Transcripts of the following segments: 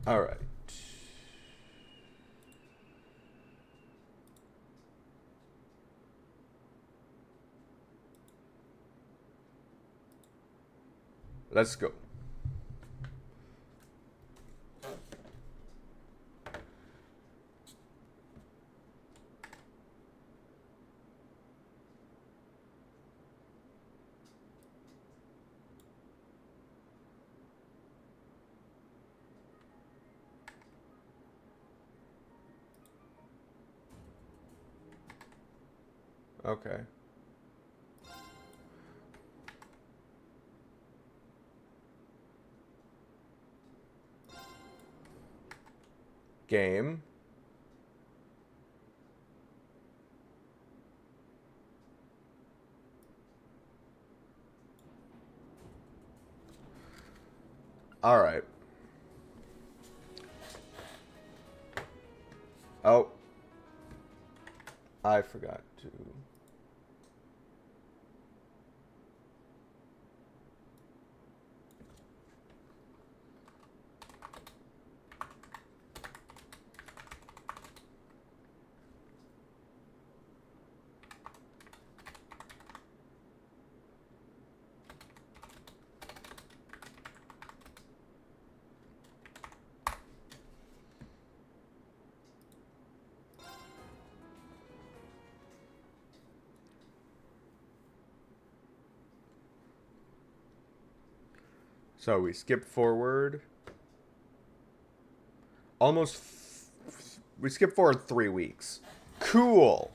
All right. Let's go. Okay. Game. All right. Oh, I forgot to. So we skip forward. We skip forward 3 weeks. Cool.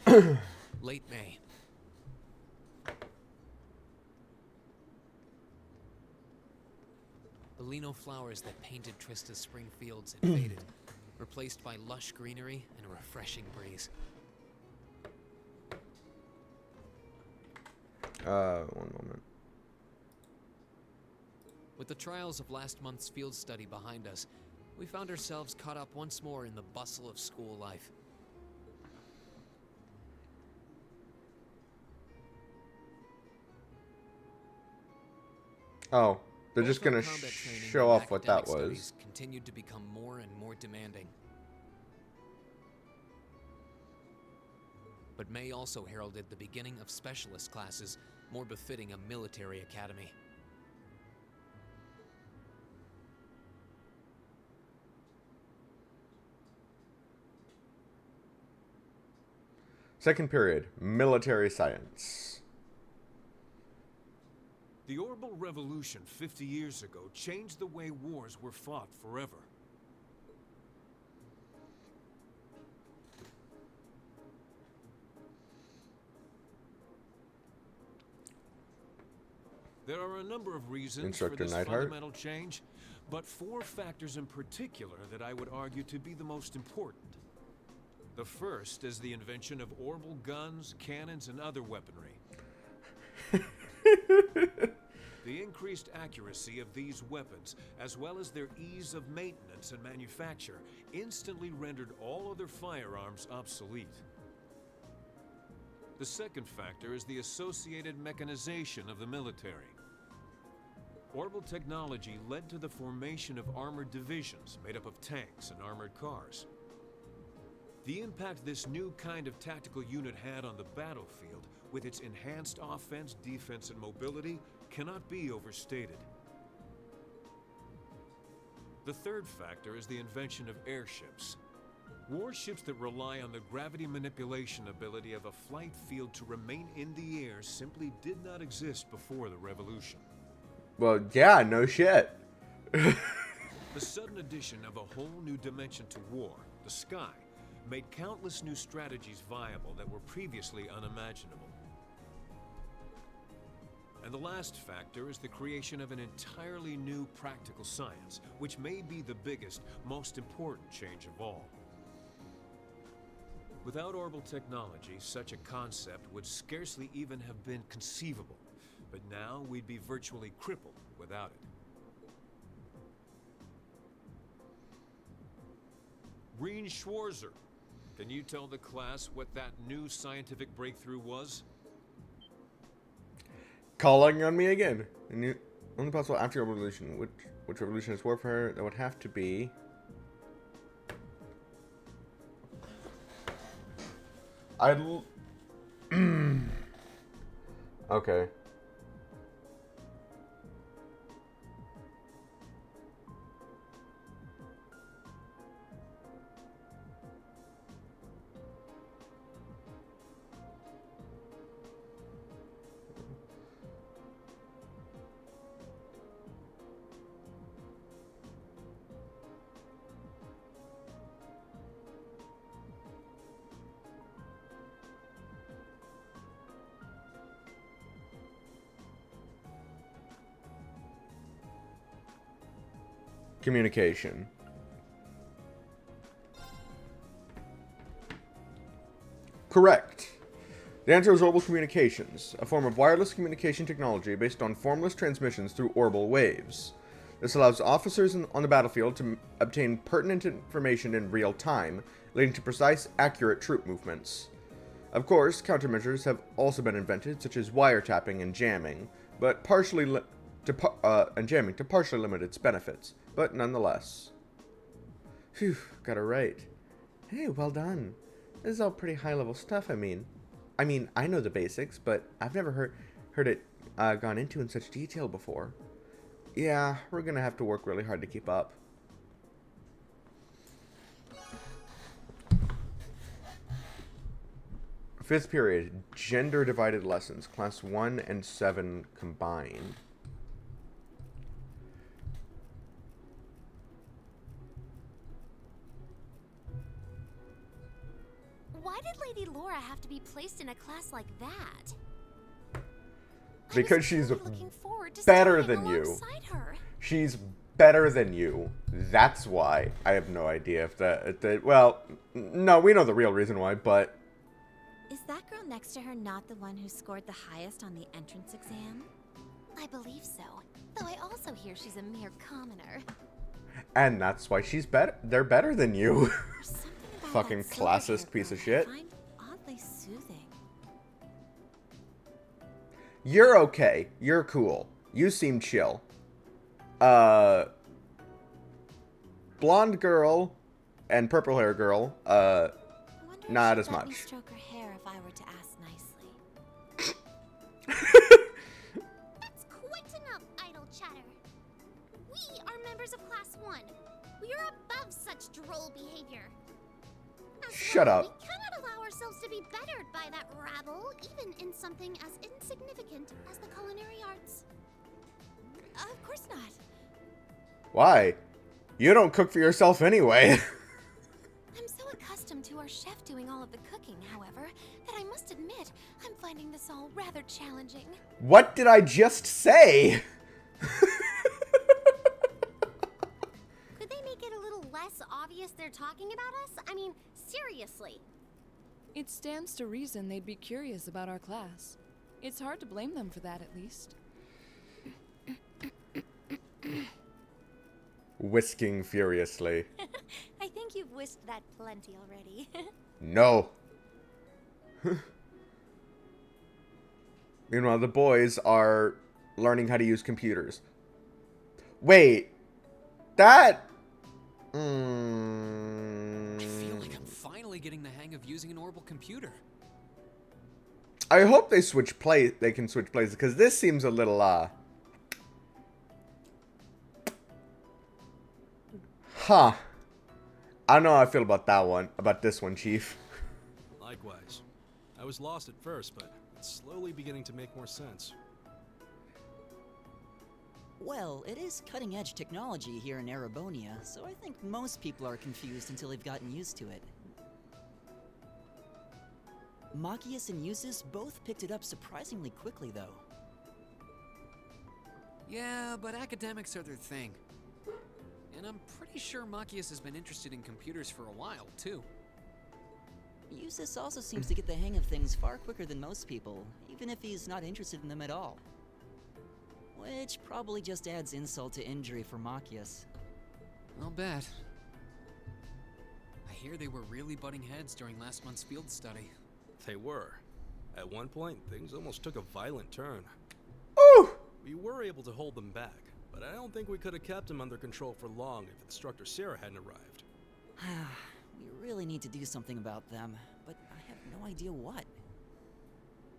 Late May. The lino flowers that painted Trista's spring fields had faded, replaced by lush greenery and a refreshing breeze. One moment. With the trials of last month's field study behind us, we found ourselves caught up once more in the bustle of school life. Oh, they're Both just our gonna combat training show and off what that academic was. studies continued to become more and more demanding. But May also heralded the beginning of specialist classes, more befitting a military academy. Second period, military science. The Orbital Revolution 50 years ago changed the way wars were fought forever. There are a number of reasons Instructor for this Neidhart. fundamental change, but 4 factors in particular that I would argue to be the most important. The first is the invention of orbital guns, cannons, and other weaponry. The increased accuracy of these weapons, as well as their ease of maintenance and manufacture, instantly rendered all other firearms obsolete. The second factor is the associated mechanization of the military. Orbital technology led to the formation of armored divisions made up of tanks and armored cars. The impact this new kind of tactical unit had on the battlefield, with its enhanced offense, defense, and mobility, cannot be overstated. The third factor is the invention of airships. Warships that rely on the gravity manipulation ability of a flight field to remain in the air simply did not exist before the revolution. Well, yeah, no shit. The sudden addition of a whole new dimension to war, the sky, made countless new strategies viable that were previously unimaginable. And the last factor is the creation of an entirely new practical science, which may be the biggest, most important change of all. Without orbital technology, such a concept would scarcely even have been conceivable, but now we'd be virtually crippled without it. Reen Schwarzer, can you tell the class what that new scientific breakthrough was? Calling on me again. Only possible after revolution. Which revolution is warfare? That would have to be. Okay. Communication. Correct. The answer is orbital communications, a form of wireless communication technology based on formless transmissions through orbital waves. This allows officers on the battlefield to obtain pertinent information in real time, leading to precise, accurate troop movements. Of course, countermeasures have also been invented, such as wiretapping and jamming, but to partially limit its benefits, but nonetheless. Phew, got it right. Hey, well done. This is all pretty high-level stuff, I mean, I know the basics, but I've never heard it gone into in such detail before. Yeah, we're gonna have to work really hard to keep up. Fifth period, gender-divided lessons, class 1 and 7 combined. Why did Lady Laura have to be placed in a class like that? Because she's looking forward to better studying than you. alongside her. She's better than you. That's why. I have no idea if that well, no, we know the real reason why, but... Is that girl next to her not the one who scored the highest on the entrance exam? I believe so, though I also hear she's a mere commoner. And that's why she's better. They're better than you. There's something about Fucking that silver-haired classist piece girl of that I shit. find oddly soothing. You're okay. You're cool. You seem chill. Blonde girl and purple hair girl, I wonder if not she'd as let me much. stroke her hair if I were to ask nicely. That's quite enough idle chatter. We are members of Class 1. We are above such droll behavior. As Shut well, up. We cannot allow ourselves to be bettered by that rabble, even in something as insignificant as the culinary arts. Of course not. Why? You don't cook for yourself anyway. I'm so accustomed to our chef doing all of the cooking, however, that I must admit I'm finding this all rather challenging. What did I just say? Could they make it a little less obvious they're talking about us? I mean, seriously. It stands to reason they'd be curious about our class. It's hard to blame them for that, at least. Whisking furiously. I think you've whisked that plenty already. No. Meanwhile, the boys are learning how to use computers. Wait. That... I feel like I'm finally getting the hang of using an orbital computer. I hope they can switch places, because this seems a little, Huh. I don't know how I feel about that one. About this one, Chief. Likewise. I was lost at first, but it's slowly beginning to make more sense. Well, it is cutting-edge technology here in Erebonia, so I think most people are confused until they've gotten used to it. Machias and Usus both picked it up surprisingly quickly, though. Yeah, but academics are their thing. And I'm pretty sure Machias has been interested in computers for a while, too. Usus also seems to get the hang of things far quicker than most people, even if he's not interested in them at all. Which probably just adds insult to injury for Machias. I'll bet. I hear they were really butting heads during last month's field study. They were. At one point, things almost took a violent turn. Ooh! We were were able to hold them back, but I don't think we could have kept them under control for long if Instructor Sarah hadn't arrived. We really need to do something about them, but I have no idea what.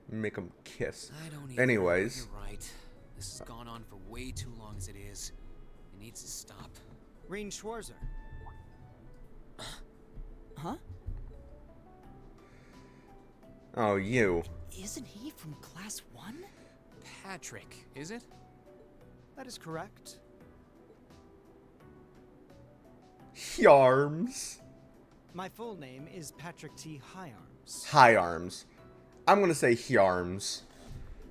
Make them kiss. I don't even. Anyways. You're right. This has gone on for way too long as it is. It needs to stop. Rain Schwarzer. Huh? Oh, you. Isn't he from Class 1? Patrick, is it? That is correct. Hyarms. My full name is Patrick T. Hyarms. High arms. I'm gonna say Hyarms.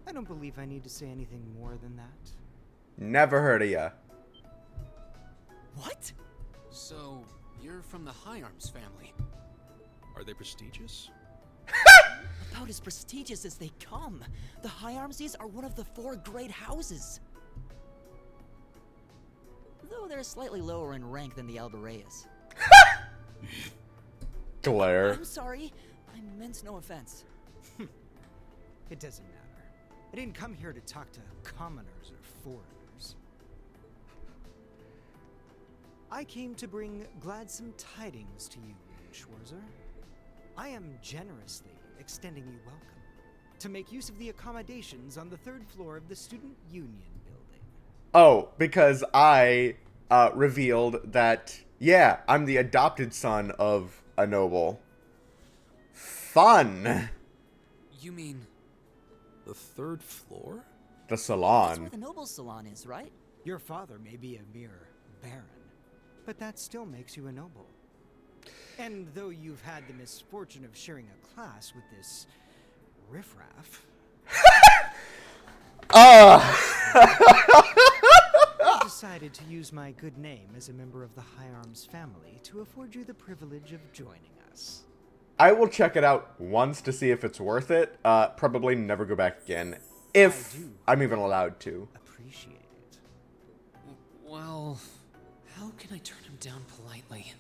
I don't believe I need to say anything more than that. Never heard of ya. What? So, you're from the Hyarms family. Are they prestigious? About as prestigious as they come. The Hyarmses are one of the 4 great houses. Though they're slightly lower in rank than the Albareas. Glare. I'm sorry. I meant no offense. It doesn't matter. I didn't come here to talk to commoners or foreigners. I came to bring gladsome tidings to you, Rain Schwarzer. I am generously extending you welcome to make use of the accommodations on the 3rd floor of the Student Union building. Oh, because I revealed that, yeah, I'm the adopted son of a noble. Fun. You mean The 3rd floor? The That's salon. where the Noble Salon is, right? Your father may be a mere baron, but that still makes you a noble. And though you've had the misfortune of sharing a class with this riffraff, I decided to use my good name as a member of the Hyarms family to afford you the privilege of joining us. I will check it out once to see if it's worth it. Probably never go back again. If I do. I'm even allowed to. Appreciate it. well, how can I turn him down politely?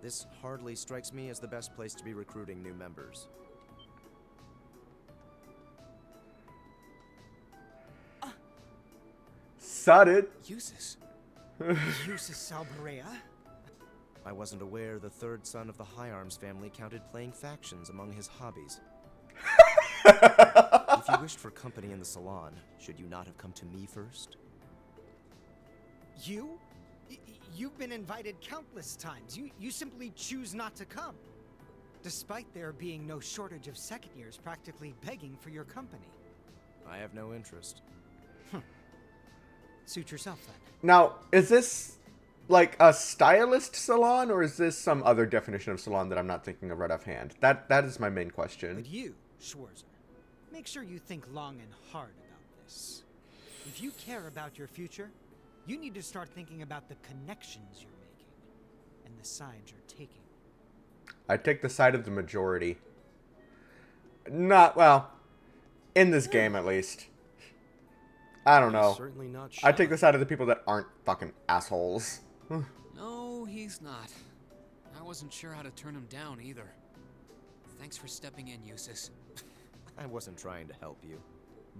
This hardly strikes me as the best place to be recruiting new members. Sud it. Usus. Usus Alberea? I wasn't aware the 3rd son of the Hyarms family counted playing factions among his hobbies. If you wished for company in the salon, should you not have come to me first? You? You've been invited countless times. You simply choose not to come. Despite there being no shortage of second years practically begging for your company. I have no interest. Suit yourself then. Now, is this like a stylist salon, or is this some other definition of salon that I'm not thinking of right offhand? That is my main question. But you, Schwarzer, make sure you think long and hard about this. If you care about your future, you need to start thinking about the connections you're making and the sides you're taking. I take the side of the majority. Not, well, in this game at least. I don't know. Certainly not I shy. take the side of the people that aren't fucking assholes. No, he's not. I wasn't sure how to turn him down either. Thanks for stepping in, Usus. I wasn't trying to help you,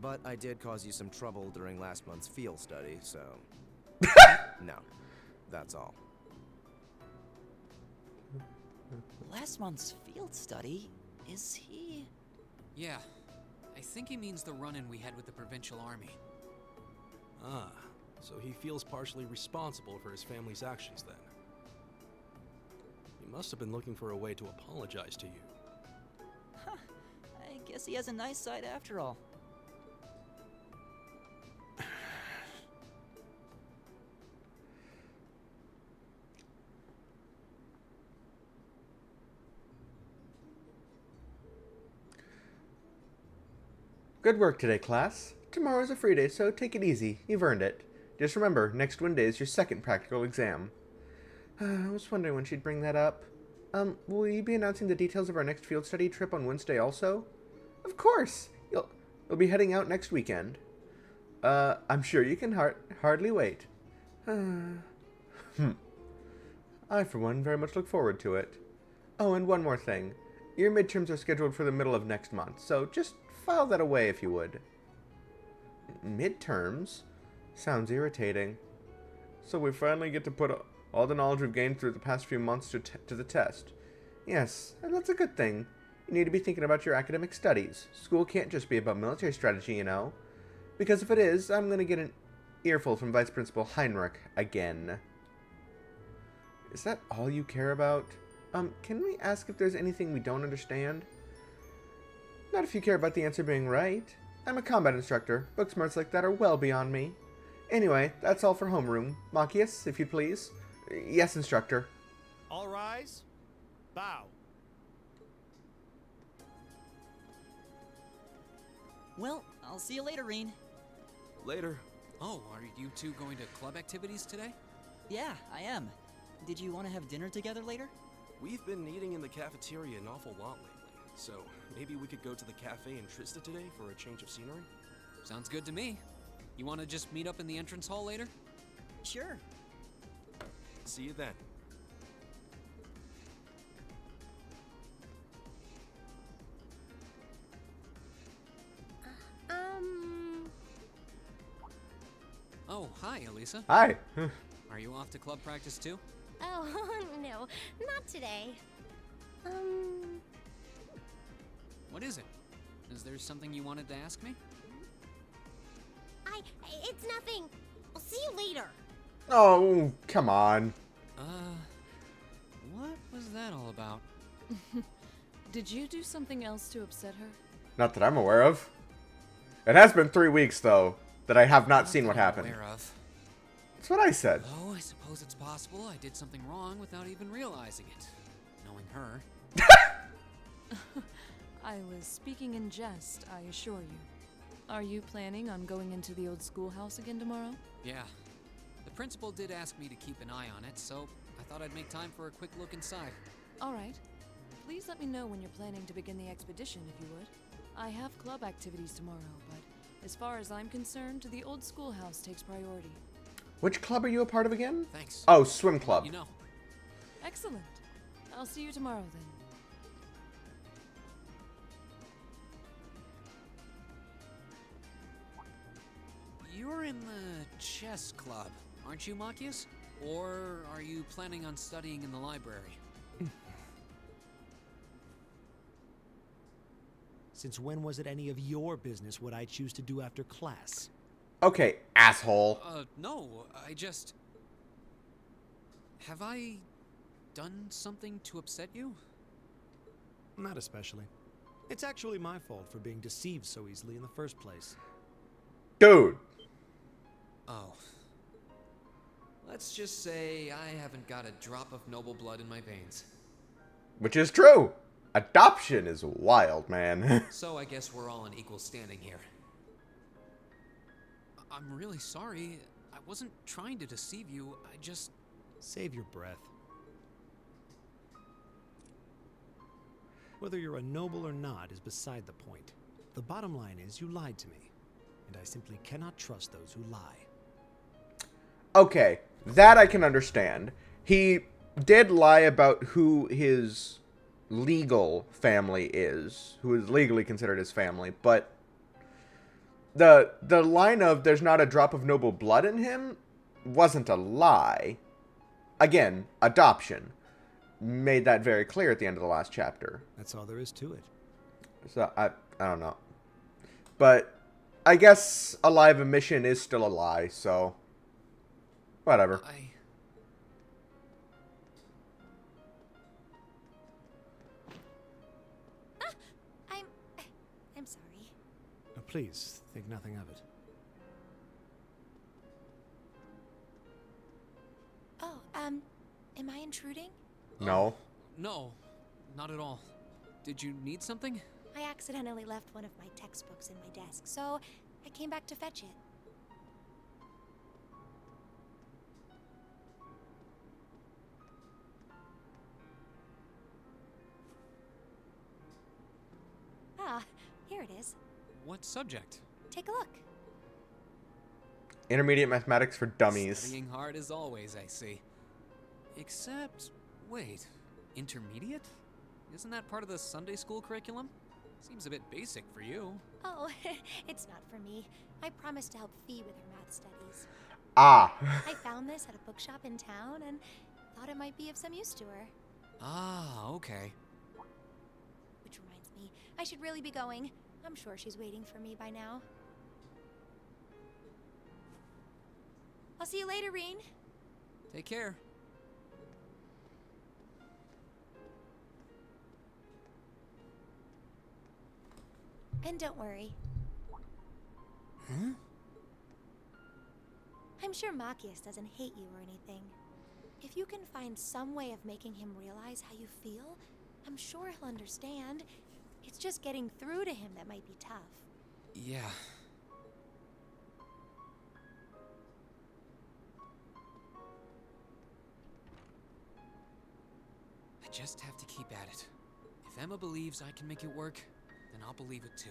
but I did cause you some trouble during last month's field study, so... No, that's all. Last month's field study? Is he... Yeah, I think he means the run-in we had with the provincial army. Ah, so he feels partially responsible for his family's actions then. He must have been looking for a way to apologize to you. I guess he has a nice side after all. Good work today, class. Tomorrow's a free day, so take it easy. You've earned it. Just remember, next Wednesday is your second practical exam. I was wondering when she'd bring that up. Will you be announcing the details of our next field study trip on Wednesday also? Of course! You'll be heading out next weekend. I'm sure you can hardly wait. I, for one, very much look forward to it. Oh, and one more thing. Your midterms are scheduled for the middle of next month, so just file that away if you would. Midterms? Sounds irritating. So we finally get to put all the knowledge we've gained through the past few months to the test. Yes, and that's a good thing. You need to be thinking about your academic studies. School can't just be about military strategy, you know. Because if it is, I'm going to get an earful from Vice Principal Heinrich again. Is that all you care about? Can we ask if there's anything we don't understand? Not if you care about the answer being right. I'm a combat instructor. Book smarts like that are well beyond me. Anyway, that's all for homeroom. Machias, if you'd please. Yes, instructor. All rise. Bow. Well, I'll see you later, Reen. Later. Oh, are you two going to club activities today? Yeah, I am. Did you want to have dinner together later? We've been eating in the cafeteria an awful lot lately, so maybe we could go to the cafe in Trista today for a change of scenery? Sounds good to me. You want to just meet up in the entrance hall later? Sure. See you then. Oh, hi, Elisa. Hi. Are you off to club practice too? Oh, no, not today. What is it? Is there something you wanted to ask me? It's nothing. I'll see you later. Oh, come on. What was that all about? Did you do something else to upset her? Not that I'm aware of. It has been 3 weeks, though, that I have not seen what happened. Aware of. That's what I said. Oh, I suppose it's possible I did something wrong without even realizing it. Knowing her. I was speaking in jest, I assure you. Are you planning on going into the old schoolhouse again tomorrow? Yeah. The principal did ask me to keep an eye on it, so I thought I'd make time for a quick look inside. All right. Please let me know when you're planning to begin the expedition, if you would. I have club activities tomorrow, but as far as I'm concerned, the old schoolhouse takes priority. Which club are you a part of again? Thanks. Oh, swim club. You know. Excellent. I'll see you tomorrow then. You're in the chess club, aren't you, Machias? Or are you planning on studying in the library? Since when was it any of your business what I choose to do after class? Okay, asshole. No, I just... Have I done something to upset you? Not especially. It's actually my fault for being deceived so easily in the first place. Dude. Oh. Let's just say I haven't got a drop of noble blood in my veins. Which is true. Adoption is wild, man. So I guess we're all on equal standing here. I'm really sorry. I wasn't trying to deceive you. I just... Save your breath. Whether you're a noble or not is beside the point. The bottom line is you lied to me, and I simply cannot trust those who lie. Okay, that I can understand. He did lie about who his legal family is, who is legally considered his family, but the line of there's not a drop of noble blood in him wasn't a lie. Again, adoption made that very clear at the end of the last chapter. That's all there is to it. So I don't know. But I guess a lie of omission is still a lie, so whatever. I'm sorry. Please, think nothing of it. Oh, am I intruding? No. No, not at all. Did you need something? I accidentally left one of my textbooks in my desk, so I came back to fetch it. Ah, here it is. What subject? Take a look. Intermediate mathematics for dummies. Studying hard as always, I see. Except, wait, intermediate? Isn't that part of the Sunday school curriculum? Seems a bit basic for you. Oh, it's not for me. I promised to help Fee with her math studies. Ah. I found this at a bookshop in town and thought it might be of some use to her. Ah, okay. Which reminds me, I should really be going. I'm sure she's waiting for me by now. I'll see you later, Reen. Take care. And don't worry. Huh? I'm sure Machias doesn't hate you or anything. If you can find some way of making him realize how you feel, I'm sure he'll understand. It's just getting through to him that might be tough. Yeah. I just have to keep at it. If Emma believes I can make it work, then I'll believe it too.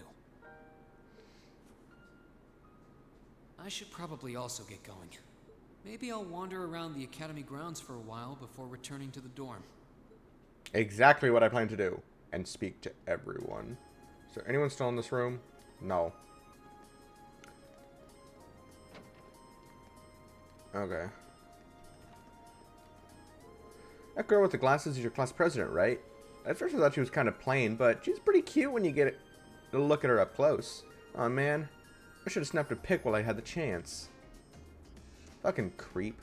I should probably also get going. Maybe I'll wander around the academy grounds for a while before returning to the dorm. Exactly what I plan to do. And speak to everyone. Is there anyone still in this room? No. Okay. That girl with the glasses is your class president, right? At first I thought she was kind of plain, but she's pretty cute when you get a look at her up close. Oh man, I should have snapped a pic while I had the chance. Fucking creep.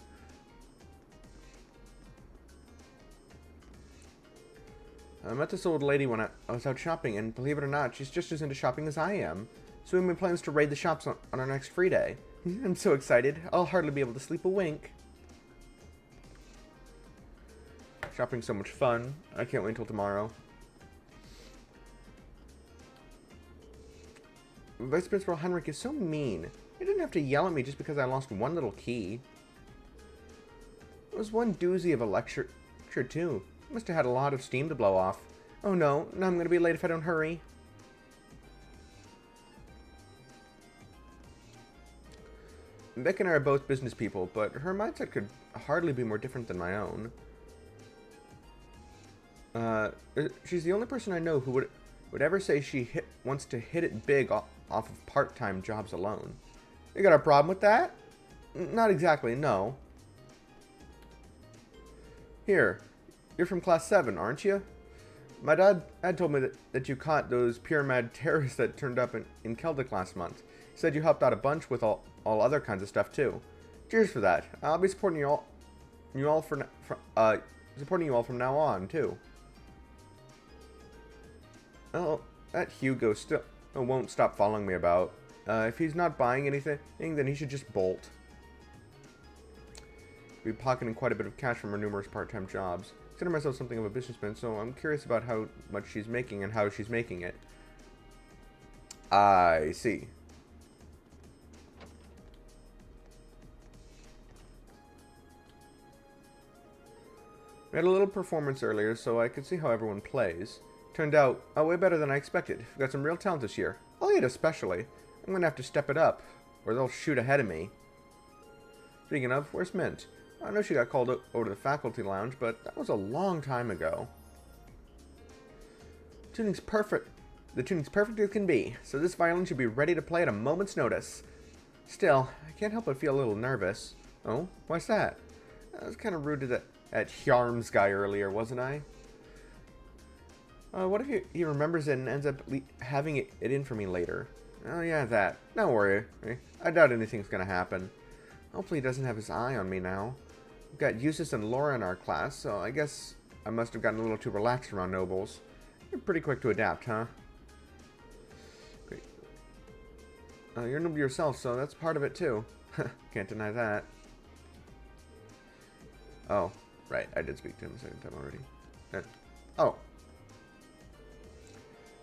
I met this old lady when I was out shopping, and believe it or not, she's just as into shopping as I am. So we made plans to raid the shops on our next free day. I'm so excited, I'll hardly be able to sleep a wink. Shopping's so much fun. I can't wait until tomorrow. Vice Principal Henrik is so mean. He didn't have to yell at me just because I lost one little key. It was one doozy of a lecture too. Must have had a lot of steam to blow off. Oh no, now I'm gonna be late if I don't hurry. Beck and I are both business people, but her mindset could hardly be more different than my own. She's the only person I know who would ever say she wants to hit it big off of part-time jobs alone. You got a problem with that? Not exactly, no. Here, you're from class 7, aren't you? My dad told me that you caught those pyramid terrorists that turned up in Keldic last month. He said you helped out a bunch with all other kinds of stuff too. Cheers for that. I'll be supporting you all from now on too. Oh, that Hugo still won't stop following me about. If he's not buying anything, then he should just bolt. Be pocketing quite a bit of cash from her numerous part-time jobs. Consider myself something of a businessman, so I'm curious about how much she's making and how she's making it. I see. We had a little performance earlier, so I could see how everyone plays. Turned out, way better than I expected. We've got some real talent this year. Elliot especially. I'm gonna have to step it up, or they'll shoot ahead of me. Speaking of, where's Mint? I know she got called over to the faculty lounge, but that was a long time ago. Tuning's perfect. The tuning's perfect as can be, so this violin should be ready to play at a moment's notice. Still, I can't help but feel a little nervous. Oh, why's that? I was kind of rude to that Hjarm's guy earlier, wasn't I? What if he remembers it and ends up having it in for me later? Oh yeah, that. Don't worry. I doubt anything's gonna happen. Hopefully he doesn't have his eye on me now. We've got Eustace and Laura in our class, so I guess I must have gotten a little too relaxed around nobles. You're pretty quick to adapt, huh? Great. You're a noob yourself, so that's part of it too. Can't deny that. Oh, right. I did speak to him a second time already. Oh.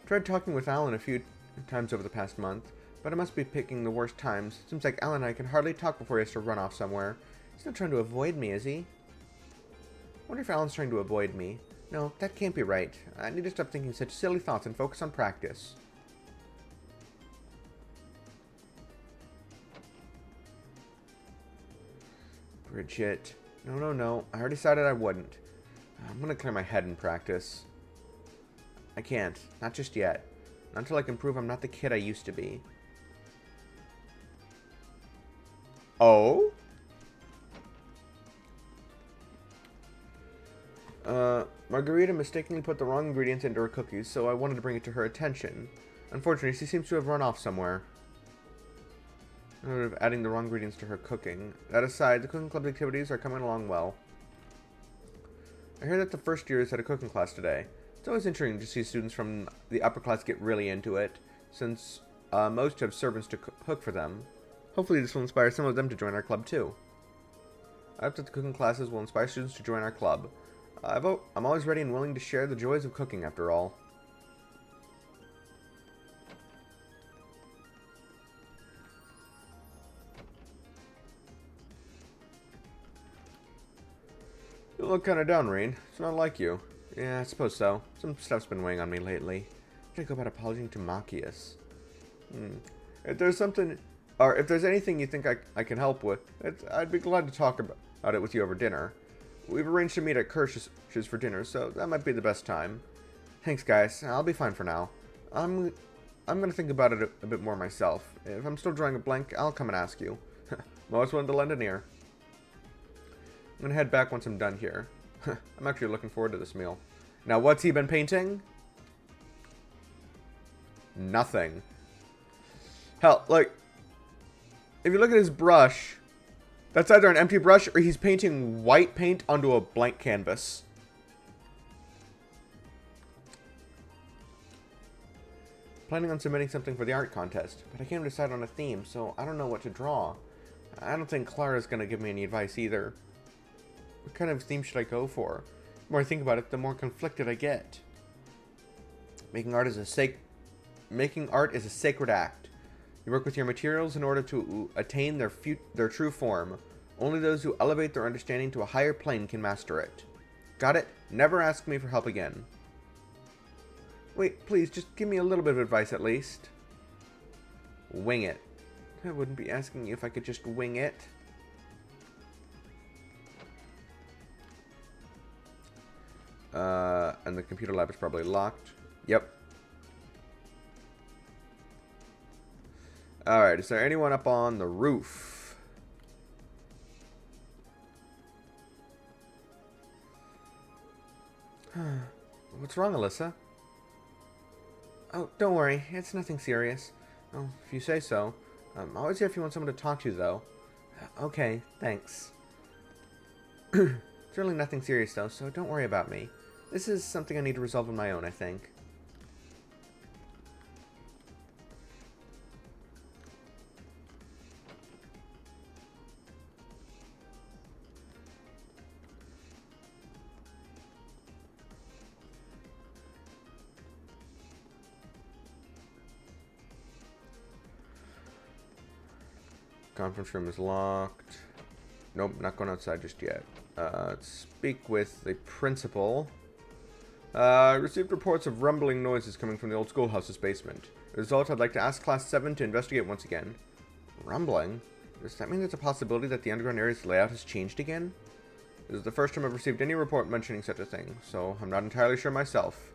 Tried talking with Alan a few times over the past month, but I must be picking the worst times. Seems like Alan and I can hardly talk before he has to run off somewhere. He's not trying to avoid me, is he? I wonder if Alan's trying to avoid me. No, that can't be right. I need to stop thinking such silly thoughts and focus on practice. Bridget. No. I already decided I wouldn't. I'm gonna clear my head in practice. I can't. Not just yet. Not until I can prove I'm not the kid I used to be. Oh? Margarita mistakenly put the wrong ingredients into her cookies, so I wanted to bring it to her attention. Unfortunately, she seems to have run off somewhere. Of adding the wrong ingredients to her cooking. That aside, the cooking club's activities are coming along well. I heard that the first years had a cooking class today. It's always interesting to see students from the upper class get really into it, since most have servants to cook for them. Hopefully this will inspire some of them to join our club too. I hope that the cooking classes will inspire students to join our club. I'm always ready and willing to share the joys of cooking, after all. You look kind of down, Rain. It's not like you. Yeah, I suppose so. Some stuff's been weighing on me lately. I gotta go about apologizing to Machias. If there's something, or if there's anything you think I can help with, I'd be glad to talk about it with you over dinner. We've arranged to meet at Kirsch's for dinner, so that might be the best time. Thanks, guys. I'll be fine for now. I'm gonna think about it a bit more myself. If I'm still drawing a blank, I'll come and ask you. I'm always willing to lend an ear. I'm gonna head back once I'm done here. I'm actually looking forward to this meal. Now, what's he been painting? Nothing. Hell, like, if you look at his brush, that's either an empty brush or he's painting white paint onto a blank canvas. Planning on submitting something for the art contest, but I can't decide on a theme, so I don't know what to draw. I don't think Clara's gonna give me any advice either. What kind of theme should I go for? The more I think about it, the more conflicted I get. Making art is a sacred act. You work with your materials in order to attain their true form. Only those who elevate their understanding to a higher plane can master it. Got it? Never ask me for help again. Wait, please, just give me a little bit of advice at least. Wing it. I wouldn't be asking you if I could just wing it. And the computer lab is probably locked. Yep. Alright, is there anyone up on the roof? What's wrong, Alyssa? Oh, don't worry. It's nothing serious. Oh, if you say so. I'm always here if you want someone to talk to, though. Okay, thanks. It's really nothing serious, though, so don't worry about me. This is something I need to resolve on my own, I think. Conference room is locked. Nope, not going outside just yet. Speak with the principal. Received reports of rumbling noises coming from the old schoolhouse's basement. As a result, I'd like to ask Class 7 to investigate once again. Rumbling? Does that mean there's a possibility that the underground area's layout has changed again? This is the first time I've received any report mentioning such a thing, so I'm not entirely sure myself.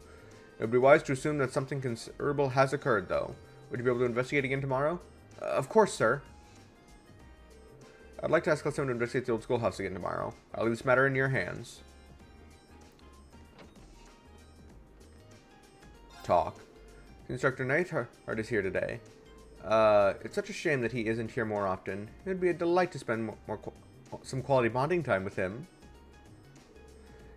It would be wise to assume that something considerable has occurred, though. Would you be able to investigate again tomorrow? Of course, sir. I'd like to ask Class 7 to investigate the old schoolhouse again tomorrow. I'll leave this matter in your hands. Talk. Instructor Neithart is here today. It's such a shame that he isn't here more often. It would be a delight to spend some quality bonding time with him.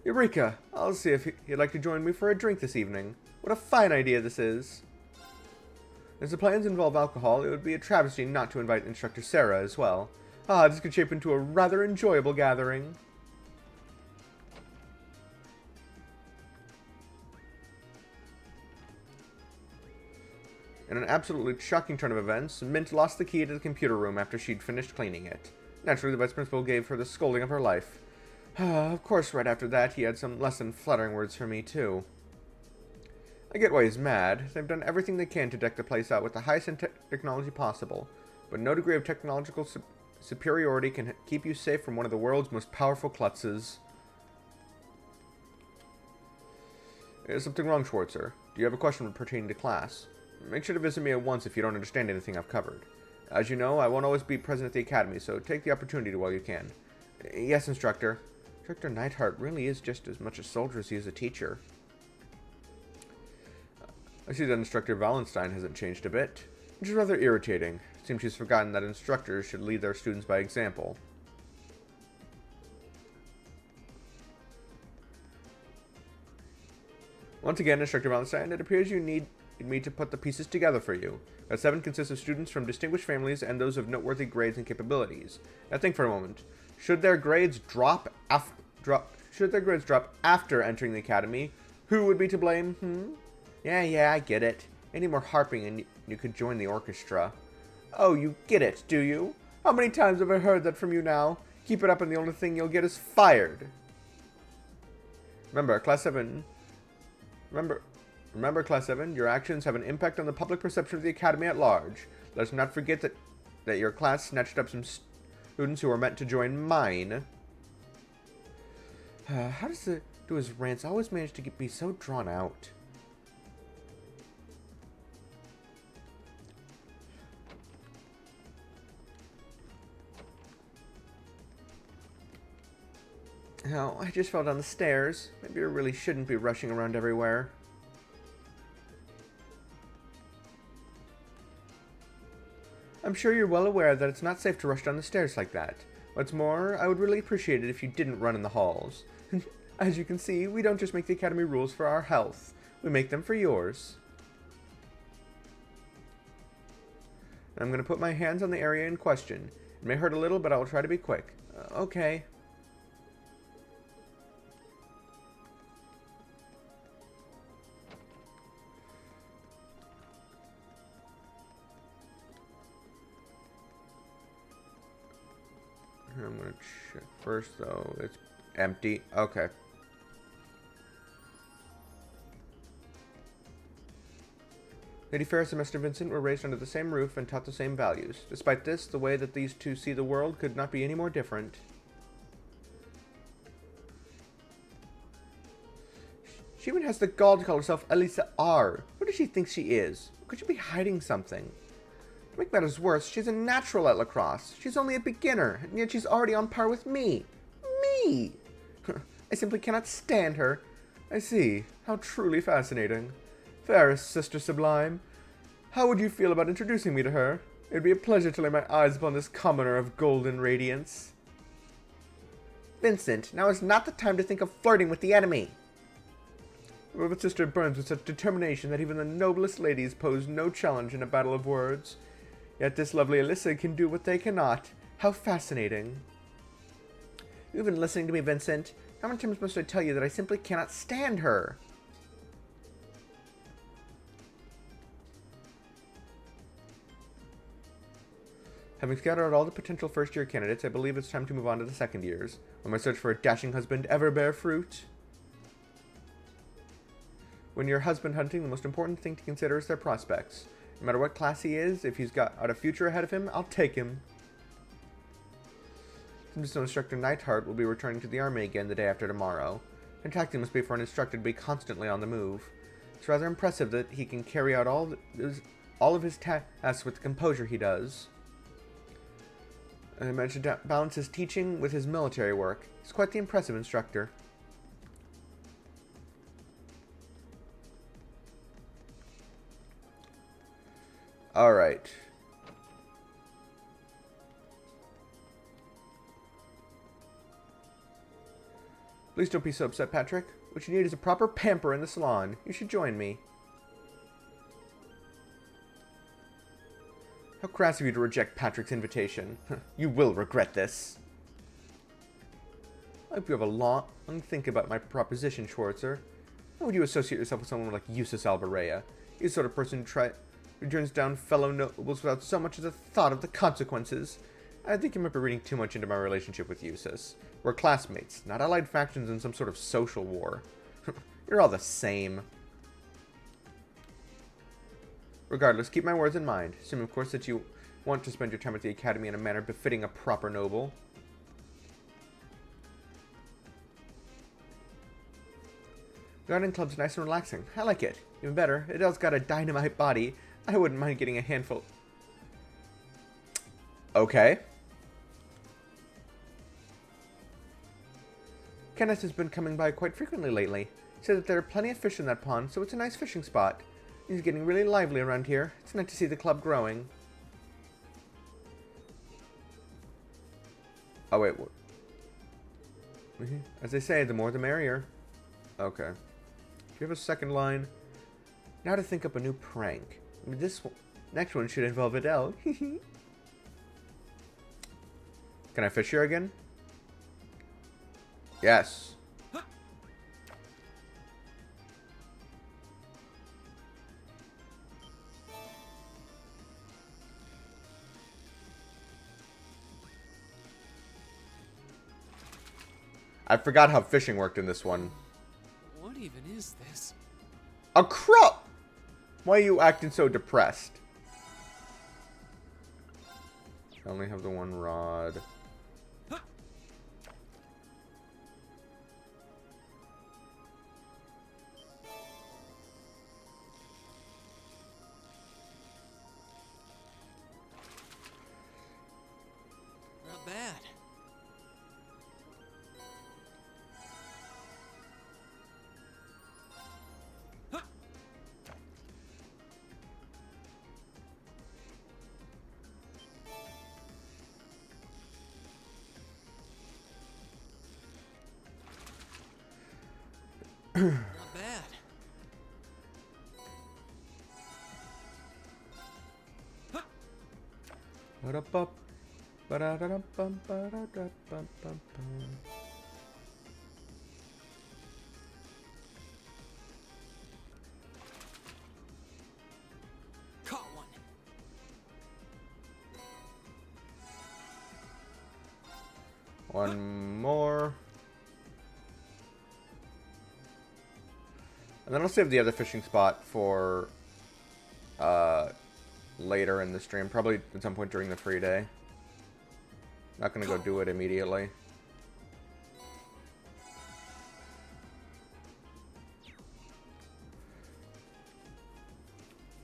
Eureka! I'll see if he'd like to join me for a drink this evening. What a fine idea this is. As the plans involve alcohol, it would be a travesty not to invite Instructor Sarah as well. Ah, this could shape into a rather enjoyable gathering. In an absolutely shocking turn of events, Mint lost the key to the computer room after she'd finished cleaning it. Naturally, the vice principal gave her the scolding of her life. Of course, right after that, he had some less than flattering words for me, too. I get why he's mad. They've done everything they can to deck the place out with the highest technology possible, but no degree of technological superiority can keep you safe from one of the world's most powerful klutzes. Is something wrong, Schwarzer? Do you have a question pertaining to class? Make sure to visit me at once if you don't understand anything I've covered. As you know, I won't always be present at the academy, so take the opportunity while you can. Yes, Instructor. Instructor Neidhart really is just as much a soldier as he is a teacher. I see that Instructor Wallenstein hasn't changed a bit, which is rather irritating. It seems she's forgotten that instructors should lead their students by example. Once again, Instructor Wallenstein, it appears you need me to put the pieces together for you. That 7 consists of students from distinguished families and those of noteworthy grades and capabilities. Now think for a moment. Should their grades drop after entering the academy, who would be to blame? Yeah, I get it. Any more harping and you could join the orchestra. Oh, you get it, do you? How many times have I heard that from you now? Keep it up and the only thing you'll get is fired. Remember, Class 7, your actions have an impact on the public perception of the academy at large. Let's not forget that your class snatched up some students who were meant to join mine. How does his rants always manage to be so drawn out? Oh, I just fell down the stairs. Maybe I really shouldn't be rushing around everywhere. I'm sure you're well aware that it's not safe to rush down the stairs like that. What's more, I would really appreciate it if you didn't run in the halls. As you can see, we don't just make the academy rules for our health. We make them for yours. I'm going to put my hands on the area in question. It may hurt a little, but I will try to be quick. Okay. I'm going to check first, though. It's empty. Okay. Lady Ferris and Mr. Vincent were raised under the same roof and taught the same values. Despite this, the way that these two see the world could not be any more different. She even has the gall to call herself Elisa R. Who does she think she is? Could she be hiding something? To make matters worse, she's a natural at lacrosse. She's only a beginner, and yet she's already on par with me. Me! I simply cannot stand her. I see. How truly fascinating. Ferris, Sister Sublime, how would you feel about introducing me to her? It'd be a pleasure to lay my eyes upon this commoner of golden radiance. Vincent, now is not the time to think of flirting with the enemy. But Sister burns with such determination that even the noblest ladies pose no challenge in a battle of words. Yet this lovely Alyssa can do what they cannot. How fascinating. You've been listening to me, Vincent. How many times must I tell you that I simply cannot stand her? Having scouted out all the potential first-year candidates, I believe it's time to move on to the second years. Will my search for a dashing husband ever bear fruit? When you're husband hunting, the most important thing to consider is their prospects. No matter what class he is, if he's got a future ahead of him, I'll take him. Simpson Instructor Neidhart will be returning to the army again the day after tomorrow. And tactic must be for an instructor to be constantly on the move. It's rather impressive that he can carry out all of his tasks with the composure he does. I managed to balance his teaching with his military work. He's quite the impressive instructor. Alright. Please don't be so upset, Patrick. What you need is a proper pamper in the salon. You should join me. How crass of you to reject Patrick's invitation. You will regret this. I hope you have a long think about my proposition, Schwarzer. How would you associate yourself with someone like Eustace Alberea? He's the sort of person who turns down fellow nobles without so much as a thought of the consequences. I think you might be reading too much into my relationship with Eustace. We're classmates, not allied factions in some sort of social war. You're all the same. Regardless, keep my words in mind. Assume, of course, that you want to spend your time at the academy in a manner befitting a proper noble. Garden club's nice and relaxing. I like it. Even better, Adele's got a dynamite body. I wouldn't mind getting a handful Okay. Kenneth has been coming by quite frequently lately. He said that there are plenty of fish in that pond, so it's a nice fishing spot. He's getting really lively around here. It's nice to see the club growing. Oh, wait. What? As they say, the more the merrier. Okay. If you have a second line, now to think up a new prank. This next one should involve Adele. Can I fish here again? Yes. I forgot how fishing worked in this one. What even is this? A crop! Why are you acting so depressed? I only have the one rod. Not bad. Not bad. Ba-da-bup, ba-da-da-dum-bum, ba-da-da-bum-bum-bum. Caught one. One more. And then I'll save the other fishing spot for later in the stream. Probably at some point during the free day. Not gonna go do it immediately.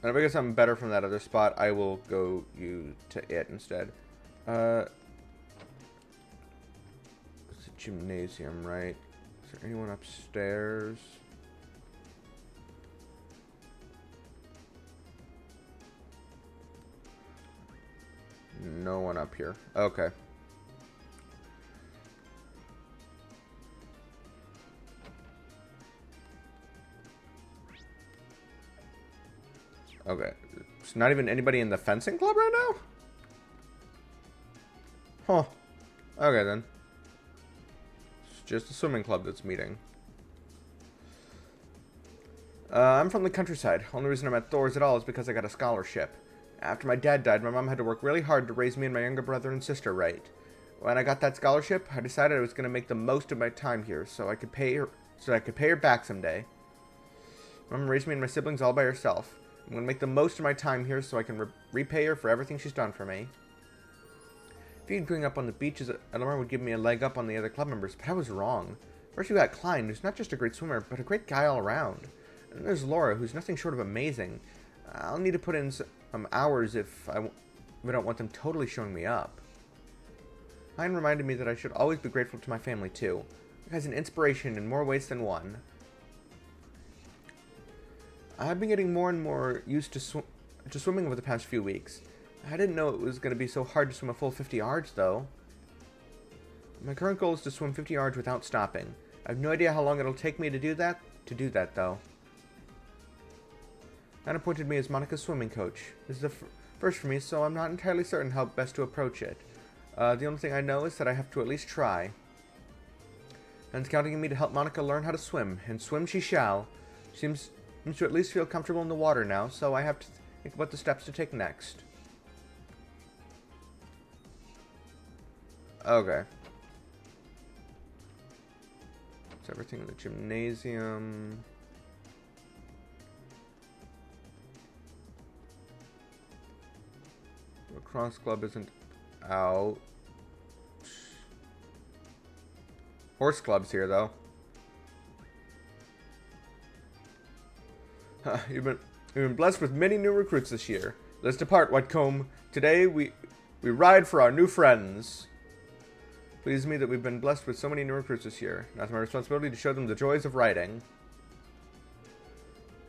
And if I get something better from that other spot, I will go to it instead. It's a gymnasium, right? Is there anyone upstairs? No one up here. Okay. Okay. It's not even anybody in the fencing club right now? Huh. Okay, then. It's just the swimming club that's meeting. I'm from the countryside. Only reason I'm at Thor's at all is because I got a scholarship. After my dad died, my mom had to work really hard to raise me and my younger brother and sister right. When I got that scholarship, I decided I was going to make the most of my time here so I could pay her back someday. Mom raised me and my siblings all by herself. I'm going to make the most of my time here so I can repay her for everything she's done for me. Being growing up on the beaches at Elmore would give me a leg up on the other club members, but I was wrong. First we got Klein, who's not just a great swimmer, but a great guy all around. And there's Laura, who's nothing short of amazing. I'll need to put in some hours if I don't want them totally showing me up. Hein reminded me that I should always be grateful to my family too. It has an inspiration in more ways than one. I've been getting more and more used to swimming over the past few weeks. I didn't know it was going to be so hard to swim a full 50 yards though. My current goal is to swim 50 yards without stopping. I have no idea how long it'll take me to do that though. Anna appointed me as Monica's swimming coach. This is the first for me, so I'm not entirely certain how best to approach it. The only thing I know is that I have to at least try. Anna's counting on me to help Monica learn how to swim, and swim she shall. She seems to at least feel comfortable in the water now, so I have to think about the steps to take next. Okay. It's everything in the gymnasium. Lacrosse club isn't out. Horse club's here though. You've been blessed with many new recruits this year. Let's depart, Whitecomb. Today we We ride for our new friends. Pleases me that we've been blessed with so many new recruits this year. Now it's my responsibility to show them the joys of riding.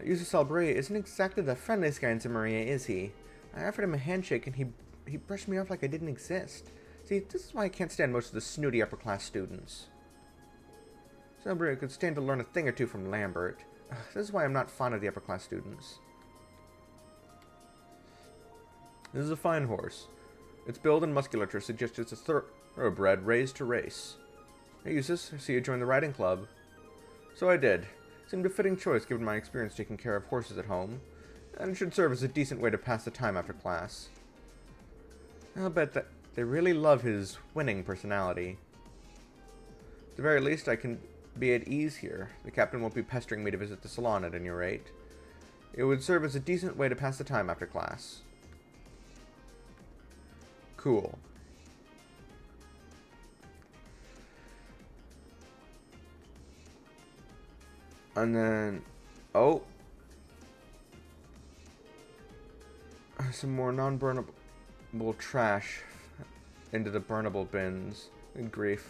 Yusuf Salbray isn't exactly the friendliest guy in Samaria, is he? I offered him a handshake and he brushed me off like I didn't exist. See, this is why I can't stand most of the snooty upper-class students. Salbray could stand to learn a thing or two from Lambert. This is why I'm not fond of the upper-class students. This is a fine horse. Its build and musculature suggest it's a thoroughbred raised to race. Hey, Eustace, I see you joined the riding club. So I did. Seemed a fitting choice given my experience taking care of horses at home, and it should serve as a decent way to pass the time after class. I'll bet that they really love his winning personality. At the very least, I can be at ease here. The captain won't be pestering me to visit the salon at any rate. It would serve as a decent way to pass the time after class. Cool. And then, oh, some more non-burnable trash into the burnable bins. Good grief.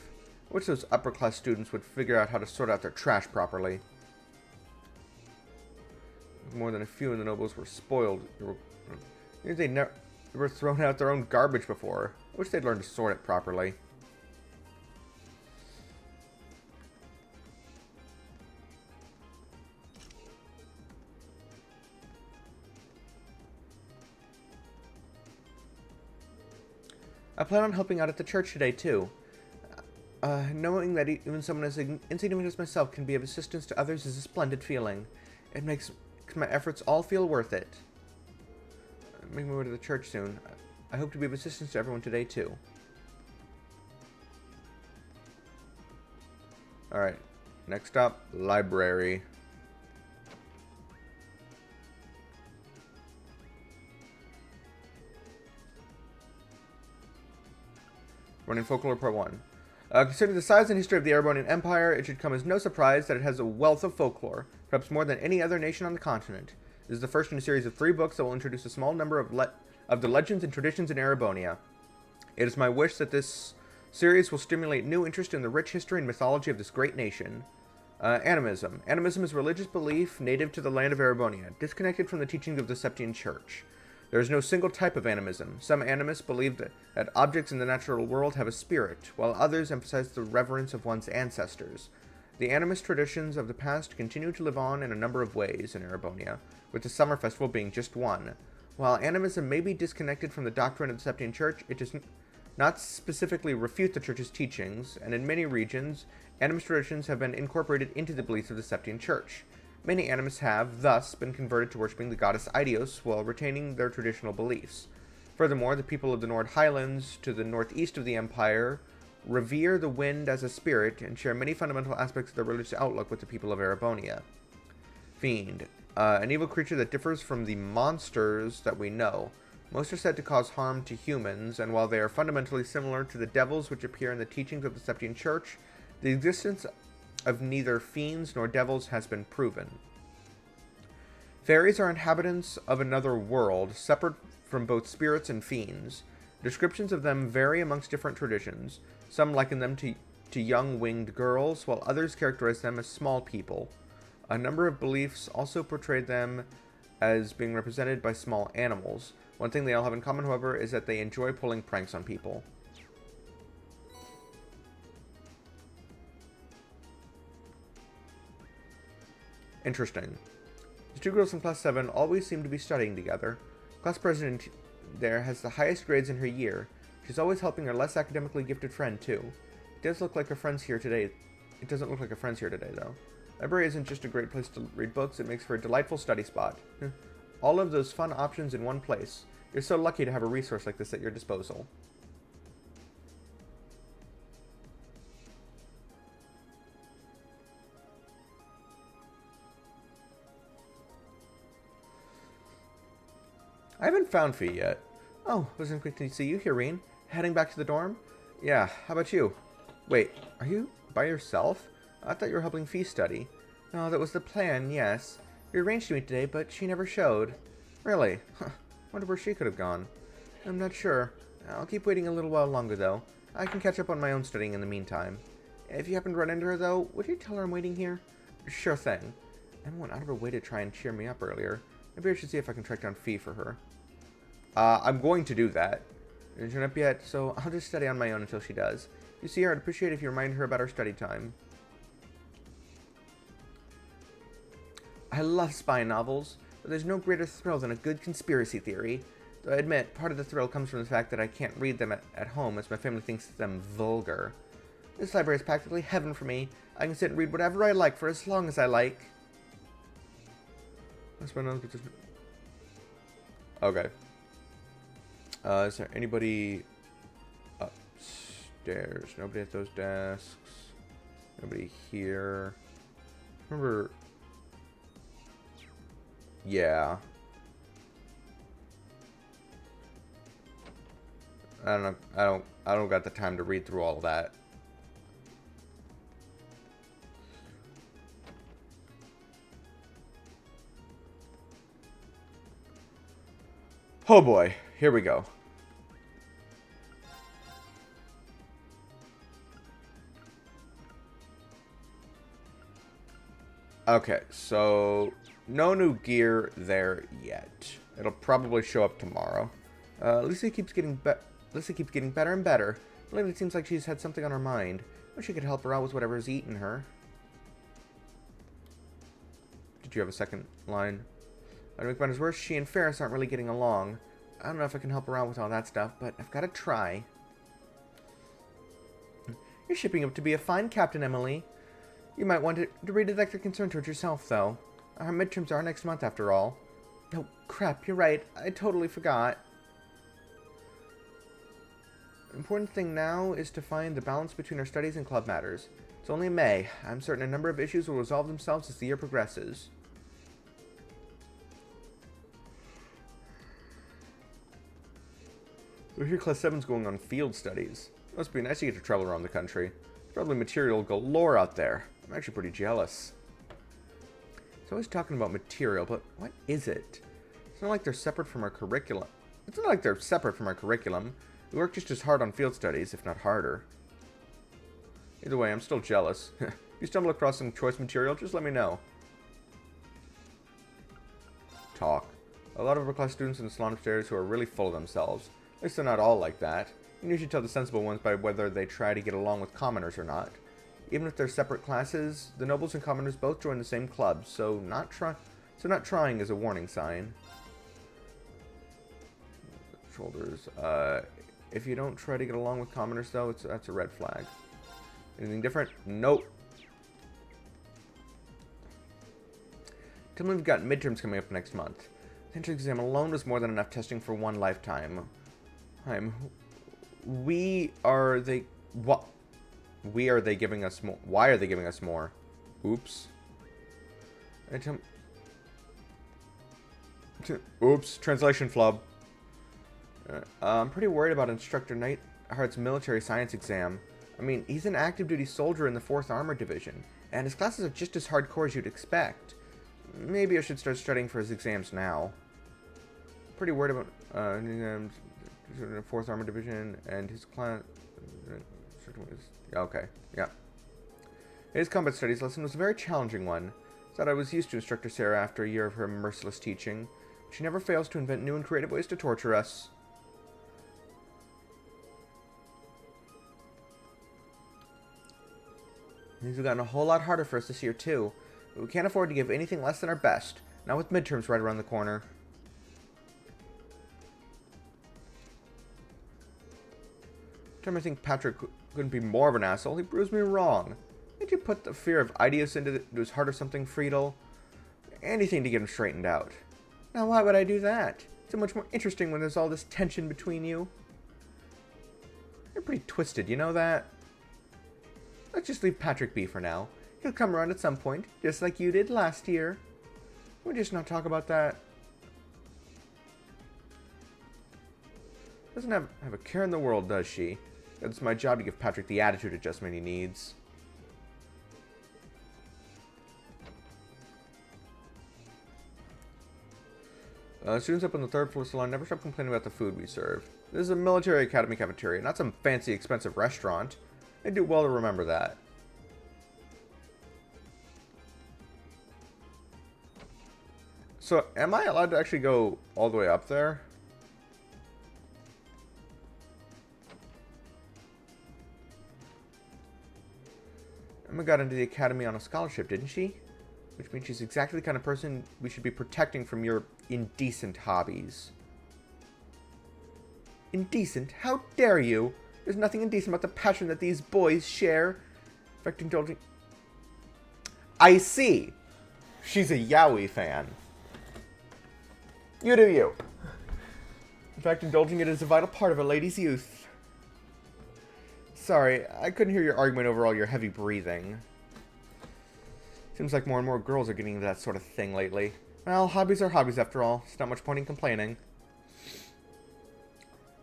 I wish those upper-class students would figure out how to sort out their trash properly. More than a few of the nobles were spoiled. They never thrown out their own garbage before. I wish they'd learn to sort it properly. I plan on helping out at the church today, too. Knowing that even someone as insignificant as myself can be of assistance to others is a splendid feeling. It makes my efforts all feel worth it. I'm making my way to the church soon. I hope to be of assistance to everyone today, too. Alright, next up, library. Running Folklore Part 1. Considering the size and history of the Erebonian Empire, it should come as no surprise that it has a wealth of folklore, perhaps more than any other nation on the continent. This is the first in a series of 3 books that will introduce a small number of the legends and traditions in Erebonia. It is my wish that this series will stimulate new interest in the rich history and mythology of this great nation. Animism. Animism is a religious belief native to the land of Erebonia, disconnected from the teachings of the Septian Church. There is no single type of animism. Some animists believe that objects in the natural world have a spirit, while others emphasize the reverence of one's ancestors. The animist traditions of the past continue to live on in a number of ways in Erebonia, with the summer festival being just one. While animism may be disconnected from the doctrine of the Septian Church, it does not specifically refute the Church's teachings, and in many regions, animist traditions have been incorporated into the beliefs of the Septian Church. Many animists have, thus, been converted to worshipping the goddess Eidos while retaining their traditional beliefs. Furthermore, the people of the Nord Highlands to the northeast of the Empire revere the wind as a spirit and share many fundamental aspects of their religious outlook with the people of Erebonia. Fiend. An evil creature that differs from the monsters that we know. Most are said to cause harm to humans, and while they are fundamentally similar to the devils which appear in the teachings of the Septian Church, the existence of neither fiends nor devils has been proven. Fairies are inhabitants of another world, separate from both spirits and fiends. Descriptions of them vary amongst different traditions. Some liken them to young winged girls, while others characterize them as small people. A number of beliefs also portray them as being represented by small animals. One thing they all have in common, however, is that they enjoy pulling pranks on people. Interesting. The 2 girls in Class 7 always seem to be studying together. Class president there has the highest grades in her year. She's always helping her less academically gifted friend, too. It doesn't look like her friend's here today, though. Library isn't just a great place to read books, it makes for a delightful study spot. All of those fun options in one place. You're so lucky to have a resource like this at your disposal. I haven't found Fee yet. Oh, wasn't quick to see you here, Reen. Heading back to the dorm? Yeah, how about you? Wait, are you by yourself? I thought you were helping Fee study. No, that was the plan, yes. We arranged to meet today, but she never showed. Really? Huh. Wonder where she could have gone. I'm not sure. I'll keep waiting a little while longer, though. I can catch up on my own studying in the meantime. If you happen to run into her, though, would you tell her I'm waiting here? Sure thing. Emma went out of her way to try and cheer me up earlier. Maybe I should see if I can track down Fee for her. I'm going to do that. Isn't she up yet? So I'll just study on my own until she does. If you see her, I'd appreciate if you remind her about our study time. I love spy novels, but there's no greater thrill than a good conspiracy theory. Though I admit, part of the thrill comes from the fact that I can't read them at home as my family thinks them vulgar. This library is practically heaven for me. I can sit and read whatever I like for as long as I like. Okay. Is there anybody upstairs? Nobody at those desks. Nobody here. Remember... Yeah. I don't know. I don't got the time to read through all of that. Oh boy, here we go. Okay, so no new gear there yet. It'll probably show up tomorrow. Lisa keeps getting better and better. Lately it seems like she's had something on her mind. Wish you could help her out with whatever's eating her. Did you have a second line? To make matters worse, she and Ferris aren't really getting along. I don't know if I can help her out with all that stuff, but I've got to try. You're shaping up to be a fine captain, Emily. You might want to redirect your concern towards yourself, though. Our midterms are next month, after all. Oh, crap, you're right. I totally forgot. The important thing now is to find the balance between our studies and club matters. It's only May. I'm certain a number of issues will resolve themselves as the year progresses. We hear Class 7's going on field studies. Must be nice to get to travel around the country. There's probably material galore out there. I'm actually pretty jealous. It's always talking about material, but what is it? It's not like they're separate from our curriculum. We work just as hard on field studies, if not harder. Either way, I'm still jealous. If you stumble across some choice material, just let me know. Talk. A lot of upper-class students in the salon upstairs who are really full of themselves. At least they're not all like that. You usually tell the sensible ones by whether they try to get along with commoners or not. Even if they're separate classes, the nobles and commoners both join the same club, so not trying is a warning sign. Shoulders. If you don't try to get along with commoners, though, that's a red flag. Anything different? Nope. Tell me we've got midterms coming up next month. The entrance exam alone was more than enough testing for one lifetime. Why are they giving us more? Why are they giving us more? Oops. Oops. Translation flub. I'm pretty worried about Instructor Neidhart's military science exam. I mean, he's an active duty soldier in the 4th Armored Division, and his classes are just as hardcore as you'd expect. Maybe I should start studying for his exams now. Pretty worried about the 4th Armored Division and his class. Okay, yeah. His combat studies lesson was a very challenging one. Thought I was used to Instructor Sarah after a year of her merciless teaching. She never fails to invent new and creative ways to torture us. Things have gotten a whole lot harder for us this year, too. But we can't afford to give anything less than our best. Not with midterms right around the corner. Every time I think Patrick couldn't be more of an asshole, he proves me wrong. Did you put the fear of Idios into his heart or something, Friedel? Anything to get him straightened out. Now, why would I do that? It's so much more interesting when there's all this tension between you. You're pretty twisted, you know that? Let's just leave Patrick be for now. He'll come around at some point, just like you did last year. Can we just not talk about that? Doesn't have a care in the world, does she? It's my job to give Patrick the attitude adjustment he needs. Students up on the 3rd floor salon never stop complaining about the food we serve. This is a military academy cafeteria, not some fancy, expensive restaurant. I do well to remember that. So, am I allowed to actually go all the way up there? Emma got into the academy on a scholarship, didn't she? Which means she's exactly the kind of person we should be protecting from your indecent hobbies. Indecent? How dare you? There's nothing indecent about the passion that these boys share. In fact, indulging... I see! She's a yaoi fan. You do you. In fact, indulging it is a vital part of a lady's youth. Sorry, I couldn't hear your argument over all your heavy breathing. Seems like more and more girls are getting into that sort of thing lately. Well, hobbies are hobbies after all. It's not much point in complaining.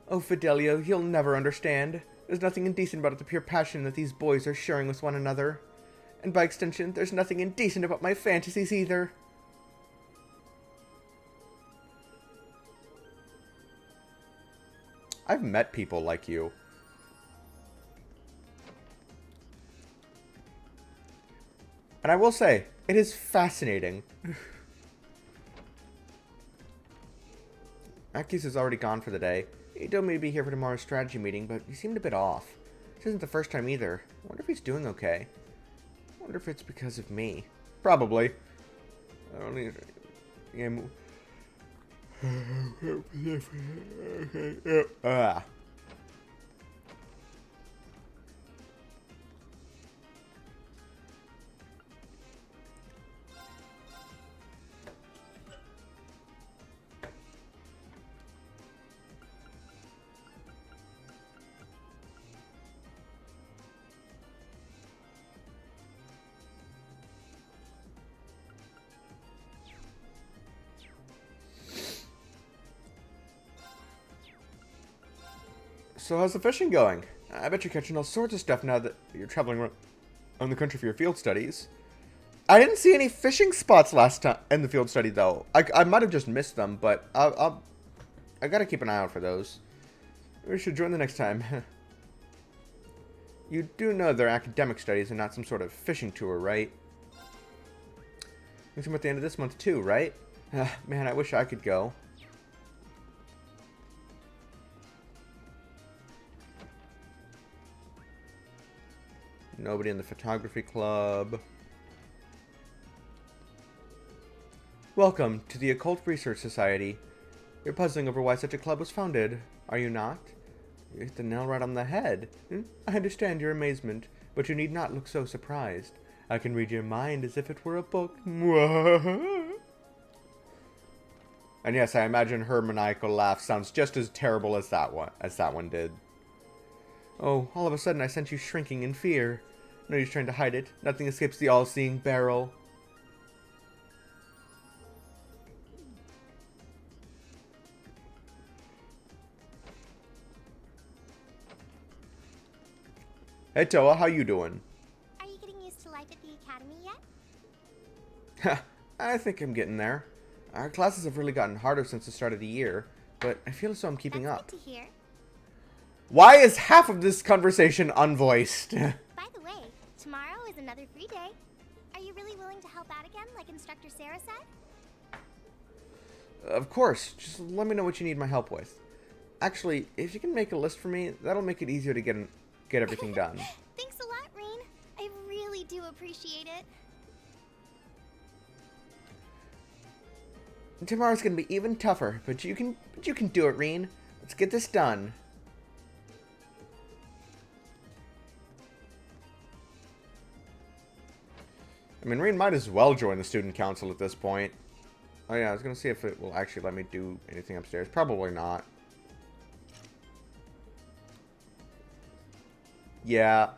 Oh, Fidelio, you'll never understand. There's nothing indecent about the pure passion that these boys are sharing with one another. And by extension, there's nothing indecent about my fantasies either. I've met people like you. And I will say, it is fascinating. Akis is already gone for the day. He told me to be here for tomorrow's strategy meeting, but he seemed a bit off. This isn't the first time either. I wonder if he's doing okay. I wonder if it's because of me. Probably. I don't need... So how's the fishing going? I bet you're catching all sorts of stuff now that you're traveling around the country for your field studies. I didn't see any fishing spots last time in the field study though. I might have just missed them, but I gotta keep an eye out for those. We should join the next time. You do know they're academic studies and not some sort of fishing tour, right? It's at the end of this month too, right? Man, I wish I could go. Nobody in the photography club. Welcome to the Occult Research Society. You're puzzling over why such a club was founded, are you not? You hit the nail right on the head. I understand your amazement, but you need not look so surprised. I can read your mind as if it were a book. And yes, I imagine her maniacal laugh sounds just as terrible as that one did. Oh, all of a sudden I sense you shrinking in fear. No use trying to hide it. Nothing escapes the all-seeing barrel. Hey Toa, how you doing? Are you getting used to life at the academy yet? I think I'm getting there. Our classes have really gotten harder since the start of the year, but I feel as though I'm keeping up. Good to hear. Why is half of this conversation unvoiced? By the way, tomorrow is another free day. Are you really willing to help out again, like Instructor Sarah said? Of course. Just let me know what you need my help with. Actually, if you can make a list for me, that'll make it easier to get everything done. Thanks a lot, Reen. I really do appreciate it. Tomorrow's gonna be even tougher, but you can do it, Reen. Let's get this done. I mean, Reen might as well join the student council at this point. Oh yeah, I was gonna see if it will actually let me do anything upstairs. Probably not. Yeah.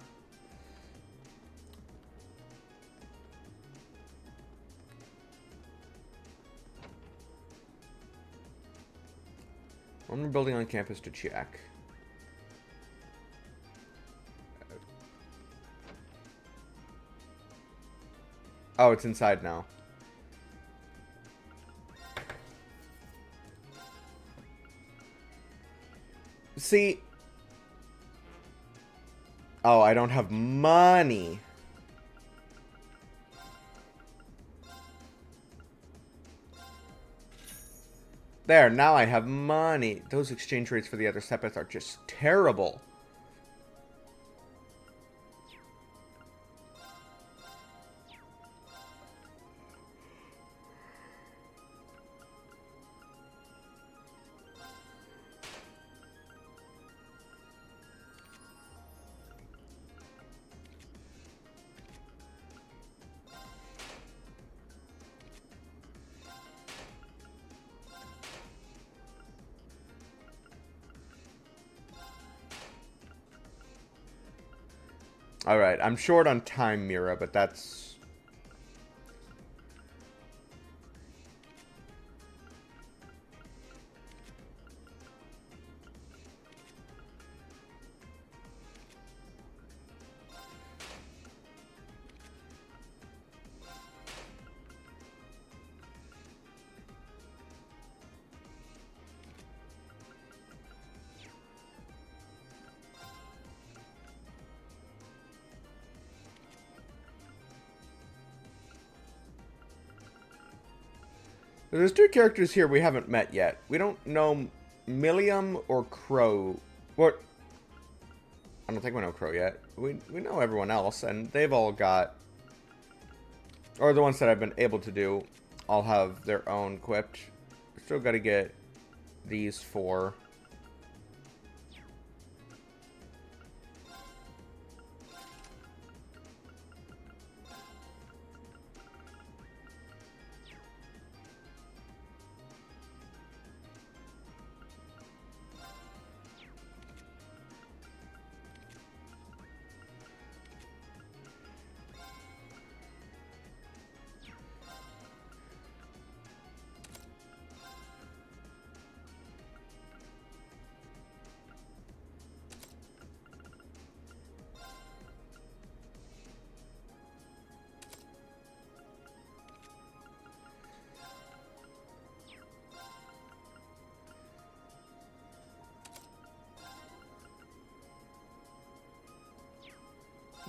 One more building on campus to check. Oh, it's inside now. See... Oh, I don't have money. There, now I have money. Those exchange rates for the other Sepith are just terrible. Alright, I'm short on time, Mira, but that's... There's two characters here we haven't met yet. We don't know Millium or Crow. What? I don't think we know Crow yet. We know everyone else, and they've all got... Or the ones that I've been able to do all have their own equipped. Still got to get these four.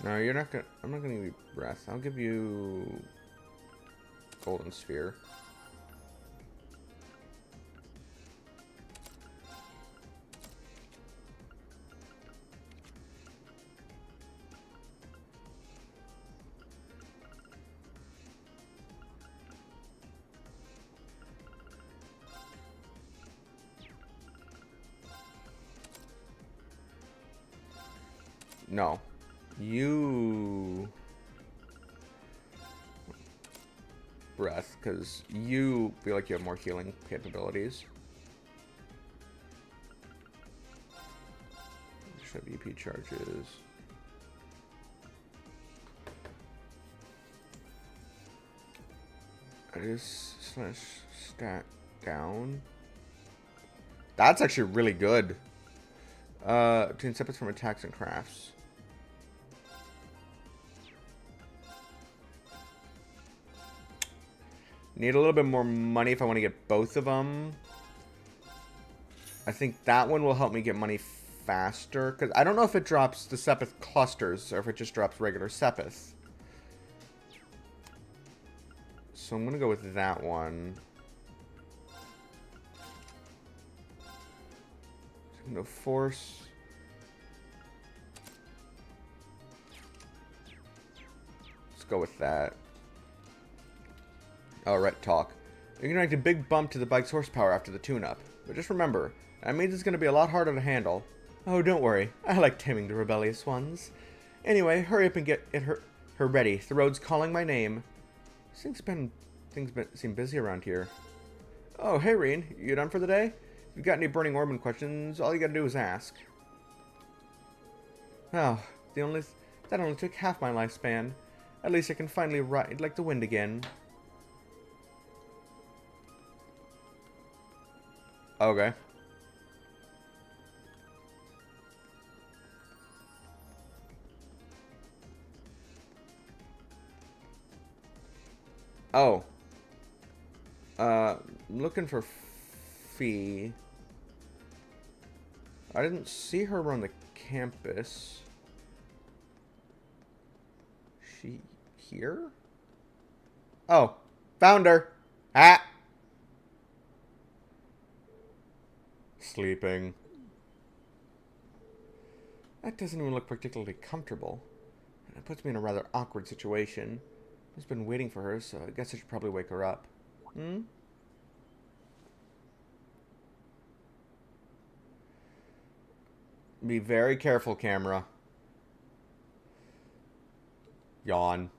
No, you're not gonna... I'm not gonna give you breath. I'll give you... Golden Sphere. No. You... Breath, because you feel like you have more healing capabilities. Shove EP charges. I just slash stat down. That's actually really good. Obtain separate from attacks and crafts. Need a little bit more money if I want to get both of them. I think that one will help me get money faster. Because I don't know if it drops the Sepith clusters or if it just drops regular Sepith. So I'm going to go with that one. No force. Let's go with that. Alright, talk. You're gonna make a big bump to the bike's horsepower after the tune-up. But just remember, that means it's gonna be a lot harder to handle. Oh, don't worry. I like taming the rebellious ones. Anyway, hurry up and get her ready. The road's calling my name. Things seem busy around here. Oh, hey, Reen. You done for the day? If you've got any burning Orban questions, all you gotta do is ask. Oh, that only took half my lifespan. At least I can finally ride like the wind again. Okay. Oh. I'm looking for fee. I didn't see her around the campus. She here? Oh, found her. Ah. Sleeping. That doesn't even look particularly comfortable. It puts me in a rather awkward situation. I've just been waiting for her, so I guess I should probably wake her up. Hmm? Be very careful, camera. Yawn.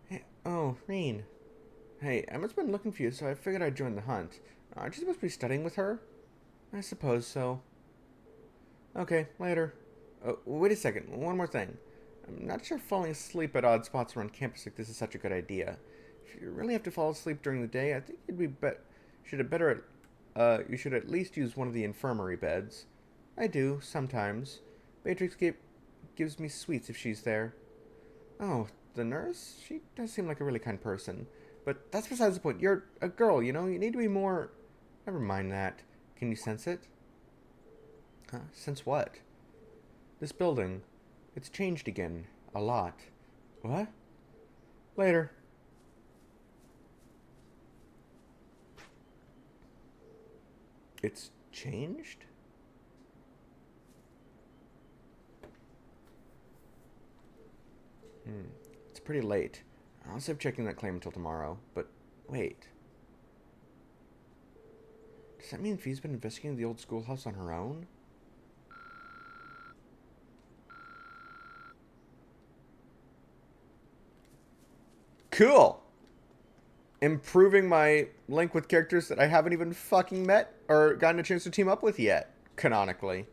Hey, oh, Reen. Hey, Emma's been looking for you, so I figured I'd join the hunt. Aren't you supposed to be studying with her? I suppose so. Okay, later. Oh, wait a second. One more thing. I'm not sure falling asleep at odd spots around campus like this is such a good idea. If you really have to fall asleep during the day, I think you'd be you should at least use one of the infirmary beds. I do, sometimes. Beatrix gives me sweets if she's there. Oh, the nurse? She does seem like a really kind person. But that's besides the point. You're a girl, you know? You need to be more... Never mind that. Can you sense it? Huh? Sense what? This building. It's changed again. A lot. What? Later. It's changed? It's pretty late. I'll save checking that claim until tomorrow. But wait. Does that mean Fee's been investigating the old schoolhouse on her own? Cool! Improving my link with characters that I haven't even fucking met or gotten a chance to team up with yet, canonically.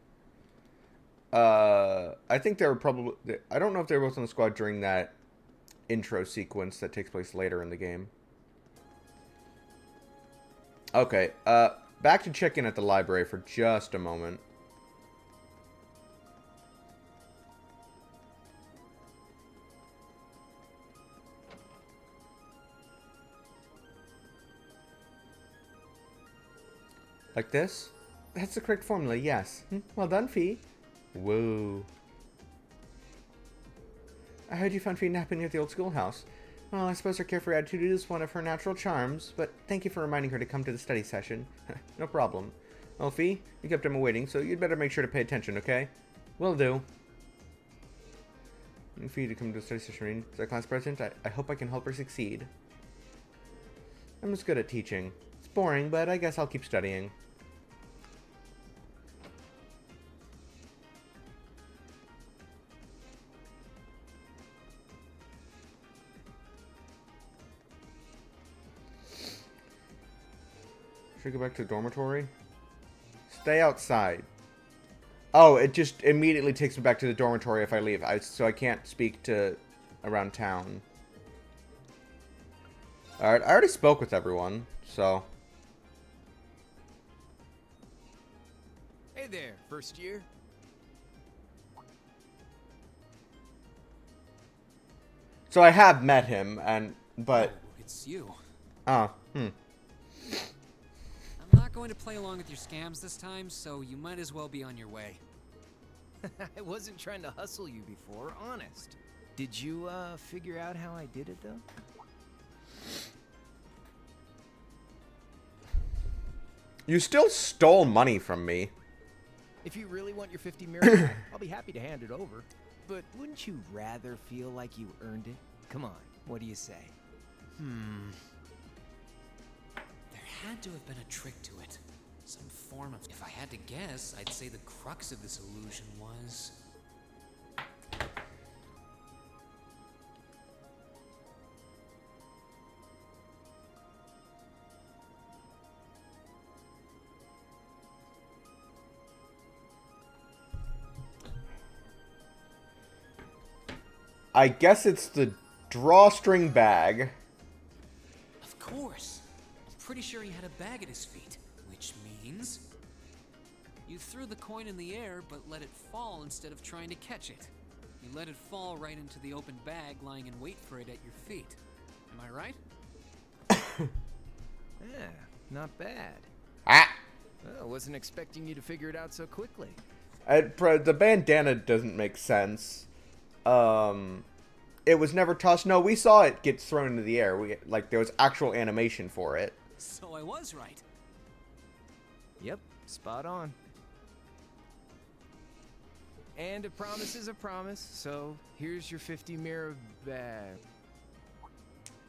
I think they were probably... I don't know if they were both on the squad during that intro sequence that takes place later in the game. Okay, back to check in at the library for just a moment. Like this? That's the correct formula, yes. Well done, Fee. Whoa. I heard you found Fee napping at the old schoolhouse. Well, I suppose her carefree attitude is one of her natural charms, but thank you for reminding her to come to the study session. No problem. Well, Fee, you kept Emma waiting, so you'd better make sure to pay attention, okay? Will do. And Fee to come to the study session. As our class president, I hope I can help her succeed. Emma's good at teaching. It's boring, but I guess I'll keep studying. Should I go back to the dormitory? Stay outside. Oh, it just immediately takes me back to the dormitory if I leave. So I can't speak to around town. Alright, I already spoke with everyone, so... Hey there, first year. So I have met him, but... Oh, it's you. Oh, I'm not going to play along with your scams this time, so you might as well be on your way. I wasn't trying to hustle you before, honest. Did you, figure out how I did it, though? You still stole money from me. If you really want your 50 miracle, I'll be happy to hand it over. But wouldn't you rather feel like you earned it? Come on, what do you say? There had to have been a trick to it. Some form of... If I had to guess, I'd say the crux of this illusion was... I guess it's the drawstring bag. Of course. I'm pretty sure he had a bag at his feet, which means... You threw the coin in the air, but let it fall instead of trying to catch it. You let it fall right into the open bag, lying in wait for it at your feet. Am I right? Yeah, not bad. Ah! I wasn't expecting you to figure it out so quickly. The bandana doesn't make sense. It was never tossed. No, we saw it get thrown into the air. Like, there was actual animation for it. So I was right. Yep, spot on. And a promise is a promise, so here's your 50 mirror back.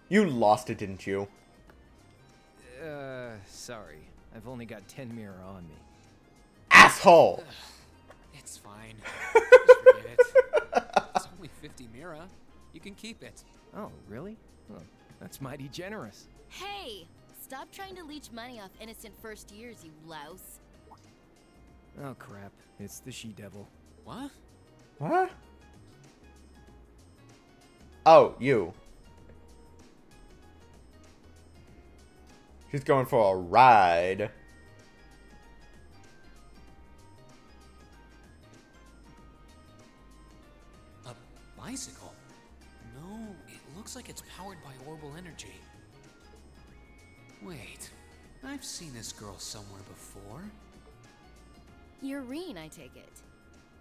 You lost it, didn't you? Sorry. I've only got 10 mirror on me. Asshole! It's fine. Just forget it. It's only 50 Mira. You can keep it. Oh, really? Well, that's mighty generous. Hey! Stop trying to leech money off innocent first years, you louse. Oh, crap. It's the she-devil. What? What? Oh, you. She's going for a ride. A bicycle? No, it looks like it's powered by orbital energy. Wait, I've seen this girl somewhere before. You're Reen, I take it.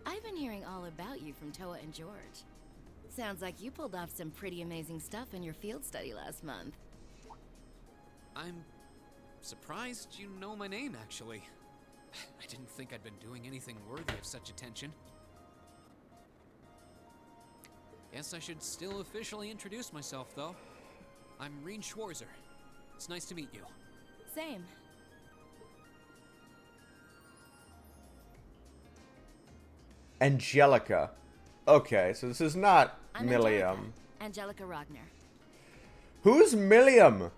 I've been hearing all about you from Toa and George. Sounds like you pulled off some pretty amazing stuff in your field study last month. I'm surprised you know my name, actually. I didn't think I'd been doing anything worthy of such attention. Guess I should still officially introduce myself, though. I'm Reen Schwarzer. It's nice to meet you. Same. Angelica. Okay, so this is not I'm Milliam. Angelica Ragnar. Who's Milliam?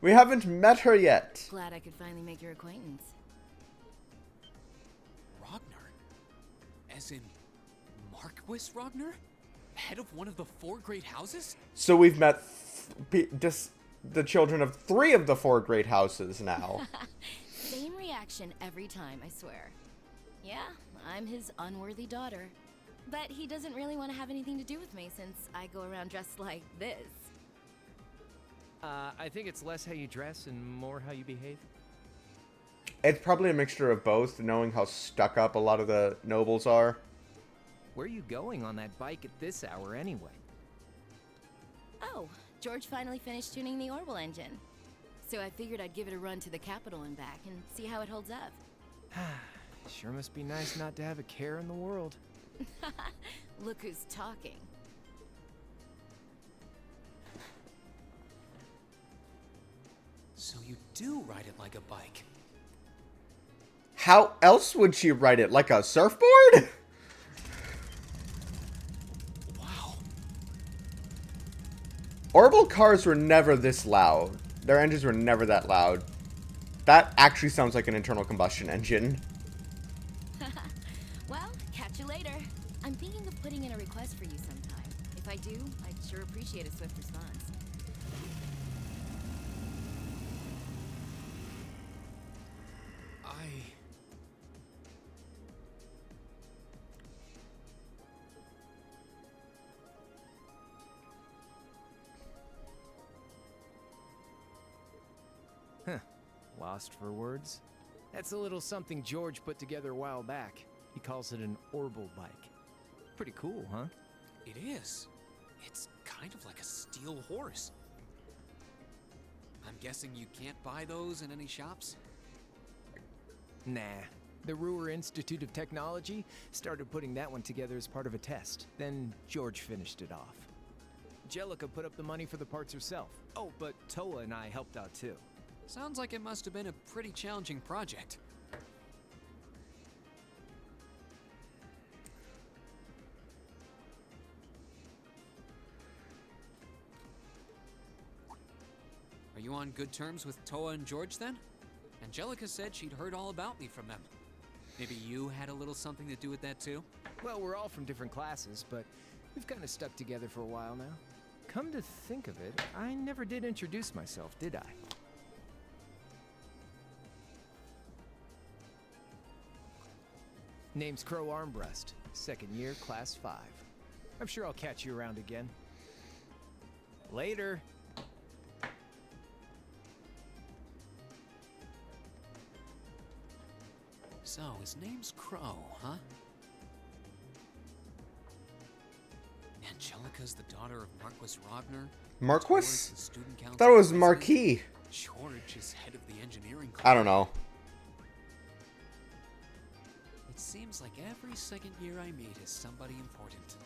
We haven't met her yet. Glad I could finally make your acquaintance. Ragnar? As in Marquis Ragnar? Head of one of the 4 great houses? So we've met the children of 3 of the 4 great houses now. Same reaction every time, I swear. Yeah, I'm his unworthy daughter. But he doesn't really want to have anything to do with me since I go around dressed like this. I think it's less how you dress and more how you behave. It's probably a mixture of both, knowing how stuck up a lot of the nobles are. Where are you going on that bike at this hour anyway? Oh, George finally finished tuning the orbital engine. So I figured I'd give it a run to the capital and back and see how it holds up. Sure must be nice not to have a care in the world. Look who's talking. So you do ride it like a bike. How else would she ride it? Like a surfboard? Wow. Orbital cars were never this loud. Their engines were never that loud. That actually sounds like an internal combustion engine. Well, catch you later. I'm thinking of putting in a request for you sometime. If I do, I'd sure appreciate a swift response. Lost for words? That's a little something George put together a while back. He calls it an orbital bike. Pretty cool, huh? It is. It's kind of like a steel horse. I'm guessing you can't buy those in any shops? Nah. The Ruhr Institute of Technology started putting that one together as part of a test. Then George finished it off. Angelica put up the money for the parts herself. Oh, but Toa and I helped out too. Sounds like it must have been a pretty challenging project. Are you on good terms with Toa and George then? Angelica said she'd heard all about me from them. Maybe you had a little something to do with that too? Well, we're all from different classes, but we've kind of stuck together for a while now. Come to think of it, I never did introduce myself, did I? Name's Crow Armbreast, 2nd year, class 5. I'm sure I'll catch you around again. Later. So, his name's Crow, huh? Angelica's the daughter of Marquis Rogner. Marquis? George, the student I council thought it was president. Marquis. George is head of the engineering club. I don't know. It seems like every second year I meet is somebody important.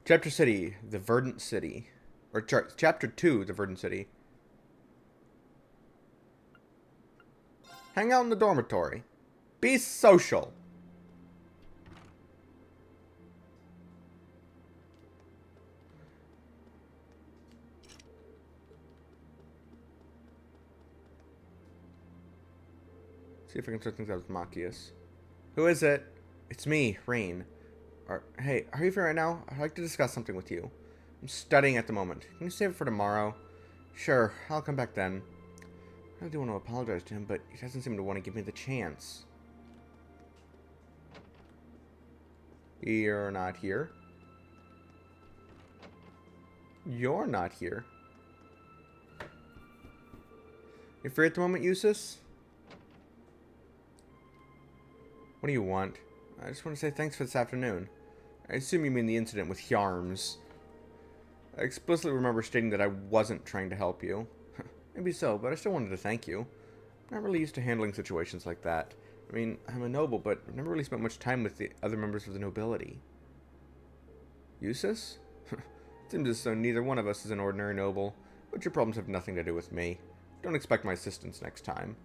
Chapter City, the Verdant City. Or Chapter 2, the Verdant City. Hang out in the dormitory. Be social. See if I can sort things out with Machias. Who is it? It's me, Rain. Hey, are you free right now? I'd like to discuss something with you. I'm studying at the moment. Can you save it for tomorrow? Sure, I'll come back then. I really do want to apologize to him, but he doesn't seem to want to give me the chance. You're not here. You're not here. You free at the moment, Eustace? What do you want? I just want to say thanks for this afternoon. I assume you mean the incident with Yarms. I explicitly remember stating that I wasn't trying to help you. Maybe so, but I still wanted to thank you. I'm not really used to handling situations like that. I mean, I'm a noble, but I've never really spent much time with the other members of the nobility. Eustace? It seems as though neither one of us is an ordinary noble, but your problems have nothing to do with me. Don't expect my assistance next time.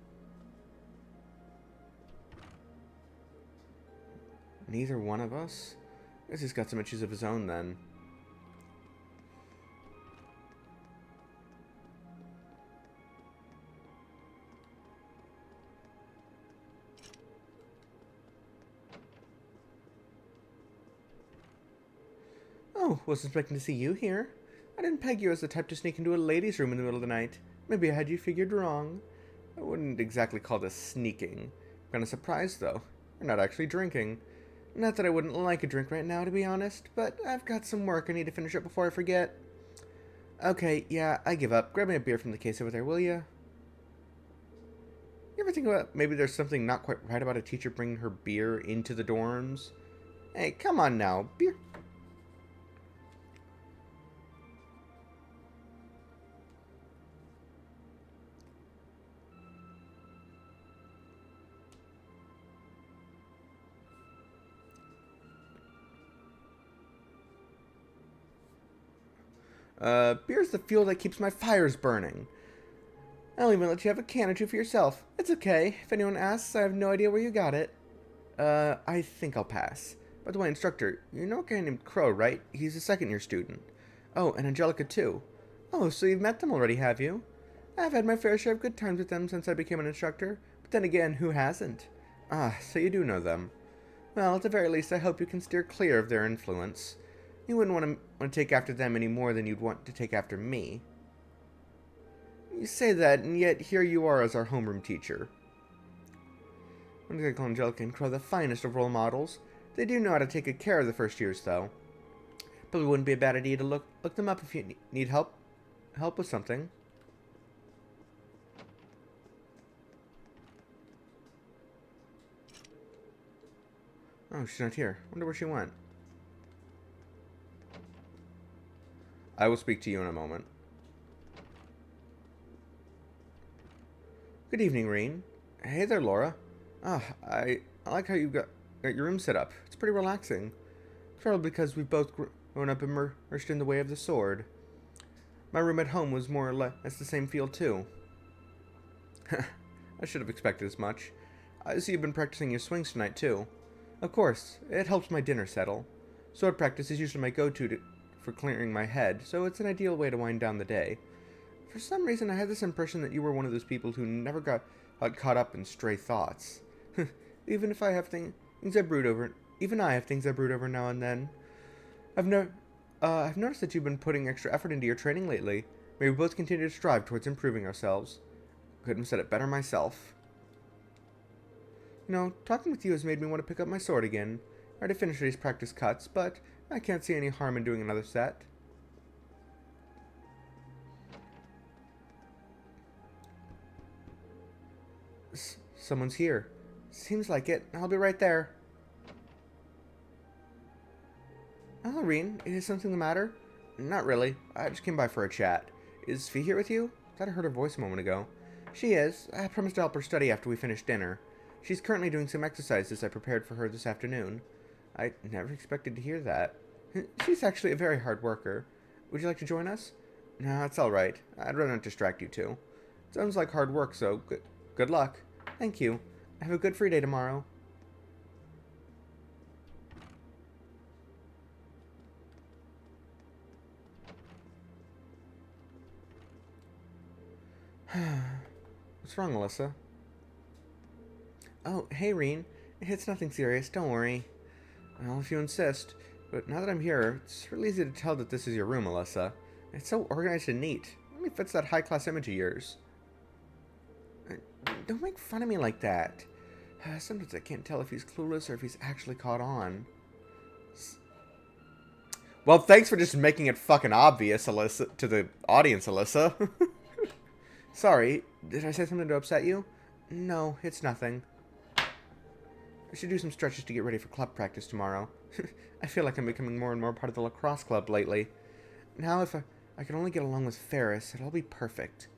Neither one of us? I guess he's got some issues of his own then. Oh, wasn't expecting to see you here. I didn't peg you as the type to sneak into a ladies' room in the middle of the night. Maybe I had you figured wrong. I wouldn't exactly call this sneaking. Kinda surprised, though. You're not actually drinking. Not that I wouldn't like a drink right now, to be honest, but I've got some work I need to finish up before I forget. Okay, yeah, I give up. Grab me a beer from the case over there, will ya? You ever think about maybe there's something not quite right about a teacher bringing her beer into the dorms? Hey, come on now. Beer... beer's the fuel that keeps my fires burning. I'll even let you have a can or two for yourself. It's okay. If anyone asks, I have no idea where you got it. I think I'll pass. By the way, instructor, you know a guy named Crow, right? He's a second-year student. Oh, and Angelica, too. Oh, so you've met them already, have you? I've had my fair share of good times with them since I became an instructor. But then again, who hasn't? Ah, so you do know them. Well, at the very least, I hope you can steer clear of their influence. You wouldn't want to take after them any more than you'd want to take after me. You say that, and yet here you are as our homeroom teacher. I'm going to call Angelica and Crow the finest of role models. They do know how to take good care of the first years, though. Probably wouldn't be a bad idea to look them up if you need help with something. Oh, she's not here. Wonder where she went. I will speak to you in a moment. Good evening, Reen. Hey there, Laura. I like how you got your room set up. It's pretty relaxing. Probably because we've both grown up immersed in the way of the sword. My room at home was more or less the same feel, too. I should have expected as much. I see you've been practicing your swings tonight, too. Of course, it helps my dinner settle. Sword practice is usually my go-to for clearing my head, so it's an ideal way to wind down the day. For some reason, I had this impression that you were one of those people who never got caught up in stray thoughts. Even I have things I brood over now and then. I've noticed that you've been putting extra effort into your training lately. May we both continue to strive towards improving ourselves. Couldn't have said it better myself. You know, talking with you has made me want to pick up my sword again. I already finished these practice cuts, but I can't see any harm in doing another set. Someone's here. Seems like it. I'll be right there. Oh, Reen, is something the matter? Not really. I just came by for a chat. Is Fee here with you? Thought I heard her voice a moment ago. She is. I promised to help her study after we finish dinner. She's currently doing some exercises I prepared for her this afternoon. I never expected to hear that. She's actually a very hard worker. Would you like to join us? No, it's alright. I'd rather not distract you two. Sounds like hard work, so good luck. Thank you. Have a good free day tomorrow. What's wrong, Alyssa? Oh, hey, Reen. It's nothing serious, don't worry. Well, if you insist. But now that I'm here, it's really easy to tell that this is your room, Alyssa. It's so organized and neat. It really fits that high-class image of yours. Don't make fun of me like that. Sometimes I can't tell if he's clueless or if he's actually caught on. Well, thanks for just making it fucking obvious, Alyssa, to the audience, Alyssa. Sorry, did I say something to upset you? No, it's nothing. I should do some stretches to get ready for club practice tomorrow. I feel like I'm becoming more and more part of the lacrosse club lately. Now if I could only get along with Ferris, it'll all be perfect.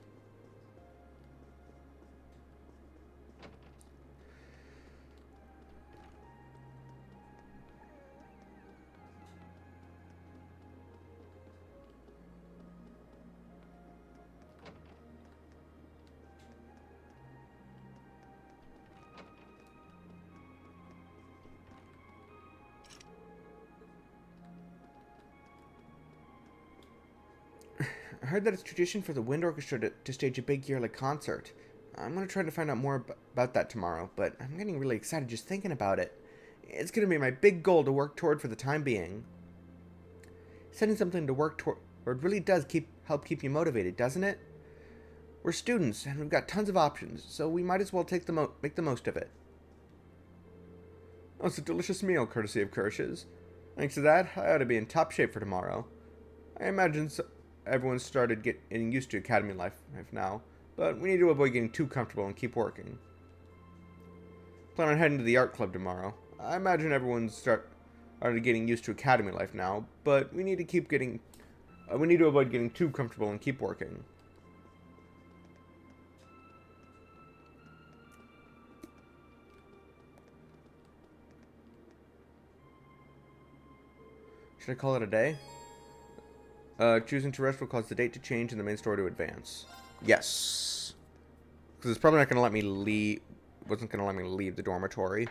I heard that it's tradition for the wind orchestra to stage a big yearly concert. I'm going to try to find out more about that tomorrow, but I'm getting really excited just thinking about it. It's going to be my big goal to work toward for the time being. Setting something to work toward really does help keep you motivated, doesn't it? We're students, and we've got tons of options, so we might as well make the most of it. Oh, it's a delicious meal, courtesy of Kirsch's. Thanks to that, I ought to be in top shape for tomorrow. I imagine everyone's started getting used to academy life now, but we need to avoid getting too comfortable and keep working. Plan on heading to the art club tomorrow. I imagine everyone's started getting used to academy life now, but we need to avoid getting too comfortable and keep working. Should I call it a day? Choosing to rest will cause the date to change and the main story to advance. Yes. Because it's probably not going to let me leave. Wasn't going to let me leave the dormitory.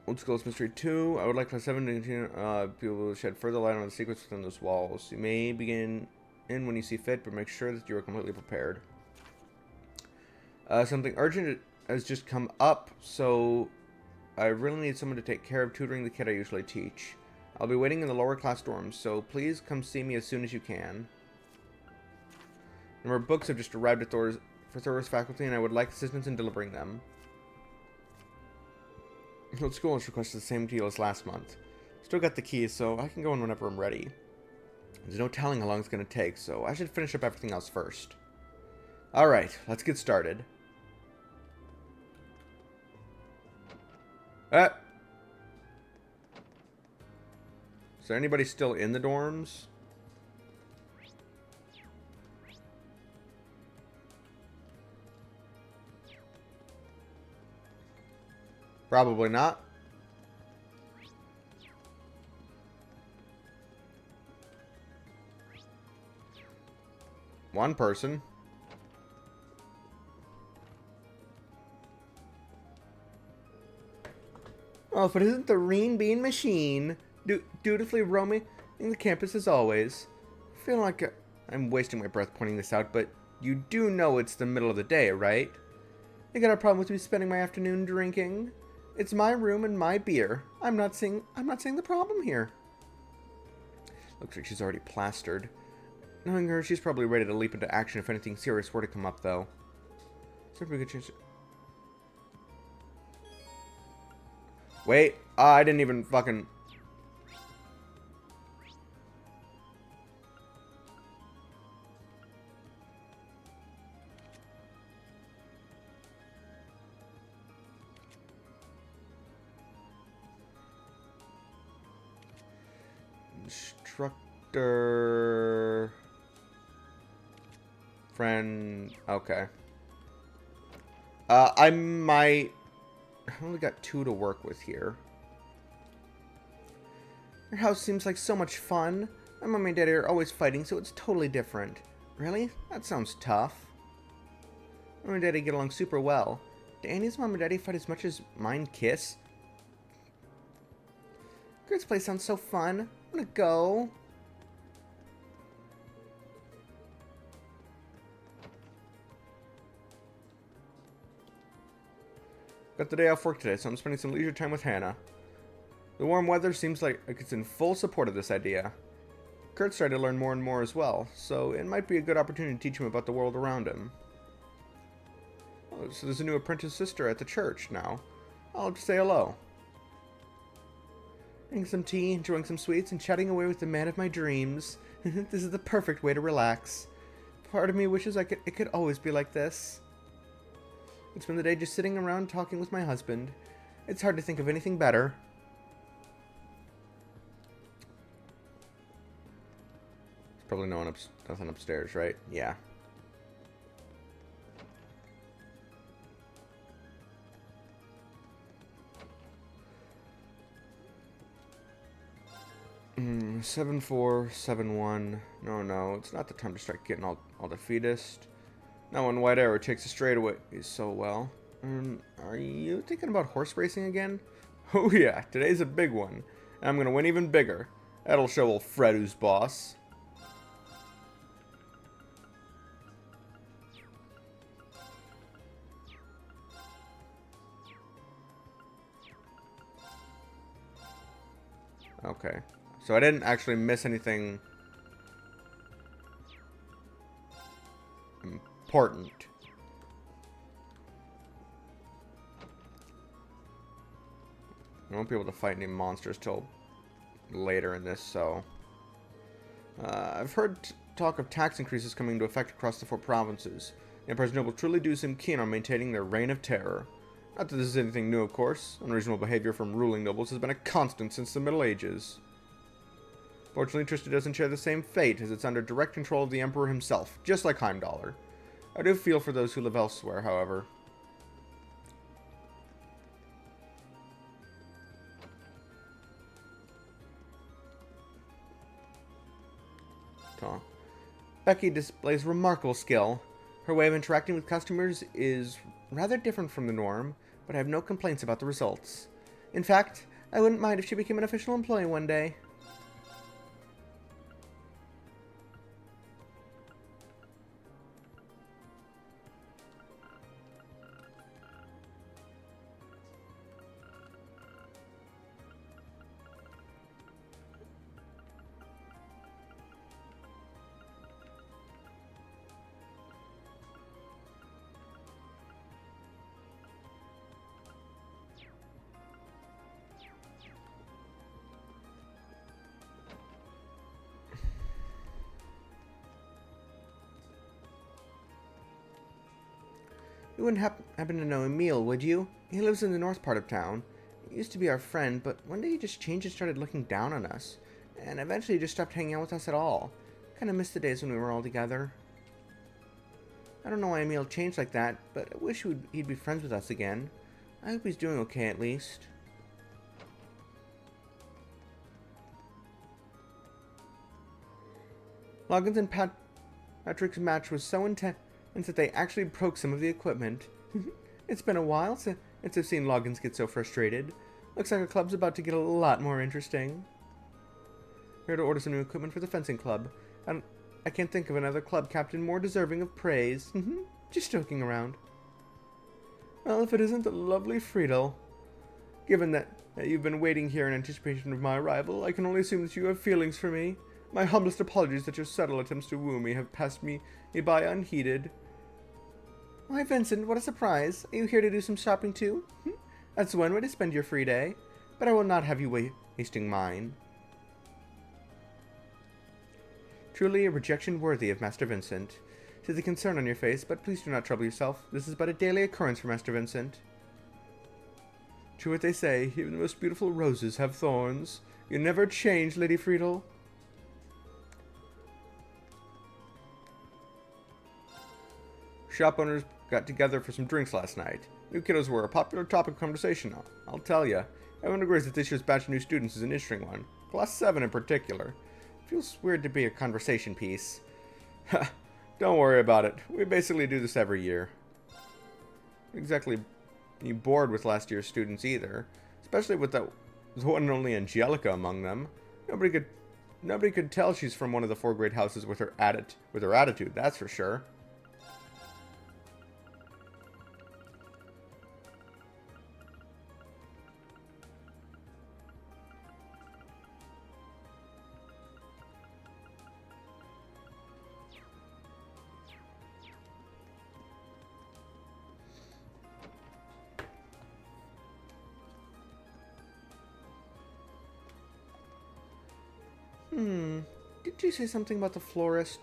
Old School's Mystery 2. I would like Class 7 to continue people to shed further light on the secrets within those walls. You may begin in when you see fit, but make sure that you are completely prepared. Something urgent has just come up, so I really need someone to take care of tutoring the kid I usually teach. I'll be waiting in the lower class dorms, so please come see me as soon as you can. Number of books have just arrived at for Thor's faculty, and I would like assistance in delivering them. The school has requested the same deal as last month. Still got the keys, so I can go in whenever I'm ready. There's no telling how long it's going to take, so I should finish up everything else first. Alright, let's get started. Is there anybody still in the dorms? Probably not. One person. Well, if it isn't the Reen Bean Machine, dutifully roaming the campus as always. I feel like I'm wasting my breath pointing this out, but You do know it's the middle of the day, right? You got a problem with me spending my afternoon drinking? It's my room and my beer. I'm not seeing the problem here. Looks like she's already plastered. Knowing her, she's probably ready to leap into action if anything serious were to come up, though. So we could change it. Wait, I didn't even fucking... Instructor... Friend... Okay. I might... I only got 2 to work with here. Your house seems like so much fun. My mom and daddy are always fighting, so it's totally different. Really? That sounds tough. Mom and daddy get along super well. Do Annie's mom and daddy fight as much as mine kiss? Kurt's place sounds so fun. I wanna go. Got the day off work today, so I'm spending some leisure time with Hannah. The warm weather seems like it's in full support of this idea. Kurt's starting to learn more and more as well, so it might be a good opportunity to teach him about the world around him. Oh, so there's a new apprentice sister at the church now. I'll have to say hello. Drinking some tea, enjoying some sweets, and chatting away with the man of my dreams. This is the perfect way to relax. Part of me wishes it could always be like this. It's spend the day just sitting around talking with my husband. It's hard to think of anything better. There's probably nothing upstairs, right? Yeah. Hmm, 7471. No, it's not the time to start getting all defeatist. That one white arrow takes a straightaway so well. Are you thinking about horse racing again? Oh yeah, today's a big one. And I'm gonna win even bigger. That'll show old Fred who's boss. Okay. So I didn't actually miss anything important. I won't be able to fight any monsters till later in this, so... I've heard talk of tax increases coming into effect across the 4 provinces. The Empire's nobles truly do seem keen on maintaining their reign of terror. Not that this is anything new, of course. Unreasonable behavior from ruling nobles has been a constant since the Middle Ages. Fortunately, Trista doesn't share the same fate, as it's under direct control of the Emperor himself, just like Heimdallr. I do feel for those who live elsewhere, however. Becky displays remarkable skill. Her way of interacting with customers is rather different from the norm, but I have no complaints about the results. In fact, I wouldn't mind if she became an official employee one day. You wouldn't happen to know Emil, would you? He lives in the north part of town. He used to be our friend, but one day he just changed and started looking down on us. And eventually he just stopped hanging out with us at all. Kinda missed the days when we were all together. I don't know why Emil changed like that, but I wish he'd be friends with us again. I hope he's doing okay at least. Loggins and Patrick's match was so intense that they actually broke some of the equipment. It's been a while since I've seen Loggins get so frustrated. Looks like our club's about to get a lot more interesting. Here to order some new equipment for the fencing club. I I can't think of another club captain more deserving of praise. Just joking around. Well, if it isn't the lovely Friedel. Given that you've been waiting here in anticipation of my arrival, I can only assume that you have feelings for me. My humblest apologies that your subtle attempts to woo me have passed me by unheeded. Why, Vincent, what a surprise. Are you here to do some shopping too? That's one way to spend your free day. But I will not have you wasting mine. Truly a rejection worthy of Master Vincent. 'Tis a concern on your face, but please do not trouble yourself. This is but a daily occurrence for Master Vincent. True what they say, even the most beautiful roses have thorns. You never change, Lady Friedel. Shop owners got together for some drinks last night. New kiddos were a popular topic of conversation, I'll tell ya. Everyone agrees that this year's batch of new students is an interesting one. Class 7 in particular. Feels weird to be a conversation piece. Don't worry about it. We basically do this every year. Exactly bored with last year's students either. Especially with the one and only Angelica among them. Nobody could tell she's from one of the 4 grade houses with her attitude, that's for sure. Did you say something about the florist?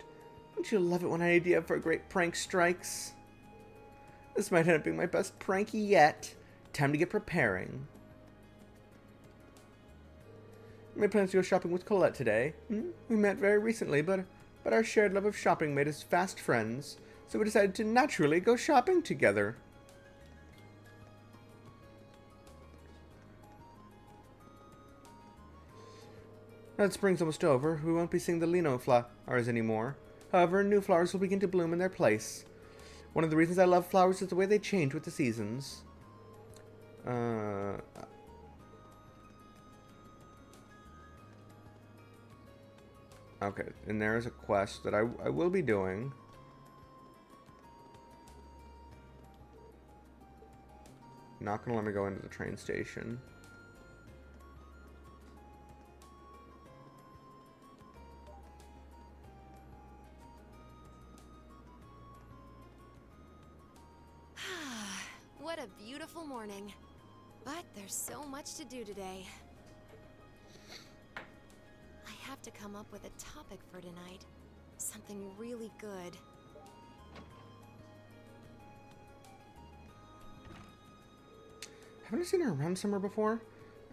Don't you love it when an idea for a great prank strikes? This might end up being my best prank yet. Time to get preparing. I made plans to go shopping with Colette today. We met very recently, but our shared love of shopping made us fast friends, so we decided to naturally go shopping together. Now that spring's almost over, we won't be seeing the lino flowers anymore. However, new flowers will begin to bloom in their place. One of the reasons I love flowers is the way they change with the seasons. Okay, and there is a quest that I will be doing. Not gonna let me go into the train station. What a beautiful morning. But there's so much to do today. I have to come up with a topic for tonight. Something really good. Haven't I seen her around somewhere before?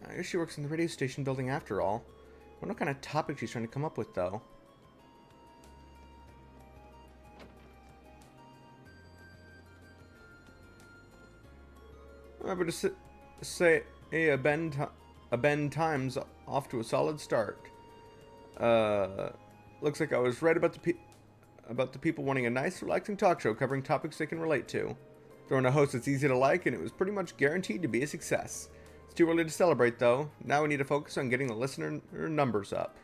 I guess she works in the radio station building after all. I wonder what kind of topic she's trying to come up with, though. I would say a Ben Times off to a solid start. Looks like I was right about the people wanting a nice, relaxing talk show covering topics they can relate to. Throwing a host that's easy to like, and it was pretty much guaranteed to be a success. It's too early to celebrate, though. Now we need to focus on getting the listener numbers up.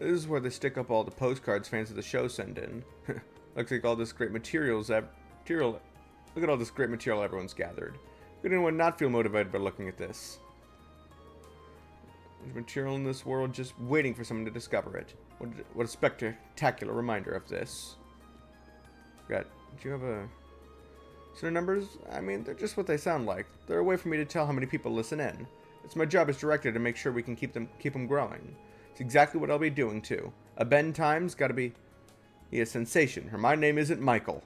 This is where they stick up all the postcards fans of the show send in. Looks like all this great material. Look at all this great material everyone's gathered. Could anyone not feel motivated by looking at this? There's material in this world just waiting for someone to discover it. What a spectacular reminder of this. Do you have a set of numbers? I mean, they're just what they sound like. They're a way for me to tell how many people listen in. It's my job as director to make sure we can keep them growing. It's exactly what I'll be doing too. A Ben Times gotta be a sensation. My name isn't Michael.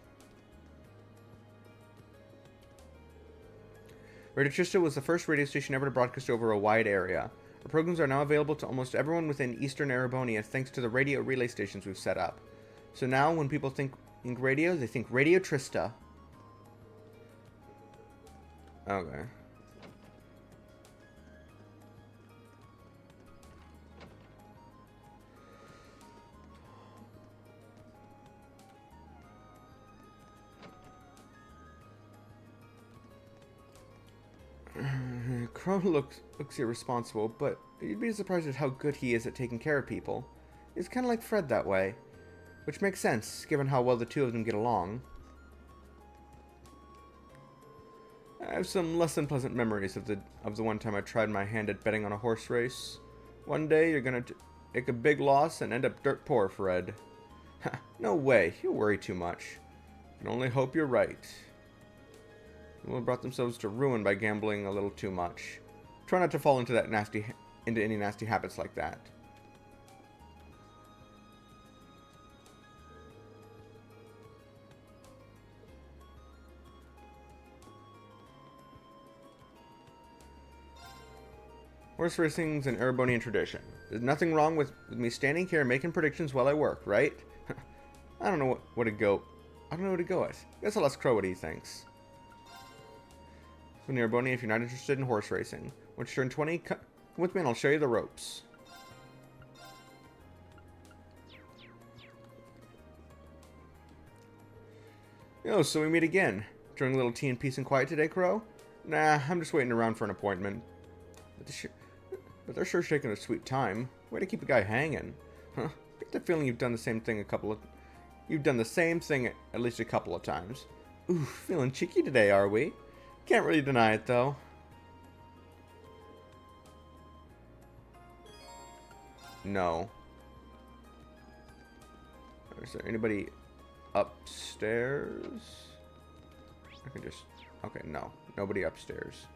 Radio Trista was the first radio station ever to broadcast over a wide area. Our programs are now available to almost everyone within Eastern Arabonia thanks to the radio relay stations we've set up. So now when people think radio, they think Radio Trista. Okay. Crow looks irresponsible, but you'd be surprised at how good he is at taking care of people. He's kind of like Fred that way, which makes sense given how well the two of them get along. I have some less than pleasant memories of the one time I tried my hand at betting on a horse race. One day you're gonna take a big loss and end up dirt poor, Fred. No way, you worry too much. I can only hope you're right. People brought themselves to ruin by gambling a little too much. Try not to fall into any nasty habits like that. Horse racing's an Erebonian tradition. There's nothing wrong with me standing here making predictions while I work, right? I don't know what to go. I don't know where to go with. Guess I'll ask Crow what he thinks. So, Ereboni, if you're not interested in horse racing, once you turn 20, come with me and I'll show you the ropes. Oh, so we meet again. Enjoying a little tea in peace and quiet today, Crow? Nah, I'm just waiting around for an appointment. But they're sure taking a sweet time. Way to keep a guy hanging. Huh? I get the feeling you've done the same thing at least a couple of times. Ooh, feeling cheeky today, are we? Can't really deny it, though. No. Is there anybody upstairs? I can just... Okay, no. Nobody upstairs.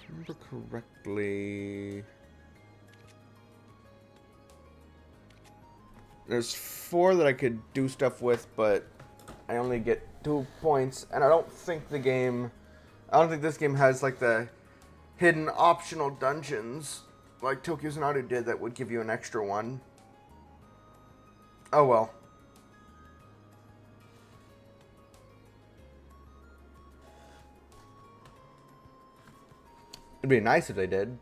Remember correctly, there's 4 that I could do stuff with, but I only get 2 points, and I don't think this game has like the hidden optional dungeons like Tokyo Sonata did that would give you an extra one. Oh well. It'd be nice if they did.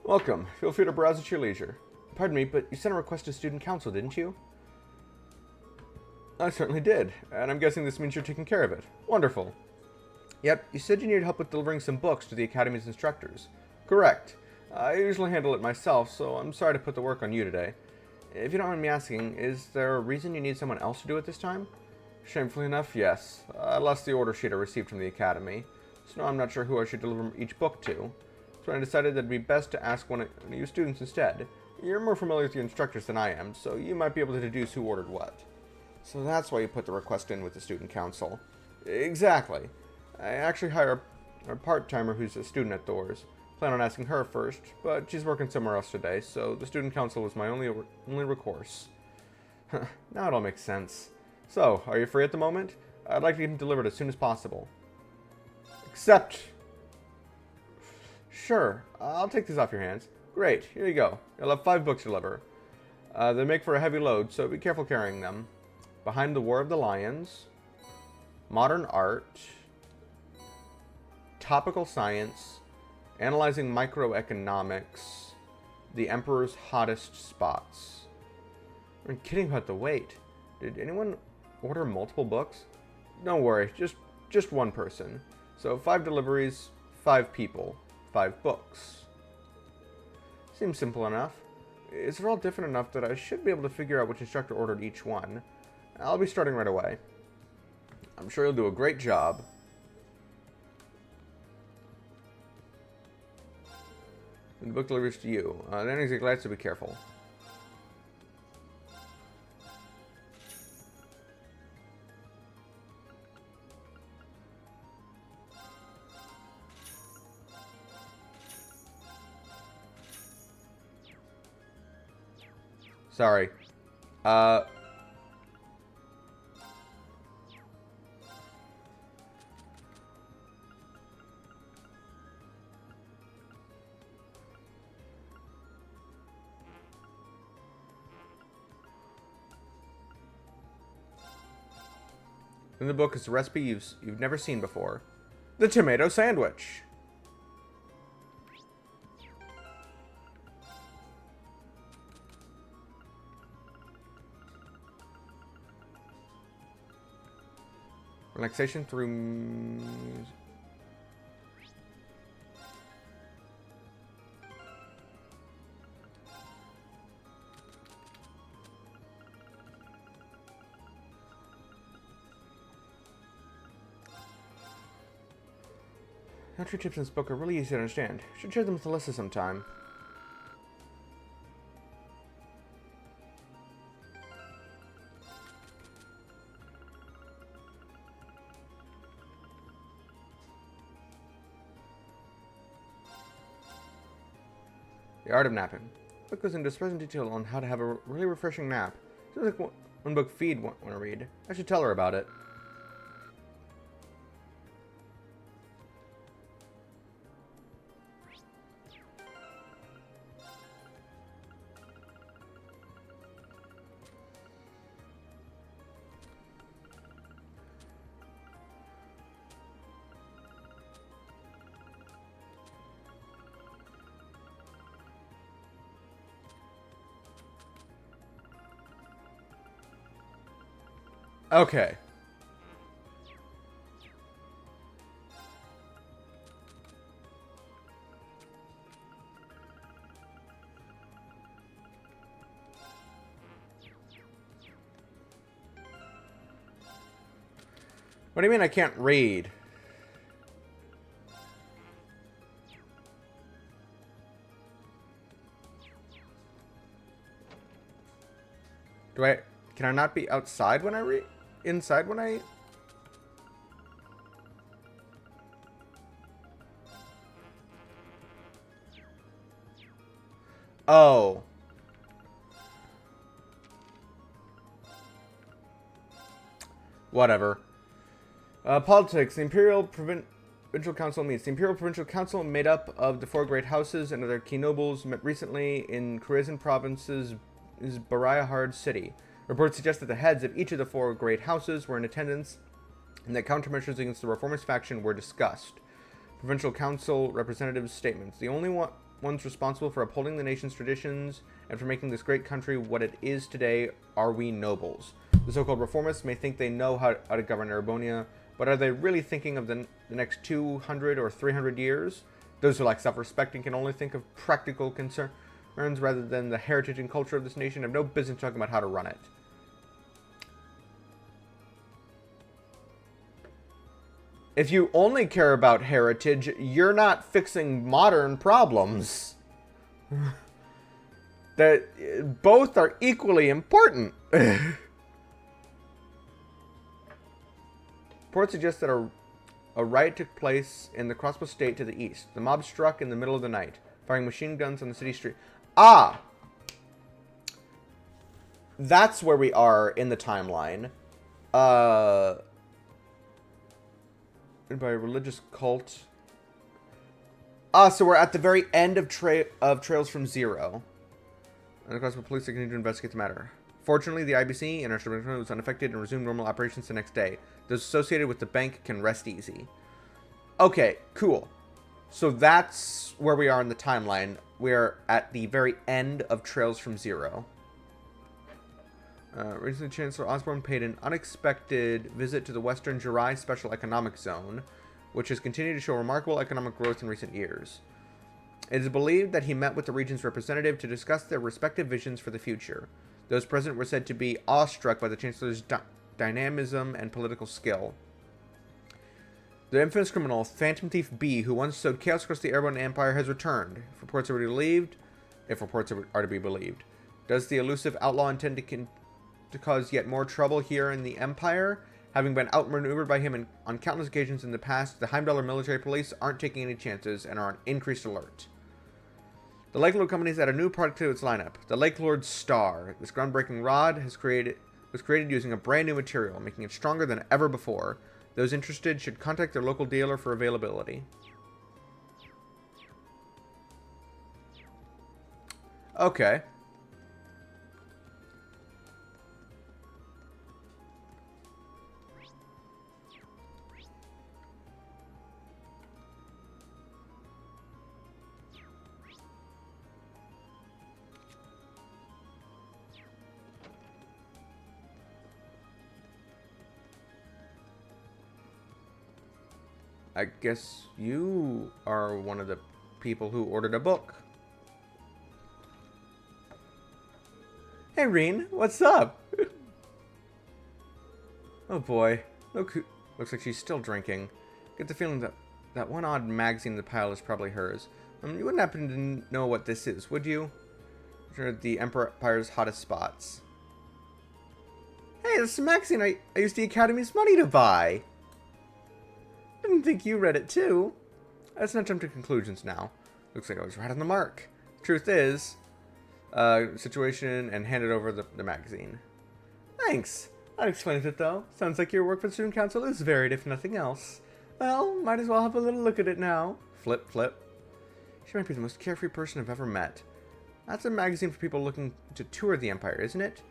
Welcome. Feel free to browse at your leisure. Pardon me, but you sent a request to student council, didn't you? I certainly did, and I'm guessing this means you're taking care of it. Wonderful. Yep, you said you needed help with delivering some books to the Academy's instructors. Correct. I usually handle it myself, so I'm sorry to put the work on you today. If you don't mind me asking, is there a reason you need someone else to do it this time? Shamefully enough, yes. I lost the order sheet I received from the Academy, so now I'm not sure who I should deliver each book to. So I decided that it'd be best to ask one of you students instead. You're more familiar with your instructors than I am, so you might be able to deduce who ordered what. So that's why you put the request in with the student council. Exactly. I actually hire a part-timer who's a student at Thor's. Plan on asking her first, but she's working somewhere else today, so the student council was my only recourse. Now it all makes sense. So, are you free at the moment? I'd like to get them delivered as soon as possible. Except... Sure, I'll take these off your hands. Great, here you go. You'll have 5 books to deliver. They make for a heavy load, so be careful carrying them. Behind the War of the Lions. Modern Art. Topical Science. Analyzing Microeconomics. The Emperor's Hottest Spots. I'm kidding about the weight. Did anyone order multiple books? Don't worry, just one person. So 5 deliveries, 5 people, 5 books. Seems simple enough. It's all different enough that I should be able to figure out which instructor ordered each one. I'll be starting right away. I'm sure you'll do a great job. The book delivers to you. Then exit glad to be careful. Sorry. In the book is a recipe you've never seen before. The tomato sandwich. Relaxation through music. Entry tips in this book are really easy to understand. Should share them with Alyssa sometime. The Art of Napping. The book goes into surprising detail on how to have a really refreshing nap. Sounds like one book Feed want to read. I should tell her about it. Okay. What do you mean I can't read? Can I not be outside when I read? Inside when I... Oh. Whatever. Politics. The Imperial Provincial Council meets. The Imperial Provincial Council, made up of the 4 great houses and other key nobles, met recently in Khorasan Province's Barayahard city. Reports suggest that the heads of each of the 4 great houses were in attendance and that countermeasures against the reformist faction were discussed. Provincial Council representatives' statements. The only ones responsible for upholding the nation's traditions and for making this great country what it is today are we nobles. The so-called reformists may think they know how to govern Erebonia, but are they really thinking of the next 200 or 300 years? Those who lack self-respect and can only think of practical concerns rather than the heritage and culture of this nation have no business talking about how to run it. If you only care about heritage, you're not fixing modern problems. That both are equally important. Reports suggest that a riot took place in the Crossbow State to the east. The mob struck in the middle of the night, firing machine guns on the city street. Ah! That's where we are in the timeline. By a religious cult. Ah, so we're at the very end of Trails from Zero. And of course, the police are continuing to investigate the matter. Fortunately, the IBC and our was unaffected and resumed normal operations the next day. Those associated with the bank can rest easy. Okay, cool. So that's where we are in the timeline. We're at the very end of Trails from Zero. Recently, Chancellor Osborne paid an unexpected visit to the Western Jirai Special Economic Zone, which has continued to show remarkable economic growth in recent years. It is believed that he met with the region's representative to discuss their respective visions for the future. Those present were said to be awestruck by the Chancellor's dynamism and political skill. The infamous criminal, Phantom Thief B, who once sowed chaos across the Airborne Empire, has returned. If reports are to be believed. Does the elusive outlaw intend to cause yet more trouble here in the Empire? Having been outmaneuvered by him on countless occasions in the past, the Heimdallr military police aren't taking any chances and are on increased alert. The Lake Lord Company has added a new product to its lineup, the Lake Lord Star. This groundbreaking rod was created using a brand new material, making it stronger than ever before. Those interested should contact their local dealer for availability. Okay. I guess you are one of the people who ordered a book. Hey, Reen, what's up? Oh boy, look, looks like she's still drinking. Get the feeling that that one odd magazine in the pile is probably hers. You wouldn't happen to know what this is, would you? Sure, the Empire's hottest spots. Hey, this is a magazine I used the Academy's money to buy. Didn't think you read it too. Let's not jump to conclusions now. Looks like I was right on the mark. Truth is, situation, and handed over the magazine. Thanks. That explains it though. Sounds like your work for the student council is varied, if nothing else. Well, might as well have a little look at it now. Flip, flip. She might be the most carefree person I've ever met. That's a magazine for people looking to tour the Empire, isn't it?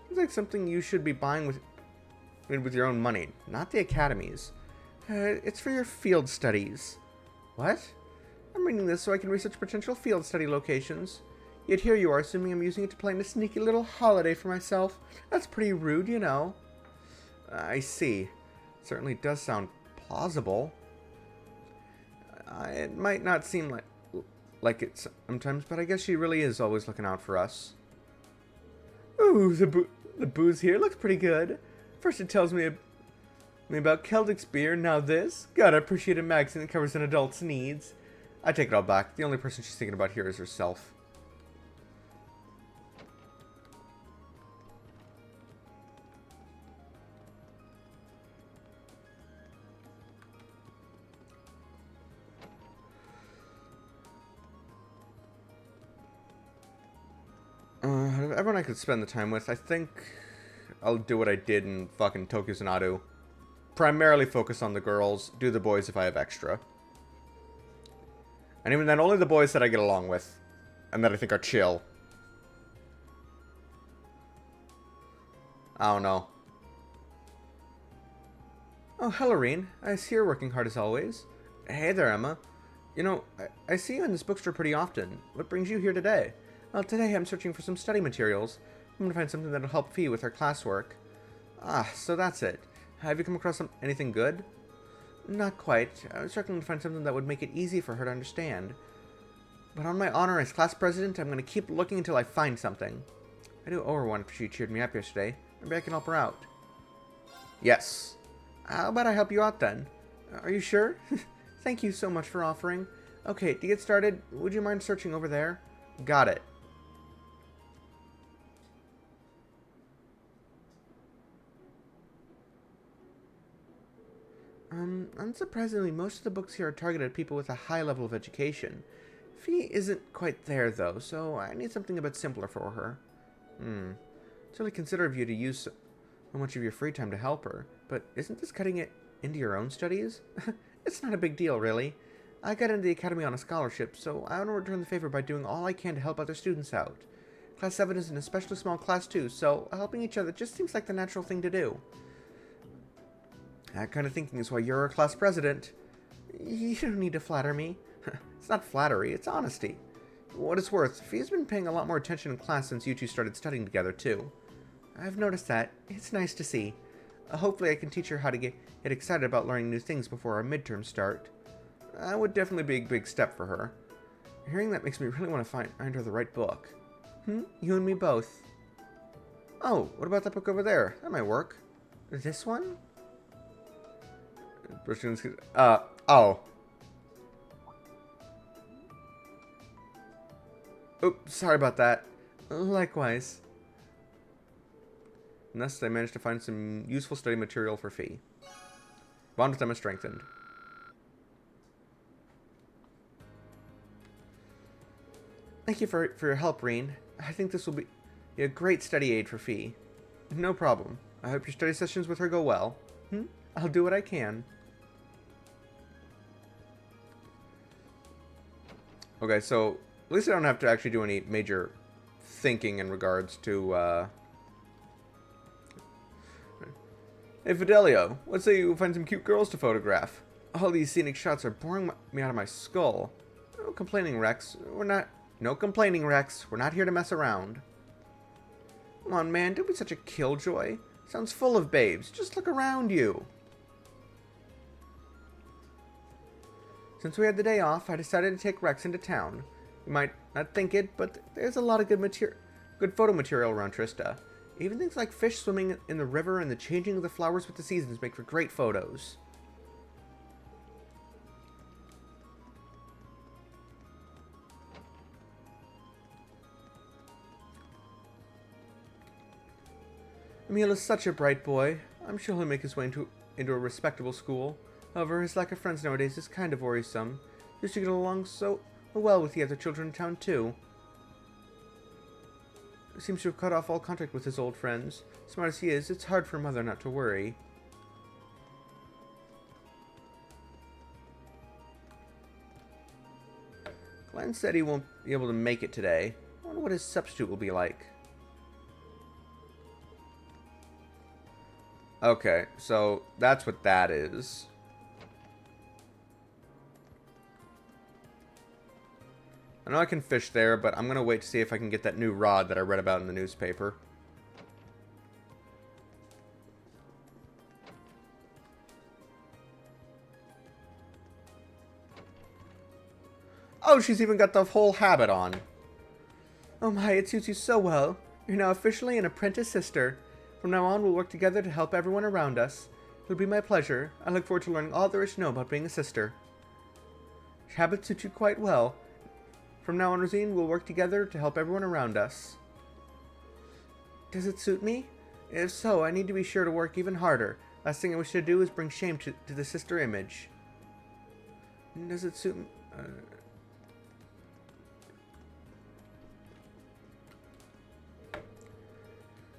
It's like something you should be buying with your own money, not the Academy's. It's for your field studies. What? I'm reading this so I can research potential field study locations. Yet here you are assuming I'm using it to plan a sneaky little holiday for myself. That's pretty rude, you know. I see. Certainly does sound plausible. It might not seem like it sometimes, but I guess she really is always looking out for us. Ooh, the booze here looks pretty good. First it tells me about Celtic's beer, now this. Gotta appreciate a magazine that covers an adult's needs. I take it all back. The only person she's thinking about here is herself. Everyone I could spend the time with, I think I'll do what I did in fucking Tokyo Zanadu. Primarily focus on the girls, do the boys if I have extra. And even then, only the boys that I get along with, and that I think are chill. I don't know. Oh, hello, Reen. I see you're working hard as always. Hey there, Emma. You know, I see you in this bookstore pretty often. What brings you here today? Well, today I'm searching for some study materials. I'm gonna find something that'll help Fee with her classwork. Ah, so that's it. Have you come across anything good? Not quite. I was struggling to find something that would make it easy for her to understand. But on my honor as class president, I'm gonna keep looking until I find something. I do owe her one if she cheered me up yesterday. Maybe I can help her out. Yes. How about I help you out then? Are you sure? Thank you so much for offering. Okay, to get started, would you mind searching over there? Got it. Unsurprisingly, most of the books here are targeted at people with a high level of education. Fee isn't quite there, though, so I need something a bit simpler for her. It's really considerate of you to use so much of your free time to help her, but isn't this cutting it into your own studies? It's not a big deal, really. I got into the academy on a scholarship, so I want to return the favor by doing all I can to help other students out. Class 7 is an especially small class, too, so helping each other just seems like the natural thing to do. That kind of thinking is why you're a class president. You don't need to flatter me. It's not flattery, it's honesty. What it's worth, Fee's been paying a lot more attention in class since you two started studying together, too. I've noticed that. It's nice to see. Hopefully I can teach her how to get excited about learning new things before our midterms start. That would definitely be a big step for her. Hearing that makes me really want to find her the right book. You and me both. Oh, what about that book over there? That might work. This one? Oh. Oops, sorry about that. Likewise. And thus, I managed to find some useful study material for Fee. Bond with Emma strengthened. Thank you for your help, Reen. I think this will be a great study aid for Fee. No problem. I hope your study sessions with her go well. I'll do what I can. Okay, so at least I don't have to actually do any major thinking in regards to, Hey, Fidelio, let's say you find some cute girls to photograph. All these scenic shots are boring me out of my skull. No complaining, Rex. No complaining, Rex. We're not here to mess around. Come on, man, don't be such a killjoy. Sounds full of babes. Just look around you. Since we had the day off, I decided to take Rex into town. You might not think it, but there's a lot of good photo material around Trista. Even things like fish swimming in the river and the changing of the flowers with the seasons make for great photos. Emil is such a bright boy. I'm sure he'll make his way into a respectable school. However, his lack of friends nowadays is kind of worrisome. He used to get along so well with the other children in town, too. He seems to have cut off all contact with his old friends. Smart as he is, it's hard for a mother not to worry. Glenn said he won't be able to make it today. I wonder what his substitute will be like. Okay, so that's what that is. I know I can fish there, but I'm going to wait to see if I can get that new rod that I read about in the newspaper. Oh, she's even got the whole habit on. Oh my, it suits you so well. You're now officially an apprentice sister. From now on, we'll work together to help everyone around us. It'll be my pleasure. I look forward to learning all there is to know about being a sister. Your habits suit you quite well. From now on, Rosine, we'll work together to help everyone around us. Does it suit me? If so, I need to be sure to work even harder. Last thing I wish to do is bring shame to the sister image. Does it suit me?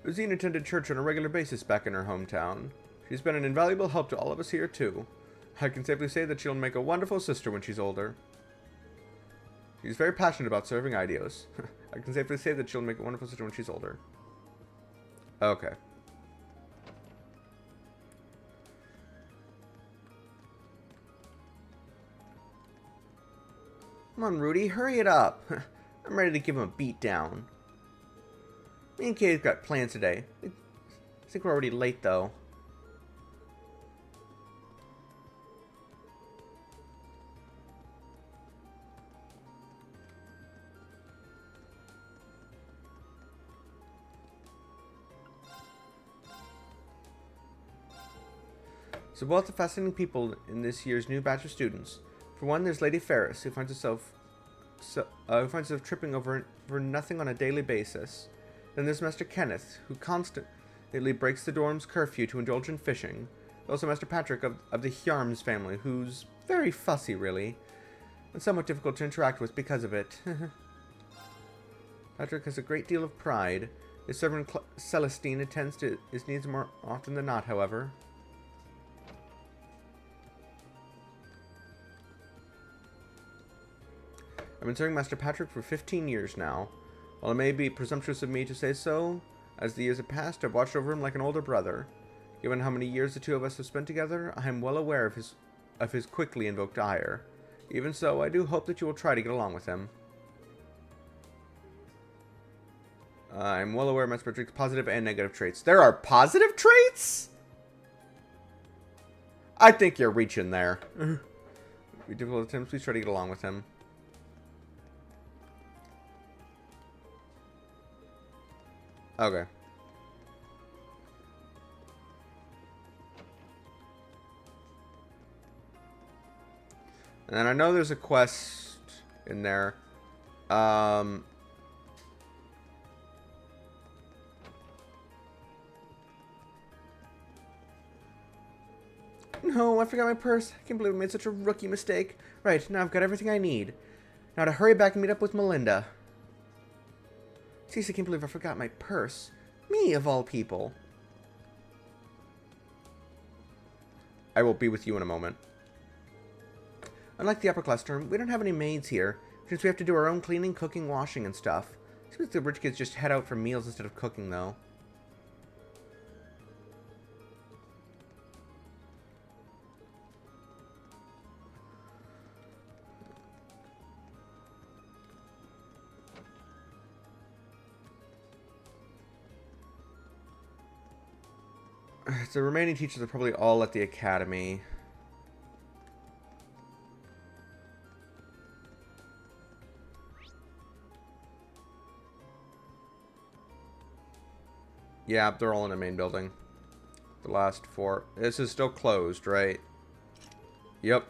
Rosine attended church on a regular basis back in her hometown. She's been an invaluable help to all of us here, too. I can safely say that she'll make a wonderful sister when she's older. She's very passionate about serving Idios. I can safely say that she'll make a wonderful sister when she's older. Okay. Come on, Rudy, hurry it up. I'm ready to give him a beat down. Me and Kay's got plans today. I think we're already late, though. So both the fascinating people in this year's new batch of students. For one, there's Lady Ferris, who finds herself tripping over nothing on a daily basis. Then there's Master Kenneth, who constantly breaks the dorm's curfew to indulge in fishing. Also Master Patrick of the Hjarms family, who's very fussy, really, and somewhat difficult to interact with because of it. Patrick has a great deal of pride. His servant Celestine attends to his needs more often than not, however. I've been serving Master Patrick for 15 years now. While it may be presumptuous of me to say so, as the years have passed, I've watched over him like an older brother. Given how many years the two of us have spent together, I am well aware of his quickly invoked ire. Even so, I do hope that you will try to get along with him. I'm well aware of Master Patrick's positive and negative traits. There are positive traits? I think you're reaching there. Be difficult attempts, please try to get along with him. Okay. And then I know there's a quest in there. No, I forgot my purse. I can't believe I made such a rookie mistake. Right, now I've got everything I need. Now to hurry back and meet up with Melinda. Jeez, I can't believe I forgot my purse. Me, of all people. I will be with you in a moment. Unlike the upper class term, we don't have any maids here, since we have to do our own cleaning, cooking, washing, and stuff. Seems like the rich kids just head out for meals instead of cooking, though. The remaining teachers are probably all at the academy. Yeah, they're all in the main building. The last 4. This is still closed, right? Yep.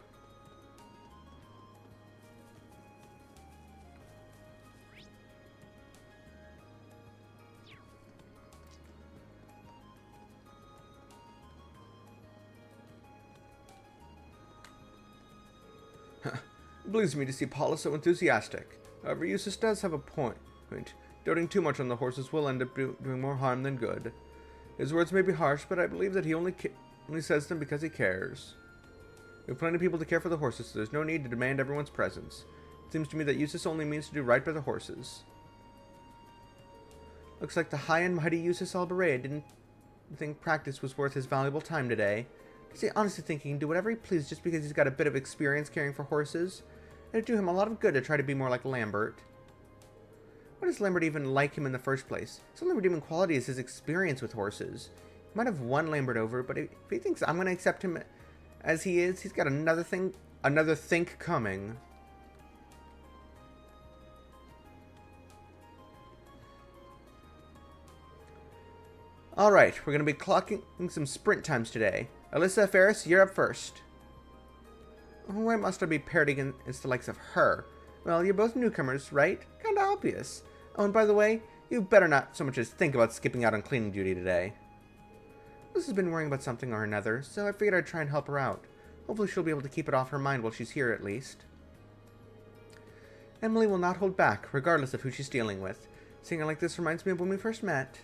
It bleeds me to see Paula so enthusiastic. However, Eustace does have a point. Doting too much on the horses will end up doing more harm than good. His words may be harsh, but I believe that he only says them because he cares. We have plenty of people to care for the horses, so there's no need to demand everyone's presence. It seems to me that Eustace only means to do right by the horses. Looks like the high and mighty Eustace Albaret didn't think practice was worth his valuable time today. Does he honestly think he can do whatever he pleases just because he's got a bit of experience caring for horses? It'd do him a lot of good to try to be more like Lambert. Why does Lambert even like him in the first place? His only redeeming quality is his experience with horses. He might have won Lambert over, but if he thinks I'm going to accept him as he is, he's got another think coming. Alright, we're going to be clocking some sprint times today. Alyssa Ferris, you're up first. Why must I be paired against the likes of her? Well, you're both newcomers, right? Kinda obvious. Oh, and by the way, you better not so much as think about skipping out on cleaning duty today. Liz has been worrying about something or another, so I figured I'd try and help her out. Hopefully she'll be able to keep it off her mind while she's here at least. Emily will not hold back, regardless of who she's dealing with. Seeing her like this reminds me of when we first met.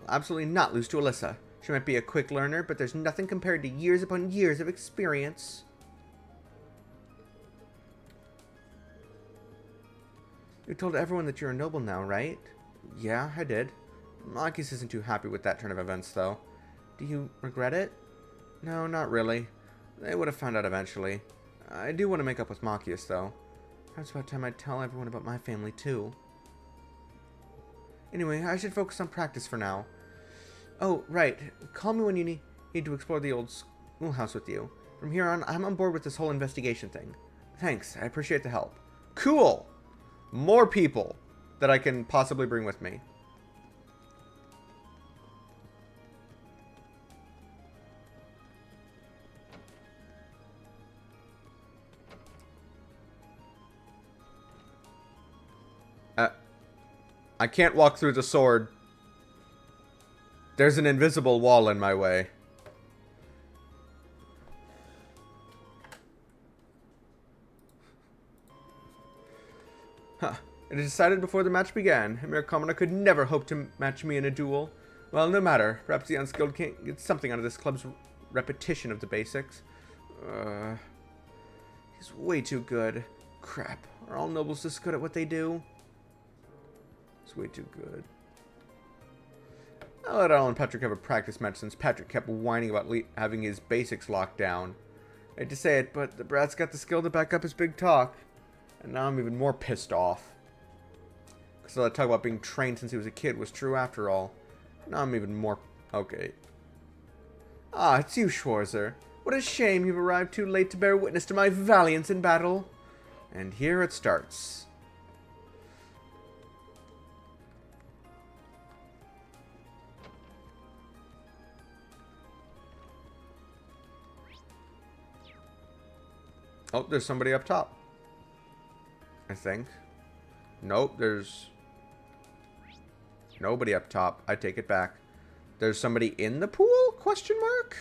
I'll absolutely not lose to Alyssa. She might be a quick learner, but there's nothing compared to years upon years of experience. You told everyone that you're a noble now, right? Yeah, I did. Marcus isn't too happy with that turn of events, though. Do you regret it? No, not really. They would have found out eventually. I do want to make up with Marcus, though. It's about time I tell everyone about my family, too. Anyway, I should focus on practice for now. Oh, right. Call me when you need to explore the old schoolhouse with you. From here on, I'm on board with this whole investigation thing. Thanks, I appreciate the help. Cool! More people that I can possibly bring with me. I can't walk through the sword. There's an invisible wall in my way. Huh. It is decided before the match began. A mere commoner could never hope to match me in a duel. Well, no matter. Perhaps the unskilled can't get something out of this club's repetition of the basics. He's way too good. Crap. Are all nobles this good at what they do? It's way too good. I'll let Al and Patrick have a practice match since Patrick kept whining about having his basics locked down. I hate to say it, but the brat's got the skill to back up his big talk. And now I'm even more pissed off. Because all that talk about being trained since he was a kid was true after all. Now I'm even more... Okay. Ah, it's you, Schwarzer. What a shame you've arrived too late to bear witness to my valiance in battle. And here it starts. Oh, there's somebody up top. I think. Nope, there's nobody up top. I take it back. There's somebody in the pool? Question mark?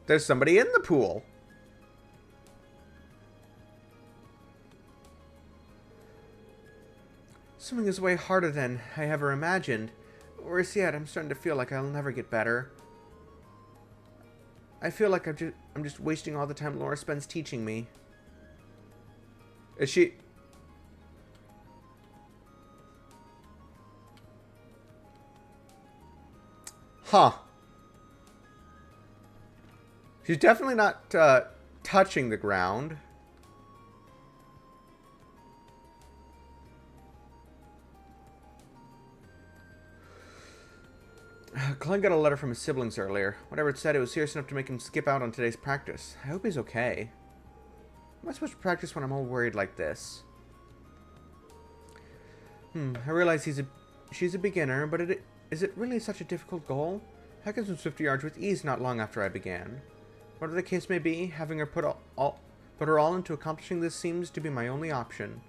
There's somebody in the pool. Swimming is way harder than I ever imagined. Worse yet, I'm starting to feel like I'll never get better. I feel like I'm just wasting all the time Laura spends teaching me. Is she... Huh. She's definitely not touching the ground. Glenn got a letter from his siblings earlier. Whatever it said, it was serious enough to make him skip out on today's practice. I hope he's okay. I'm not supposed to practice when I'm all worried like this. I realize she's a beginner, but is it really such a difficult goal? I could swim 50 yards with ease not long after I began. Whatever the case may be, having her put her all into accomplishing this seems to be my only option.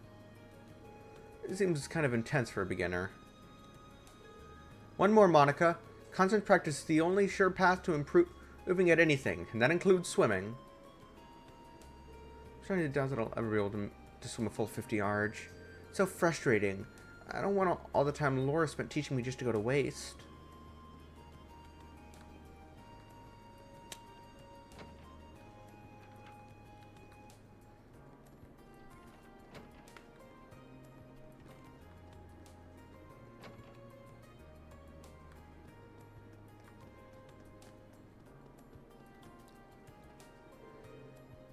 It seems kind of intense for a beginner. One more, Monica. Constant practice is the only sure path to improving at anything, and that includes swimming. I'm trying to doubt that I'll ever be able to swim a full 50 yards. It's so frustrating. I don't want all the time Laura spent teaching me just to go to waste.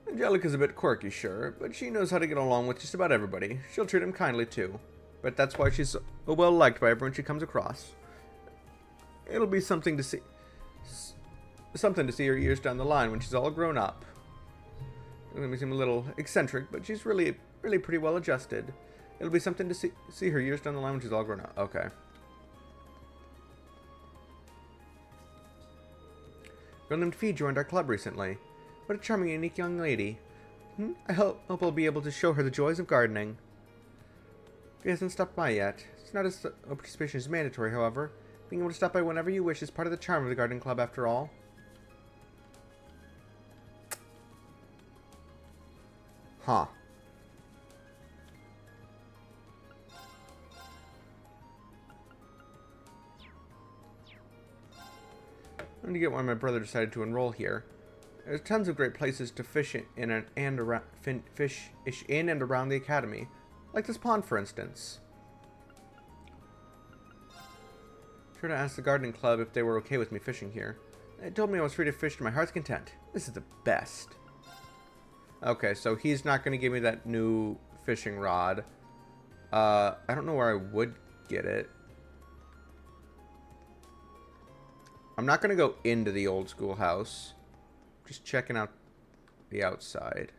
Angelica's a bit quirky, sure, but she knows how to get along with just about everybody. She'll treat him kindly, too. But that's why she's so well liked by everyone she comes across. It'll be something to see her years down the line when she's all grown up. It may seem a little eccentric, but she's really pretty well adjusted. It'll be something to see her years down the line when she's all grown up. Okay. A girl named Fee joined our club recently. What a charming, unique young lady. I hope I'll be able to show her the joys of gardening. She hasn't stopped by yet. It's not as participation is mandatory, however. Being able to stop by whenever you wish is part of the charm of the gardening club, after all. Huh. I'm gonna get why my brother decided to enroll here. There's tons of great places to fish in and around the academy, like this pond, for instance. Sure to ask the gardening club if they were okay with me fishing here. They told me I was free to fish to my heart's content. This is the best. Okay, so he's not going to give me that new fishing rod. I don't know where I would get it. I'm not going to go into the old schoolhouse. Just checking out the outside.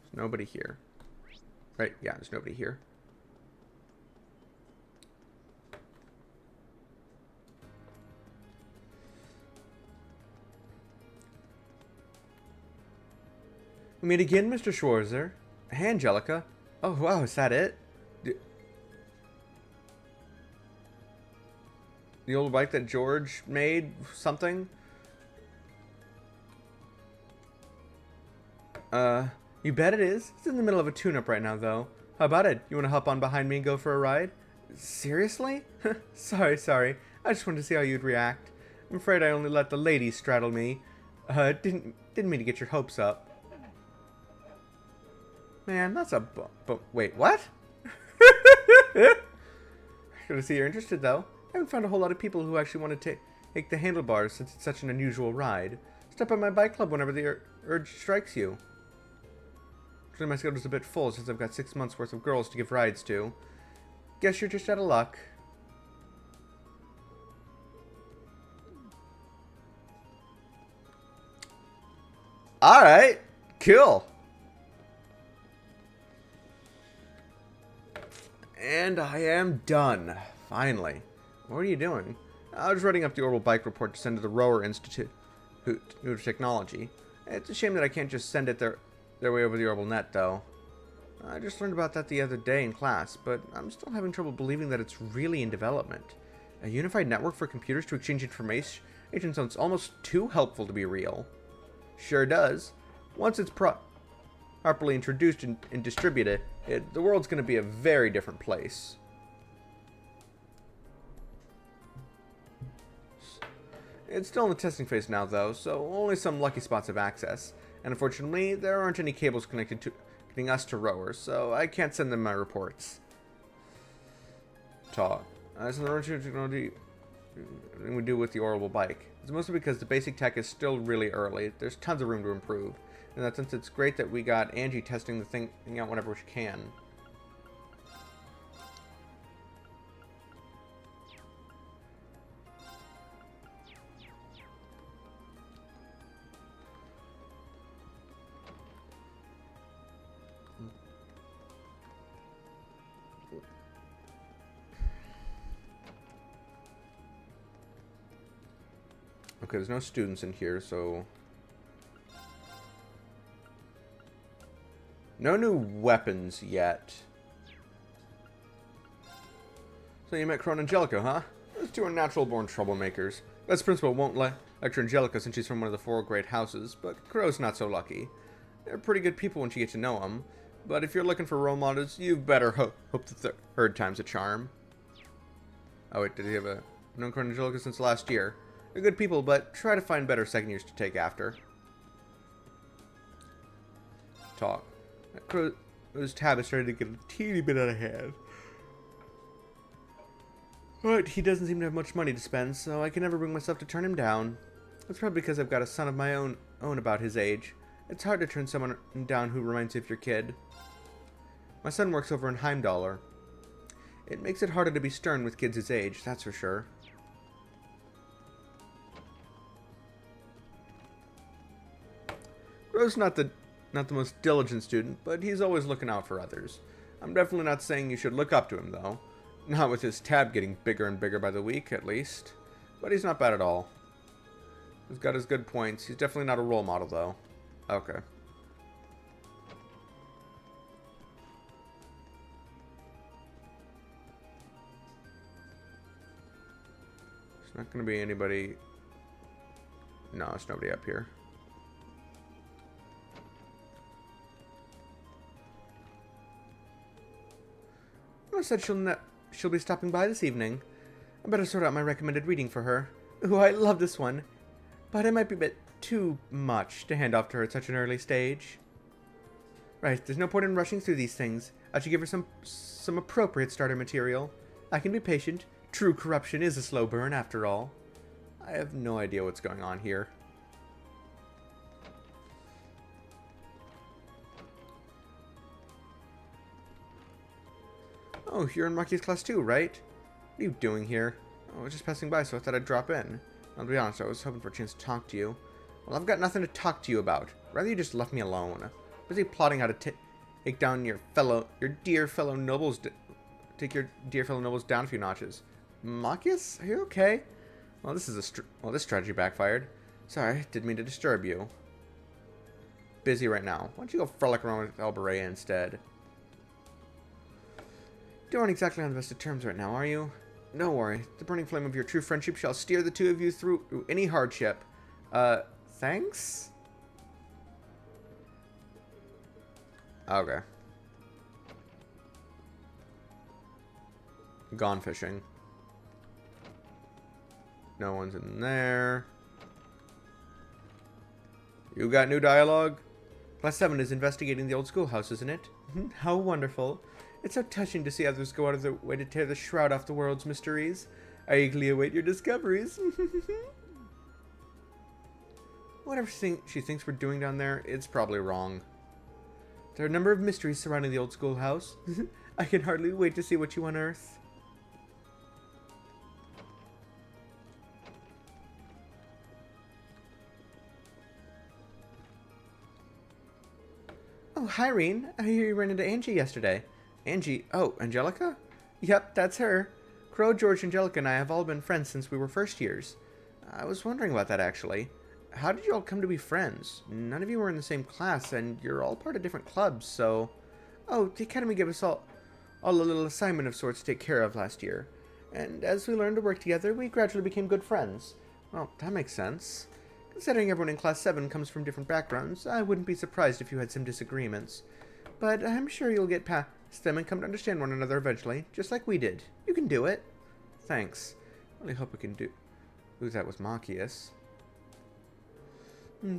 There's nobody here. Right, yeah, there's nobody here. We meet again, Mr. Schwarzer. Hey, Angelica. Oh, wow, is that it? The old bike that George made? Something? You bet it is. It's in the middle of a tune-up right now, though. How about it? You want to hop on behind me and go for a ride? Seriously? Sorry. I just wanted to see how you'd react. I'm afraid I only let the ladies straddle me. Didn't mean to get your hopes up. Man, that's a wait, what? Good to see you're interested, though. I haven't found a whole lot of people who actually want to take the handlebars since it's such an unusual ride. Stop by my bike club whenever the urge strikes you. Actually, my schedule's a bit full since I've got 6 months worth of girls to give rides to. Guess you're just out of luck. Alright, cool. And I am done. Finally. What are you doing? I was writing up the orbital bike report to send to the Rower Institute of Technology. It's a shame that I can't just send it their way over the orbital net, though. I just learned about that the other day in class, but I'm still having trouble believing that it's really in development. A unified network for computers to exchange information sounds almost too helpful to be real. Sure does. Once it's properly introduced and distributed, the world's going to be a very different place. It's still in the testing phase now, though, so only some lucky spots have access. And unfortunately, there aren't any cables connecting us to rowers, so I can't send them my reports. Talk. As in the technology we do with the orbital bike. It's mostly because the basic tech is still really early. There's tons of room to improve. In that sense, it's great that we got Angie testing the thing out whenever she can. Okay, there's no students in here, so... No new weapons yet. So you met Crow and Angelica, huh? Those two are natural-born troublemakers. Best principal won't lecture Angelica since she's from one of the 4 great houses, but Crow's not so lucky. They're pretty good people once you get to know them, but if you're looking for role models, you better hope the third time's a charm. Oh wait, did he have a... known Crow and Angelica since last year? They're good people, but try to find better second years to take after. Talk. Crow's tab is starting to get a teeny bit out of hand. But he doesn't seem to have much money to spend, so I can never bring myself to turn him down. That's probably because I've got a son of my own about his age. It's hard to turn someone down who reminds you of your kid. My son works over in Heimdallr. It makes it harder to be stern with kids his age, that's for sure. Crow's not the most diligent student, but he's always looking out for others. I'm definitely not saying you should look up to him, though. Not with his tab getting bigger and bigger by the week, at least. But he's not bad at all. He's got his good points. He's definitely not a role model, though. Okay. There's not going to be anybody... No, there's nobody up here. Emma said she'll be stopping by this evening. I better sort out my recommended reading for her. Ooh, I love this one. But it might be a bit too much to hand off to her at such an early stage. Right, there's no point in rushing through these things. I should give her some appropriate starter material. I can be patient. True corruption is a slow burn, after all. I have no idea what's going on here. Oh, you're in Maki's class too, right? What are you doing here? Oh, I was just passing by, so I thought I'd drop in. I'll be honest, I was hoping for a chance to talk to you. Well, I've got nothing to talk to you about. Rather you just left me alone. Busy plotting how to take down your dear fellow nobles. Take your dear fellow nobles down a few notches. Machias, are you okay? Well, this strategy backfired. Sorry, didn't mean to disturb you. Busy right now. Why don't you go frolic around with Alberea instead? You aren't exactly on the best of terms right now, are you? Don't worry. The burning flame of your true friendship shall steer the two of you through any hardship. Thanks? Okay. Gone fishing. No one's in there. You got new dialogue? Class 7 is investigating the old schoolhouse, isn't it? How wonderful. It's so touching to see others go out of their way to tear the shroud off the world's mysteries. I eagerly await your discoveries. Whatever she thinks we're doing down there, it's probably wrong. There are a number of mysteries surrounding the old schoolhouse. I can hardly wait to see what you unearth. Oh, hi, Reen. I hear you ran into Angie yesterday. Angie? Oh, Angelica? Yep, that's her. Crow, George, Angelica, and I have all been friends since we were first years. I was wondering about that, actually. How did you all come to be friends? None of you were in the same class, and you're all part of different clubs, so... Oh, the Academy gave us all a little assignment of sorts to take care of last year. And as we learned to work together, we gradually became good friends. Well, that makes sense. Considering everyone in Class 7 comes from different backgrounds, I wouldn't be surprised if you had some disagreements. But I'm sure you'll get past them and come to understand one another eventually, just like we did. You can do it. Thanks. I really hope we can do that with Machias.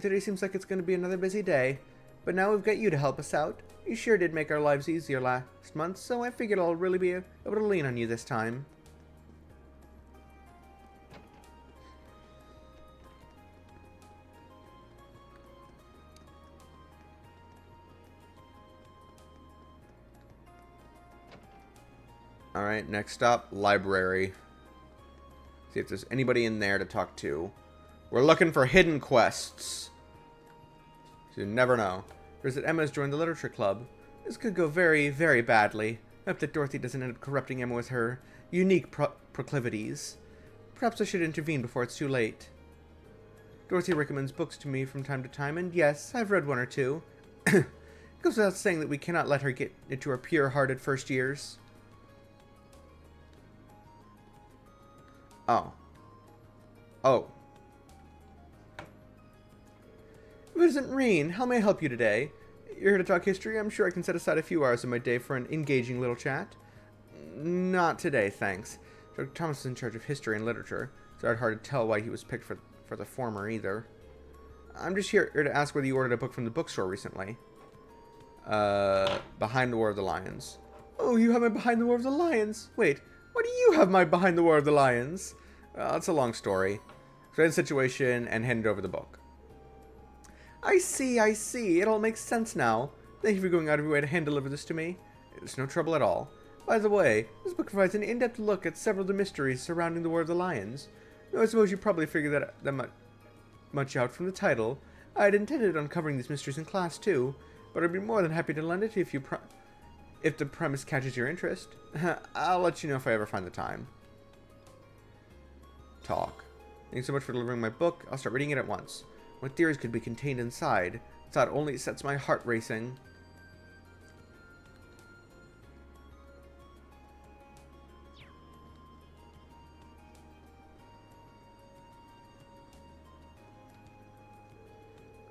Today seems like it's going to be another busy day, but now we've got you to help us out. You sure did make our lives easier last month, so I figured I'll really be able to lean on you this time. Alright, next stop, library. See if there's anybody in there to talk to. We're looking for hidden quests. So you never know. There's that Emma's joined the literature club. This could go very, very badly. I hope that Dorothy doesn't end up corrupting Emma with her unique proclivities. Perhaps I should intervene before it's too late. Dorothy recommends books to me from time to time, and yes, I've read one or two. It goes without saying that we cannot let her get into her pure-hearted first years. Oh. Oh. If it isn't Reen, how may I help you today? You're here to talk history? I'm sure I can set aside a few hours of my day for an engaging little chat. Not today, thanks. Dr. Thomas is in charge of history and literature, so it's hard to tell why he was picked for the former either. I'm just here to ask whether you ordered a book from the bookstore recently. Behind the War of the Lions. Oh, you have my Behind the War of the Lions? Wait, why do you have my Behind the War of the Lions? It's a long story. Explain the situation and hand over the book. I see. It all makes sense now. Thank you for going out of your way to hand deliver this to me. It's no trouble at all. By the way, this book provides an in-depth look at several of the mysteries surrounding the War of the Lions. Though I suppose you probably figured that much out from the title. I had intended on covering these mysteries in class too, but I'd be more than happy to lend it if the premise catches your interest. I'll let you know if I ever find the time. Talk. Thanks so much for delivering my book. I'll start reading it at once. What theories could be contained inside? The thought only sets my heart racing.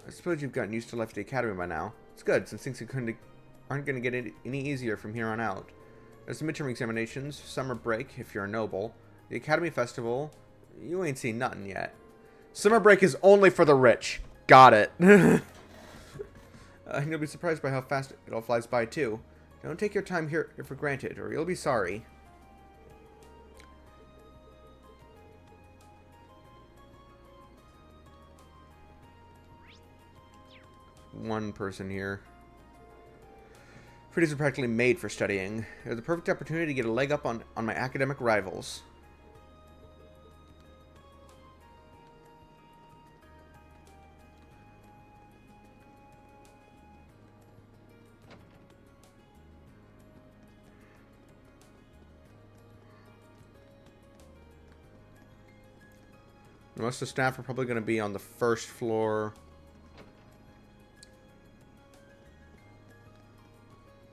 I suppose you've gotten used to life at the academy by now. It's good, since things aren't going to get any easier from here on out. There's the midterm examinations, summer break, if you're a noble, the academy festival. You ain't seen nothing yet. Summer break is only for the rich. Got it. And you'll be surprised by how fast it all flies by, too. Don't take your time here for granted, or you'll be sorry. One person here. Fridays are practically made for studying. They're the perfect opportunity to get a leg up on my academic rivals. Most of the staff are probably going to be on the first floor.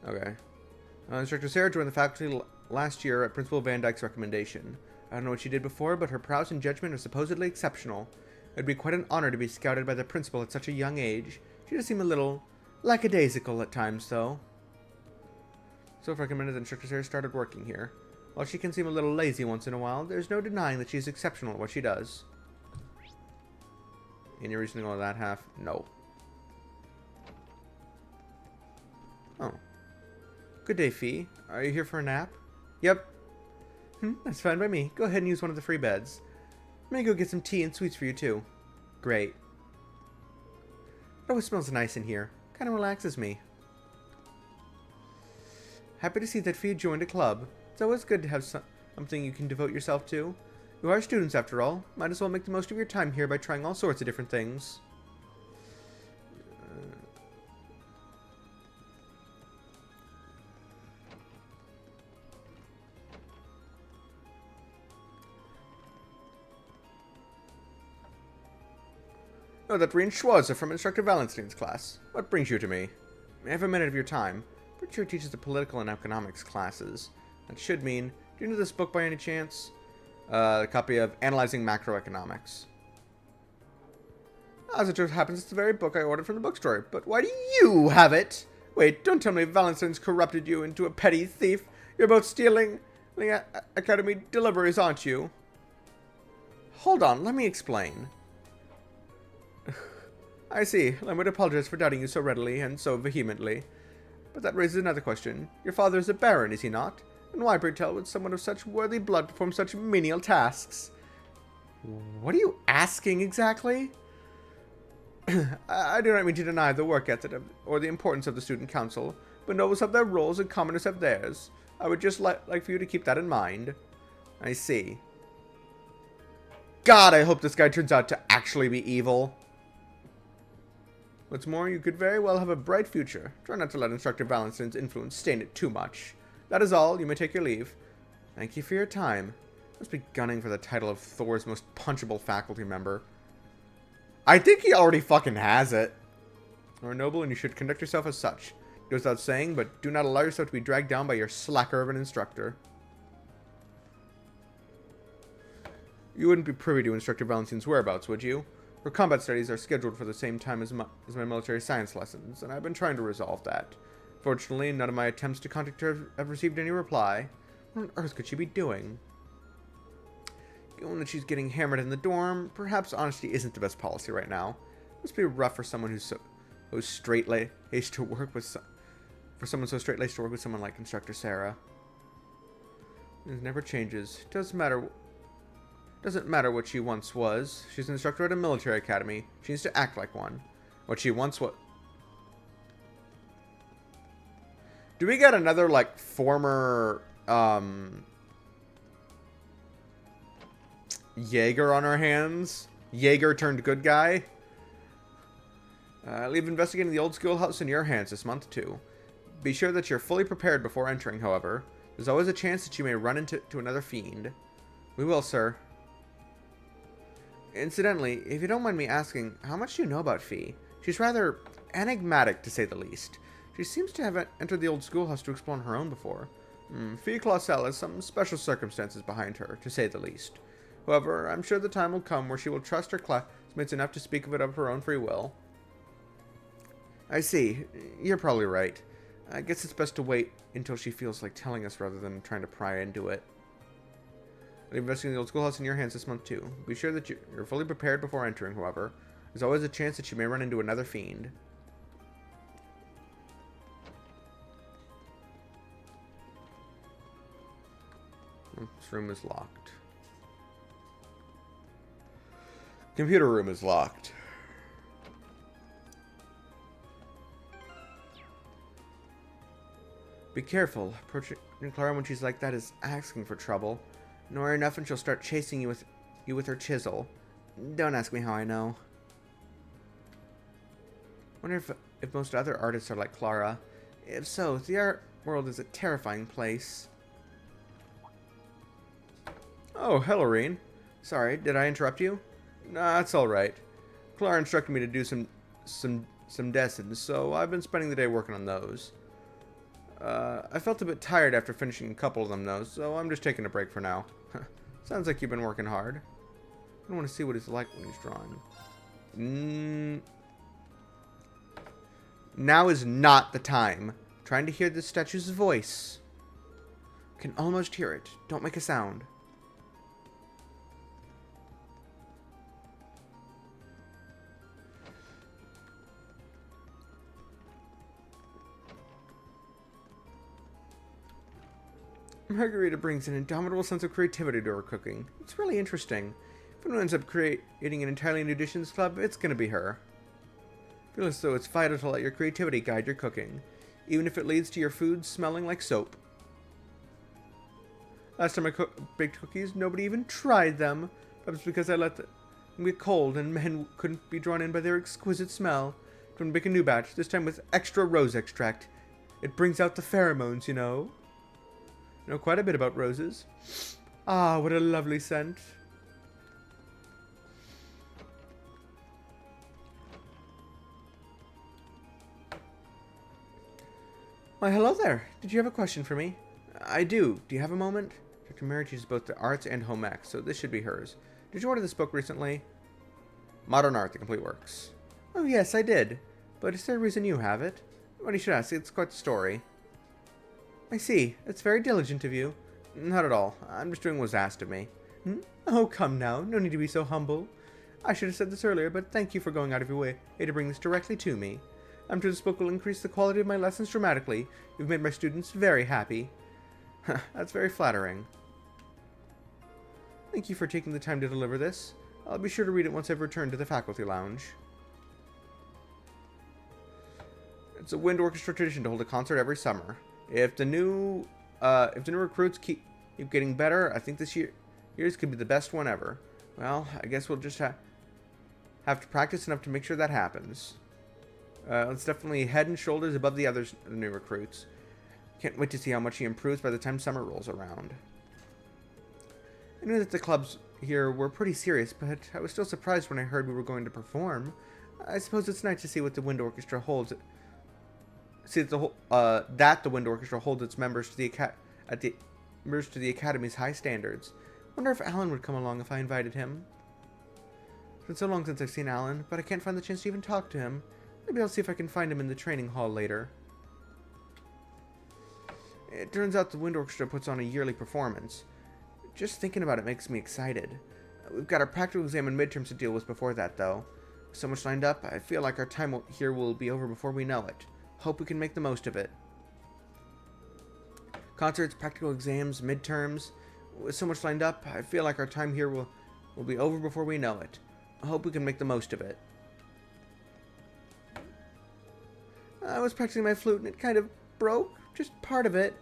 Okay. Instructor Sarah joined the faculty last year at Principal Van Dyke's recommendation. I don't know what she did before, but her prowess and judgment are supposedly exceptional. It would be quite an honor to be scouted by the principal at such a young age. She does seem a little lackadaisical at times, though. So recommended that Instructor Sarah started working here. While she can seem a little lazy once in a while, there's no denying that she's exceptional at what she does. Any reason to go to that half? No. Oh. Good day, Fee. Are you here for a nap? Yep. That's fine by me. Go ahead and use one of the free beds. May go get some tea and sweets for you, too. Great. It always smells nice in here. Kind of relaxes me. Happy to see that Fee joined a club. It's always good to have something you can devote yourself to. You are students, after all. Might as well make the most of your time here by trying all sorts of different things. Oh, that Reen Schwarzer from Instructor Wallenstein's class. What brings you to me? May I have a minute of your time? Pretty sure he teaches the political and economics classes. That should mean... Do you know this book by any chance? A copy of Analyzing Macroeconomics. As it just happens, it's the very book I ordered from the bookstore. But why do you have it? Wait, don't tell me Wallenstein's corrupted you into a petty thief. You're both stealing Academy deliveries, aren't you? Hold on, let me explain. I see. I would apologize for doubting you so readily and so vehemently. But that raises another question. Your father is a baron, is he not? And why, pray tell, would someone of such worthy blood perform such menial tasks? What are you asking exactly? I do not mean to deny the work ethic or the importance of the student council, but nobles have their roles and commoners have theirs. I would just like for you to keep that in mind. I see. God, I hope this guy turns out to actually be evil. What's more, you could very well have a bright future. Try not to let Instructor Wallenstein's influence stain it too much. That is all. You may take your leave. Thank you for your time. Must be gunning for the title of Thor's most punchable faculty member. I think he already fucking has it. You are noble and you should conduct yourself as such. It goes without saying, but do not allow yourself to be dragged down by your slacker of an instructor. You wouldn't be privy to Instructor Valentine's whereabouts, would you? Her combat studies are scheduled for the same time as my military science lessons, and I've been trying to resolve that. Fortunately, none of my attempts to contact her have received any reply. What on earth could she be doing? Given that she's getting hammered in the dorm, perhaps honesty isn't the best policy right now. It must be rough for someone who's so straight-laced to work with someone so straight-laced to work with someone like Instructor Sarah. It never changes. Doesn't matter what she once was. She's an instructor at a military academy. She needs to act like one. What she once was. Do we got another, like, former, Jaeger on our hands? Jaeger turned good guy? Leave investigating the old schoolhouse in your hands this month, too. Be sure that you're fully prepared before entering, however. There's always a chance that you may run into another fiend. We will, sir. Incidentally, if you don't mind me asking, how much do you know about Fee? She's rather enigmatic, to say the least. She seems to have entered the old schoolhouse to explore on her own before. Fee Clausel has some special circumstances behind her, to say the least. However, I'm sure the time will come where she will trust her classmates enough to speak of it of her own free will. I see. You're probably right. I guess it's best to wait until she feels like telling us rather than trying to pry into it. I'll be investigating the old schoolhouse in your hands this month too. Be sure that you're fully prepared before entering, however. There's always a chance that you may run into another fiend. This room is locked. Computer room is locked. Be careful. Approaching Clara when she's like that is asking for trouble. Know her enough and she'll start chasing you with her chisel. Don't ask me how I know. Wonder if most other artists are like Clara. If so, the art world is a terrifying place. Oh, hello, Reen. Sorry, did I interrupt you? Nah, it's alright. Clara instructed me to do some dessins, so I've been spending the day working on those. I felt a bit tired after finishing a couple of them, though, so I'm just taking a break for now. Sounds like you've been working hard. I want to see what he's like when he's drawing. Now is not the time. I'm trying to hear the statue's voice. Can almost hear it. Don't make a sound. Margarita brings an indomitable sense of creativity to her cooking. It's really interesting. If anyone ends up creating an entirely new dishes club, it's gonna be her. I feel as though it's vital to let your creativity guide your cooking, even if it leads to your food smelling like soap. Last time I baked cookies, nobody even tried them. Perhaps because I let them get cold and men couldn't be drawn in by their exquisite smell. I'm going to bake a new batch, this time with extra rose extract. It brings out the pheromones, you know. I know quite a bit about roses. Ah, what a lovely scent. Why, hello there. Did you have a question for me? I do. Do you have a moment? Dr. Mary teaches both the arts and home ec, so this should be hers. Did you order this book recently? Modern Art, The Complete Works. Oh yes, I did. But is there a reason you have it? Well, you should ask. It's quite the story. I see. It's very diligent of you. Not at all. I'm just doing what was asked of me. Oh, come now. No need to be so humble. I should have said this earlier, but thank you for going out of your way to bring this directly to me. I'm sure this book will increase the quality of my lessons dramatically. You've made my students very happy. That's very flattering. Thank you for taking the time to deliver this. I'll be sure to read it once I've returned to the faculty lounge. It's a wind orchestra tradition to hold a concert every summer. If the new recruits keep getting better, I think this year's could be the best one ever. Well, I guess we'll just have to practice enough to make sure that happens. It's definitely head and shoulders above the other new recruits. Can't wait to see how much he improves by the time summer rolls around. I knew that the club's here were pretty serious, but I was still surprised when I heard we were going to perform. I suppose it's nice to see what the wind orchestra holds. See that the wind orchestra holds its members to the academy's high standards. Wonder if Alan would come along if I invited him. It's been so long since I've seen Alan, but I can't find the chance to even talk to him. Maybe I'll see if I can find him in the training hall later. It turns out the wind orchestra puts on a yearly performance. Just thinking about it makes me excited. We've got our practical exam and midterms to deal with before that, though. So much lined up, I feel like our time here will be over before we know it. Hope we can make the most of it. Concerts, practical exams, midterms. With so much lined up, I feel like our time here will be over before we know it. I hope we can make the most of it. I was practicing my flute and it kind of broke. Just part of it.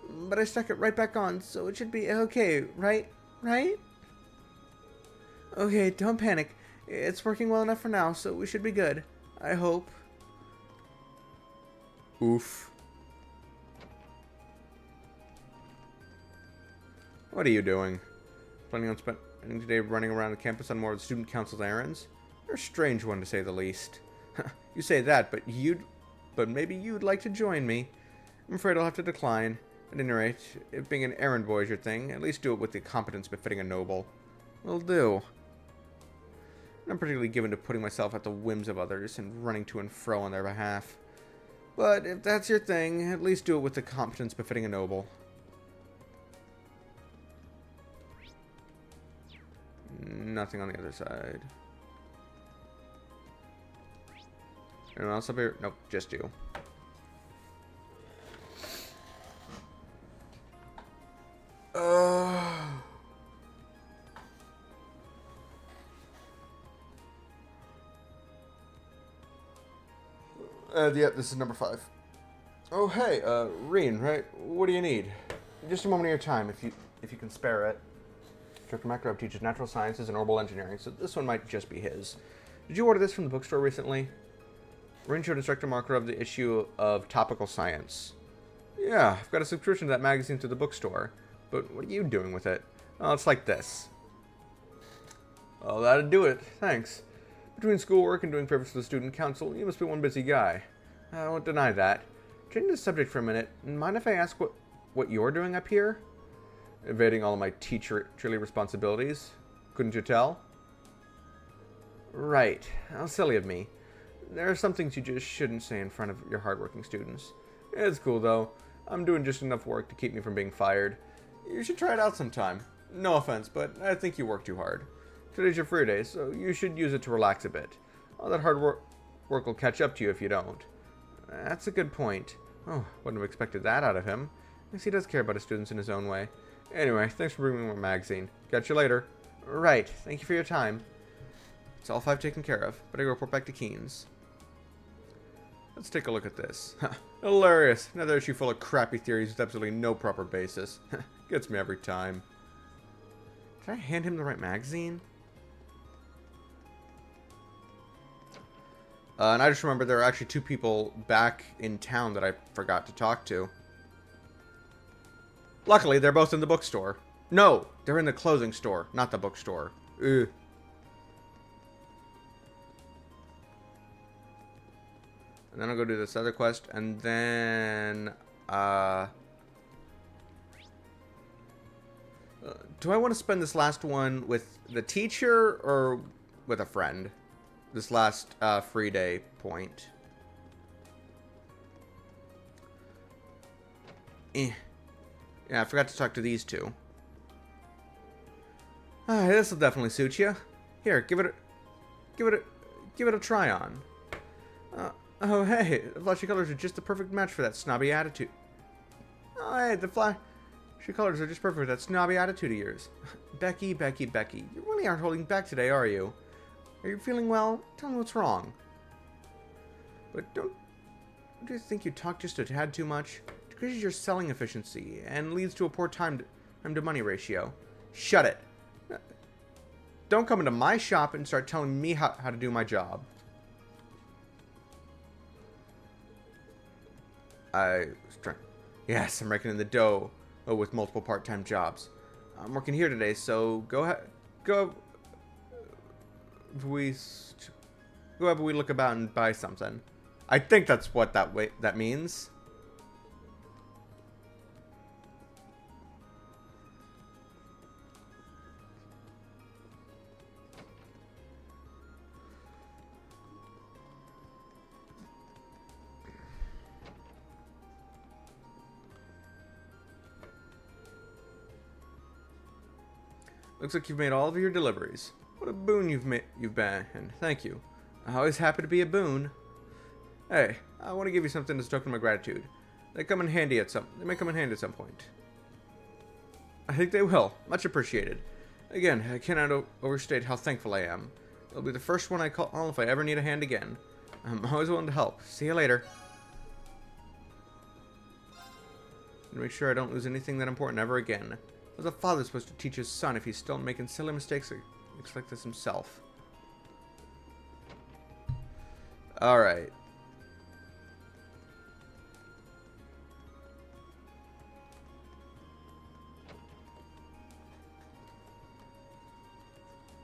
But I stuck it right back on, so it should be okay, right? Right? Okay, don't panic. It's working well enough for now, so we should be good. I hope. Oof. What are you doing? Planning on spending today running around the campus on more of the student council's errands? You're a strange one, to say the least. You say that, but maybe you'd like to join me. I'm afraid I'll have to decline. At any rate, if being an errand boy is your thing, at least do it with the competence befitting a noble. Will do. I'm particularly given to putting myself at the whims of others and running to and fro on their behalf. But if that's your thing, at least do it with the competence befitting a noble. Nothing on the other side. Anyone else up here? Nope, just you. Yep, this is number 5. Oh, hey, Reen, right? What do you need? Just a moment of your time, if you can spare it. Dr. Makarov teaches natural sciences and orbital engineering, so this one might just be his. Did you order this from the bookstore recently? Reen showed Instructor Makarov the issue of Topical Science. Yeah, I've got a subscription to that magazine through the bookstore. But what are you doing with it? Oh, it's like this. Oh, that'd do it. Thanks. Between schoolwork and doing favors for the student council, you must be one busy guy. I won't deny that. Changing the subject for a minute, mind if I ask what you're doing up here? Evading all of my teacherly responsibilities? Couldn't you tell? Right. How silly of me. There are some things you just shouldn't say in front of your hardworking students. It's cool, though. I'm doing just enough work to keep me from being fired. You should try it out sometime. No offense, but I think you work too hard. Today's your free day, so you should use it to relax a bit. All that hard work will catch up to you if you don't. That's a good point. Oh, wouldn't have expected that out of him. I guess he does care about his students in his own way. Anyway, thanks for bringing me my magazine. Catch you later. Right, thank you for your time. It's all 5 taken care of, but I go report back to Keen's. Let's take a look at this. Hilarious. Another issue full of crappy theories with absolutely no proper basis. Gets me every time. Did I hand him the right magazine? And I just remember there are actually 2 people back in town that I forgot to talk to. Luckily, they're both in the bookstore. No, they're in the clothing store, not the bookstore. Ugh. And then I'll go do this other quest, and then, do I want to spend this last one with the teacher or with a friend? This last free day point. Yeah, I forgot to talk to these 2. This will definitely suit you. Here, give it a try on. Oh hey, the flashy colors are just the perfect match for that snobby attitude. Oh hey, the flashy colors are just perfect for that snobby attitude of yours. Becky, you really aren't holding back today, are you? Are you feeling well? Tell me what's wrong. But don't you think you talk just a tad too much? It decreases your selling efficiency and leads to a poor time to money ratio. Shut it. Don't come into my shop and start telling me how to do my job. Yes, I'm raking in the dough with multiple part-time jobs. I'm working here today, so go go. We go up. We look about and buy something. I think that's what that means. Looks like you've made all of your deliveries. What a boon you've been, and thank you. I'm always happy to be a boon. Hey, I want to give you something as a token of my gratitude. They may come in handy at some point. I think they will. Much appreciated. Again, I cannot overstate how thankful I am. It'll be the first one I call if I ever need a hand again. I'm always willing to help. See you later. And make sure I don't lose anything that important ever again. How's a father supposed to teach his son if he's still making silly mistakes like this himself? Alright.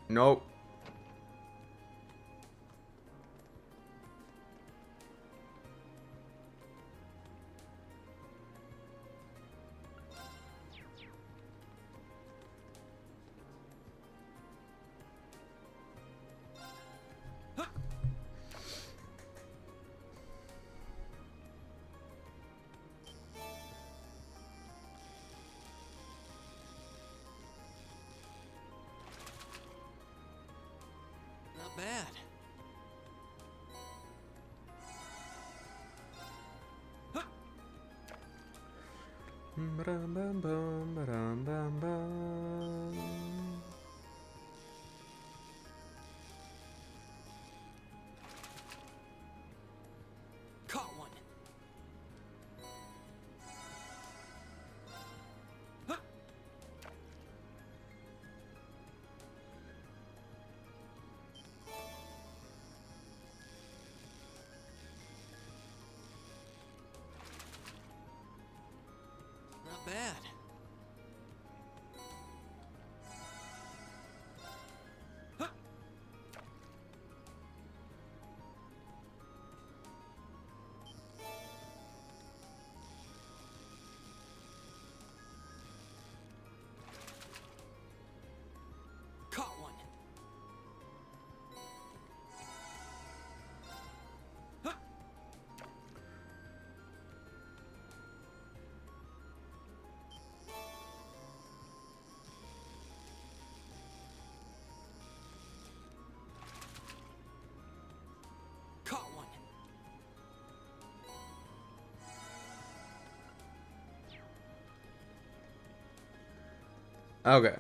Nope. Not bad. Caught one. Not bad. Caught one. Caught one. Okay.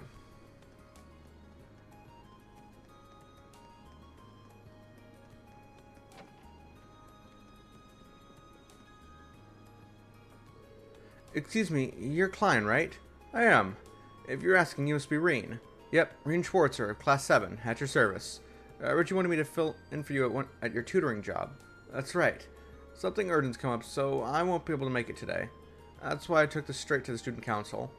Excuse me, you're Klein, right? I am. If you're asking, you must be Reen. Yep, Reen Schwarzer, Class 7, at your service. Richie wanted me to fill in for you at your tutoring job. That's right. Something urgent's come up, so I won't be able to make it today. That's why I took this straight to the student council.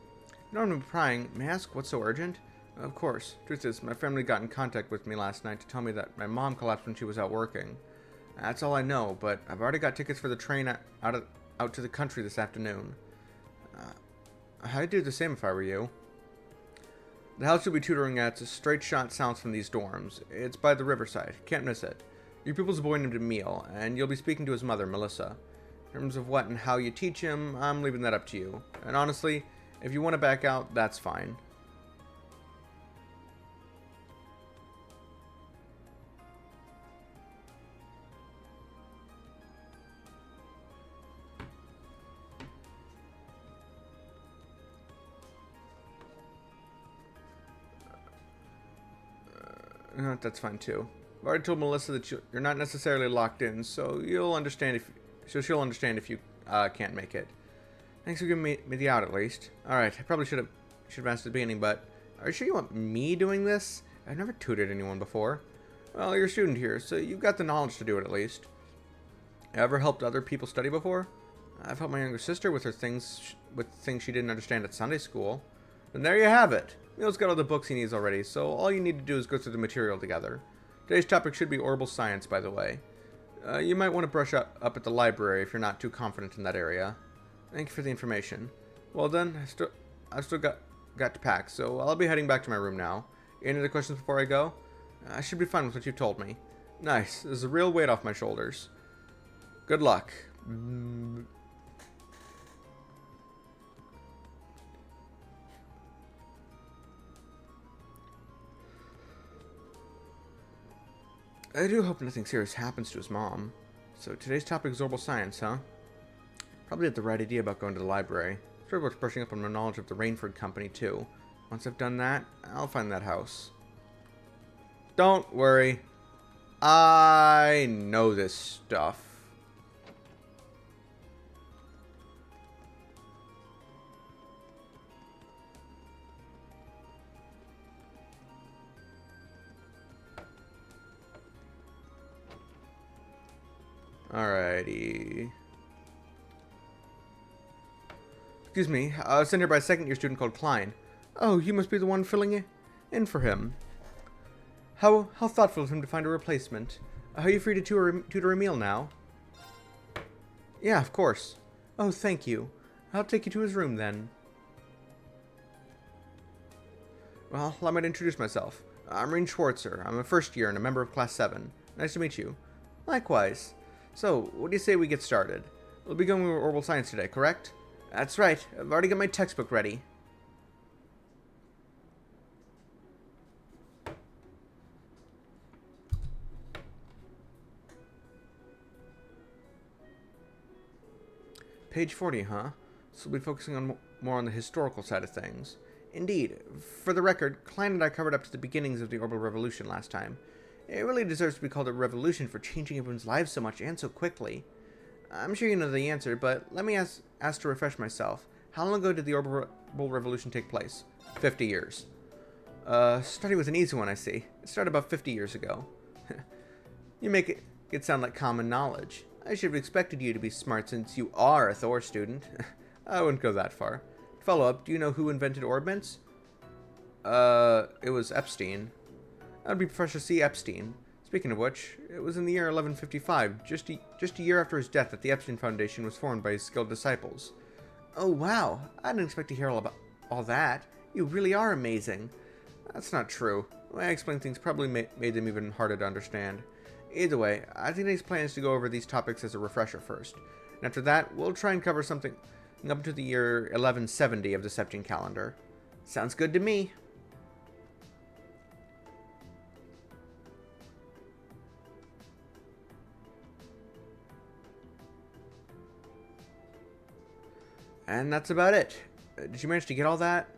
You know I'm prying. May I ask what's so urgent? Of course. Truth is, my family got in contact with me last night to tell me that my mom collapsed when she was out working. That's all I know, but I've already got tickets for the train out to the country this afternoon. I'd do the same if I were you. The house you'll be tutoring at's a straight shot south from these dorms. It's by the riverside. Can't miss it. Your pupil's a boy named Emil, and you'll be speaking to his mother, Melissa. In terms of what and how you teach him, I'm leaving that up to you. And honestly, if you want to back out, that's fine. That's fine too. I've already told Melissa that you're not necessarily locked in, so she'll understand if you can't make it. Thanks for giving me the out at least. All right, I probably should have asked at the beginning, but are you sure you want me doing this? I've never tutored anyone before. Well, you're a student here, so you've got the knowledge to do it at least. Ever helped other people study before? I've helped my younger sister with things she didn't understand at Sunday school. And there you have it. Emil's got all the books he needs already, so all you need to do is go through the material together. Today's topic should be orbital science, by the way. You might want to brush up at the library if you're not too confident in that area. Thank you for the information. Well then, I've still got to pack, so I'll be heading back to my room now. Any other questions before I go? I should be fine with what you've told me. Nice. There's a real weight off my shoulders. Good luck. I do hope nothing serious happens to his mom. So today's topic is orbital science, huh? Probably had the right idea about going to the library. Sure worth brushing up on my knowledge of the Rainford Company, too. Once I've done that, I'll find that house. Don't worry. I know this stuff. Alrighty. Excuse me, I was sent here by a second-year student called Klein. Oh, you must be the one filling in for him. How thoughtful of him to find a replacement. Are you free to tutor Emil now? Yeah, of course. Oh, thank you. I'll take you to his room then. Well, allow me to introduce myself. I'm Rein Schwarzer. I'm a first year and a member of Class 7. Nice to meet you. Likewise. So, what do you say we get started? We'll be going over orbital science today, correct? That's right. I've already got my textbook ready. Page 40, huh? So we'll be focusing on more on the historical side of things. Indeed. For the record, Klein and I covered up to the beginnings of the orbital revolution last time. It really deserves to be called a revolution for changing everyone's lives so much and so quickly. I'm sure you know the answer, but let me ask to refresh myself. How long ago did the orbital revolution take place? 50 years. Starting with an easy one, I see. It started about 50 years ago. You make it sound like common knowledge. I should have expected you to be smart since you are a Thor student. I wouldn't go that far. To follow up, do you know who invented orbments? It was Epstein. That would be Professor C. Epstein. Speaking of which, it was in the year 1155, just a year after his death, that the Epstein Foundation was formed by his skilled disciples. Oh wow, I didn't expect to hear all that. You really are amazing. That's not true. The way I explain things probably made them even harder to understand. Either way, I think today's plan is to go over these topics as a refresher first. And after that, we'll try and cover something up to the year 1170 of the Septine calendar. Sounds good to me. And that's about it. Did you manage to get all that?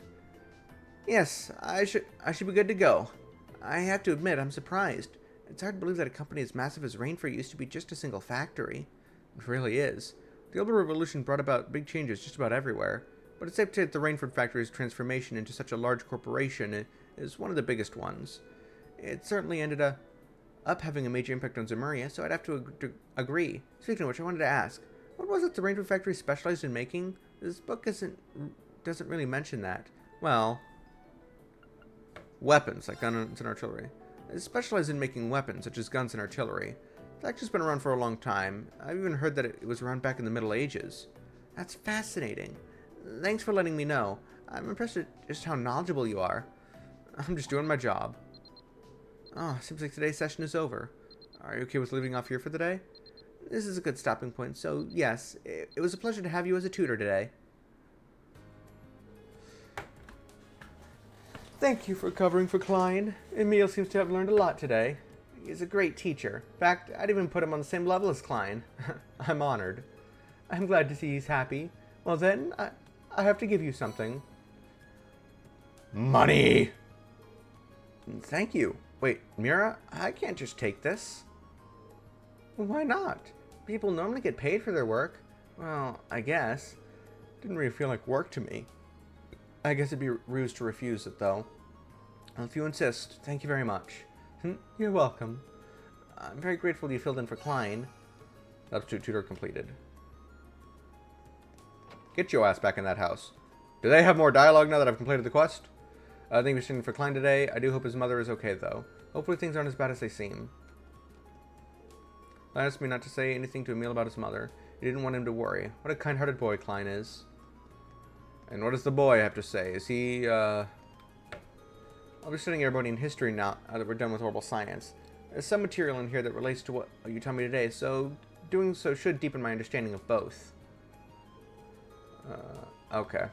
Yes, I should be good to go. I have to admit, I'm surprised. It's hard to believe that a company as massive as Rainford used to be just a single factory. It really is. The Orbital Revolution brought about big changes just about everywhere, but it's safe to say that the Rainford factory's transformation into such a large corporation is one of the biggest ones. It certainly ended up having a major impact on Zemuria, so I'd have to agree. Speaking of which, I wanted to ask, what was it the Rainford factory specialized in making? This book doesn't really mention that. Well, weapons, like guns and artillery. It specialized in making weapons, such as guns and artillery. It's actually been around for a long time. I've even heard that it was around back in the Middle Ages. That's fascinating. Thanks for letting me know. I'm impressed at just how knowledgeable you are. I'm just doing my job. Oh, seems like today's session is over. Are you okay with leaving off here for the day? This is a good stopping point, so yes, it was a pleasure to have you as a tutor today. Thank you for covering for Klein. Emil seems to have learned a lot today. He's a great teacher. In fact, I'd even put him on the same level as Klein. I'm honored. I'm glad to see he's happy. Well then, I have to give you something. Money! Thank you. Wait, Mira, I can't just take this. Why not? People normally get paid for their work. Well, I guess. Didn't really feel like work to me. I guess it'd be rude to refuse it, though. Well, if you insist, thank you very much. You're welcome. I'm very grateful you filled in for Klein. Substitute tutor completed. Get your ass back in that house. Do they have more dialogue now that I've completed the quest? Thank you for staying for Klein today. I do hope his mother is okay, though. Hopefully things aren't as bad as they seem. Klein asked me not to say anything to Emil about his mother. He didn't want him to worry. What a kind-hearted boy Klein is. And what does the boy have to say? Is he, I'll be studying Airbonian history now that we're done with orbital science. There's some material in here that relates to what you taught me today, so doing so should deepen my understanding of both. Okay.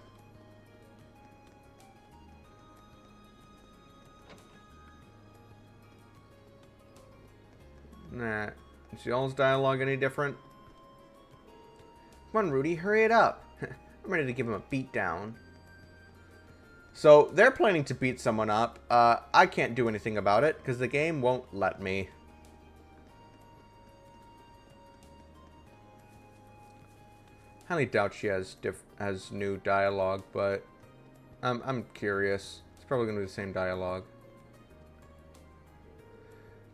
Nah. Is y'all's dialogue any different? Come on, Rudy, hurry it up. I'm ready to give him a beat down. So, they're planning to beat someone up. I can't do anything about it, because the game won't let me. I highly doubt she has new dialogue, but I'm curious. It's probably going to be the same dialogue.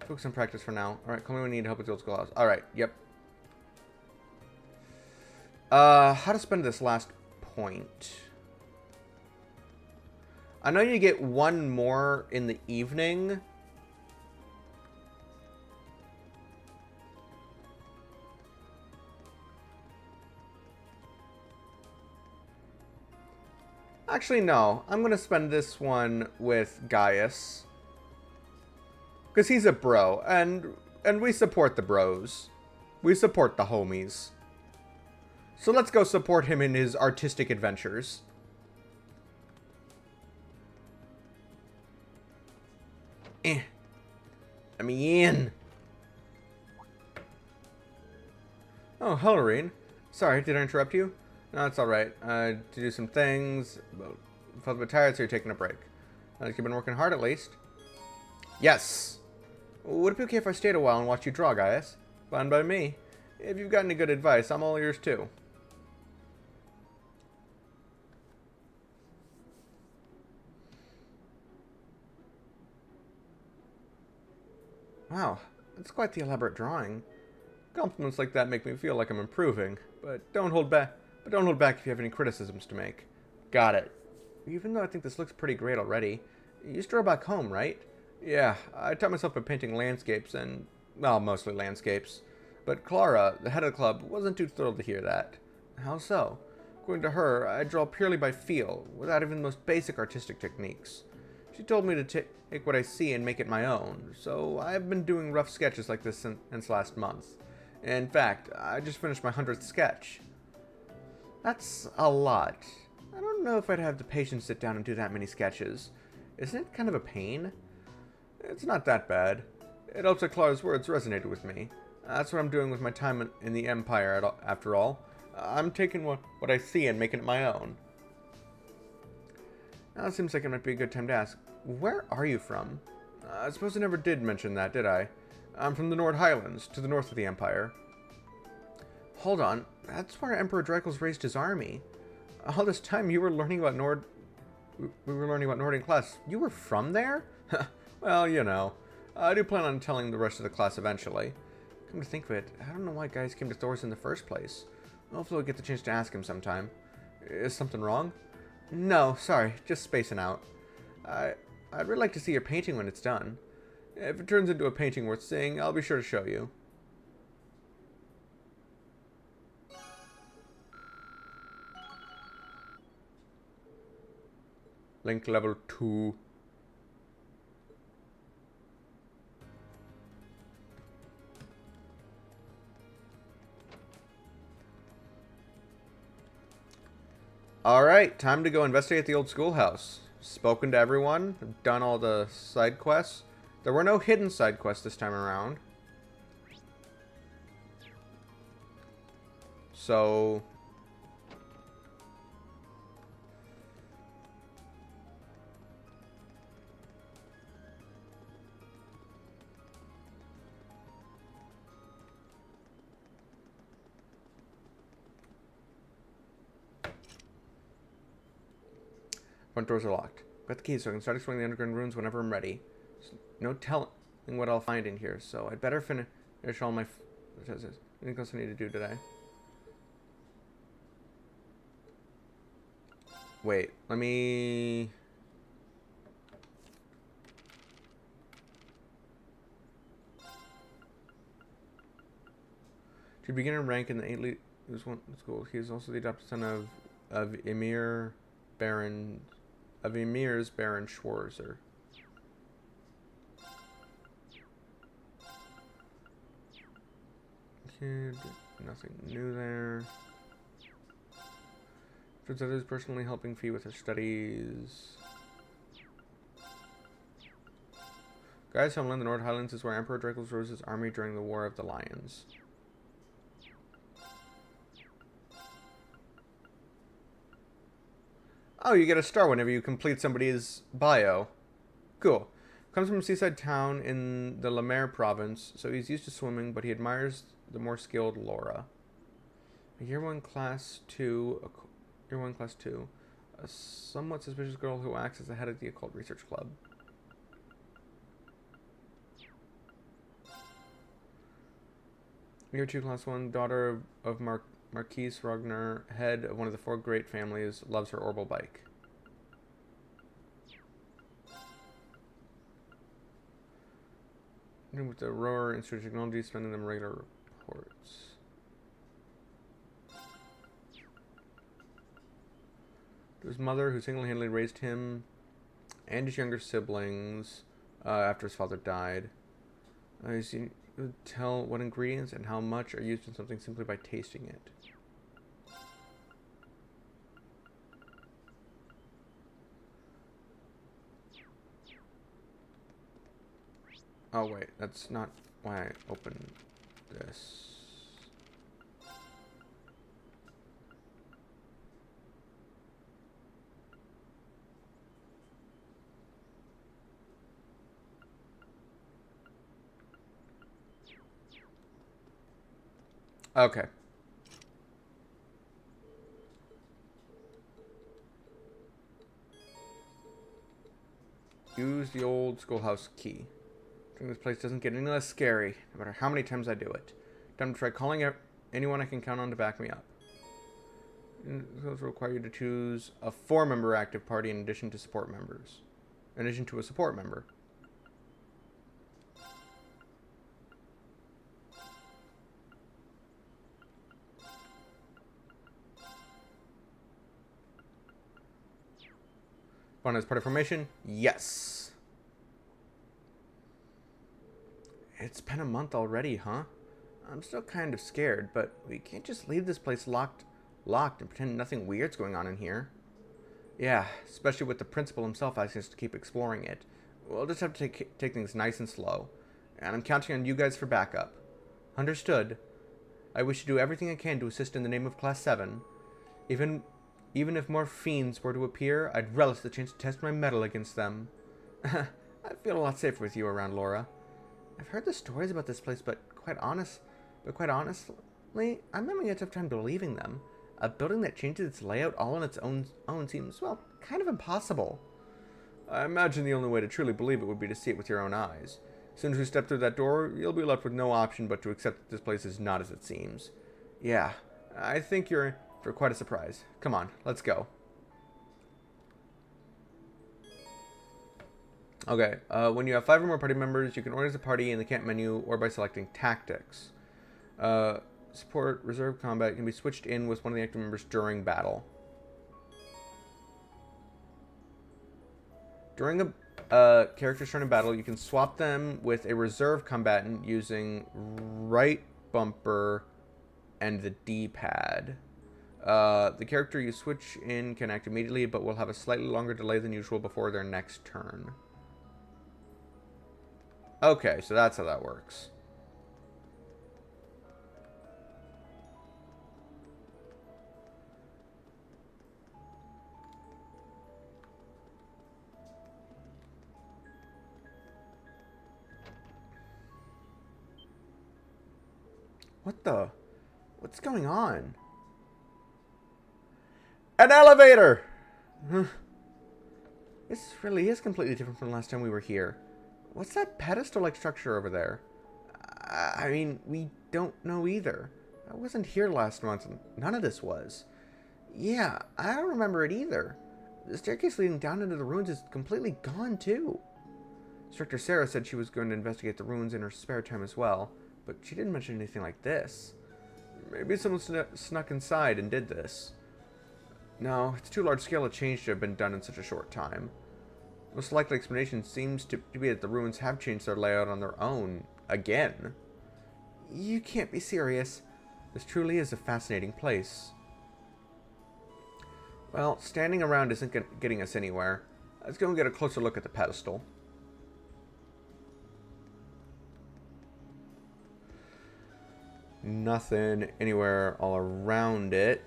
Focus on practice for now. Alright, call me when you need help with the old schoolhouse. Alright, yep. How to spend this last point. I know you get one more in the evening. Actually, no. I'm going to spend this one with Gaius. Because he's a bro, and we support the bros. We support the homies. So let's go support him in his artistic adventures. Let me in. Oh, hello, Reen. Sorry, did I interrupt you? No, it's alright. To do some things. Felt a bit tired, so you're taking a break. You've been working hard, at least. Yes! Would it be okay if I stayed a while and watched you draw, Gaius? Fine by me. If you've got any good advice, I'm all ears, too. Wow, that's quite the elaborate drawing. Compliments like that make me feel like I'm improving, but don't hold back if you have any criticisms to make. Got it. Even though I think this looks pretty great already, you used to draw back home, right? Yeah, I taught myself by painting landscapes and, well, mostly landscapes. But Clara, the head of the club, wasn't too thrilled to hear that. How so? According to her, I draw purely by feel, without even the most basic artistic techniques. She told me to take what I see and make it my own, so I've been doing rough sketches like this since last month. In fact, I just finished my 100th sketch. That's a lot. I don't know if I'd have the patience to sit down and do that many sketches. Isn't it kind of a pain? It's not that bad. It helps that Clara's words resonated with me. That's what I'm doing with my time in the Empire, after all. I'm taking what I see and making it my own. Now it seems like it might be a good time to ask, where are you from? I suppose I never did mention that, did I? I'm from the Nord Highlands, to the north of the Empire. Hold on, that's where Emperor Draco's raised his army. All this time you were learning about Nord... We were learning about Nord in class. You were from there? Well, you know. I do plan on telling the rest of the class eventually. Come to think of it, I don't know why guys came to Thor's in the first place. Hopefully we'll get the chance to ask him sometime. Is something wrong? No, sorry, just spacing out. I'd really like to see your painting when it's done. If it turns into a painting worth seeing, I'll be sure to show you. Link level 2. Alright, time to go investigate the old schoolhouse. Spoken to everyone, done all the side quests. There were no hidden side quests this time around. So... front doors are locked. Got the keys so I can start exploring the underground rooms whenever I'm ready. There's no telling what I'll find in here, so I'd better finish all my... Anything else I need to do today? Wait, let me... To begin in rank in the elite school, he is also the adopted son of Emir's Baron Schwarzer. Kid, nothing new there. For others, personally helping Fee with her studies. Guy's homeland, the North Highlands, is where Emperor Draco's rose his army during the War of the Lions. Oh, you get a star whenever you complete somebody's bio. Cool. Comes from a seaside town in the Lemaire province, so he's used to swimming, but he admires the more skilled Laura. Year 1, Class 2. Year 1, Class 2. A somewhat suspicious girl who acts as the head of the Occult Research Club. Year 2, Class 1. Daughter of Marquise Ragnar, head of one of the 4 great families, loves her orbital bike. With the Rower Institute of Technology, spending them regular reports. To his mother, who single-handedly raised him and his younger siblings after his father died. You could tell what ingredients and how much are used in something simply by tasting it. Oh wait, that's not why I opened this. Okay. Use the old schoolhouse key. This place doesn't get any less scary, no matter how many times I do it. Time to try calling out anyone I can count on to back me up. Those require you to choose a 4-member active party in addition to support members. In addition to a support member. Fun as part of formation? Yes. It's been a month already, huh? I'm still kind of scared, but we can't just leave this place locked and pretend nothing weird's going on in here. Yeah, especially with the principal himself asking us to keep exploring it. We'll just have to take things nice and slow. And I'm counting on you guys for backup. Understood. I wish to do everything I can to assist in the name of Class 7. Even if more fiends were to appear, I'd relish the chance to test my mettle against them. I feel a lot safer with you around, Laura. I've heard the stories about this place, but quite honestly, I'm having a tough time believing them. A building that changes its layout all on its own seems, well, kind of impossible. I imagine the only way to truly believe it would be to see it with your own eyes. As soon as we step through that door, you'll be left with no option but to accept that this place is not as it seems. Yeah, I think you're in for quite a surprise. Come on, let's go. Okay, when you have 5 or more party members, you can organize a party in the camp menu or by selecting tactics. Support reserve combat can be switched in with one of the active members during battle. During a character's turn in battle, you can swap them with a reserve combatant using right bumper and the D-pad. The character you switch in can act immediately, but will have a slightly longer delay than usual before their next turn. Okay, so that's how that works. What's going on? An elevator! This really is completely different from the last time we were here. What's that pedestal-like structure over there? I mean, we don't know either. I wasn't here last month, and none of this was. Yeah, I don't remember it either. The staircase leading down into the ruins is completely gone, too. Instructor Sarah said she was going to investigate the ruins in her spare time as well, but she didn't mention anything like this. Maybe someone snuck inside and did this. No, it's too large scale a change to have been done in such a short time. Most likely explanation seems to be that the ruins have changed their layout on their own. Again. You can't be serious. This truly is a fascinating place. Well, standing around isn't getting us anywhere. Let's go and get a closer look at the pedestal. Nothing anywhere all around it.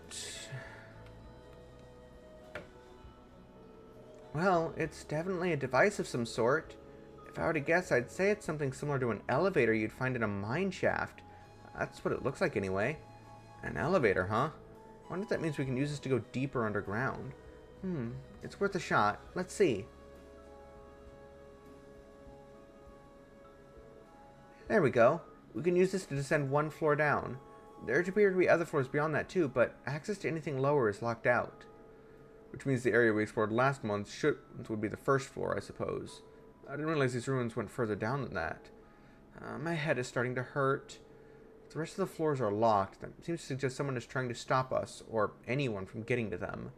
Well, it's definitely a device of some sort. If I were to guess, I'd say it's something similar to an elevator you'd find in a mine shaft. That's what it looks like anyway. An elevator, huh? I wonder if that means we can use this to go deeper underground. It's worth a shot. Let's see. There we go. We can use this to descend one floor down. There appear to be other floors beyond that too, but access to anything lower is locked out. Which means the area we explored last month would be the first floor, I suppose. I didn't realize these ruins went further down than that. My head is starting to hurt. If the rest of the floors are locked, that seems to suggest someone is trying to stop us, or anyone from getting to them.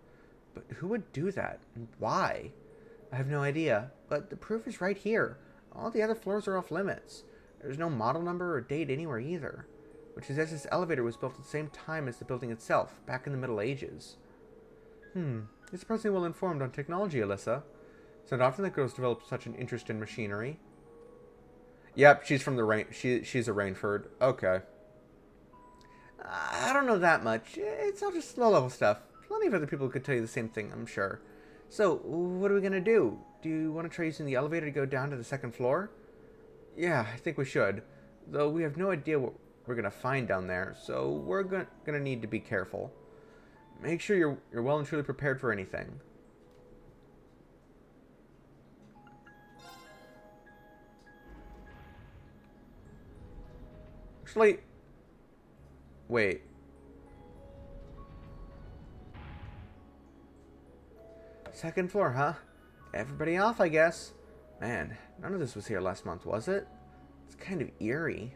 But who would do that, and why? I have no idea, but the proof is right here. All the other floors are off limits. There's no model number or date anywhere either, which suggests this elevator was built at the same time as the building itself, back in the Middle Ages. You're surprisingly well informed on technology, Alyssa. It's not often that girls develop such an interest in machinery. Yep, she's from the she's a Rainford. Okay. I don't know that much. It's all just low-level stuff. Plenty of other people could tell you the same thing, I'm sure. So, what are we gonna do? Do you want to try using the elevator to go down to the second floor? Yeah, I think we should. Though we have no idea what we're gonna find down there, so we're gonna need to be careful. Make sure you're well and truly prepared for anything. Actually, wait. Second floor, huh? Everybody off, I guess. Man, none of this was here last month, was it? It's kind of eerie.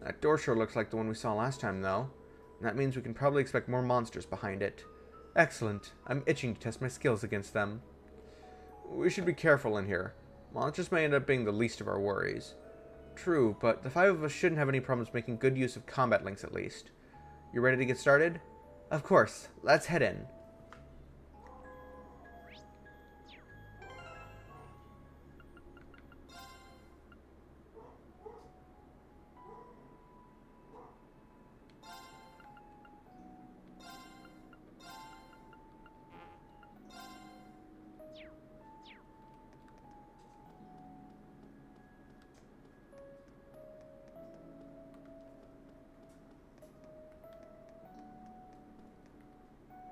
That door sure looks like the one we saw last time, though. And that means we can probably expect more monsters behind it. Excellent. I'm itching to test my skills against them. We should be careful in here. Monsters may end up being the least of our worries. True, but the five of us shouldn't have any problems making good use of combat links at least. You ready to get started? Of course. Let's head in.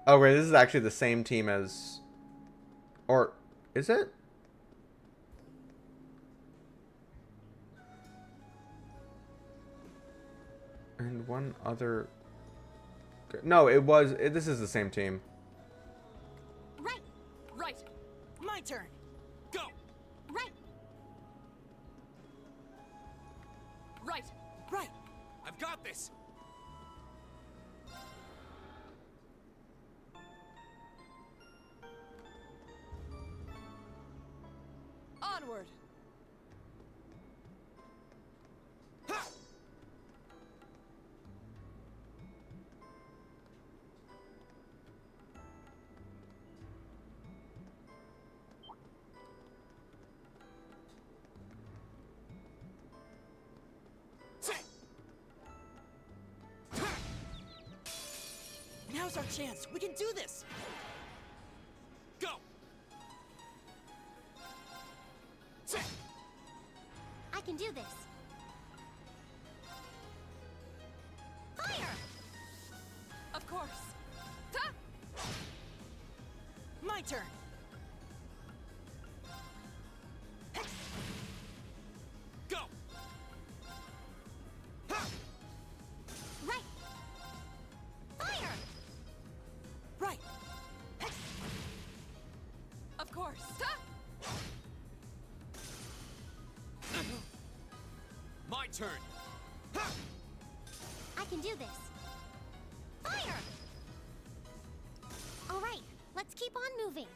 Oh, wait, this is actually the same team as... Or, is it? And one other... No, this is the same team. Right. Right. My turn. Go. Right. Right. Right. I've got this. Onward. Now's our chance. We can do this. Go. I can do this. Fire! Of course. My turn. Go. Right. Fire! Right. Of course. My turn. can do this. Fire! All right, let's keep on moving.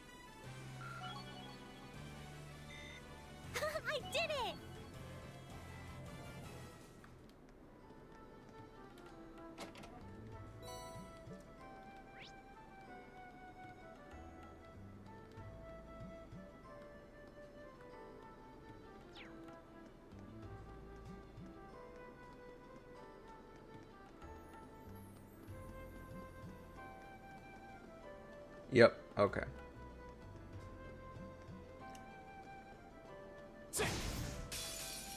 I did it! Yep, okay.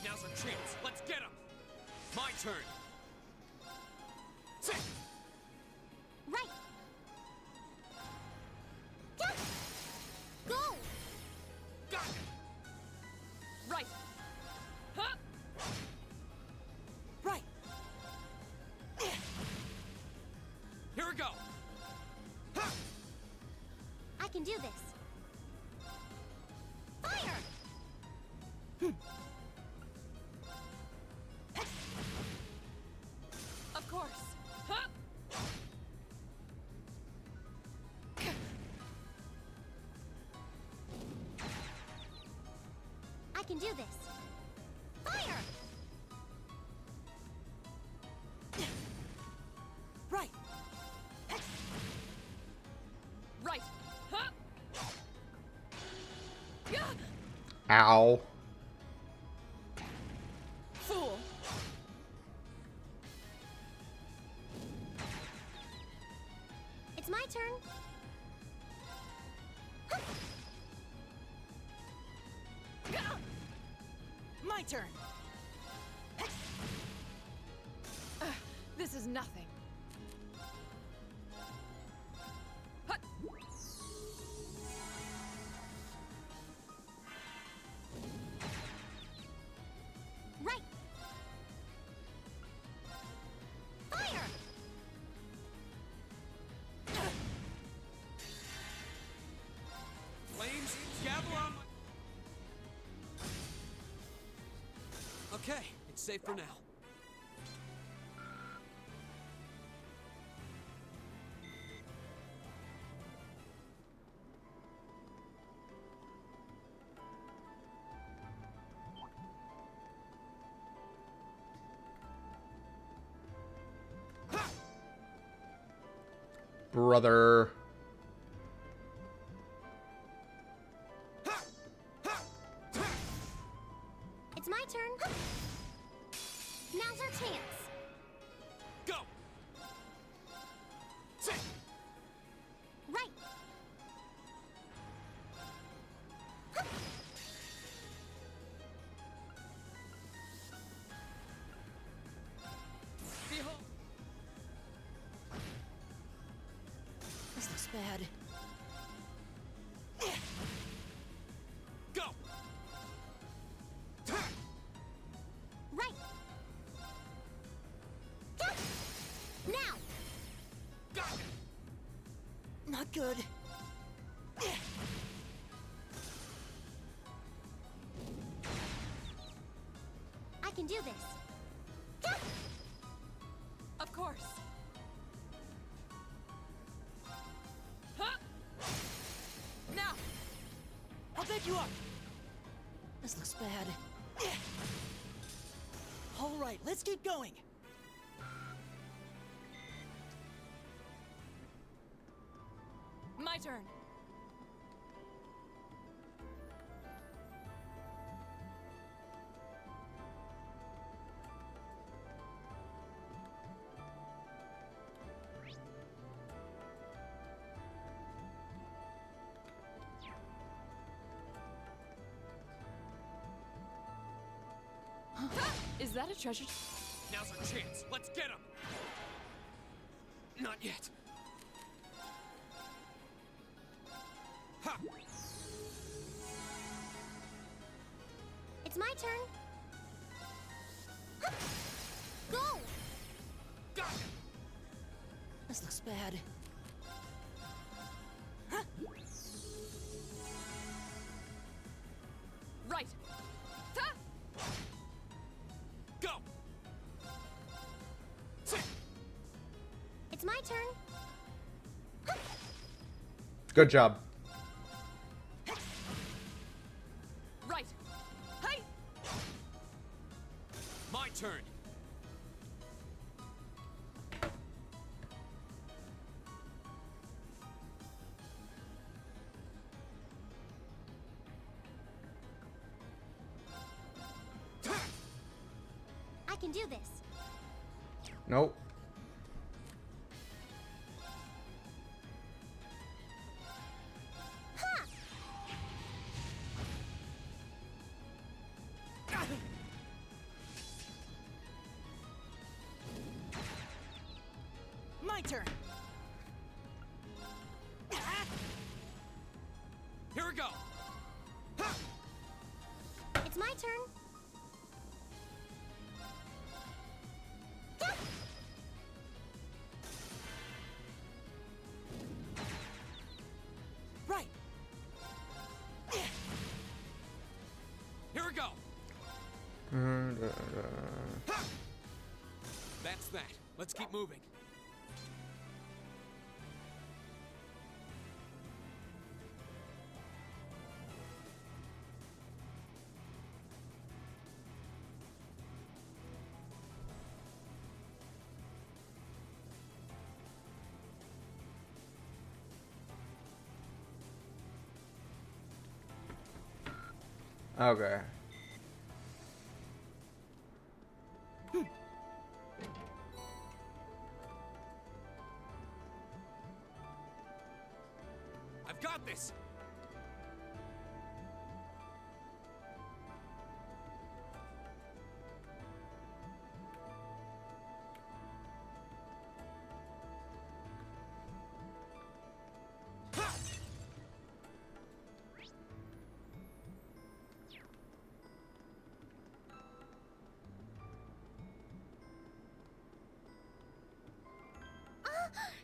Now's our chance. Let's get him. My turn. Right. Yeah. Go. Got it. Right. Huh? Right. Here we go. I can do this. Fire! Of course. Huh? I can do this. Fire! Right. Right. Huh? Yeah. Ow. Fool. It's my turn. My turn. This is nothing. Hut. Right. Fire! Flames, gavel on. Okay, it's safe for now. Brother. It's my turn. Now's our chance. Go. Right. Behold. This looks bad. Go. Right. Now. Got it. Not good. I can do this. Of course. Huh? Now. I'll pick you up. This looks bad. All right, let's keep going. My turn. Is that a treasure? Now's our chance. Let's get him. Not yet. Ha! It's my turn. Go. Got it. This looks bad. Right. Ha! Go. Good job. Right. Hey! My turn. I can do this. Nope. My turn. Here we go. It's my turn. Right. Here we go. That's that. Let's keep moving. Okay. I've got this.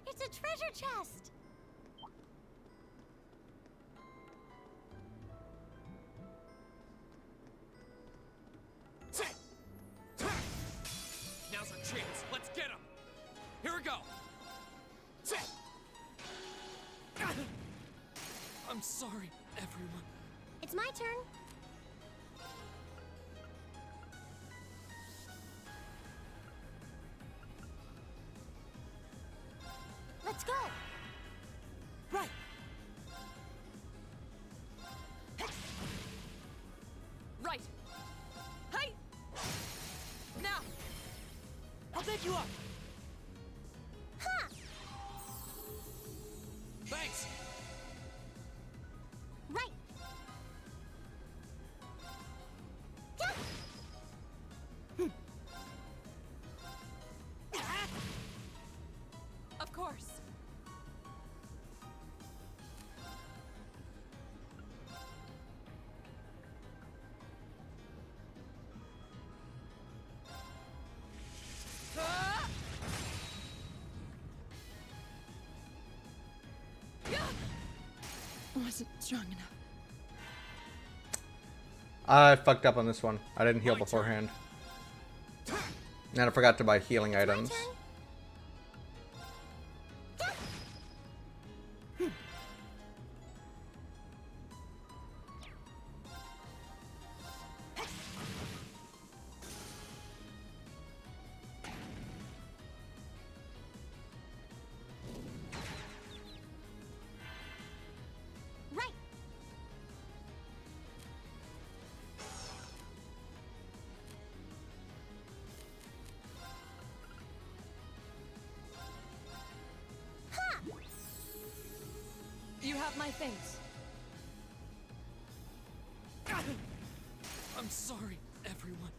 It's a treasure chest. Now's our chance. Let's get him. Here we go. I'm sorry, everyone. It's my turn. Let's go. Right. Right. Hey! Now! I'll bet you up. Ha! Thanks. Right. Yeah. Of course. Wasn't strong enough. I fucked up on this one. I didn't heal beforehand. And I forgot to buy healing items. Right. Ha! You have my things. I'm sorry, everyone.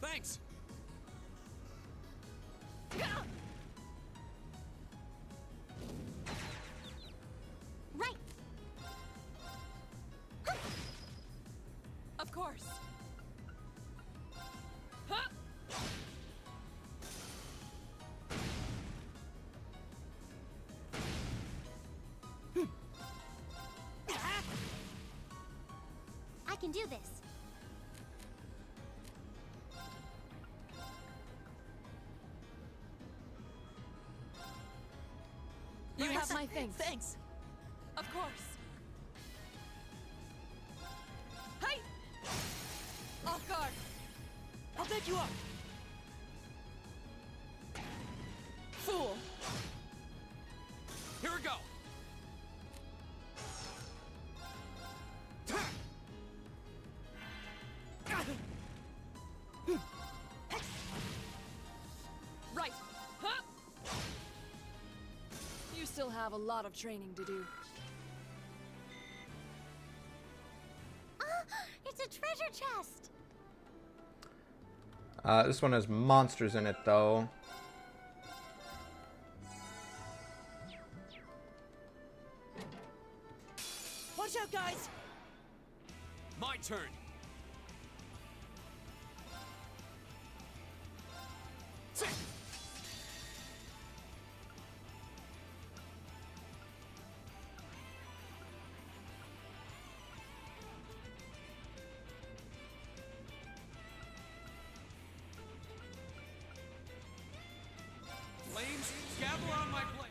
Thanks. Right. Of course. can do this. You have my thanks. Thanks. Of course. Hey! Off guard. I'll back you up. Fool. Here we go. Right. Huh? You still have a lot of training to do. It's a treasure chest. This one has monsters in it, though. Watch out, guys! My turn. Flames, gather on my blade.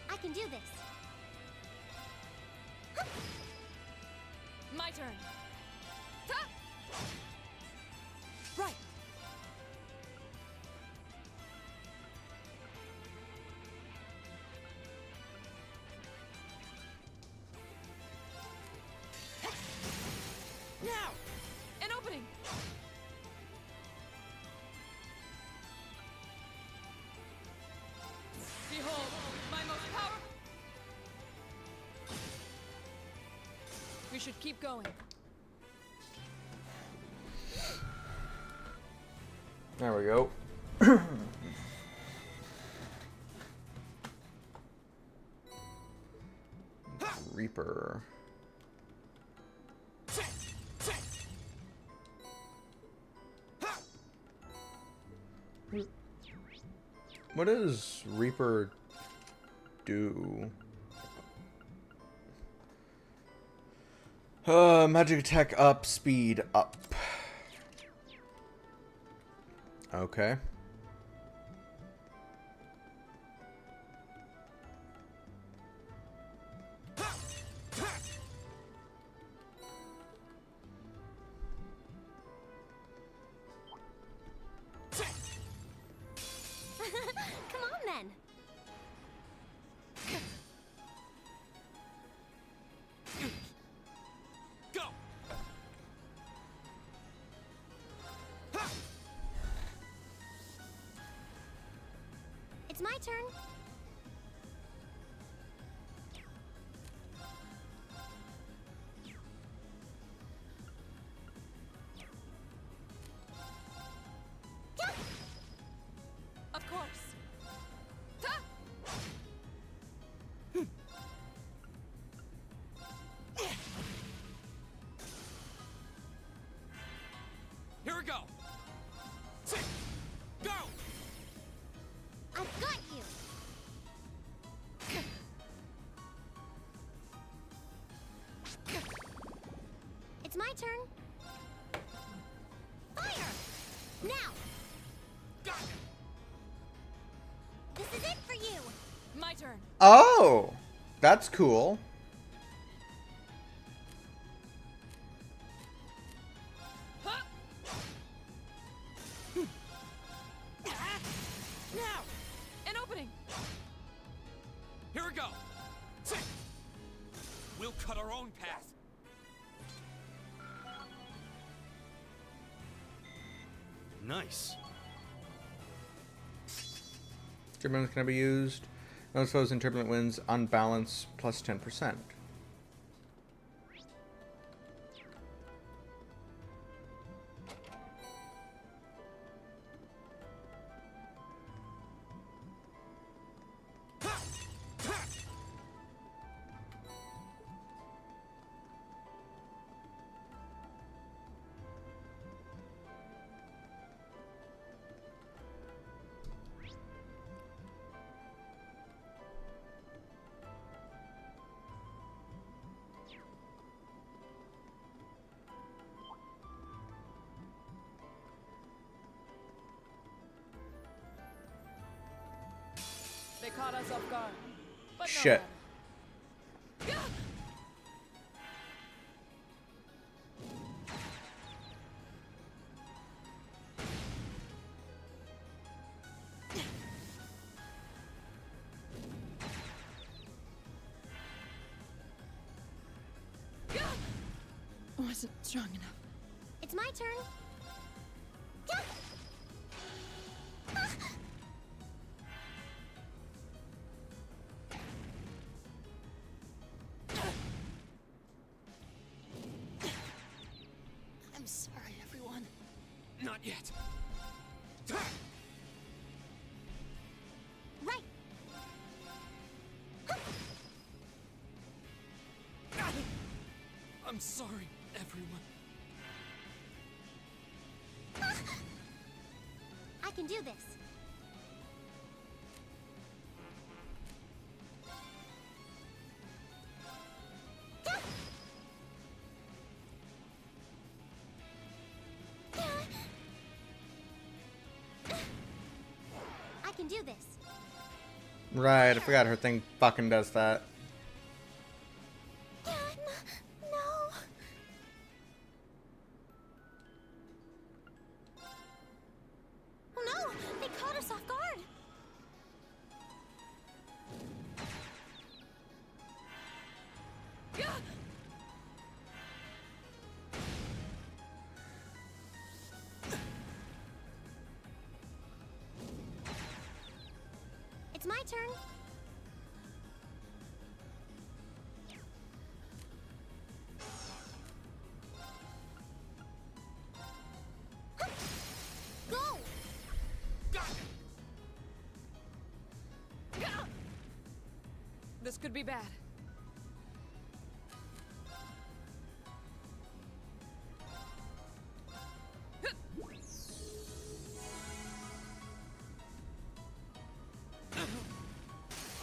I can do this. My turn. Right. Now! An opening! Behold, my most powerful... We should keep going. There we go. Reaper. What does Reaper do? Magic attack up, speed up. Okay. Come on then. Go. It's my turn. Of course. Here we go. Go. I've got you. It's my turn. Fire! Now! Got it. This is it for you! My turn. Oh! That's cool. Now! An opening! Here we go. We'll cut our own path. Nice. Turbulence can be used. Those foes in turbulent winds, unbalance, plus 10%. caught us off guard. But no Shit. matter. Wasn't strong enough. It's my turn. I'm sorry, everyone. Not yet. Right. I'm sorry, everyone. I can do this. I can do this. Right, I forgot her thing fucking does that. No. Oh no! They caught us off guard! It's my turn. Go! This could be bad.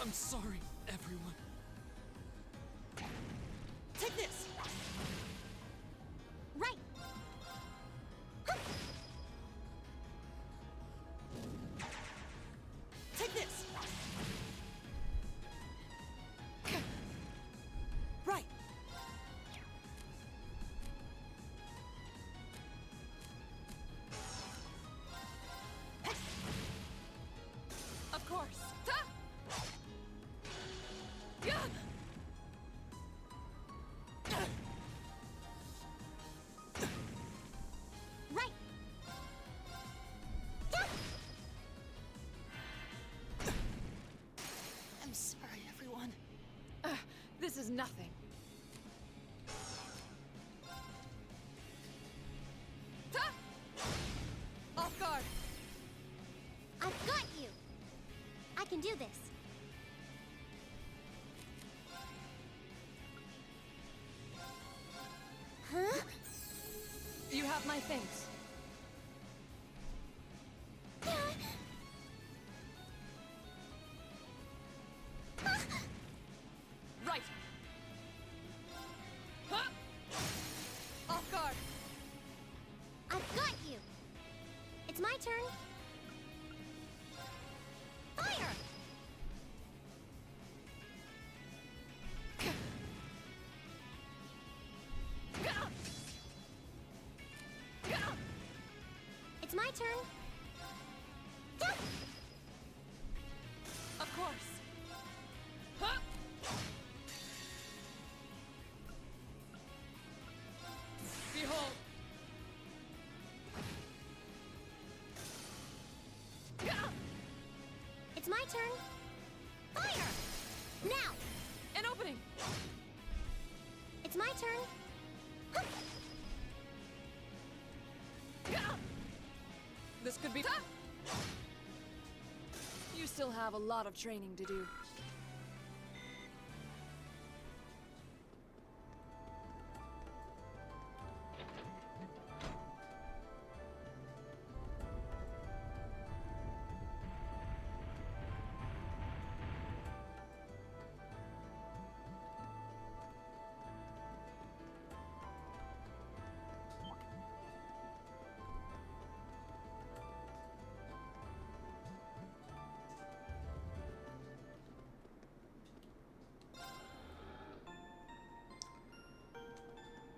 I'm sorry, everyone. Take this! Right! Take this! Right! Of course. Right! I'm sorry, everyone. This is nothing. Off guard. I've got you! I can do this. Huh? You have my things. Right. Off guard. I've got you! It's my turn. Fire! It's my turn. Of course. Behold. It's my turn. Fire! Now! An opening. It's my turn. This could be. You still have a lot of training to do.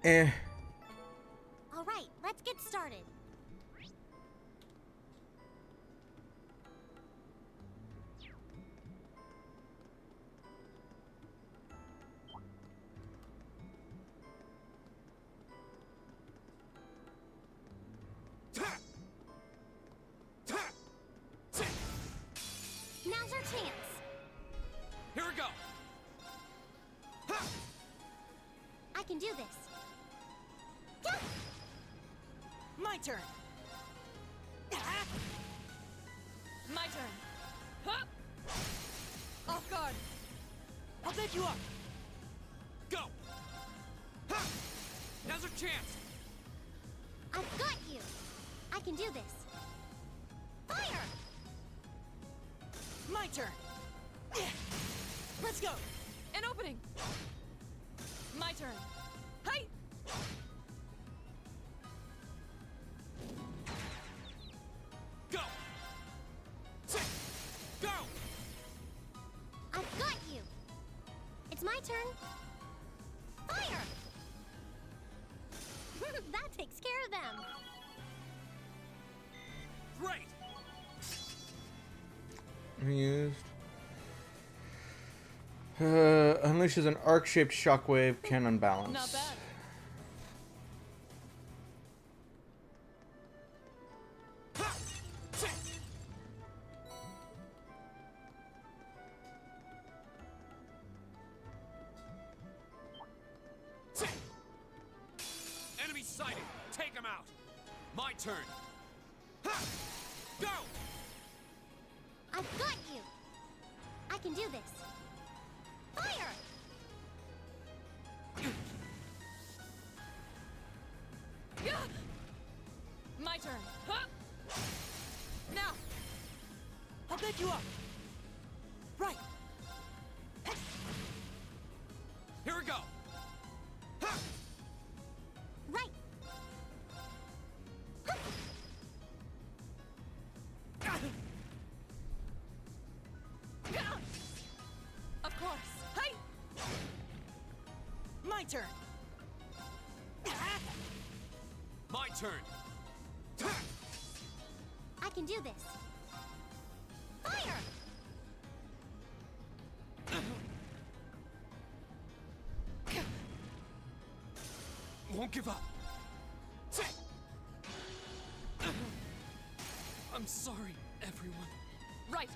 Eh. All right, let's get started. Now's our chance. Here we go. I can do this. My turn. My turn. Huh? Off guard. I'll bet you up. Go. Now's our chance. I've got you. I can do this. Fire! My turn. Let's go. An opening. My turn. Hey. Go. Go. I've got you. It's my turn. Fire! That takes care of them. Great. Used. Unleashes an arc-shaped shockwave, can unbalance. Not bad. Enemy sighted. Take him out. My turn. Go. I've got you. I can do this. Fire! My turn. Huh? Now. I'll bet you up. Right. Here we go. Right. Of course. Hey. My turn. My turn. I can do this. Fire! Won't give up. I'm sorry, everyone. Right.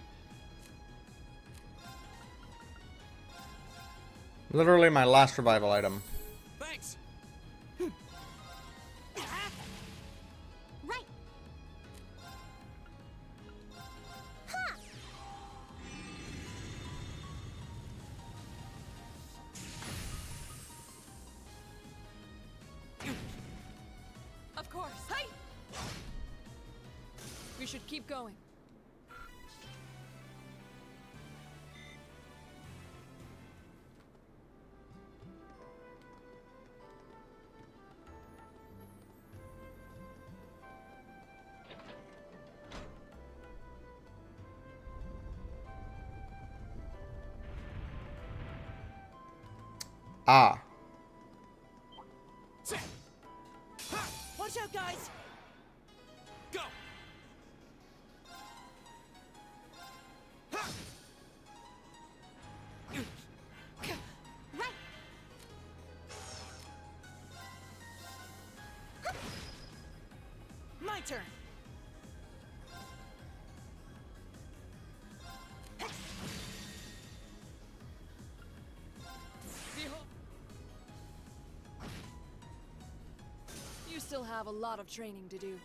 Literally my last revival item. Thanks. Right. Ha! Of course. Hey. We should keep going. Ah. Watch out, guys. Go. Right. My turn. You still have a lot of training to do.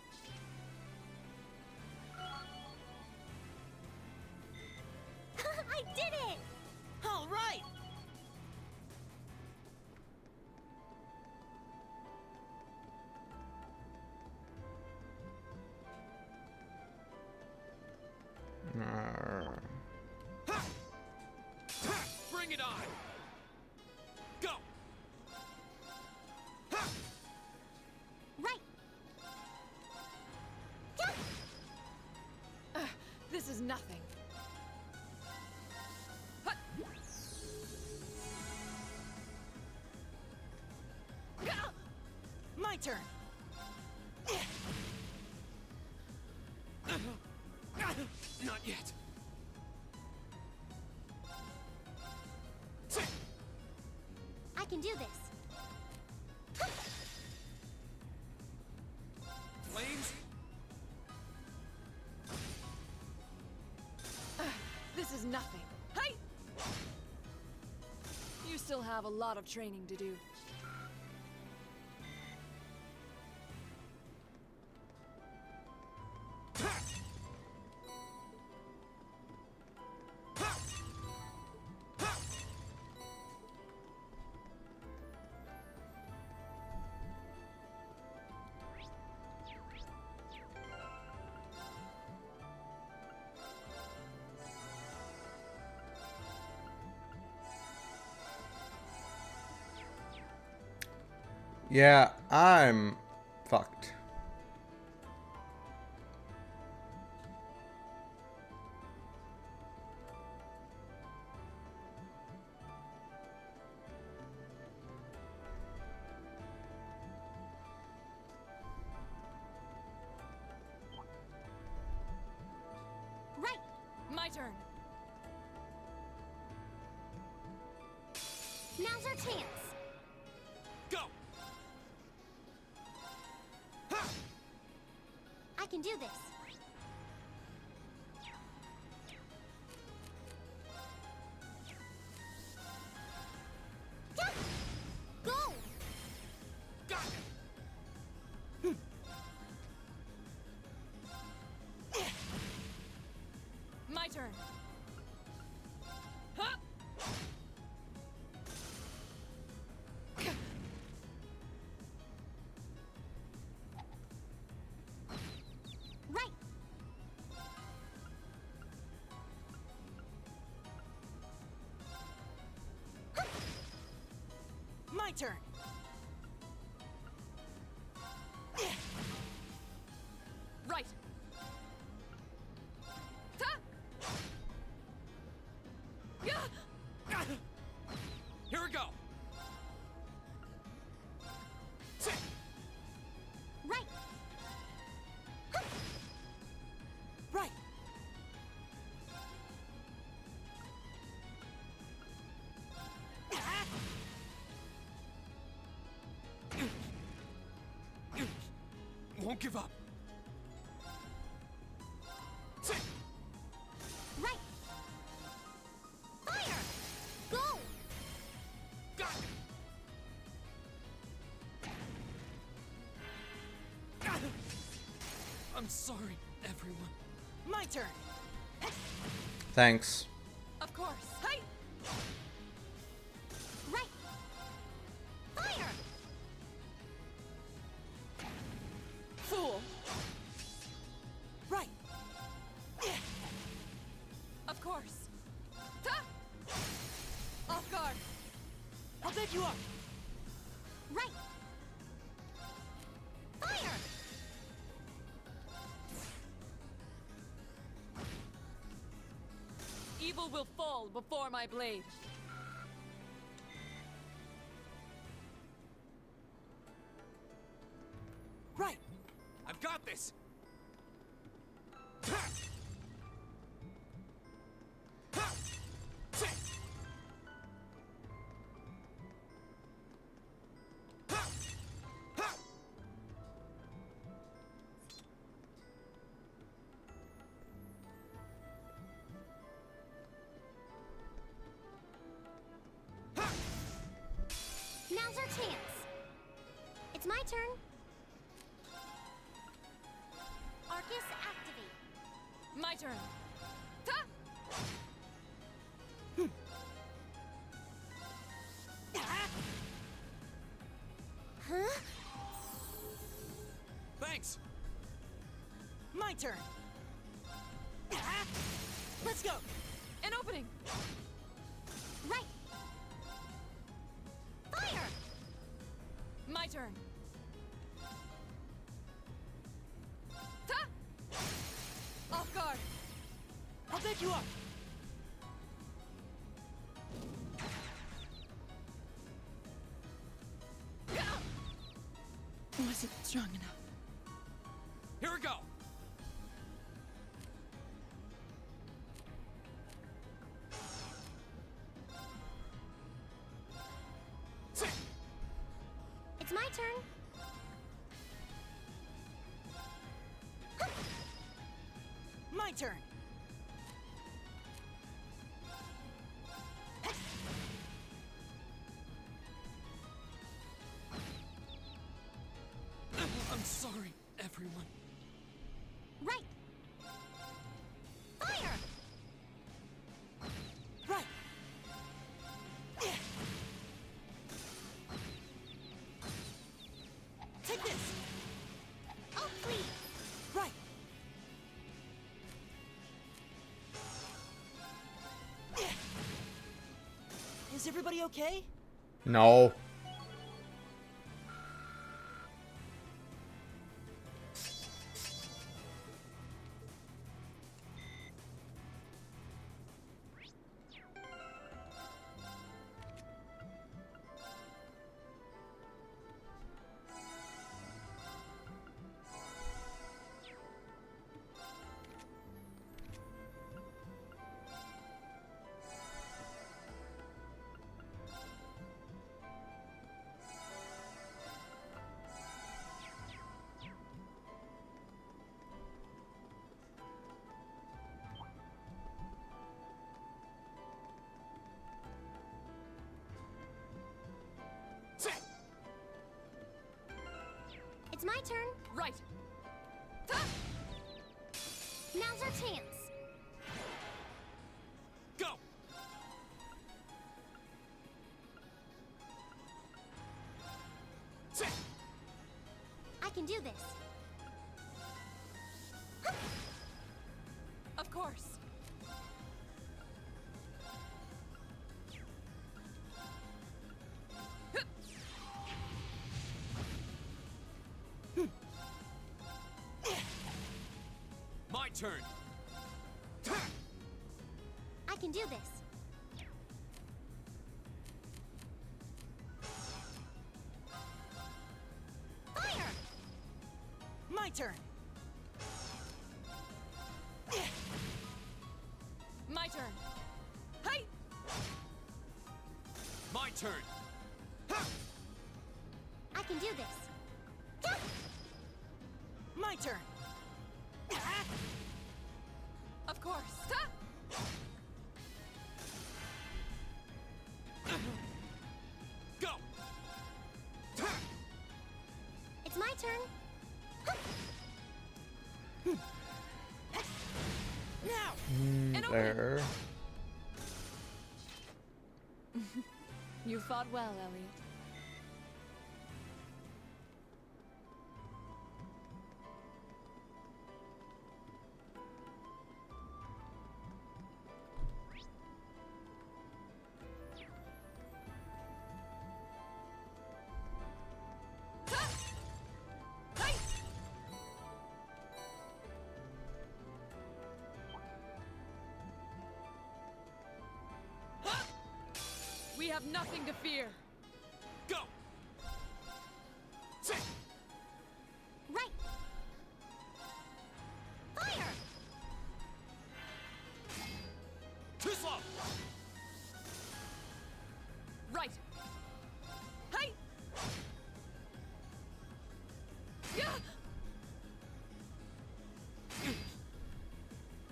I did it! All right. Bring it on. Go. Right. This is nothing. turn. Not yet. I can do this. Flames? This is nothing. Hey! You still have a lot of training to do. Yeah, I'm fucked. Right. My turn. Now's our chance. Go! I can do this. Yeah! Go! Got it! My turn. Huh? Right. My turn. Right. Ha! Yeah! Here we go! Right. Right. Won't give up. Right. Fire! Go! Got it! I'm sorry, everyone. My turn. Thanks. Of course. Hey! Right. Fire! Fool. Right. Of course. Ha! Off guard. I'll bet you up. Right. Fire! Evil will fall before my blade. Right. I've got this! Now's our chance. It's my turn. Arcus activate. My turn. Ha! Huh? Thanks! My turn. Let's go. An opening. Right. Fire! My turn. Ha! Off guard. I'll pick you up. Was isn't strong enough. Here we go! It's my turn. My turn! I'm sorry, everyone. Right. Fire! Right! Take this! Oh, please. Right! Is everybody okay? No. It's my turn. Right. Now's our chance. Go! I can do this. Of course. My turn! I can do this. Fire! My turn! My turn. Hey! My turn! I can do this. My turn! Of course. Go! It's my turn. Now! There. You fought well, Elliot. We have nothing to fear. Go! Right. Fire! Too slow! Right. Hey! Yeah!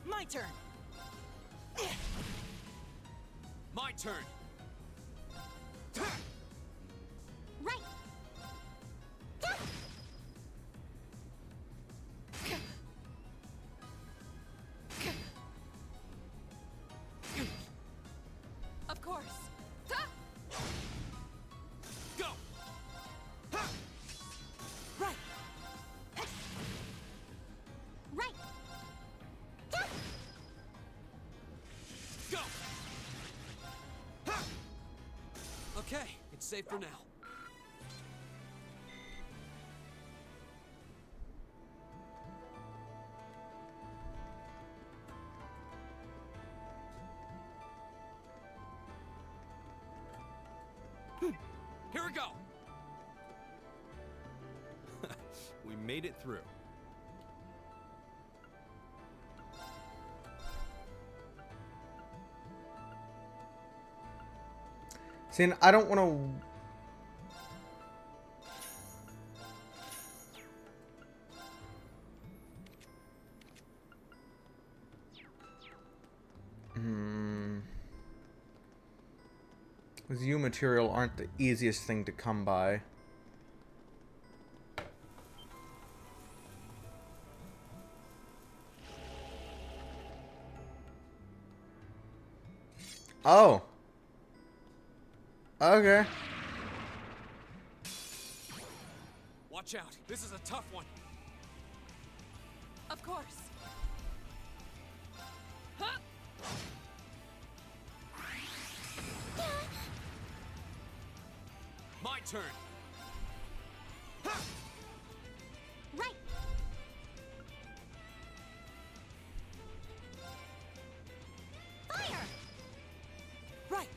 My turn! My turn! Right. Of course. Go! Right! Right. Go! Okay, it's safe for now. Here we go! made it through. See, and I don't want to... Zoo material aren't the easiest thing to come by. Oh. Okay. Watch out. This is a tough one. Of course. Huh? My turn. Right. Fire. Right.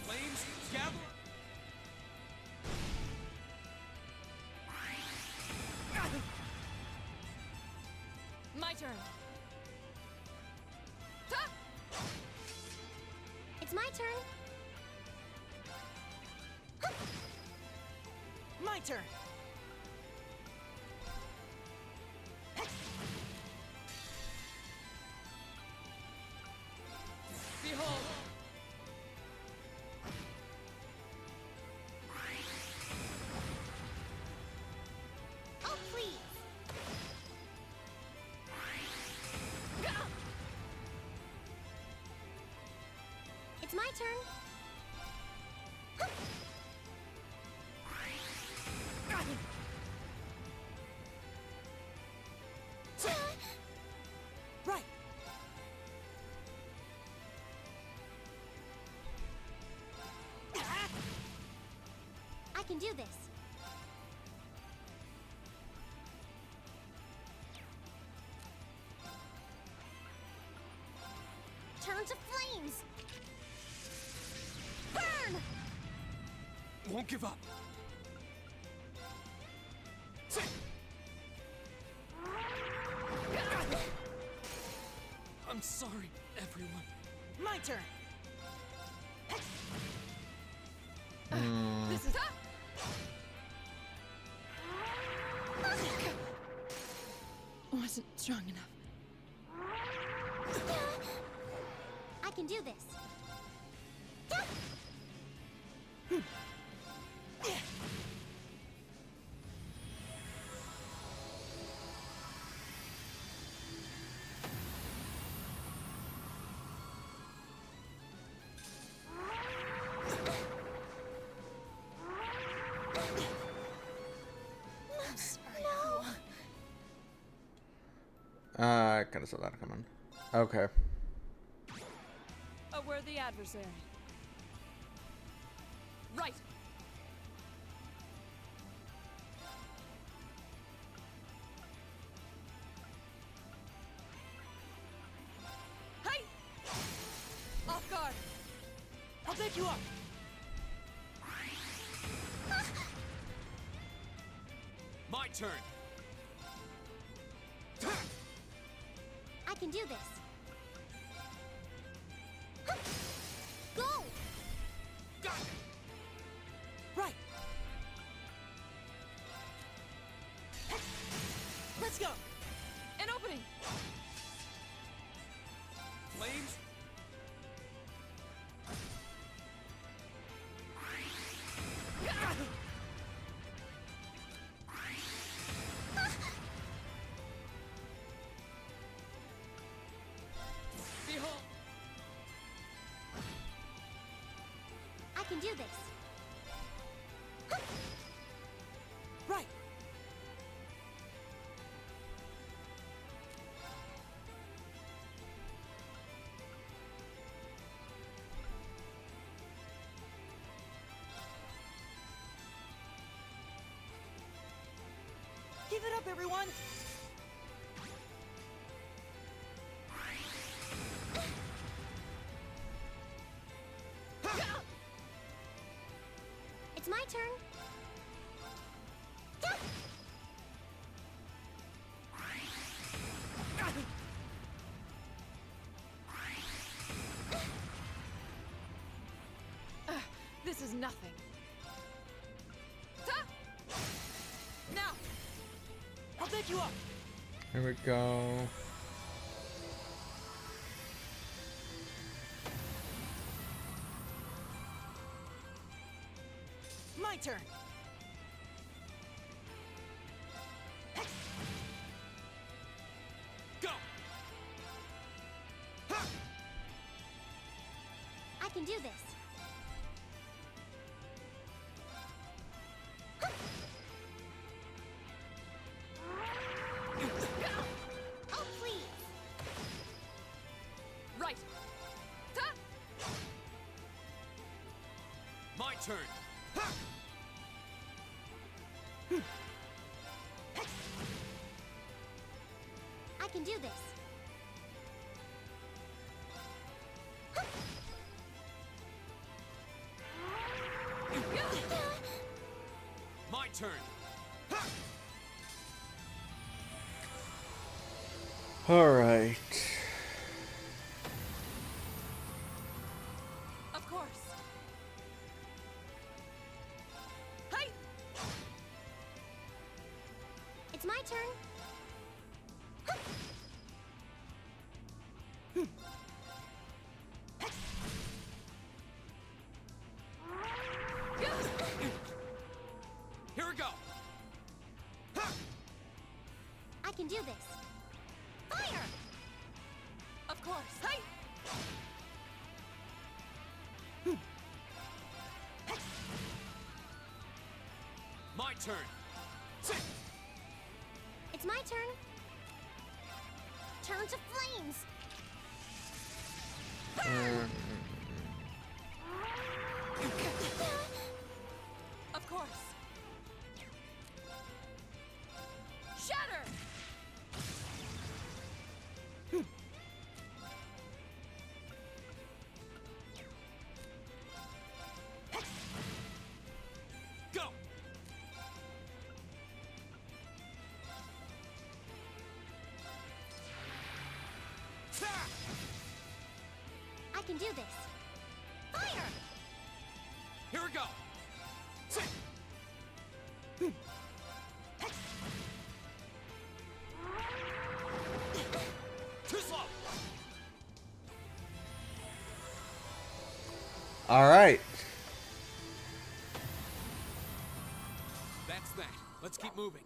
Flames, gather. My turn. It's my turn. My turn. Behold. Oh, please. It's my turn. Right. I can do this. Turn to flames. Burn! Won't give up. I'm sorry, everyone. My turn. This is wasn't strong enough. I can do this. I kind of saw that coming. Okay. A worthy adversary. Right. Hey! Off guard. I'll take you up. My turn. I can do this. Go! Got it. Right. Let's go. An opening. Flames. Behold. I can do this. Right. Give it up, everyone! turn. This is nothing. Ta! Now! I'll pick you up! Here we go. My turn. Go! I can do this. Oh, please. Right! Ta! My turn. I can do this. My turn. All right. Of course. Hey! It's my turn. Here we go. I can do this. Fire! Of course. Hey! My turn. It's my turn. Turn to flames. Of course. Shatter! Go. I can do this. Fire! Here we go. Too slow. All right. That's that. Let's keep moving.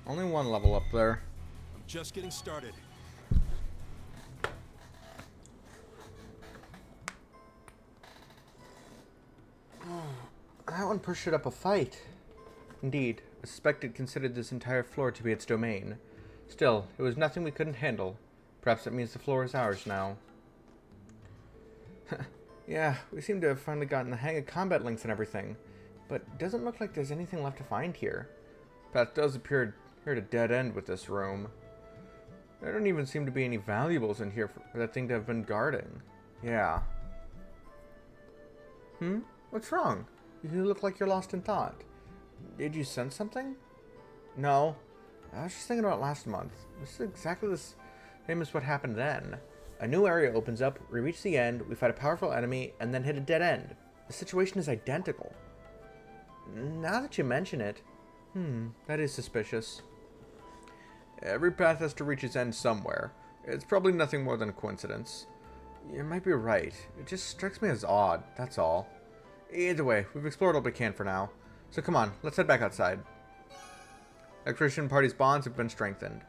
Only one level up there. I'm just getting started. That one pushed it up a fight. Indeed, I suspect it considered this entire floor to be its domain. Still, it was nothing we couldn't handle. Perhaps that means the floor is ours now. Yeah, we seem to have finally gotten the hang of combat links and everything. But it doesn't look like there's anything left to find here. Path does appear here at a dead end with this room. There don't even seem to be any valuables in here for that thing to have been guarding. Yeah. What's wrong? You look like you're lost in thought. Did you sense something? No. I was just thinking about last month. This is exactly the same as what happened then. A new area opens up, we reach the end, we fight a powerful enemy, and then hit a dead end. The situation is identical. Now that you mention it, that is suspicious. Every path has to reach its end somewhere. It's probably nothing more than a coincidence. You might be right. It just strikes me as odd, that's all. Either way, we've explored all we can for now. So come on, let's head back outside. Expedition party's bonds have been strengthened.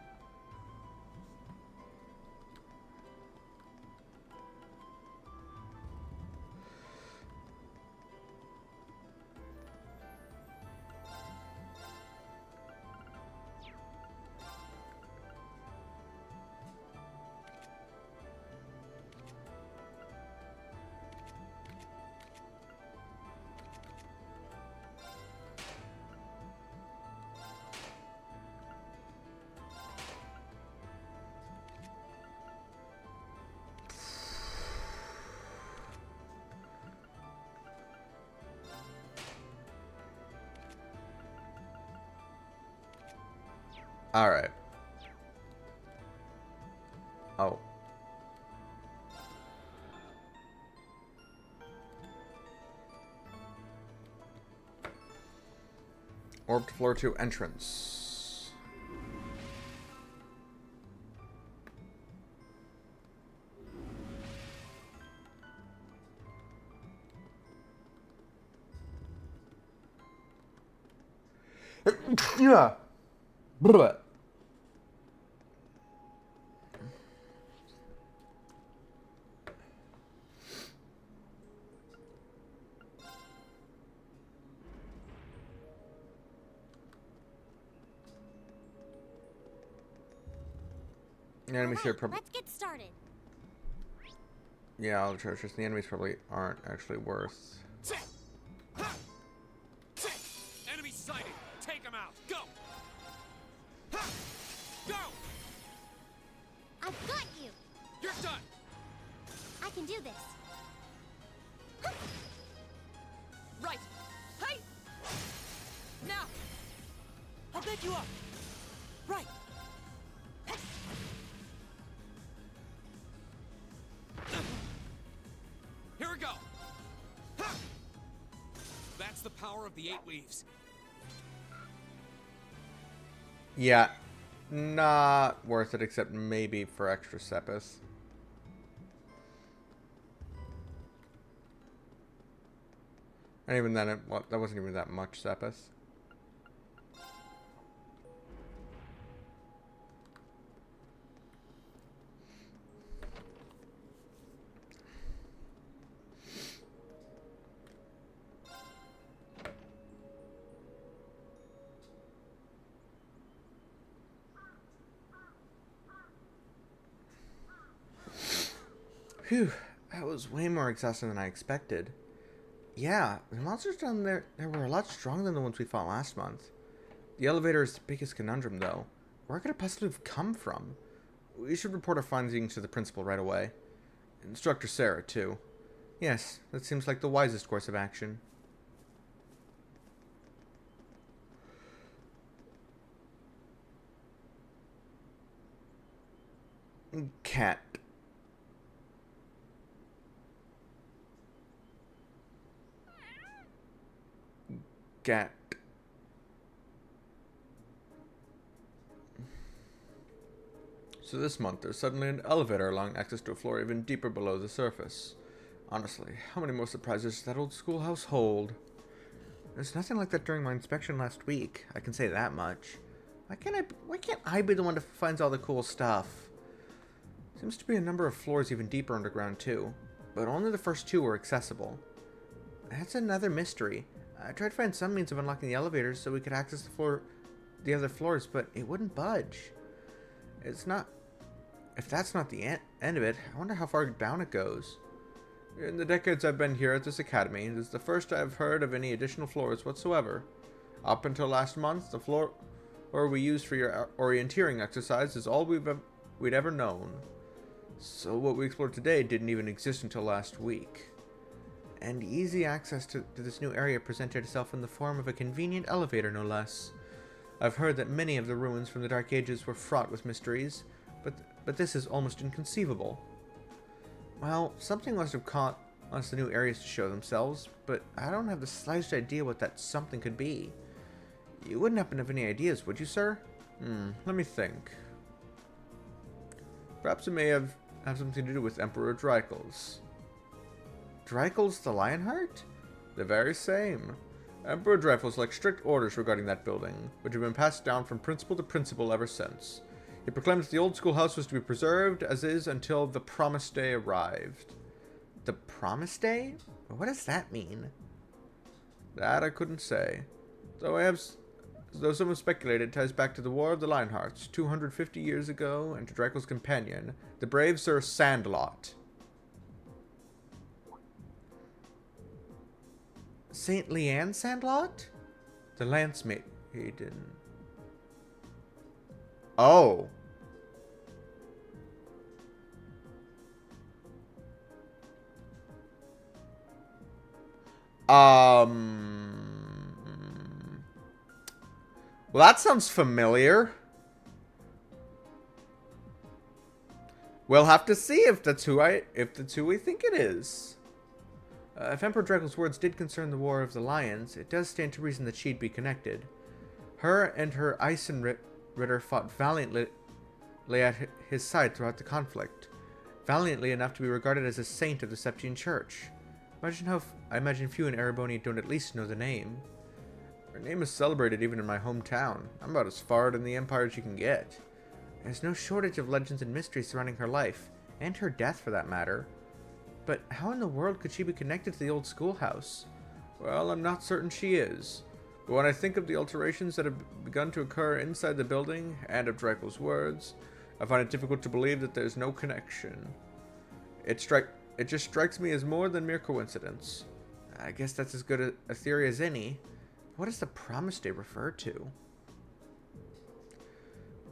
Alright. Oh. Orb to floor 2 entrance. Yeah. Blah. The enemies here probably. Let's get started. Yeah, all the treasures. The enemies probably aren't actually worth. Enemy sighted. Take him out. Go. Go. I've got you. You're done. I can do this. Right. Hey! Now! I'll pick you up. Right. Here we go. That's the power of the 8 leaves. Yeah, not worth it, except maybe for extra Sepis. And even then, that wasn't even that much Sepis. Phew, that was way more exhausting than I expected. Yeah, the monsters down there were a lot stronger than the ones we fought last month. The elevator is the biggest conundrum, though. Where could it possibly have come from? We should report our findings to the principal right away. Instructor Sarah, too. Yes, that seems like the wisest course of action. Cat. Cat. So this month, there's suddenly an elevator allowing access to a floor even deeper below the surface. Honestly, how many more surprises does that old schoolhouse hold? There's nothing like that during my inspection last week. I can say that much. Why can't I be the one that finds all the cool stuff? Seems to be a number of floors even deeper underground too, but only the first 2 were accessible. That's another mystery. I tried to find some means of unlocking the elevators so we could access the other floors, but it wouldn't budge. If that's not the end of it, I wonder how far down it goes. In the decades I've been here at this academy, this is the first I've heard of any additional floors whatsoever. Up until last month, the floor we used for your orienteering exercise is all we'd ever known. So what we explored today didn't even exist until last week. And easy access to this new area presented itself in the form of a convenient elevator, no less. I've heard that many of the ruins from the Dark Ages were fraught with mysteries, but this is almost inconceivable. Well, something must have caught us the new areas to show themselves, but I don't have the slightest idea what that something could be. You wouldn't happen to have any ideas, would you, sir? Let me think. Perhaps it may have something to do with Emperor Dreikel's. Dreikel's the Lionheart? The very same. Emperor Dreikel's like strict orders regarding that building, which have been passed down from principal to principal ever since. He proclaimed that the old schoolhouse was to be preserved as is until the promised day arrived. The promised day? What does that mean? That I couldn't say. Though some have speculated it ties back to the War of the Lionhearts 250 years ago and to Dreikel's companion, the brave Sir Sandlot. Saint Leanne Sandlot? The lance maiden. Oh. Well, that sounds familiar. We'll have to see if that's who we think it is. If Emperor Draco's words did concern the War of the Lions, it does stand to reason that she'd be connected. Her and her Eisenritter fought valiantly at his side throughout the conflict, valiantly enough to be regarded as a saint of the Septine Church. I imagine few in Ereboni don't at least know the name. Her name is celebrated even in my hometown. I'm about as far in the Empire as you can get. There's no shortage of legends and mysteries surrounding her life, and her death for that matter. But how in the world could she be connected to the old schoolhouse? Well, I'm not certain she is. But when I think of the alterations that have begun to occur inside the building, and of Draco's words, I find it difficult to believe that there's no connection. It just strikes me as more than mere coincidence. I guess that's as good a theory as any. What does the promise day refer to?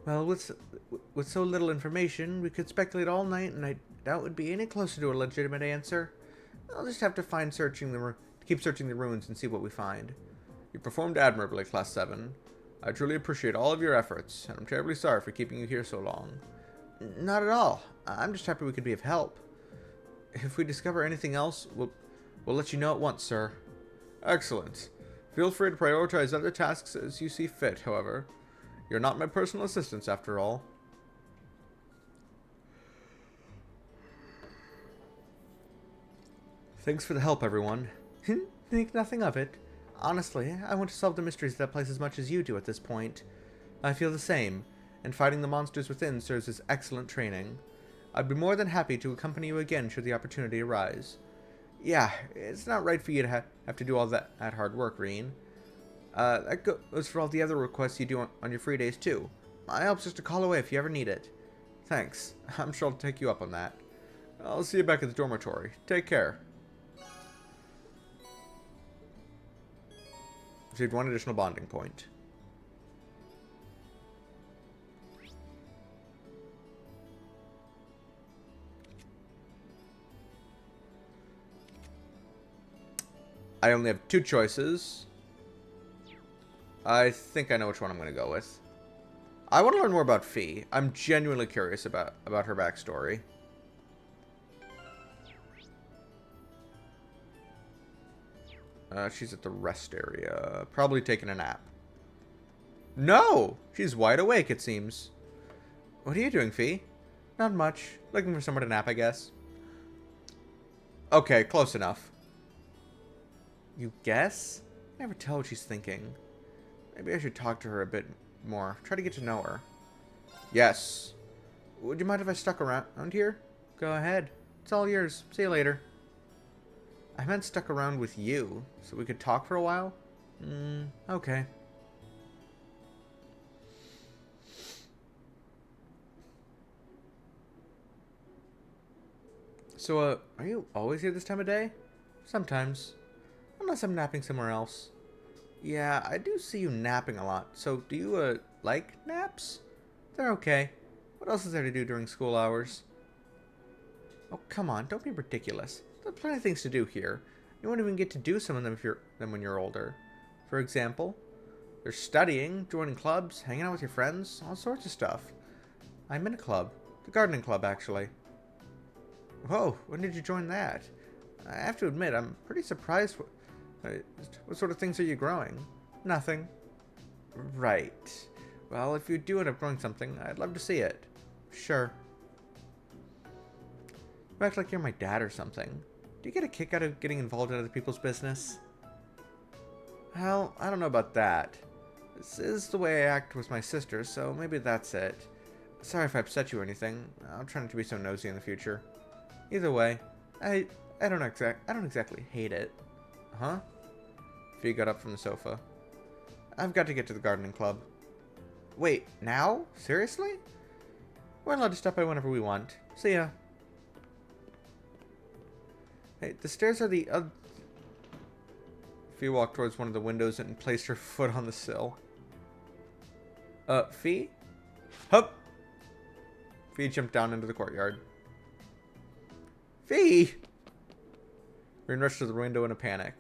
Well, with so little information, we could speculate all night, and I doubt we'd be any closer to a legitimate answer. I'll just have to keep searching the ruins and see what we find. You performed admirably, Class 7. I truly appreciate all of your efforts, and I'm terribly sorry for keeping you here so long. Not at all. I'm just happy we could be of help. If we discover anything else, we'll let you know at once, sir. Excellent. Feel free to prioritize other tasks as you see fit, however. You're not my personal assistants, after all. Thanks for the help, everyone. Think nothing of it. Honestly, I want to solve the mysteries of that place as much as you do at this point. I feel the same, and fighting the monsters within serves as excellent training. I'd be more than happy to accompany you again should the opportunity arise. Yeah, it's not right for you to have to do all that hard work, Reen. That goes for all the other requests you do on your free days, too. My help's just a call away if you ever need it. Thanks. I'm sure I'll take you up on that. I'll see you back at the dormitory. Take care. Received 1 additional bonding point. I only have 2 choices. I think I know which one I'm going to go with. I want to learn more about Fee. I'm genuinely curious about her backstory. She's at the rest area. Probably taking a nap. No! She's wide awake, it seems. What are you doing, Fee? Not much. Looking for somewhere to nap, I guess. Okay, close enough. You guess? Never tell what she's thinking. Maybe I should talk to her a bit more. Try to get to know her. Yes. Would you mind if I stuck around here? Go ahead. It's all yours. See you later. I meant stuck around with you, so we could talk for a while? Okay. So, are you always here this time of day? Sometimes. Unless I'm napping somewhere else. Yeah, I do see you napping a lot. So, do you, like naps? They're okay. What else is there to do during school hours? Oh, come on, don't be ridiculous. There are plenty of things to do here. You won't even get to do some of them when you're older. For example, there's studying, joining clubs, hanging out with your friends, all sorts of stuff. I'm in a club. The gardening club, actually. Whoa, when did you join that? I have to admit, I'm pretty surprised. What sort of things are you growing? Nothing. Right. Well, if you do end up growing something, I'd love to see it. Sure. You act like you're my dad or something. Do you get a kick out of getting involved in other people's business? Well, I don't know about that. This is the way I act with my sister, so maybe that's it. Sorry if I upset you or anything. I'll try not to be so nosy in the future. Either way, I don't exactly hate it. Huh? Fee got up from the sofa. I've got to get to the gardening club. Wait, now? Seriously? We're allowed to stop by whenever we want. See ya. Hey, the stairs are the other... Fee walked towards one of the windows and placed her foot on the sill. Fee? Hup! Fee jumped down into the courtyard. Fee! Rin rushed to the window in a panic.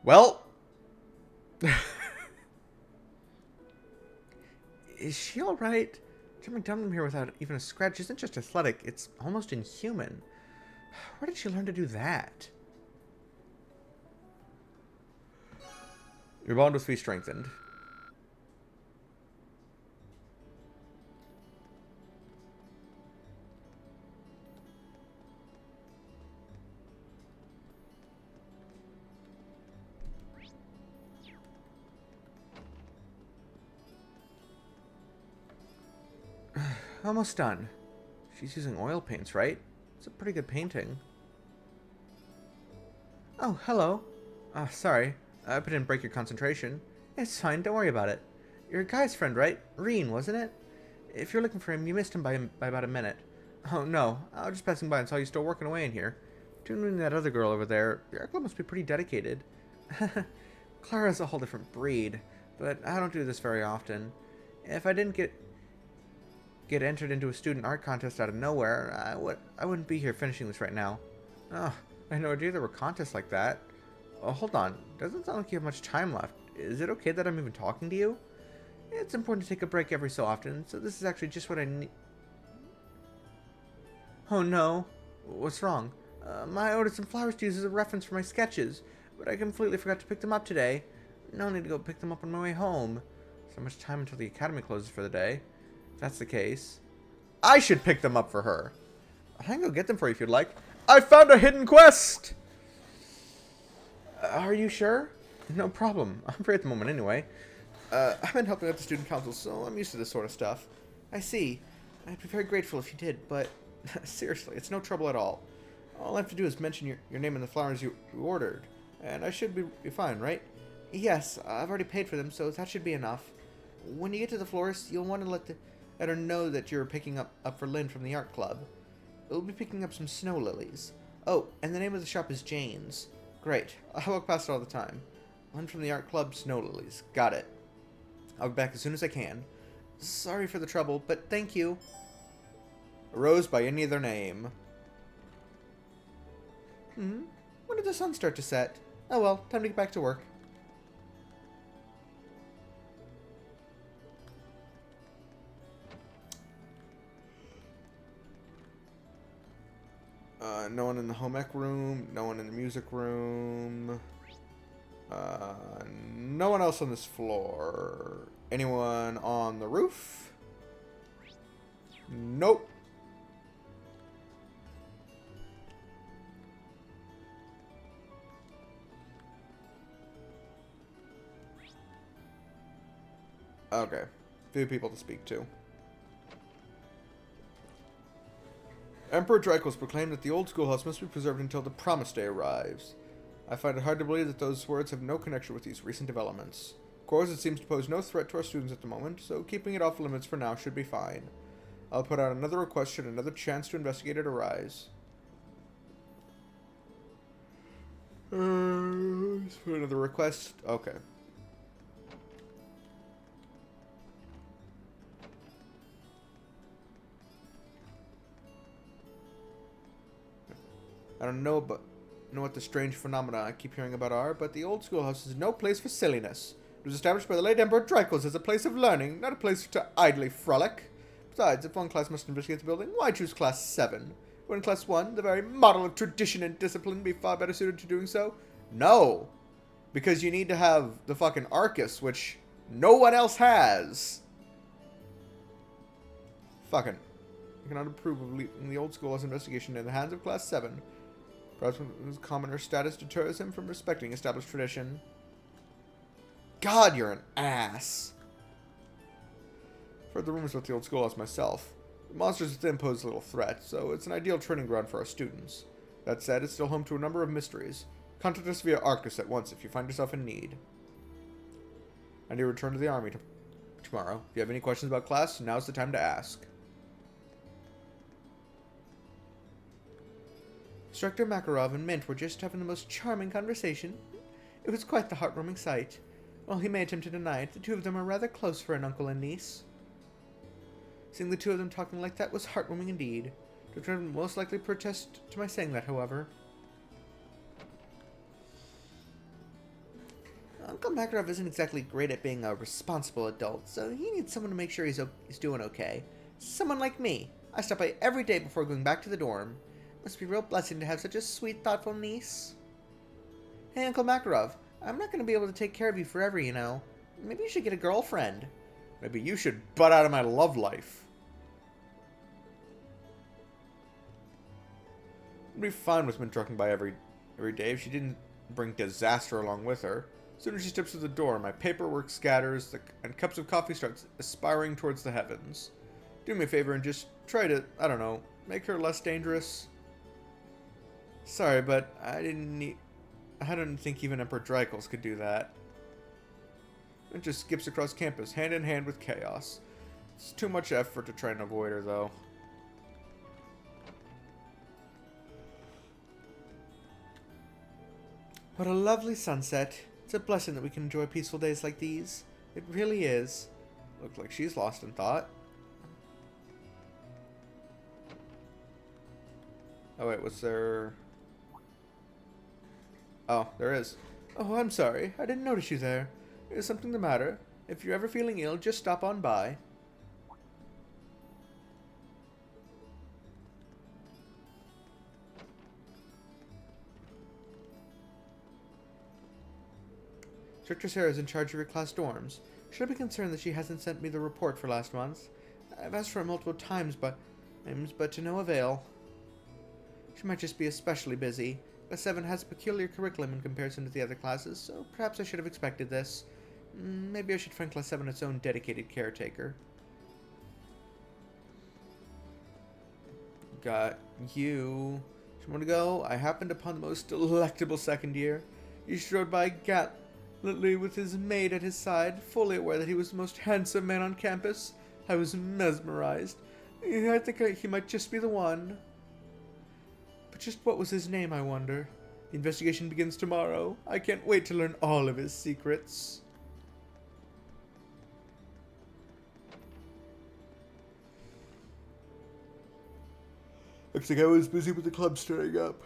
Well. Is she alright? Jumping down from here without even a scratch isn't just athletic, it's almost inhuman. Where did she learn to do that? Your bond with me strengthened. Almost done. She's using oil paints, right? It's a pretty good painting. Oh, hello. Sorry. I hope I didn't break your concentration. It's fine, don't worry about it. You're a guy's friend, right? Reen, wasn't it? If you're looking for him, you missed him by about a minute. Oh, no. I was just passing by and saw you still working away in here. Doing that other girl over there, your uncle must be pretty dedicated. Clara's a whole different breed, but I don't do this very often. If I didn't get entered into a student art contest out of nowhere, I wouldn't be here finishing this right now. Oh, I had no idea there were contests like that. Oh, hold on. Doesn't sound like you have much time left. Is it okay that I'm even talking to you? It's important to take a break every so often, so this is actually just what I need. Oh no. What's wrong? I ordered some flowers to use as a reference for my sketches, but I completely forgot to pick them up today. Now I need to go pick them up on my way home. So much time until the academy closes for the day. If that's the case, I should pick them up for her. I can go get them for you if you'd like. I found a hidden quest! Are you sure? No problem. I'm free at the moment anyway. I've been helping out the student council, so I'm used to this sort of stuff. I see. I'd be very grateful if you did, but seriously, it's no trouble at all. All I have to do is mention your name and the flowers you ordered, and I should be fine, right? Yes, I've already paid for them, so that should be enough. When you get to the florist, you'll want to let her know that you're picking up for Lynn from the art club. We'll be picking up some snow lilies. Oh, and the name of the shop is Jane's. Great. I walk past it all the time. Lynn from the art club, snow lilies. Got it. I'll be back as soon as I can. Sorry for the trouble, but thank you. A rose by any other name. When did the sun start to set? Oh well, time to get back to work. No one in the home ec room, no one in the music room, no one else on this floor. Anyone on the roof? Nope. Okay. Few people to speak to. Emperor Draco's proclaimed that the old schoolhouse must be preserved until the promised day arrives. I find it hard to believe that those words have no connection with these recent developments. Of course, it seems to pose no threat to our students at the moment, so keeping it off limits for now should be fine. I'll put out another request should another chance to investigate it arise. Let's put another request. Okay. I don't know what the strange phenomena I keep hearing about are, but the old schoolhouse is no place for silliness. It was established by the late Emperor Dracos as a place of learning, not a place to idly frolic. Besides, if one class must investigate the building, why choose Class 7? Wouldn't Class 1, the very model of tradition and discipline, be far better suited to doing so? No! Because you need to have the fucking Arcus, which no one else has. Fucking. I cannot approve of leaving the old schoolhouse investigation in the hands of Class 7. Perhaps his commoner status deters him from respecting established tradition. God, you're an ass. I've heard the rumors about the old schoolhouse myself. The monsters within pose little threat, so it's an ideal training ground for our students. That said, it's still home to a number of mysteries. Contact us via Arcus at once if you find yourself in need. I need to return to the army tomorrow. If you have any questions about class, now's the time to ask. Instructor Makarov and Mint were just having the most charming conversation. It was quite the heartwarming sight. While he may attempt to deny it, the two of them are rather close for an uncle and niece. Seeing the two of them talking like that was heartwarming indeed. Doctor would most likely protest to my saying that, however. Uncle Makarov isn't exactly great at being a responsible adult, so he needs someone to make sure he's doing okay. Someone like me. I stop by every day before going back to the dorm. Must be a real blessing to have such a sweet, thoughtful niece. Hey, Uncle Makarov, I'm not going to be able to take care of you forever, you know. Maybe you should get a girlfriend. Maybe you should butt out of my love life. I'd be fine with me trucking by every day if she didn't bring disaster along with her. As soon as she steps through the door, my paperwork scatters and cups of coffee starts aspiring towards the heavens. Do me a favor and just try to, I don't know, make her less dangerous. Sorry, but I don't think even Emperor Dracos could do that. It just skips across campus, hand in hand with chaos. It's too much effort to try and avoid her, though. What a lovely sunset. It's a blessing that we can enjoy peaceful days like these. It really is. Looks like she's lost in thought. Oh wait, what's there? Oh, there is. Oh, I'm sorry. I didn't notice you there. Is something the matter? If you're ever feeling ill, just stop on by. Director Sarah is in charge of your class dorms. Should I be concerned that she hasn't sent me the report for last month? I've asked for it multiple times, but to no avail. She might just be especially busy. Class 7 has a peculiar curriculum in comparison to the other classes, so perhaps I should have expected this. Maybe I should find Class 7 its own dedicated caretaker. Got you. Someone to go? I happened upon the most delectable second year. He strode by gallantly with his maid at his side, fully aware that he was the most handsome man on campus. I was mesmerized. I think he might just be the one. But just what was his name, I wonder? The investigation begins tomorrow. I can't wait to learn all of his secrets. Looks like I was busy with the club starting up.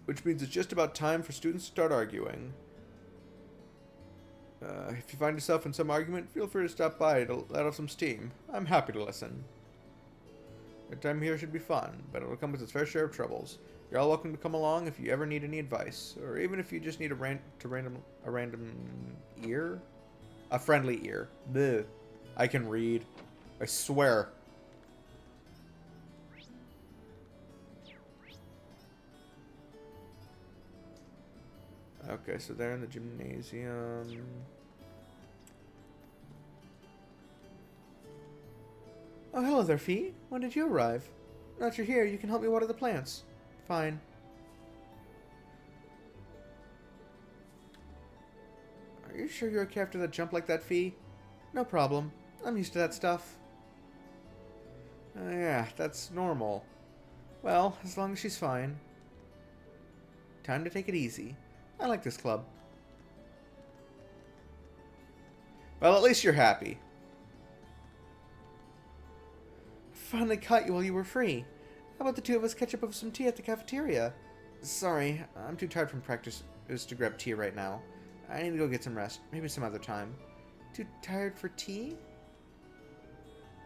Which means it's just about time for students to start arguing. If you find yourself in some argument, feel free to stop by to let off some steam. I'm happy to listen. Your time here should be fun, but it'll come with its fair share of troubles. You're all welcome to come along if you ever need any advice, or even if you just need a random ear? A friendly ear. Bleh. I can read. I swear. Okay, so they're in the gymnasium. Oh, hello there, Fee. When did you arrive? Now that you're here, you can help me water the plants. Fine. Are you sure you're okay after that jump like that, Fee? No problem. I'm used to that stuff. Yeah, that's normal. Well, as long as she's fine. Time to take it easy. I like this club. Well, at least you're happy. Finally caught you while you were free. How about the two of us catch up with some tea at the cafeteria? Sorry, I'm too tired from practice to grab tea right now. I need to go get some rest. Maybe some other time. Too tired for tea?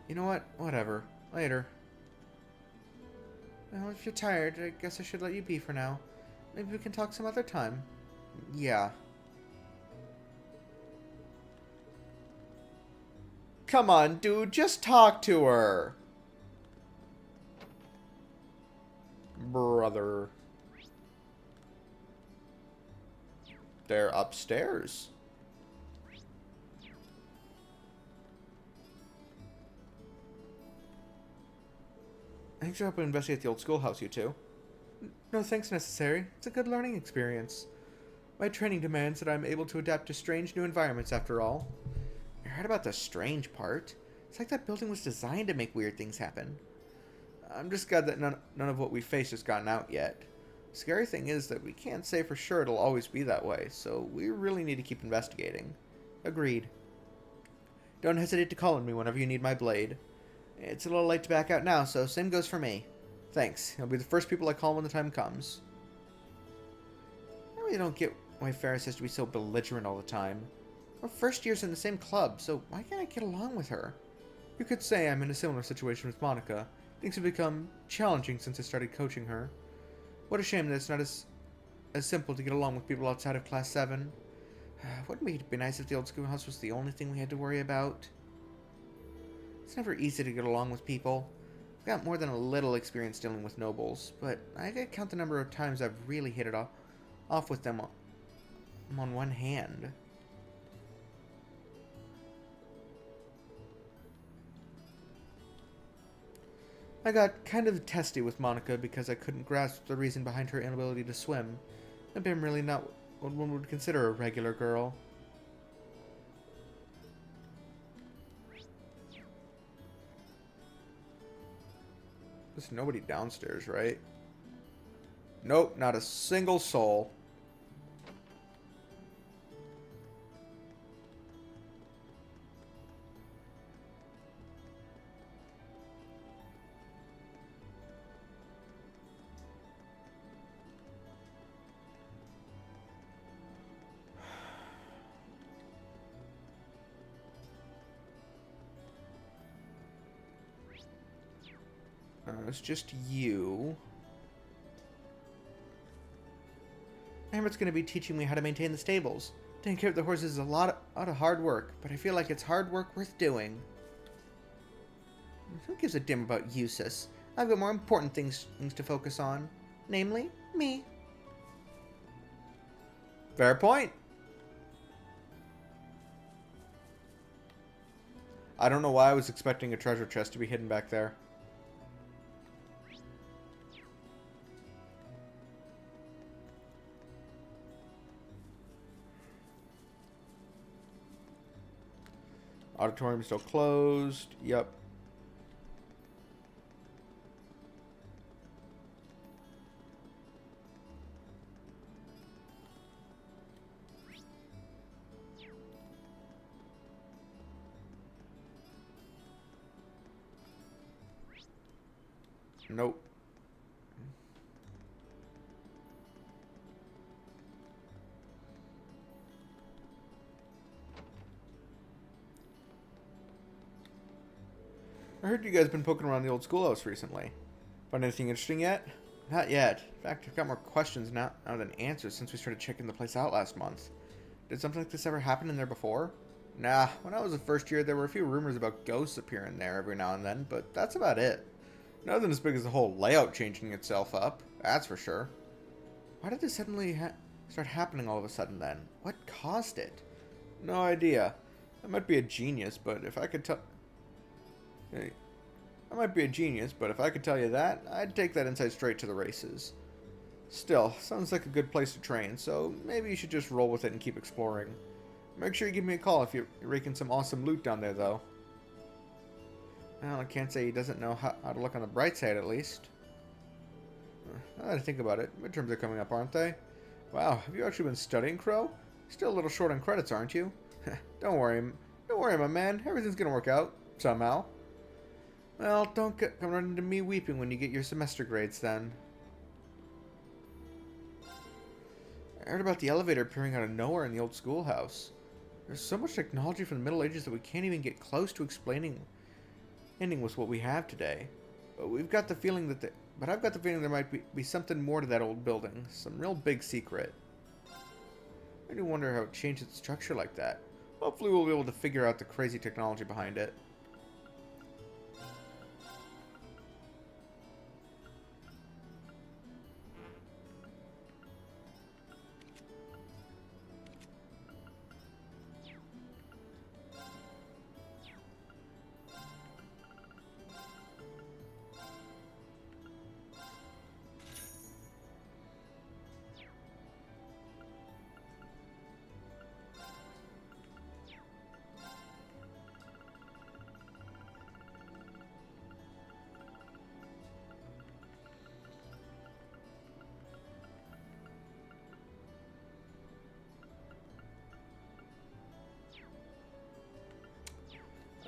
You know what? Whatever. Later. Well, if you're tired, I guess I should let you be for now. Maybe we can talk some other time. Yeah. Come on, dude. Just talk to her. Brother. They're upstairs. Thanks for helping investigate the old schoolhouse, you two. No thanks necessary. It's a good learning experience. My training demands that I'm able to adapt to strange new environments after all. I heard about the strange part. It's like that building was designed to make weird things happen. I'm just glad that none of what we face has gotten out yet. The scary thing is that we can't say for sure it'll always be that way, so we really need to keep investigating. Agreed. Don't hesitate to call on me whenever you need my blade. It's a little late to back out now, so same goes for me. Thanks. You'll be the first people I call when the time comes. I really don't get why Ferris has to be so belligerent all the time. We're first years in the same club, so why can't I get along with her? You could say I'm in a similar situation with Monica. Things have become challenging since I started coaching her. What a shame that it's not as simple to get along with people outside of Class 7. Wouldn't it be nice if the old schoolhouse was the only thing we had to worry about? It's never easy to get along with people. I've got more than a little experience dealing with nobles, but I could count the number of times I've really hit it off with them on one hand. I got kind of testy with Monica because I couldn't grasp the reason behind her inability to swim. Maybe I'm really not what one would consider a regular girl. There's nobody downstairs, right? Nope, not a single soul. It's just you. Amber's going to be teaching me how to maintain the stables. Taking care of the horses is a lot of hard work, but I feel like it's hard work worth doing. Who gives a damn about Eustace? I've got more important things to focus on. Namely, me. Fair point. I don't know why I was expecting a treasure chest to be hidden back there. Auditorium still closed. Yep. Nope. I heard you guys been poking around the old schoolhouse recently. Find anything interesting yet? Not yet. In fact, I've got more questions now than answers since we started checking the place out last month. Did something like this ever happen in there before? Nah, when I was a first year, there were a few rumors about ghosts appearing there every now and then, but that's about it. Nothing as big as the whole layout changing itself up, that's for sure. Why did this suddenly start happening all of a sudden then? What caused it? No idea. I might be a genius, but if I could tell... Hey, I might be a genius, but if I could tell you that, I'd take that insight straight to the races. Still, sounds like a good place to train, so maybe you should just roll with it and keep exploring. Make sure you give me a call if you're raking some awesome loot down there, though. Well, I can't say he doesn't know how to look on the bright side, at least. Now that I think about it, midterms are coming up, aren't they? Wow, have you actually been studying, Crow? Still a little short on credits, aren't you? Don't worry, my man. Everything's gonna work out, somehow. Well, don't come running to me weeping when you get your semester grades, then. I heard about the elevator appearing out of nowhere in the old schoolhouse. There's so much technology from the Middle Ages that we can't even get close to ending with what we have today. But I've got the feeling there might be something more to that old building, some real big secret. I do wonder how it changed its structure like that. Hopefully we'll be able to figure out the crazy technology behind it.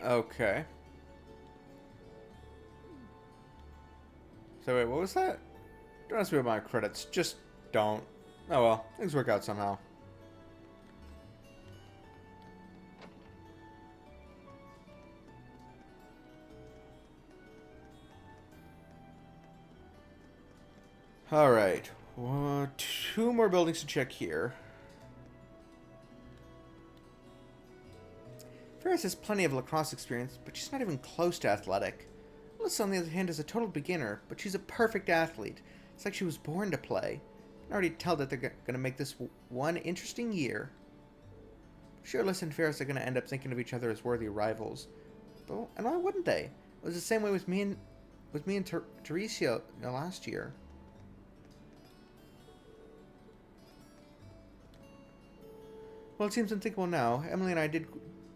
Okay. So wait, what was that? Don't ask me about my credits. Just don't. Oh well, things work out somehow. Alright. Two more buildings to check here. Ferris has plenty of lacrosse experience, but she's not even close to athletic. Alyssa, on the other hand, is a total beginner, but she's a perfect athlete. It's like she was born to play. I can already tell that they're going to make this one interesting year. I'm sure Alyssa and Ferris are going to end up thinking of each other as worthy rivals. But, and why wouldn't they? It was the same way with me and Teresa last year. Well, it seems unthinkable now. Emily and I did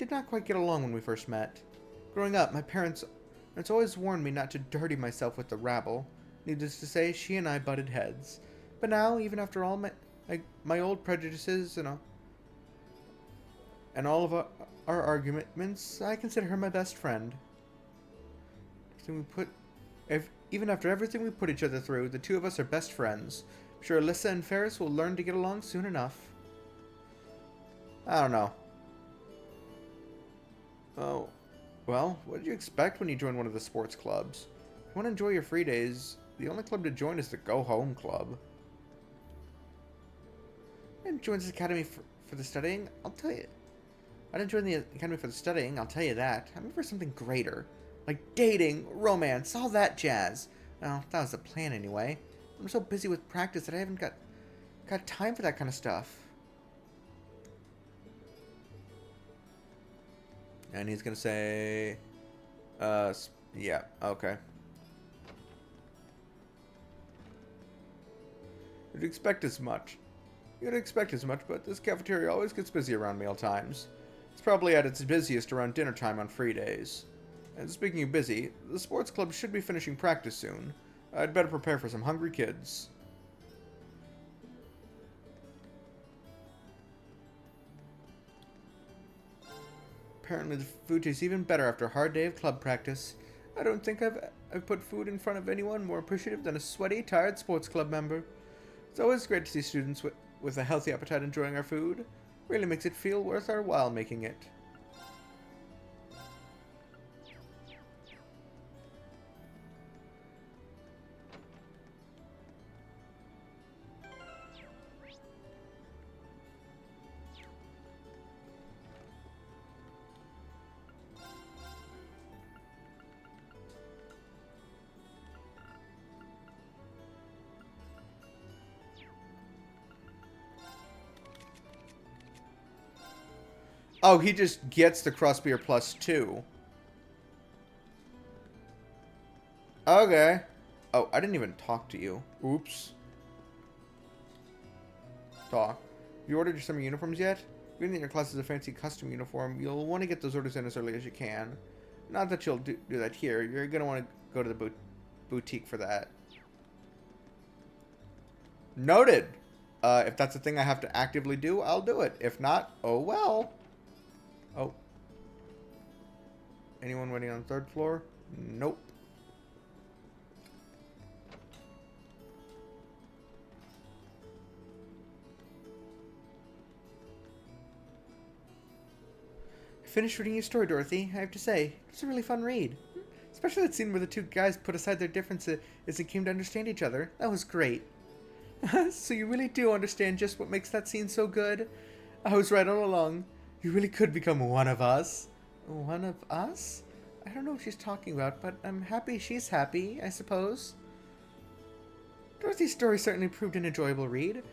not quite get along when we first met. Growing up, my parents always warned me not to dirty myself with the rabble. Needless to say, she and I butted heads. But now, even after all my old prejudices and all of our arguments, I consider her my best friend. Even after everything we put each other through, the two of us are best friends. I'm sure Alyssa and Ferris will learn to get along soon enough. I don't know. Oh, well, what did you expect when you joined one of the sports clubs? If you want to enjoy your free days, the only club to join is the Go Home Club. I didn't join this academy for the studying, I'll tell you. I didn't join the academy for the studying, I'll tell you that. I'm for something greater. Like dating, romance, all that jazz. Well, that was the plan anyway. I'm so busy with practice that I haven't got time for that kind of stuff. And he's gonna say, yeah, okay. You'd expect as much. But this cafeteria always gets busy around meal times. It's probably at its busiest around dinner time on free days. And speaking of busy, the sports club should be finishing practice soon. I'd better prepare for some hungry kids. Apparently the food tastes even better after a hard day of club practice. I don't think I've put food in front of anyone more appreciative than a sweaty, tired sports club member. It's always great to see students with a healthy appetite enjoying our food. Really makes it feel worth our while making it. Oh, he just gets the crust beer +2. Okay. Oh, I didn't even talk to you. Oops. Talk. Have you ordered your summer uniforms yet? Given that your class is a fancy custom uniform, you'll want to get those orders in as early as you can. Not that you'll do that here. You're going to want to go to the boutique for that. Noted. If that's a thing I have to actively do, I'll do it. If not, oh well. Oh. Anyone waiting on the third floor? Nope. I finished reading your story, Dorothy. I have to say, it was a really fun read. Especially that scene where the two guys put aside their differences and came to understand each other. That was great. So you really do understand just what makes that scene so good? I was right all along. You really could become one of us. One of us? I don't know what she's talking about, but I'm happy she's happy, I suppose. Dorothy's story certainly proved an enjoyable read.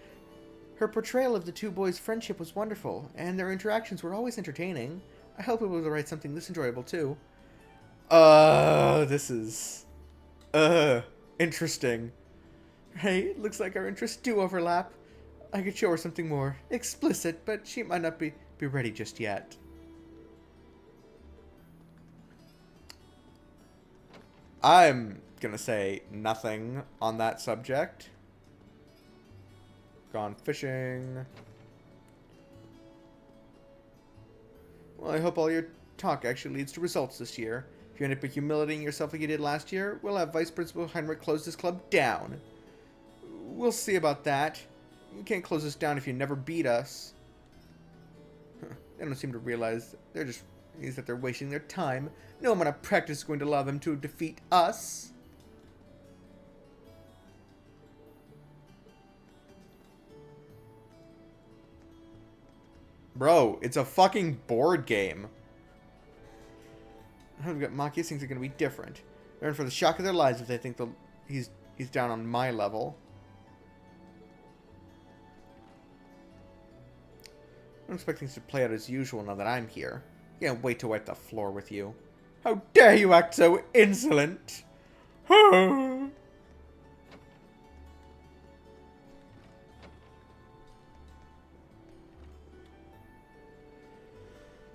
Her portrayal of the two boys' friendship was wonderful, and their interactions were always entertaining. I hope it will write something this enjoyable, too. This is... interesting. Hey, looks like our interests do overlap. I could show her something more explicit, but she might not be ready just yet. I'm gonna say nothing on that subject. Gone fishing. Well, I hope all your talk actually leads to results this year. If you end up humiliating yourself like you did last year, we'll have Vice Principal Heinrich close this club down. We'll see about that. You can't close us down if you never beat us. They don't seem to realize that they're wasting their time. No amount of practice is going to allow them to defeat us. Bro, it's a fucking board game. I've got Machias thinks are going to be different. They're in for the shock of their lives if they think he's down on my level. I don't expect things to play out as usual now that I'm here. Can't wait to wipe the floor with you. How dare you act so insolent!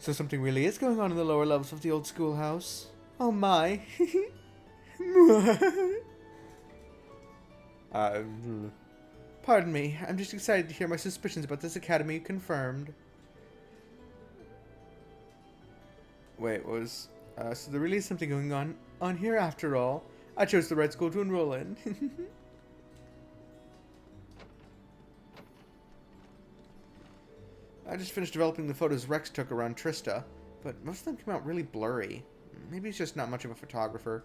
So something really is going on in the lower levels of the old schoolhouse. Oh my. Pardon me, I'm just excited to hear my suspicions about this academy confirmed. Wait, so there really is something going on here after all. I chose the right school to enroll in. I just finished developing the photos Rex took around Trista, but most of them came out really blurry. Maybe he's just not much of a photographer.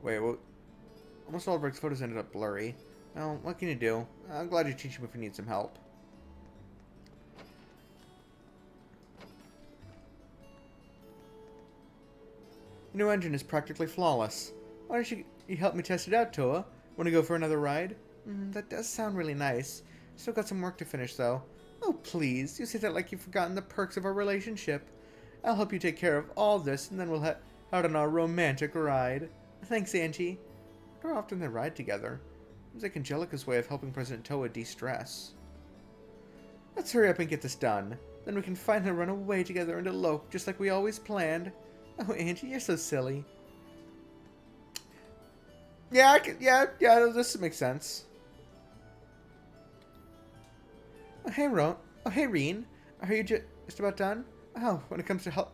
Wait, well, almost all of Rex's photos ended up blurry. Well, what can you do? I'm glad you teach him if you need some help. The new engine is practically flawless. Why don't you help me test it out, Toa? Want to go for another ride? That does sound really nice. Still got some work to finish, though. Oh, please. You say that like you've forgotten the perks of our relationship. I'll help you take care of all this, and then we'll head out on our romantic ride. Thanks, Angie. I wonder how often they ride together. Seems like Angelica's way of helping President Toa de-stress. Let's hurry up and get this done. Then we can finally run away together and elope, just like we always planned. Oh, Angie, you're so silly. Yeah, this makes sense. Oh, hey, hey, Reen. Are you just about done? Oh, when it comes to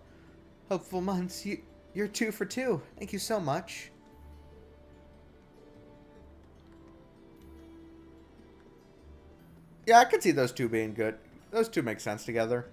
helpful months, you're 2 for 2. Thank you so much. Yeah, I could see those two being good. Those two make sense together.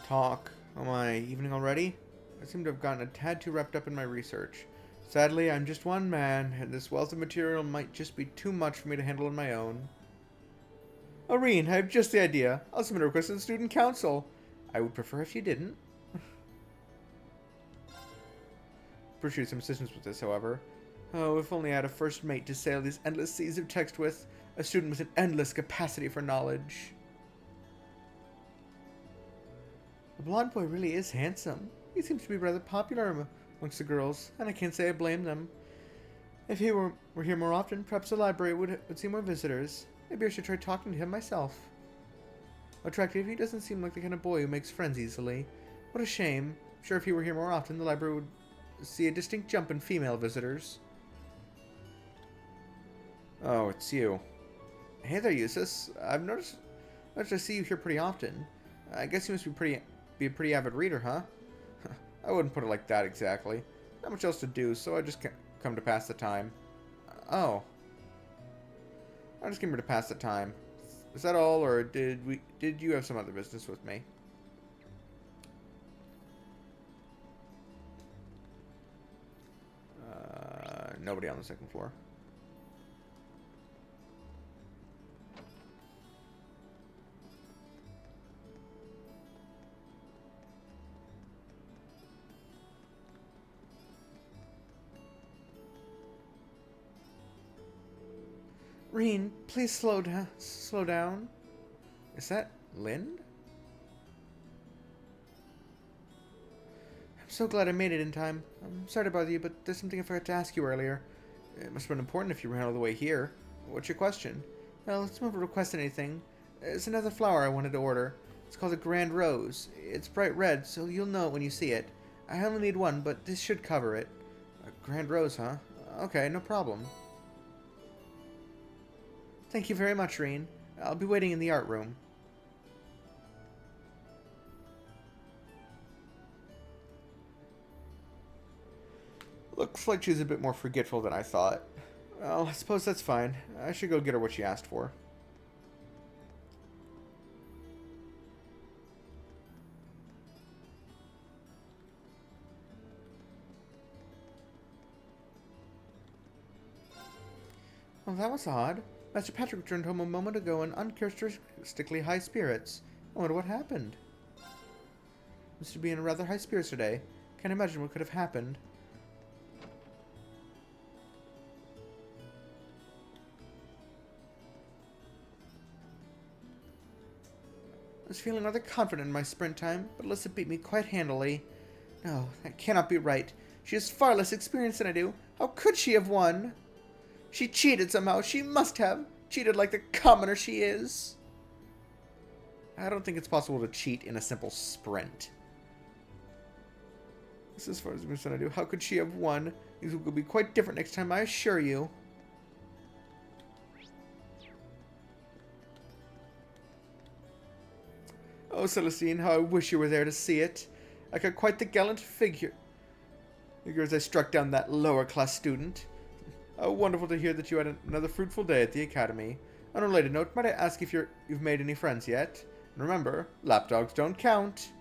Talk. Oh my, evening already? I seem to have gotten a tad too wrapped up in my research. Sadly, I'm just one man, and this wealth of material might just be too much for me to handle on my own. Irene, I have just the idea. I'll submit a request to the student council. I would prefer if you didn't. Appreciate some assistance with this, however. Oh, if only I had a first mate to sail these endless seas of text with. A student with an endless capacity for knowledge. The blonde boy really is handsome. He seems to be rather popular amongst the girls, and I can't say I blame them. If he were here more often, perhaps the library would see more visitors. Maybe I should try talking to him myself. Attractive, he doesn't seem like the kind of boy who makes friends easily. What a shame. I'm sure if he were here more often, the library would see a distinct jump in female visitors. Oh, it's you. Hey there, Eustace. I've noticed I see you here pretty often. I guess you must be a pretty avid reader, huh? I wouldn't put it like that exactly. Not much else to do, so I just come to pass the time. Oh. I just came here to pass the time. Is that all, or did you have some other business with me? Nobody on the second floor. Reen, please slow down. Is that Lynn? I'm so glad I made it in time. I'm sorry to bother you, but there's something I forgot to ask you earlier. It must have been important if you ran all the way here. What's your question? Well, it's not a request anything. It's another flower I wanted to order. It's called a Grand Rose. It's bright red, so you'll know it when you see it. I only need one, but this should cover it. A Grand Rose, huh? Okay, no problem. Thank you very much, Reen. I'll be waiting in the art room. Looks like she's a bit more forgetful than I thought. Well, I suppose that's fine. I should go get her what she asked for. Well, that was odd. Master Patrick returned home a moment ago in uncharacteristically high spirits. I wonder what happened. Must be in rather high spirits today. Can't imagine what could have happened. I was feeling rather confident in my sprint time, but Alyssa beat me quite handily. No, that cannot be right. She has far less experience than I do. How could she have won? She cheated somehow. She must have. Cheated like the commoner she is. I don't think it's possible to cheat in a simple sprint. This is as far as I'm concerned I do. How could she have won? Things will be quite different next time, I assure you. Oh, Celestine, how I wish you were there to see it. I got quite the gallant figure as I struck down that lower-class student. How wonderful to hear that you had another fruitful day at the Academy. On a related note, might I ask if you've made any friends yet? And remember, lapdogs don't count.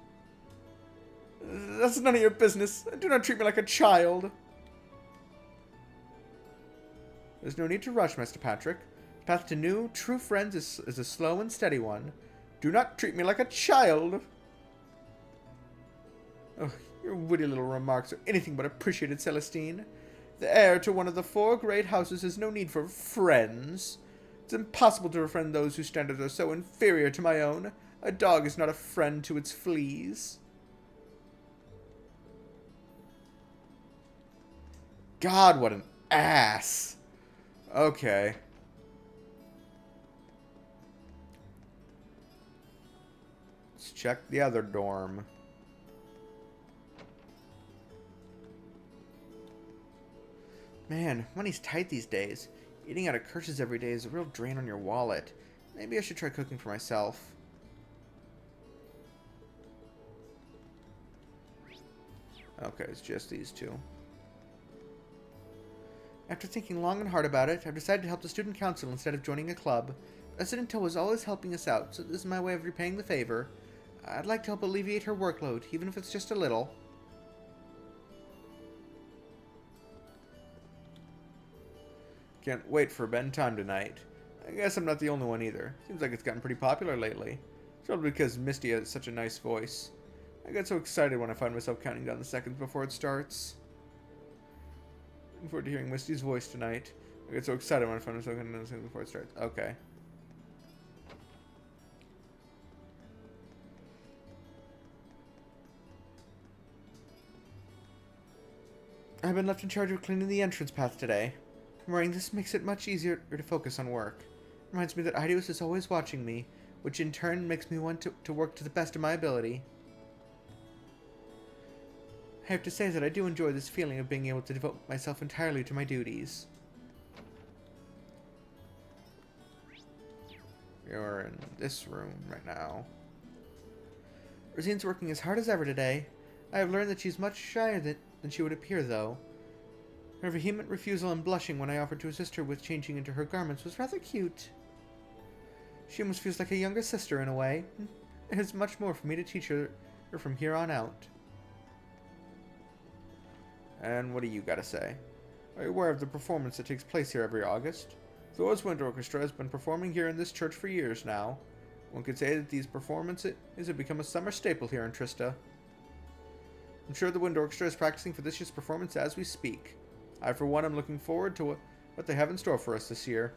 That's none of your business. Do not treat me like a child. There's no need to rush, Master Patrick. The path to new, true friends is a slow and steady one. Do not treat me like a child. Oh, your witty little remarks are anything but appreciated, Celestine. The heir to one of the 4 great houses has no need for friends. It's impossible to befriend those whose standards are so inferior to my own. A dog is not a friend to its fleas. God, what an ass. Okay. Let's check the other dorm. Man, money's tight these days. Eating out of Kirsch's every day is a real drain on your wallet. Maybe I should try cooking for myself. Okay, it's just these two. After thinking long and hard about it, I've decided to help the student council instead of joining a club. President Toa is always helping us out, so this is my way of repaying the favor. I'd like to help alleviate her workload, even if it's just a little. Can't wait for bedtime tonight. I guess I'm not the only one either. Seems like it's gotten pretty popular lately. It's probably because Misty has such a nice voice. I get so excited when I find myself counting down the seconds before it starts. Looking forward to hearing Misty's voice tonight. I get so excited when I find myself counting down the seconds before it starts. Okay. I've been left in charge of cleaning the entrance path today. Wearing this makes it much easier to focus on work. Reminds me that Ideus is always watching me, which in turn makes me want to work to the best of my ability. I have to say that I do enjoy this feeling of being able to devote myself entirely to my duties. You're in this room right now. Rosine's working as hard as ever today. I have learned that she's much shyer than she would appear, though. Her vehement refusal and blushing when I offered to assist her with changing into her garments was rather cute. She almost feels like a younger sister in a way. There's much more for me to teach her from here on out. And what do you gotta say? Are you aware of the performance that takes place here every August? The Oz Wind Orchestra has been performing here in this church for years now. One could say that these performances have become a summer staple here in Trista. I'm sure the Wind Orchestra is practicing for this year's performance as we speak. I, for one, am looking forward to what they have in store for us this year.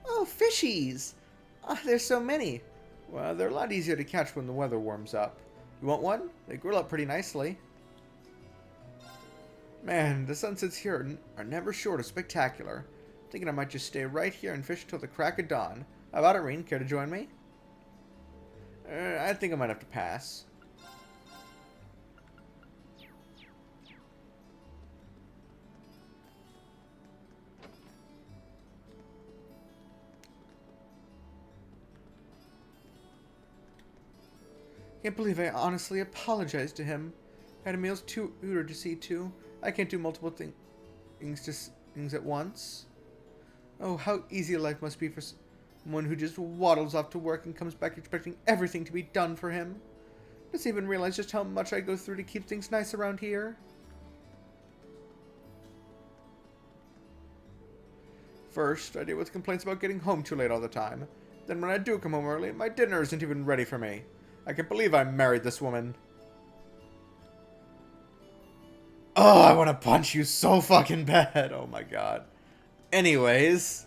Oh, fishies! There's so many. Well, they're a lot easier to catch when the weather warms up. You want one? They grill up pretty nicely. Man, the sunsets here are never short of spectacular. Thinking I might just stay right here and fish until the crack of dawn. How about it, Reen? Care to join me? I think I might have to pass. Can't believe I honestly apologized to him. Adamille's too rude to see to. I can't do multiple things at once. Oh, how easy life must be for someone who just waddles off to work and comes back expecting everything to be done for him. Doesn't even realize just how much I go through to keep things nice around here. First, I deal with complaints about getting home too late all the time. Then when I do come home early, my dinner isn't even ready for me. I can't believe I married this woman. Oh, I want to punch you so fucking bad. Oh my god. Anyways.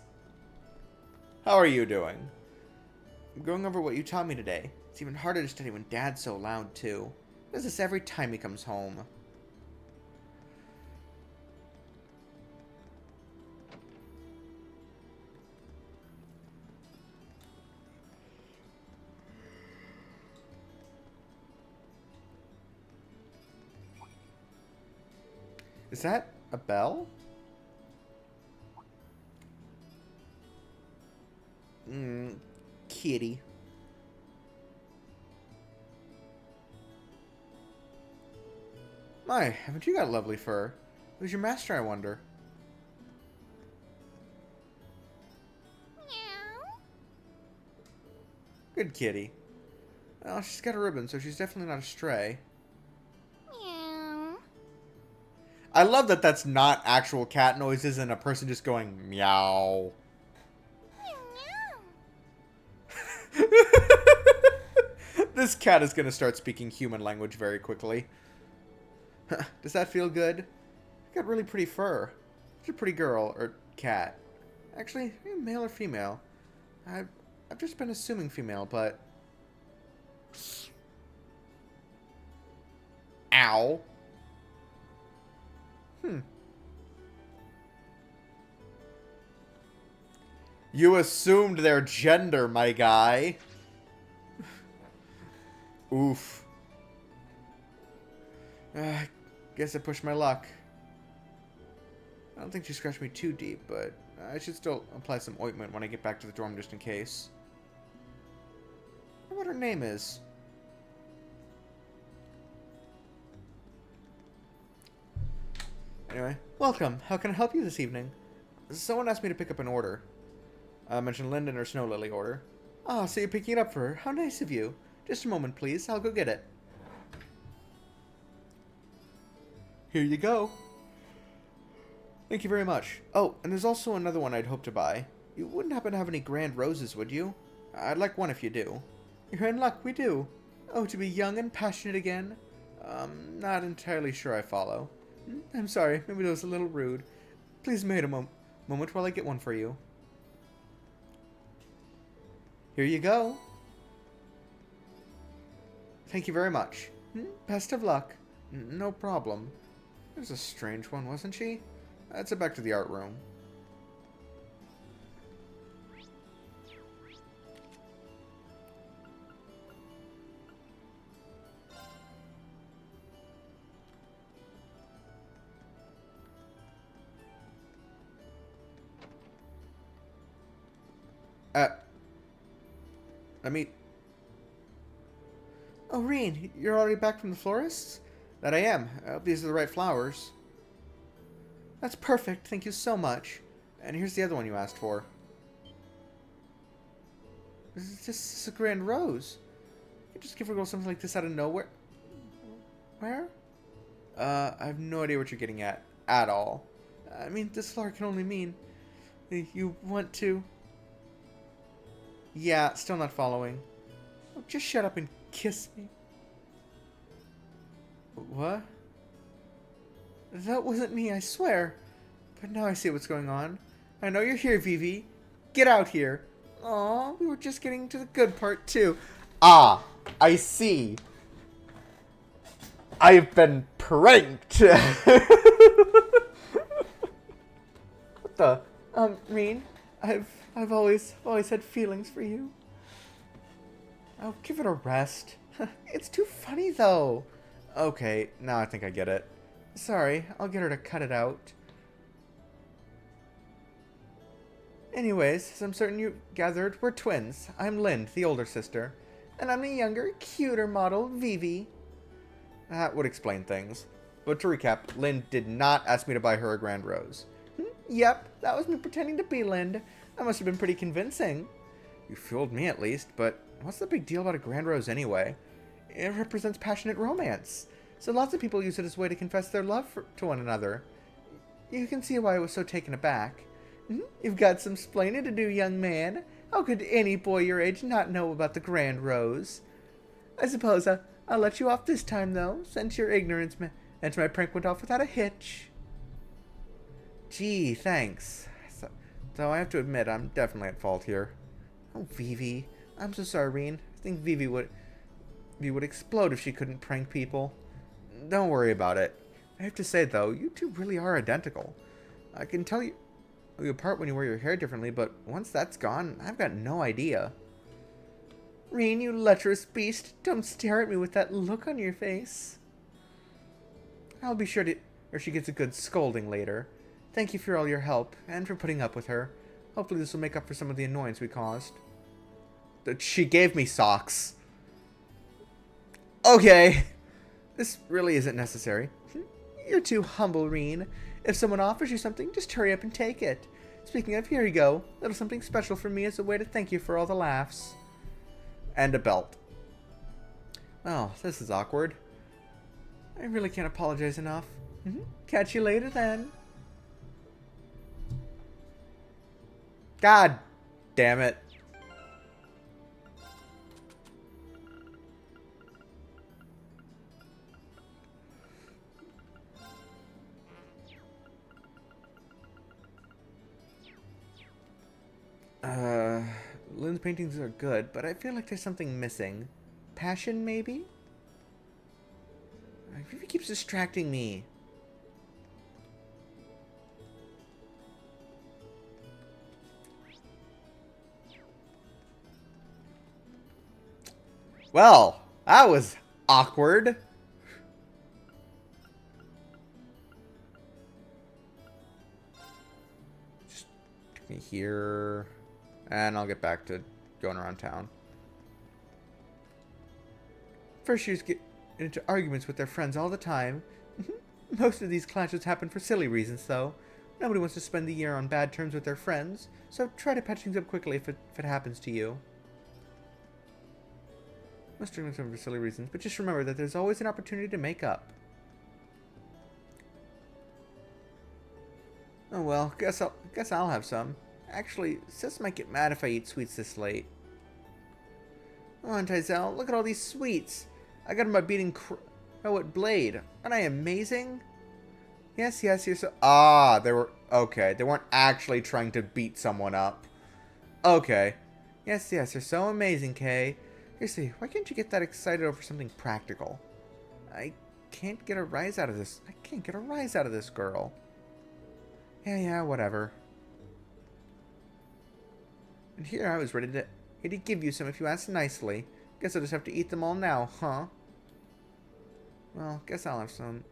How are you doing? I'm going over what you taught me today. It's even harder to study when Dad's so loud, too. He does this every time he comes home. Is that a bell? Kitty. My, haven't you got lovely fur? Who's your master, I wonder? Meow. Good kitty. Well, she's got a ribbon, so she's definitely not a stray. Meow. I love that that's not actual cat noises and a person just going meow. This cat is going to start speaking human language very quickly. Does that feel good? You got really pretty fur. She's a pretty girl, or cat. Actually, are you male or female? I've just been assuming female, but... Ow. You assumed their gender, my guy. Oof. Guess I pushed my luck. I don't think she scratched me too deep, but I should still apply some ointment when I get back to the dorm just in case. I wonder what her name is. Anyway, welcome. How can I help you this evening? Someone asked me to pick up an order. I mentioned Linden or Snow Lily order. Ah, so you're picking it up for her. How nice of you. Just a moment, please. I'll go get it. Here you go. Thank you very much. Oh, and there's also another one I'd hoped to buy. You wouldn't happen to have any grand roses, would you? I'd like one if you do. You're in luck, we do. Oh, to be young and passionate again? Not entirely sure I follow. I'm sorry, maybe that was a little rude. Please wait a moment while I get one for you. Here you go. Thank you very much. Best of luck. No problem. It was a strange one, wasn't she? Let's head back to the art room. Let me... Oh, Reen, you're already back from the florist's? That I am. I hope these are the right flowers. That's perfect. Thank you so much. And here's the other one you asked for. This is a grand rose. You just give a girl something like this out of nowhere. Where? I have no idea what you're getting at all. I mean, this flower can only mean you want to... Yeah, still not following. Oh, just shut up and kiss me. What? That wasn't me, I swear. But now I see what's going on. I know you're here, Vivi. Get out here. Aw, we were just getting to the good part, too. Ah, I see. I've been pranked. What the? Reen, I've always had feelings for you. Oh, give it a rest. It's too funny, though. Okay, now I think I get it. Sorry, I'll get her to cut it out. Anyways, as I'm certain you gathered, we're twins. I'm Lind, the older sister. And I'm the younger, cuter model, Vivi. That would explain things. But to recap, Lynn did not ask me to buy her a Grand Rose. Yep, that was me pretending to be Lind. That must have been pretty convincing. You fooled me at least, but what's the big deal about a Grand Rose anyway? It represents passionate romance, so lots of people use it as a way to confess their love to one another. You can see why I was so taken aback. You've got some splaining to do, young man. How could any boy your age not know about the Grand Rose? I suppose I'll let you off this time, though, since your ignorance meant my prank went off without a hitch. Gee, thanks. Though I have to admit, I'm definitely at fault here. Oh, Vivi. I'm so sorry, Reen. I think Vivi would explode if she couldn't prank people. Don't worry about it. I have to say, though, you two really are identical. I can tell you apart when you wear your hair differently, but once that's gone, I've got no idea. Reen, you lecherous beast. Don't stare at me with that look on your face. I'll be sure to... or she gets a good scolding later. Thank you for all your help, and for putting up with her. Hopefully this will make up for some of the annoyance we caused. She gave me socks. Okay. This really isn't necessary. You're too humble, Reen. If someone offers you something, just hurry up and take it. Speaking of, here you go. Little something special from me as a way to thank you for all the laughs. And a belt. Well, this is awkward. I really can't apologize enough. Catch you later, then. God damn it. Lynn's paintings are good, but I feel like there's something missing. Passion, maybe? Vivi keeps distracting me. Well, that was awkward. Just take me here, and I'll get back to going around town. First years get into arguments with their friends all the time. Most of these clashes happen for silly reasons, though. Nobody wants to spend the year on bad terms with their friends, so try to patch things up quickly if it happens to you. Most arguments happen for silly reasons, but just remember that there's always an opportunity to make up. Oh well, guess I'll have some. Actually, Sis might get mad if I eat sweets this late. Oh, Aunt Isel, look at all these sweets. I got them by beating at Blade. Aren't I amazing? Yes, you're so... Ah, they were... Okay, they weren't actually trying to beat someone up. Okay. Yes, you're so amazing, Kay. Seriously, why can't you get that excited over something practical? I can't get a rise out of this. I can't get a rise out of this girl. Yeah, whatever. And here I was ready to give you some if you asked nicely. Guess I'll just have to eat them all now, huh? Well, guess I'll have some.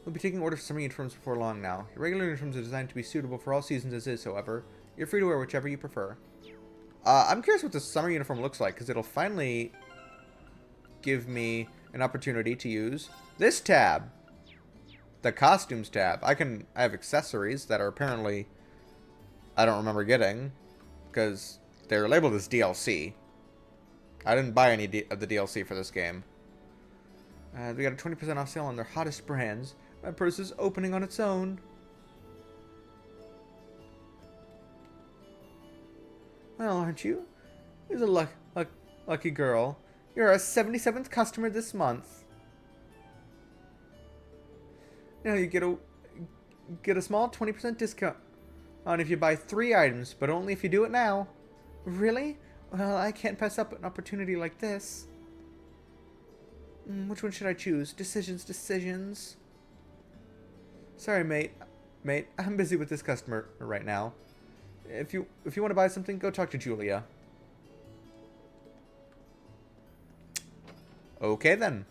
We'll be taking orders for summer uniforms before long now. Your regular uniforms are designed to be suitable for all seasons as is, however. You're free to wear whichever you prefer. I'm curious what the summer uniform looks like, because it'll finally give me an opportunity to use this tab. The costumes tab. I have accessories that are apparently I don't remember getting, because they're labeled as DLC. I didn't buy any of the DLC for this game. We got a 20% off sale on their hottest brands. My purse is opening on its own. Well, aren't you? You're a lucky girl. You're our 77th customer this month. Now you get a small 20% discount on if you buy 3 items, but only if you do it now. Really? Well, I can't pass up an opportunity like this. Which one should I choose? Decisions. Sorry, mate. I'm busy with this customer right now. If you want to buy something, go talk to Julia. Okay then.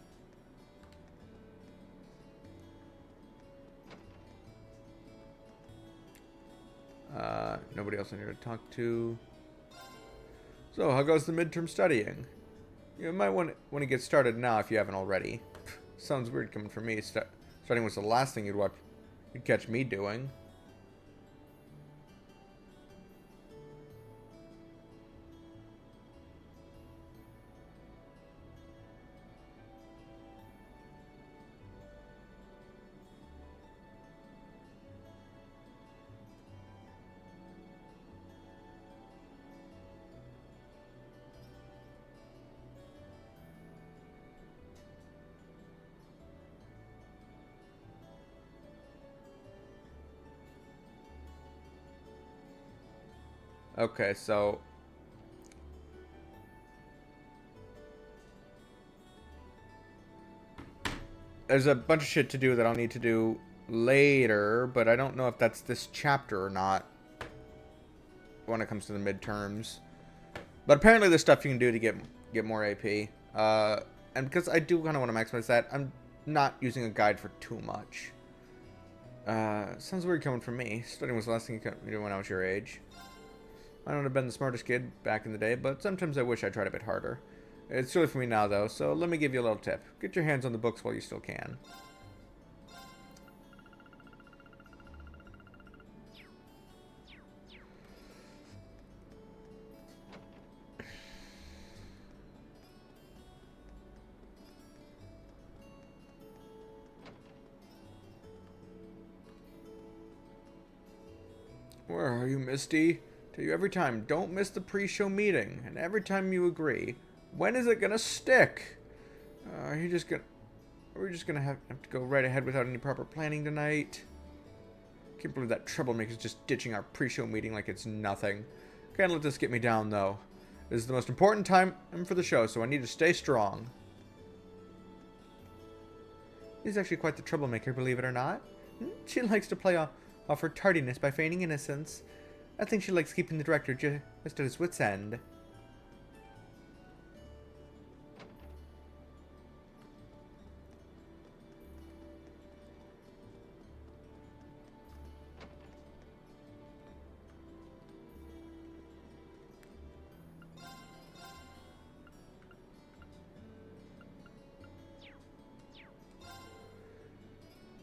nobody else I need to talk to. So, how goes the midterm studying? You might want to get started now if you haven't already. Sounds weird coming from me. Studying was the last thing you'd catch me doing. Okay, so there's a bunch of shit to do that I'll need to do later, but I don't know if that's this chapter or not when it comes to the midterms. But apparently there's stuff you can do to get more AP. And because I do kind of want to maximize that, I'm not using a guide for too much. Sounds weird coming from me. Studying was the last thing you could do when I was your age. I don't have been the smartest kid back in the day, but sometimes I wish I tried a bit harder. It's silly for me now, though, so let me give you a little tip. Get your hands on the books while you still can. Where are you, Misty? Tell you every time, don't miss the pre-show meeting, and every time you agree. When is it gonna stick? Are we just gonna have to go right ahead without any proper planning tonight? Can't believe that troublemaker's just ditching our pre-show meeting like it's nothing. Can't let this get me down, though. This is the most important time for the show, so I need to stay strong. He's actually quite the troublemaker, believe it or not. She likes to play off her tardiness by feigning innocence. I think she likes keeping the director just at his wit's end.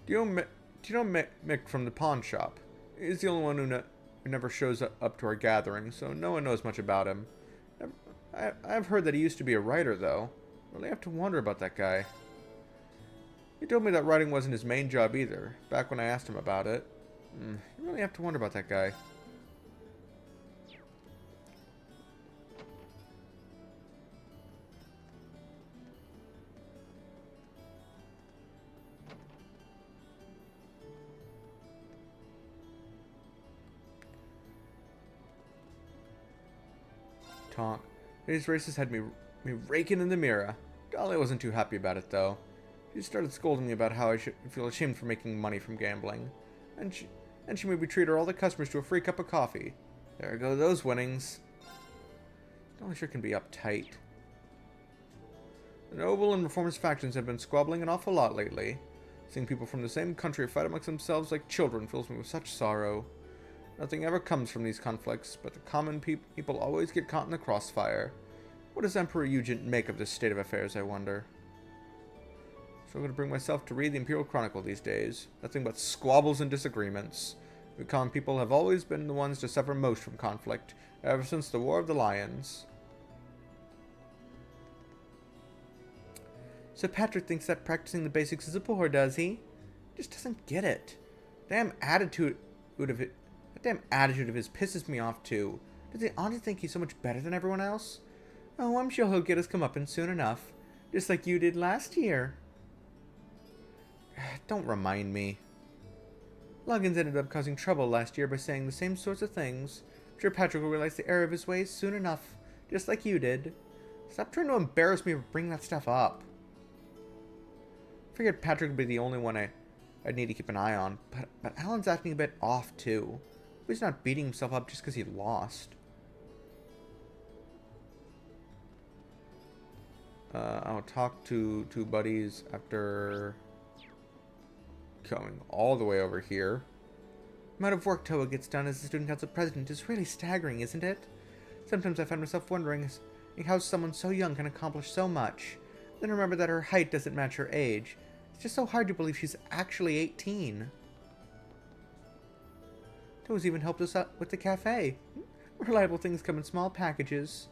Do you know Mick from the pawn shop? He's the only one who never shows up to our gathering, so no one knows much about him. I've heard that he used to be a writer, though. Really have to wonder about that guy. He told me that writing wasn't his main job either, back when I asked him about it. You really have to wonder about that guy. Talk. Today's races had me raking in the mirror. Dolly wasn't too happy about it, though. She started scolding me about how I should feel ashamed for making money from gambling. And she made me treat all the customers to a free cup of coffee. There go those winnings. Dolly sure can be uptight. The noble and reformist factions have been squabbling an awful lot lately. Seeing people from the same country fight amongst themselves like children fills me with such sorrow. Nothing ever comes from these conflicts, but the common people always get caught in the crossfire. What does Emperor Eugen make of this state of affairs, I wonder? So I'm going to bring myself to read the Imperial Chronicle these days. Nothing but squabbles and disagreements. We common people have always been the ones to suffer most from conflict, ever since the War of the Lions. So Patrick thinks that practicing the basics is a bore, does he? Just doesn't get it. That damn attitude of his pisses me off, too. Does he honestly think he's so much better than everyone else? Oh, I'm sure he'll get his comeuppance soon enough. Just like you did last year. Don't remind me. Loggins ended up causing trouble last year by saying the same sorts of things. I'm sure Patrick will realize the error of his ways soon enough. Just like you did. Stop trying to embarrass me for bringing that stuff up. Figured Patrick would be the only one I'd need to keep an eye on. But Alan's acting a bit off, too. He's not beating himself up just because he lost. I'll talk to two buddies after coming all the way over here. The amount of work Toa gets done as the student council president is really staggering, isn't it? Sometimes I find myself wondering how someone so young can accomplish so much. Then remember that her height doesn't match her age. It's just so hard to believe she's actually 18. Toa's even helped us out with the cafe. Reliable things come in small packages.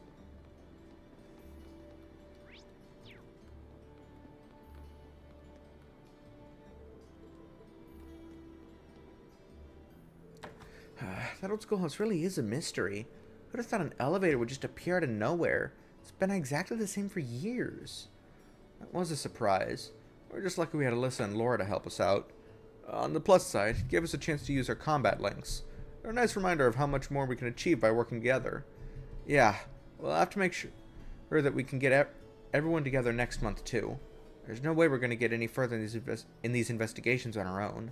That old schoolhouse really is a mystery. Who'd have thought an elevator would just appear out of nowhere? It's been exactly the same for years. That was a surprise. We're just lucky we had Alyssa and Laura to help us out. On the plus side, it gave us a chance to use our combat links. They're a nice reminder of how much more we can achieve by working together. Yeah, we'll have to make sure that we can get everyone together next month too. There's no way we're going to get any further in these investigations on our own.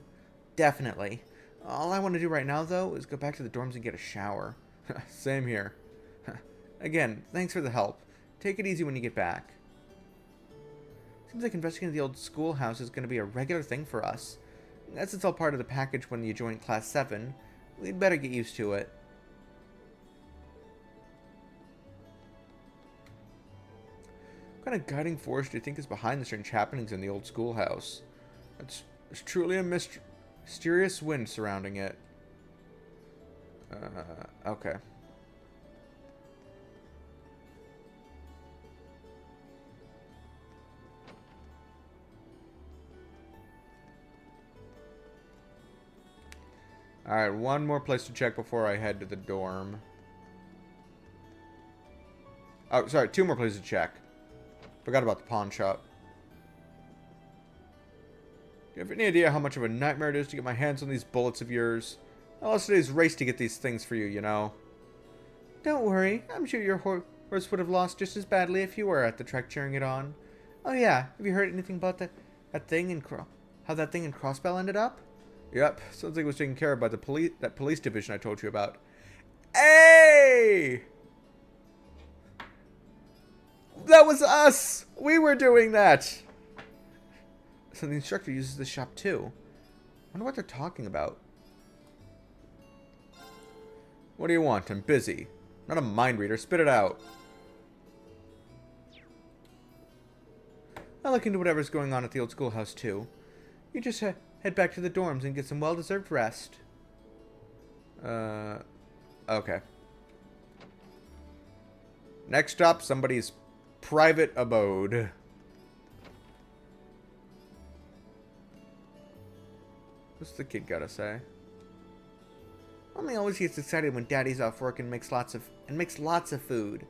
Definitely. All I want to do right now, though, is go back to the dorms and get a shower. Same here. Again, thanks for the help. Take it easy when you get back. Seems like investigating the old schoolhouse is going to be a regular thing for us. As it's all part of the package when you join Class 7, we'd better get used to it. What kind of guiding force do you think is behind the strange happenings in the old schoolhouse? There's truly a mysterious wind surrounding it. Okay. Alright, one more place to check before I head to the dorm. Oh, sorry, two more places to check. Forgot about the pawn shop. Do you have any idea how much of a nightmare it is to get my hands on these bullets of yours? I lost today's race to get these things for you, you know. Don't worry. I'm sure your horse would have lost just as badly if you were at the track cheering it on. Oh yeah, have you heard anything about that thing in how that thing in Crossbell ended up? Yep, sounds like it was taken care of by the police division I told you about. Hey! That was us! We were doing that! So the instructor uses the shop too. I wonder what they're talking about. What do you want? I'm busy. Not a mind reader. Spit it out. I'll look into whatever's going on at the old schoolhouse too. You just head back to the dorms and get some well-deserved rest. Okay. Next stop, somebody's private abode. What's the kid gotta say? Mommy always gets excited when Daddy's off work and makes lots of food.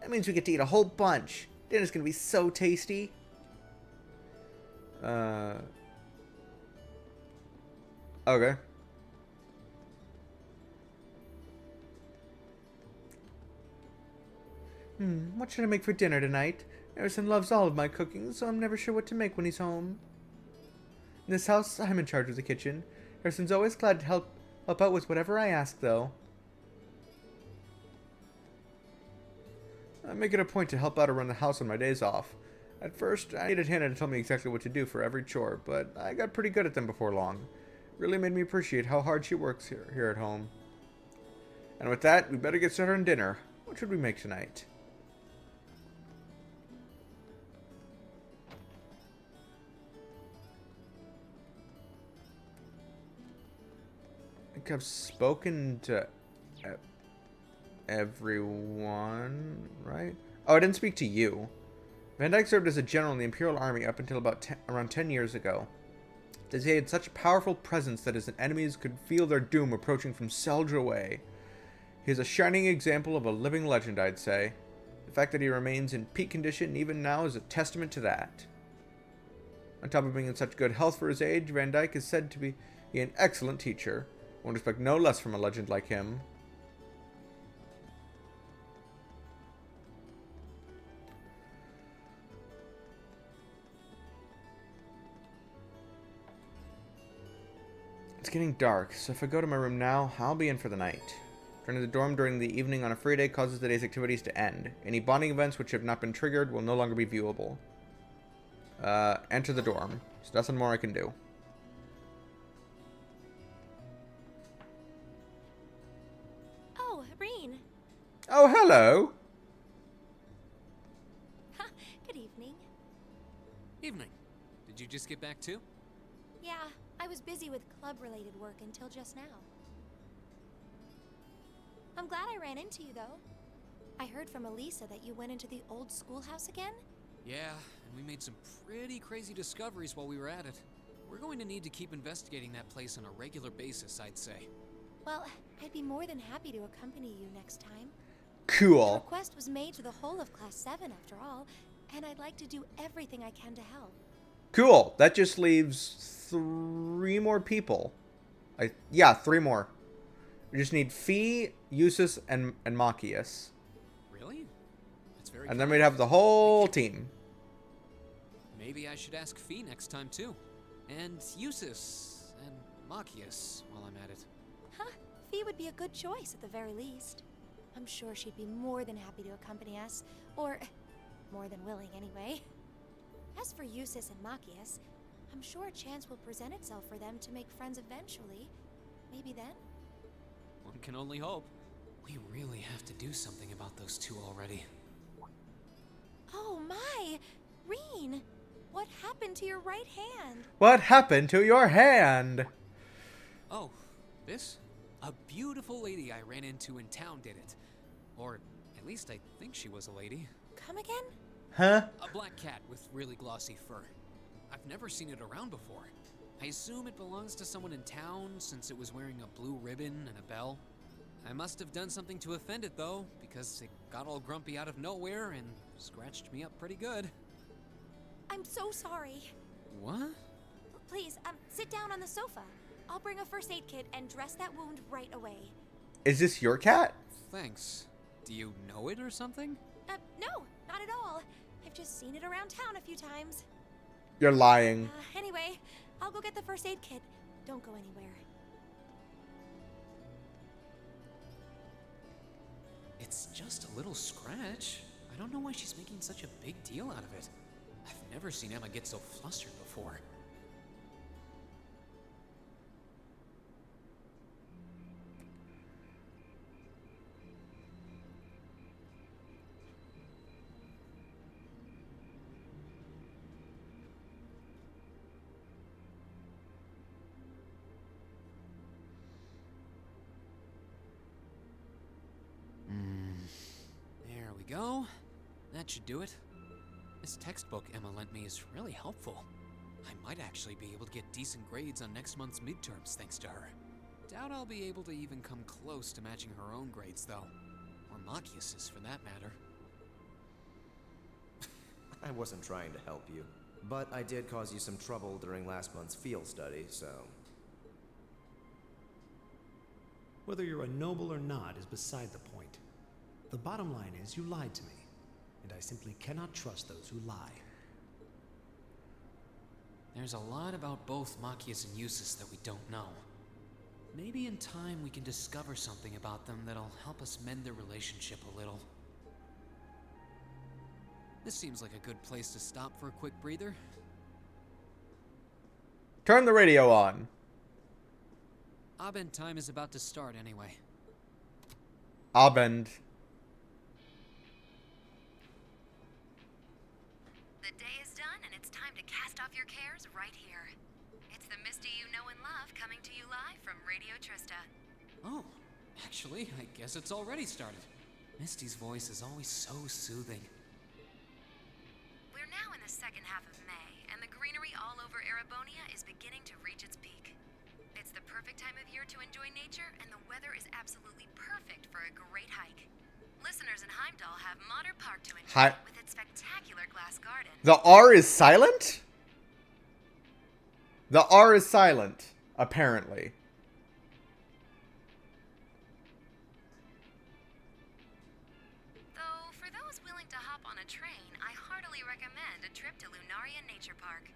That means we get to eat a whole bunch. Dinner's gonna be so tasty. Okay. What should I make for dinner tonight? Harrison loves all of my cooking, so I'm never sure what to make when he's home. In this house, I'm in charge of the kitchen. Harrison's always glad to help out with whatever I ask, though. I make it a point to help out around the house on my days off. At first, I needed Hannah to tell me exactly what to do for every chore, but I got pretty good at them before long. Really made me appreciate how hard she works here at home. And with that, we better get started on dinner. What should we make tonight? I think I've spoken to everyone, right? Oh, I didn't speak to you. Van Dyke served as a general in the Imperial Army up until around 10 years ago. He had such a powerful presence that his enemies could feel their doom approaching from Seldra away. He is a shining example of a living legend, I'd say. The fact that he remains in peak condition even now is a testament to that. On top of being in such good health for his age, Van Dyke is said to be an excellent teacher. One expect no less from a legend like him. It's getting dark, so if I go to my room now, I'll be in for the night. Returning to the dorm during the evening on a free day causes the day's activities to end. Any bonding events which have not been triggered will no longer be viewable. Enter the dorm. There's nothing more I can do. Oh, hello. Good evening. Evening. Did you just get back too? Yeah, I was busy with club-related work until just now. I'm glad I ran into you, though. I heard from Elisa that you went into the old schoolhouse again? Yeah, and we made some pretty crazy discoveries while we were at it. We're going to need to keep investigating that place on a regular basis, I'd say. Well, I'd be more than happy to accompany you next time. The Cool. request was made to the whole of Class 7, after all, and I'd like to do everything I can to help. Cool. That just leaves 3 more people. Yeah, 3 more. We just need Fee, Eustace, and Machias. Really? That's very And then kind. we'd have the whole team. Maybe I should ask Fee next time too. And Eustace and Machias while I'm at it. Huh? Fee would be a good choice at the very least. I'm sure she'd be more than happy to accompany us, or more than willing anyway. As for Eustace and Machias, I'm sure a chance will present itself for them to make friends eventually. Maybe then? One can only hope. We really have to do something about those 2 already. Oh my! Reen! What happened to your right hand? What happened to your hand? Oh, this? A beautiful lady I ran into in town did it. Or at least I think she was a lady. Come again? Huh? A black cat with really glossy fur. I've never seen it around before. I assume it belongs to someone in town since it was wearing a blue ribbon and a bell. I must have done something to offend it though, because it got all grumpy out of nowhere and scratched me up pretty good. I'm so sorry. What? Please, sit down on the sofa. I'll bring a first aid kit and dress that wound right away. Is this your cat? Thanks. Do you know it or something? No, not at all. I've just seen it around town a few times. You're lying. Anyway, I'll go get the first aid kit. Don't go anywhere. It's just a little scratch. I don't know why she's making such a big deal out of it. I've never seen Emma get so flustered before. There we go. That should do it. This textbook Emma lent me is really helpful. I might actually be able to get decent grades on next month's midterms thanks to her. Doubt I'll be able to even come close to matching her own grades, though. Or Machias's, for that matter. I wasn't trying to help you, but I did cause you some trouble during last month's field study, so... Whether you're a noble or not is beside the point. The bottom line is you lied to me, and I simply cannot trust those who lie. There's a lot about both Machias and Eustace that we don't know. Maybe in time we can discover something about them that'll help us mend their relationship a little. This seems like a good place to stop for a quick breather. Turn the radio on. Abend time is about to start anyway. Abend. The day is done and it's time to cast off your cares right here. It's the Misty you know and love coming to you live from Radio Trista. Oh, actually, I guess it's already started. Misty's voice is always so soothing. We're now in the second half of May, and the greenery all over Erebonia is beginning to reach its peak. It's the perfect time of year to enjoy nature, and the weather is absolutely perfect for a great hike. Listeners in Heimdall have Modder Park to enjoy with its spectacular glass garden. The R is silent? The R is silent, apparently. Though, for those willing to hop on a train, I heartily recommend a trip to Lunaria Nature Park.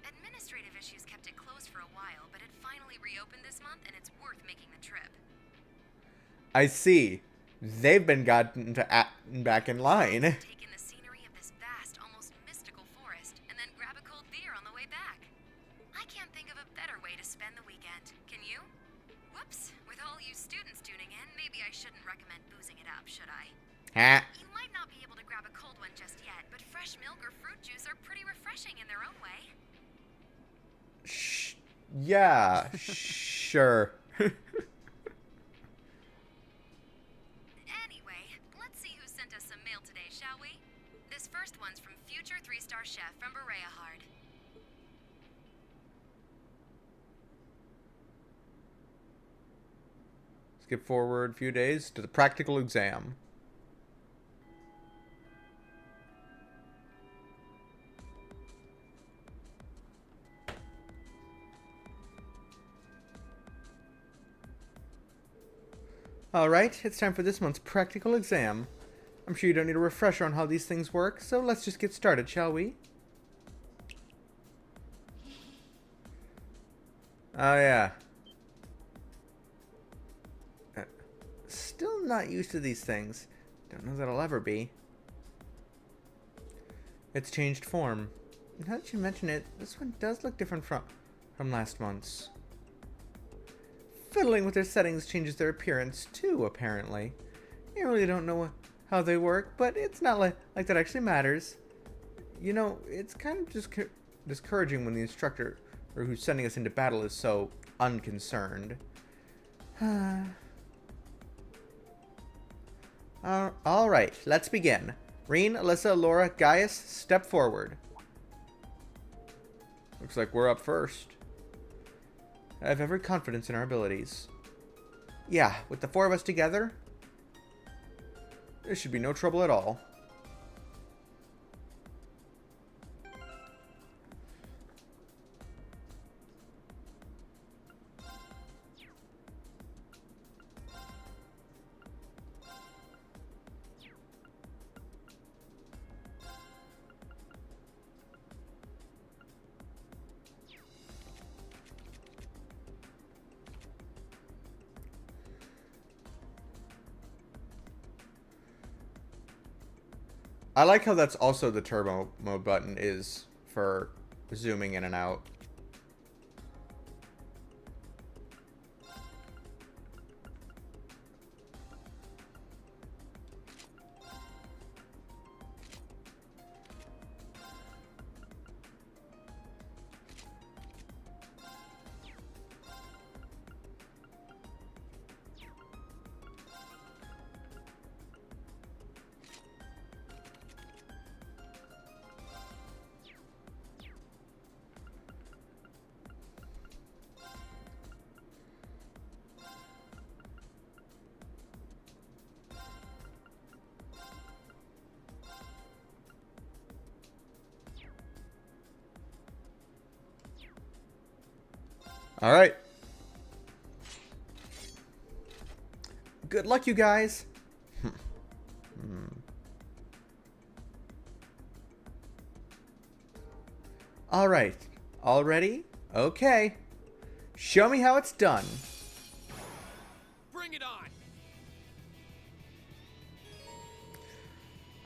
Administrative issues kept it closed for a while, but it finally reopened this month, and it's worth making the trip. I see. They've been gotten to back in line. Take in the scenery of this vast, almost mystical forest, and then grab a cold beer on the way back. I can't think of a better way to spend the weekend. Can you? Whoops. With all you students tuning in, maybe I shouldn't recommend boozing it up, should I? Ha. You might not be able to grab a cold one just yet, but fresh milk or fruit juice are pretty refreshing in their own way. Yeah, sure. Anyway, let's see who sent us some mail today, shall we? This first one's from future 3-star chef from Berea Hard. Skip forward a few days to the practical exam. Alright, it's time for this month's practical exam. I'm sure you don't need a refresher on how these things work, so let's just get started, shall we? Oh yeah. Still not used to these things. Don't know that I'll ever be. It's changed form. Now that you mention it, this one does look different from last month's. Fiddling with their settings changes their appearance too, apparently. I really don't know how they work, but it's not like that actually matters. You know, it's kind of just discouraging when the instructor or who's sending us into battle is so unconcerned. Alright, let's begin. Reen, Alyssa, Laura, Gaius, step forward. Looks like we're up first. I have every confidence in our abilities. Yeah, with the 4 of us together, there should be no trouble at all. I like how that's also the turbo mode button is for zooming in and out. All right. Good luck, you guys. All right. All ready? Okay. Show me how it's done. Bring it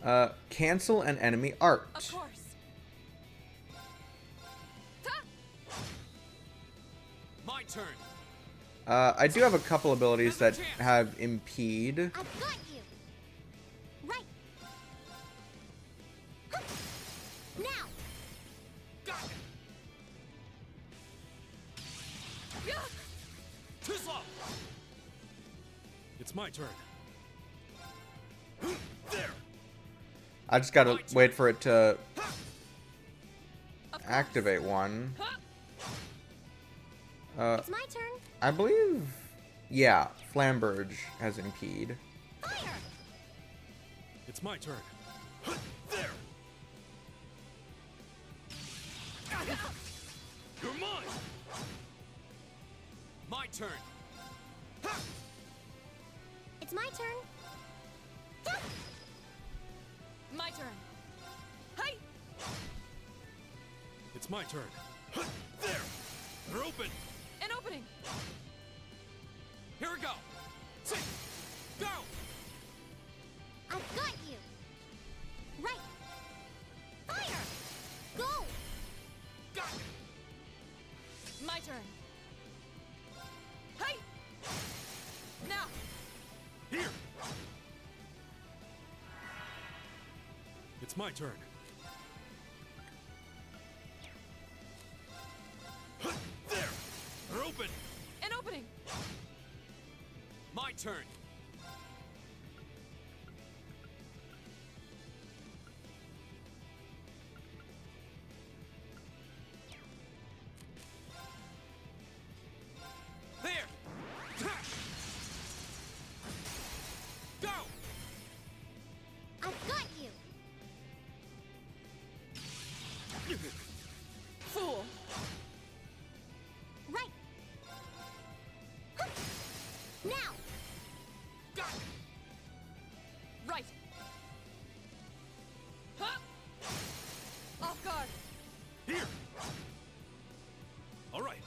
on. Cancel an enemy art. Of course. My turn. I do have a couple abilities that have impede. I've got you. Right. Now. Got it. Too slow. It's my turn. There. I just gotta wait for it to activate one. It's my turn. I believe, yeah, Flamberge has impede. Fire. It's my turn. There. You're mine. My turn. It's my turn. My turn. Hey! It's my turn. There. They're open. An opening. Here we go. Sit. Go. I've got you. Right. Fire. Go. Got it. My turn. Hey! It's my turn. There! They're open! An opening! My turn! There! Go! I've got you! Fool! Right! Huh. Now! Got it! Right! Huh! Off guard! Here! All right.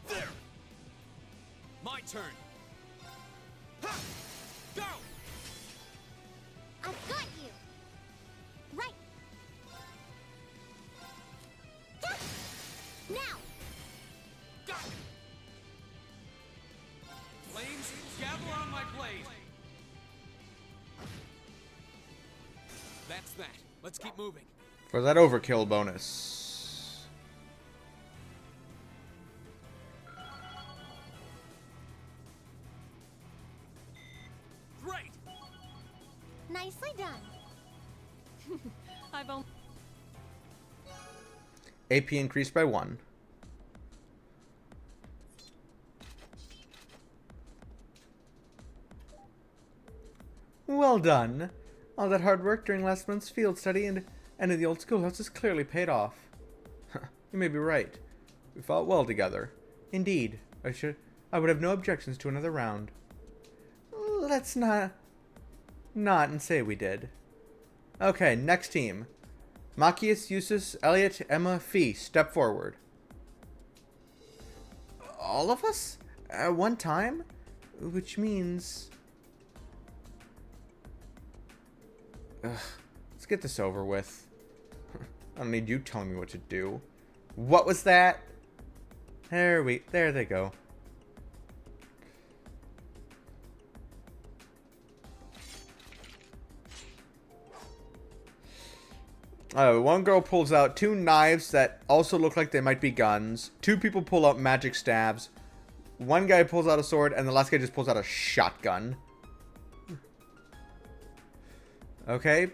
There! My turn! Go! I've got you! Right! Huh. Now! Got it! Flames, gather on my blade! That's that. Let's keep moving. For that overkill bonus. Great! Nicely done. I've only... AP increased by 1. Well done. All that hard work during last month's field study and in the old schoolhouse has clearly paid off. You may be right. We fought well together. Indeed, I would have no objections to another round. Let's not and say we did. Okay, next team. Machias, Eustace, Elliot, Emma, Fee, step forward. All of us? At one time? Which means... Ugh, let's get this over with. I don't need you telling me what to do. What was that? There they go. One girl pulls out 2 knives that also look like they might be guns. 2 people pull out magic staves. 1 guy pulls out a sword, and the last guy just pulls out a shotgun. Okay.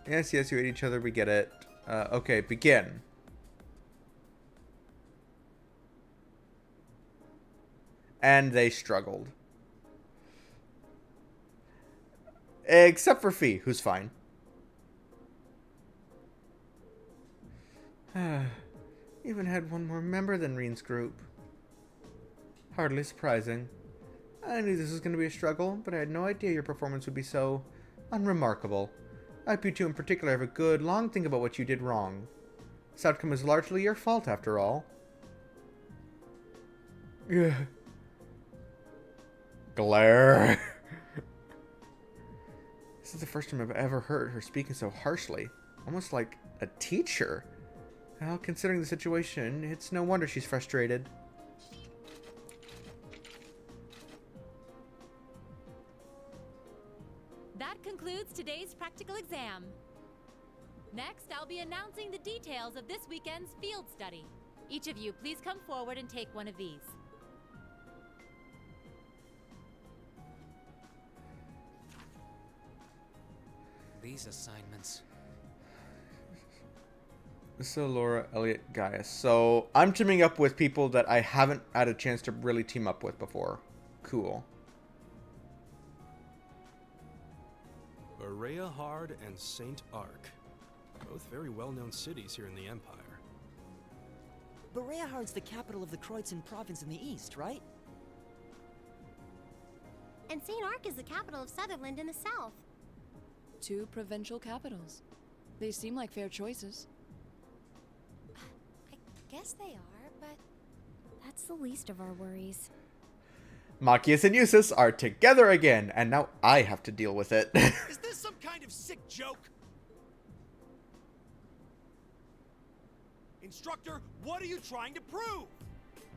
Yes, you hate each other. We get it. Okay, begin. And they struggled. Except for Fee, who's fine. Even had one more member than Reen's group. Hardly surprising. I knew this was going to be a struggle, but I had no idea your performance would be so unremarkable. I hope you two in particular have a good, long think about what you did wrong. This outcome is largely your fault, after all. Yeah. Glare. This is the first time I've ever heard her speaking so harshly. Almost like a teacher. Well, considering the situation, it's no wonder she's frustrated. That concludes today's practical exam. Next, I'll be announcing the details of this weekend's field study. Each of you, please come forward and take one of these. These assignments. So Laura, Elliot, Gaius. So I'm teaming up with people that I haven't had a chance to really team up with before. Cool. Berea Hard and Saint Arc. Both very well-known cities here in the Empire. Berea Hard's the capital of the Kreutzen province in the east, right? And St. Arc is the capital of Sutherland in the south. 2 provincial capitals. They seem like fair choices. I guess they are, but that's the least of our worries. Machias and Eustace are together again, and now I have to deal with it. Is this some kind of sick joke? Instructor, what are you trying to prove?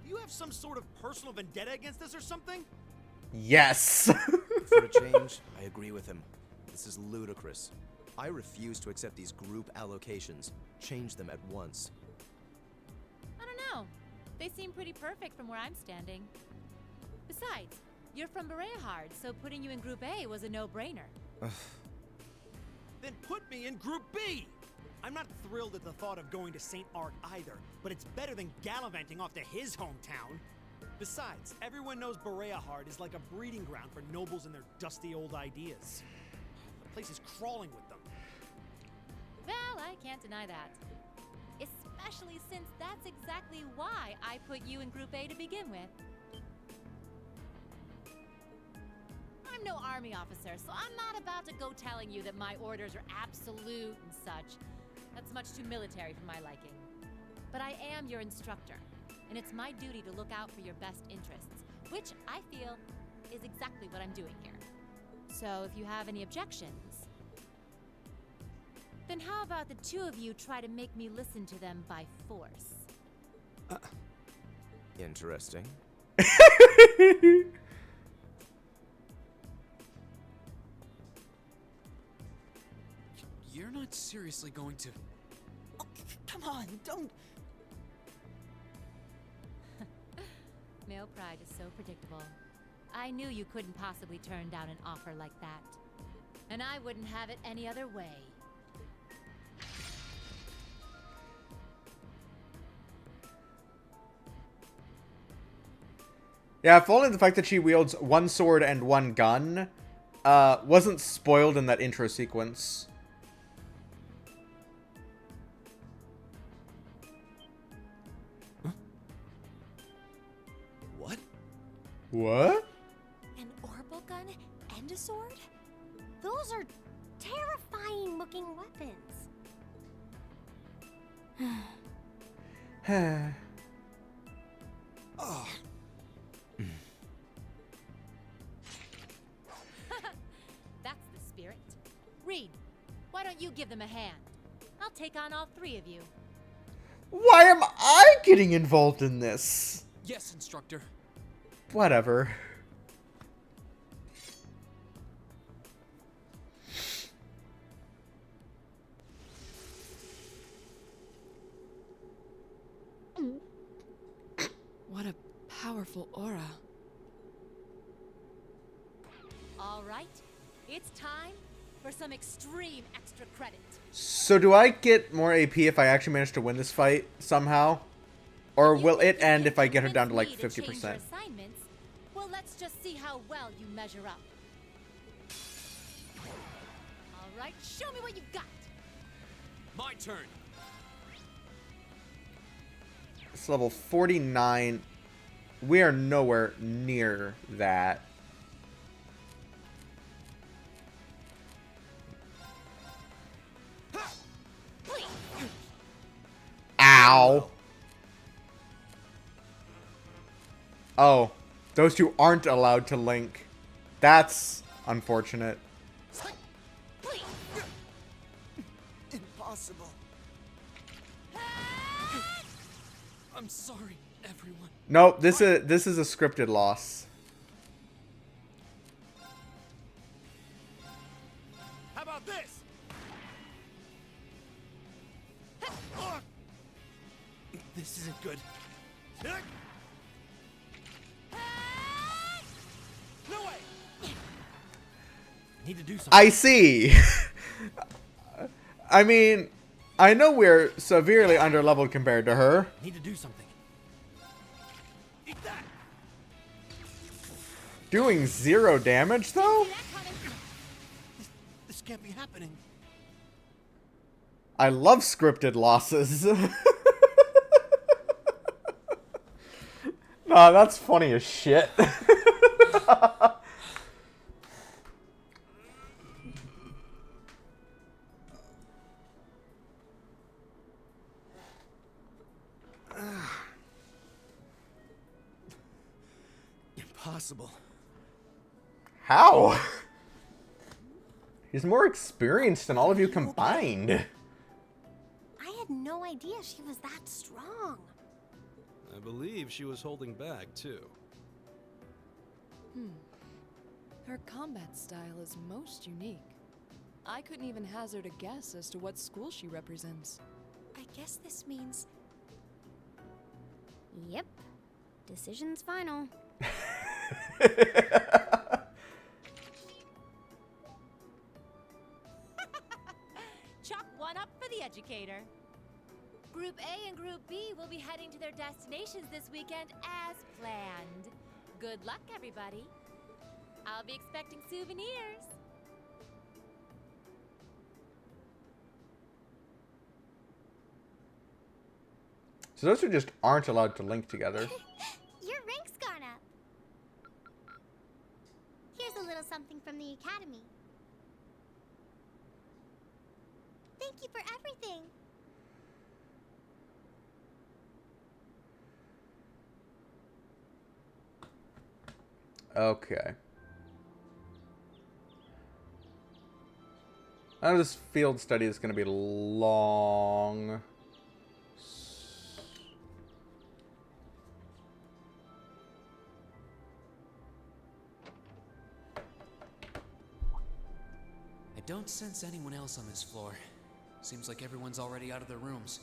Do you have some sort of personal vendetta against us or something? Yes. For a change, I agree with him. This is ludicrous. I refuse to accept these group allocations. Change them at once. I don't know. They seem pretty perfect from where I'm standing. Besides, you're from Berehard, so putting you in Group A was a no-brainer. Then put me in Group B! I'm not thrilled at the thought of going to St. Arc either, but it's better than gallivanting off to his hometown. Besides, everyone knows Berehard is like a breeding ground for nobles and their dusty old ideas. The place is crawling with them. Well, I can't deny that. Especially since that's exactly why I put you in Group A to begin with. I'm no army officer, so I'm not about to go telling you that my orders are absolute and such. That's much too military for my liking. But I am your instructor, and it's my duty to look out for your best interests, which I feel is exactly what I'm doing here. So if you have any objections, then how about the two of you try to make me listen to them by force? Interesting. You're not seriously going to... Oh, come on, don't... Male pride is so predictable. I knew you couldn't possibly turn down an offer like that. And I wouldn't have it any other way. Yeah, if only the fact that she wields one sword and one gun wasn't spoiled in that intro sequence. What? What? An orbital gun and a sword? Those are terrifying looking weapons. Oh. That's the spirit. Reed, why don't you give them a hand? I'll take on all three of you. Why am I getting involved in this? Yes, instructor. Whatever. What a powerful aura. All right, it's time for some extreme extra credit. So do I get more AP if I actually manage to win this fight somehow? Or will it end if I get her down to like 50%? Assignments? Well, let's just see how well you measure up. All right, show me what you've got. My turn. It's level 49. We are nowhere near that. Ow. Oh, those two aren't allowed to link. That's unfortunate. Impossible. I'm sorry, everyone. Nope, this is a scripted loss. How about this? This isn't good. No way! Need to do something. I see. I mean, I know we're severely underleveled compared to her. Need to do something. Eat that. Doing 0 damage though? This can't be happening. I love scripted losses. Nah, that's funny as shit. Impossible. How? He's more experienced than all of you combined. I had no idea she was that strong. I believe she was holding back, too. Her combat style is most unique. I couldn't even hazard a guess as to what school she represents. I guess this means... Yep. Decision's final. Chalk one up for the educator. Group A and Group B will be heading to their destinations this weekend as planned. Good luck, everybody. I'll be expecting souvenirs. So those two just aren't allowed to link together. Your rank's gone up. Here's a little something from the academy. Thank you for everything. Okay. I know this field study is going to be long. I don't sense anyone else on this floor. Seems like everyone's already out of their rooms.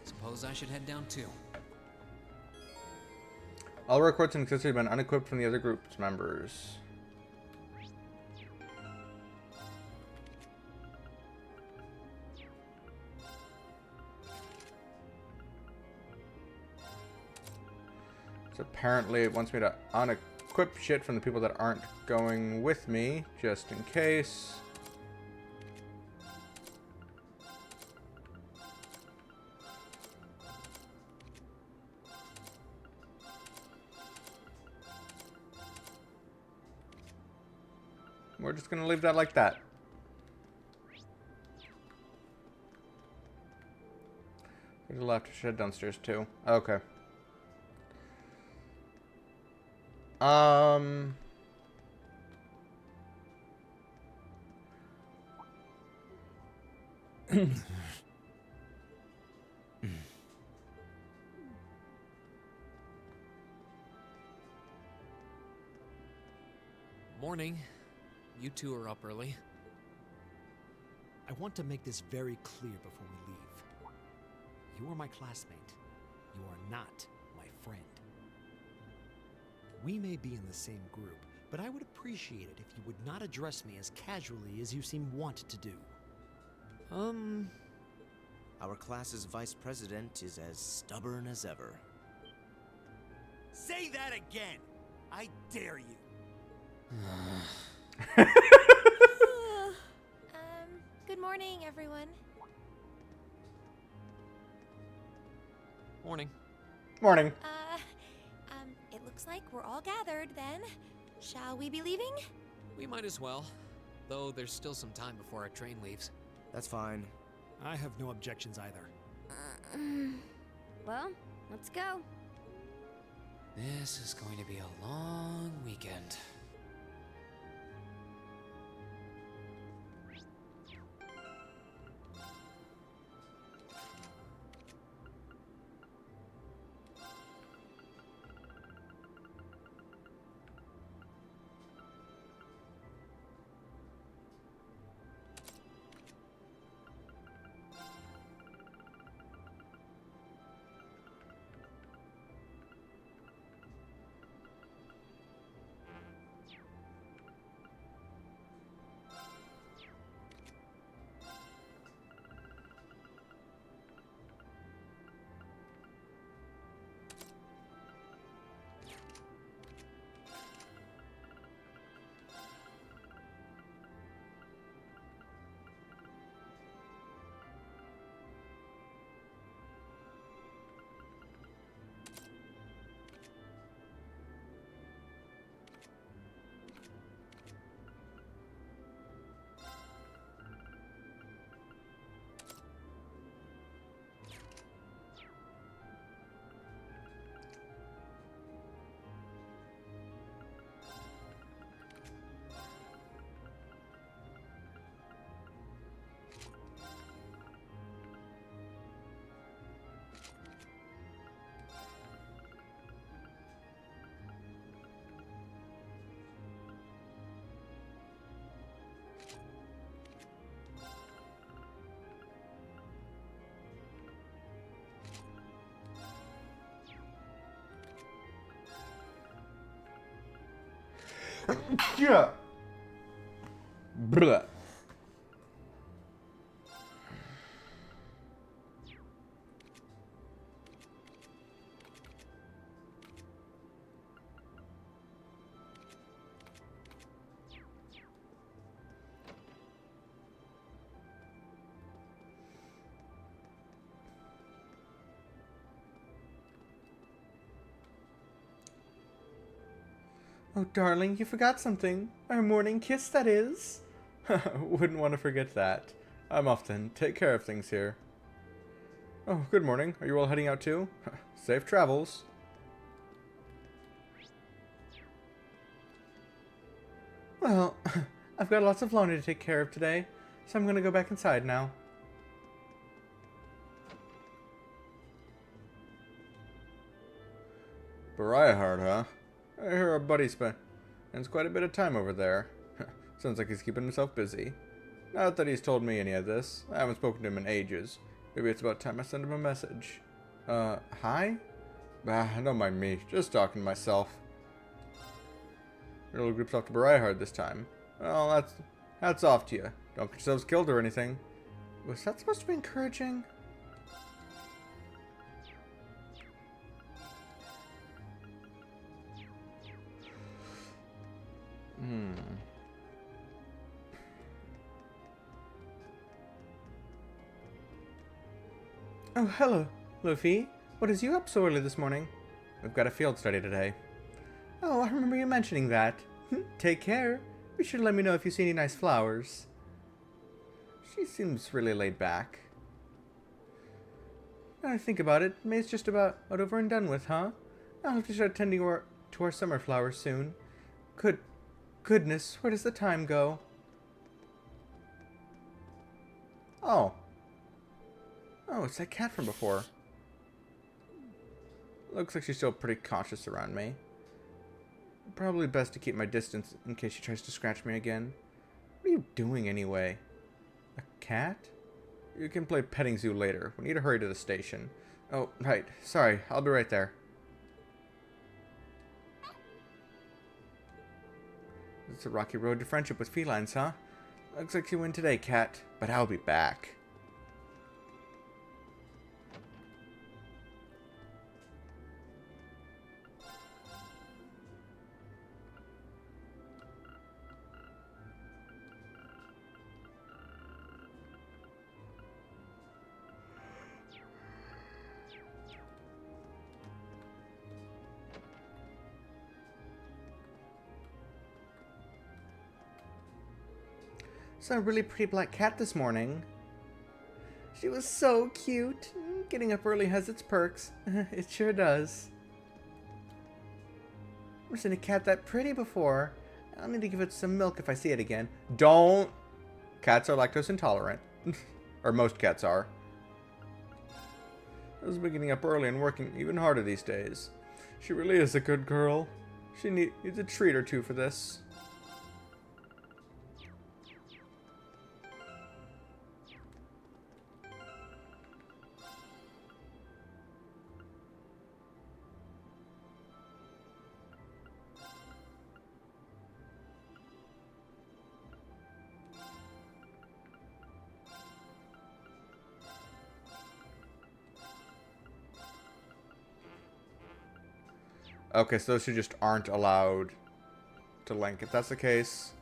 Suppose I should head down too. All recruits and accessories have been unequipped from the other group's members. So apparently it wants me to unequip shit from the people that aren't going with me, just in case. We're just gonna leave that like that. There's a left shed downstairs too. Okay. Morning. You two are up early. I want to make this very clear before we leave. You are my classmate. You are not my friend. We may be in the same group, but I would appreciate it if you would not address me as casually as you seem wanted to do. Our class's vice president is as stubborn as ever. Say that again! I dare you! Good morning, everyone. Morning. Morning. It looks like we're all gathered then. Shall we be leaving? We might as well. Though there's still some time before our train leaves. That's fine. I have no objections either. Well, let's go. This is going to be a long weekend. Yeah. Blah. Oh, darling, you forgot something. Our morning kiss, that is. Wouldn't want to forget that. I'm off then. Take care of things here. Oh, good morning. Are you all heading out too? Safe travels. Well, I've got lots of laundry to take care of today, so I'm going to go back inside now. Briarheart, huh? I hear our buddy spends quite a bit of time over there. Sounds like he's keeping himself busy. Not that he's told me any of this. I haven't spoken to him in ages. Maybe it's about time I send him a message. Hi? Bah, don't mind me. Just talking to myself. Your little group's off to Briarheart this time. Well, that's off to you. Don't get yourselves killed or anything. Was that supposed to be encouraging? Oh, hello, Luffy. What is you up so early this morning? We've got a field study today. Oh, I remember you mentioning that. Take care. Be sure to let me know if you see any nice flowers. She seems really laid back. Now I think about it, May's just about over and done with, huh? I'll have to start tending to our summer flowers soon. Goodness, where does the time go? Oh. Oh, it's that cat from before. Looks like she's still pretty cautious around me. Probably best to keep my distance in case she tries to scratch me again. What are you doing anyway? A cat? You can play petting zoo later. We need to hurry to the station. Oh, right. Sorry, I'll be right there. It's a rocky road to friendship with felines, huh? Looks like you win today, cat, but I'll be back. Saw a really pretty black cat this morning. She was so cute. Getting up early has its perks. It sure does. I've never seen a cat that pretty before. I'll need to give it some milk if I see it again. Don't! Cats are lactose intolerant. Or most cats are. I've been getting up early and working even harder these days. She really is a good girl. She needs a treat or two for this. Okay, so those two just aren't allowed to link. If that's the case,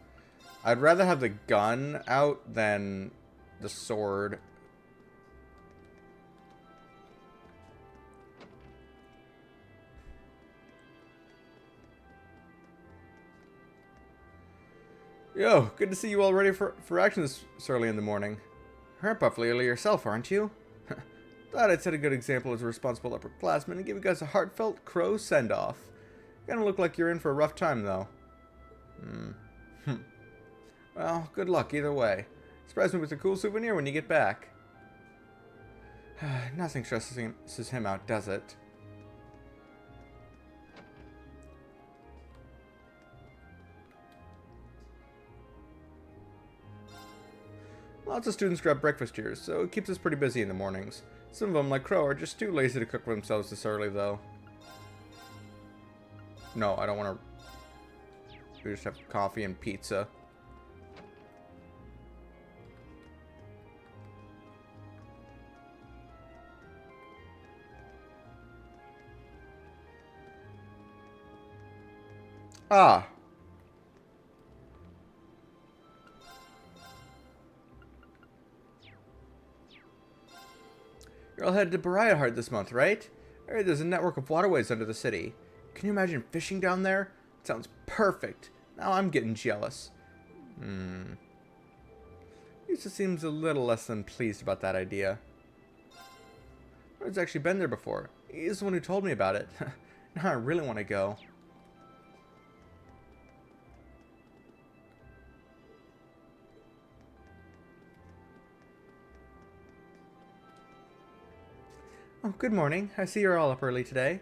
I'd rather have the gun out than the sword. Yo, good to see you all ready for action this early in the morning. You're up awfully early yourself, aren't you? Thought I'd set a good example as a responsible upperclassman and give you guys a heartfelt crow send-off. Gonna look like you're in for a rough time, though. Well, good luck either way. Surprise me with a cool souvenir when you get back. Nothing stresses him out, does it? Lots of students grab breakfast here, so it keeps us pretty busy in the mornings. Some of them, like Crow, are just too lazy to cook for themselves this early, though. No, I don't want to... We just have coffee and pizza. Ah. You're all headed to Bariahard this month, right? I heard there's a network of waterways under the city. Can you imagine fishing down there? It sounds perfect. Now I'm getting jealous. Lisa seems a little less than pleased about that idea. Rod's actually been there before. He's the one who told me about it. Now I really want to go. Oh, good morning. I see you're all up early today.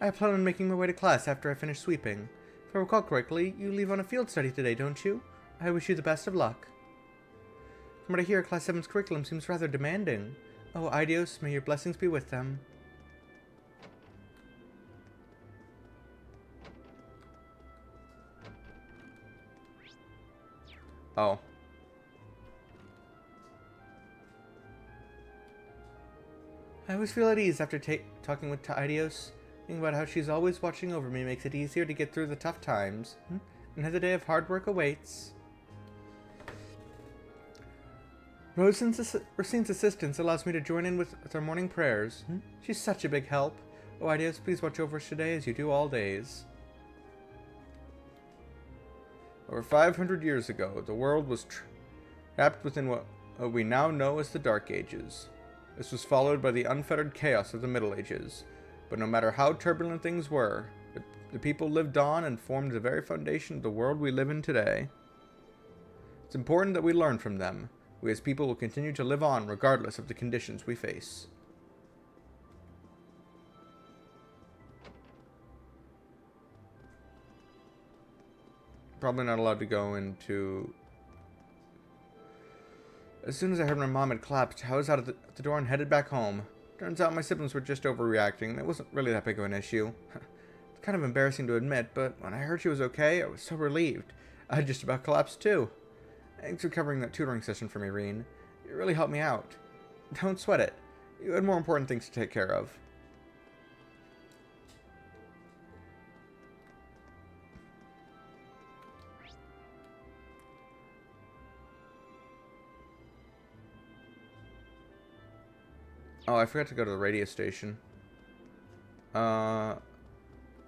I plan on making my way to class after I finish sweeping. If I recall correctly, you leave on a field study today, don't you? I wish you the best of luck. From what I hear, Class 7's curriculum seems rather demanding. Oh, Idios, may your blessings be with them. Oh. I always feel at ease after talking with Idios. Thinking about how she's always watching over me makes it easier to get through the tough times. Another day of hard work awaits. Roseanne's assistance allows me to join in with our morning prayers. She's such a big help. Oh, Idios, please watch over us today as you do all days. Over 500 years ago, the world was trapped within what we now know as the Dark Ages. This was followed by the unfettered chaos of the Middle Ages. But no matter how turbulent things were, the people lived on and formed the very foundation of the world we live in today. It's important that we learn from them. We as people will continue to live on regardless of the conditions we face. Probably not allowed to go into... As soon as I heard my mom had collapsed, I was out of the door and headed back home. Turns out my siblings were just overreacting. It wasn't really that big of an issue. It's kind of embarrassing to admit, but when I heard she was okay, I was so relieved. I had just about collapsed too. Thanks for covering that tutoring session for me, Reen. It really helped me out. Don't sweat it. You had more important things to take care of. Oh, I forgot to go to the radio station. I'll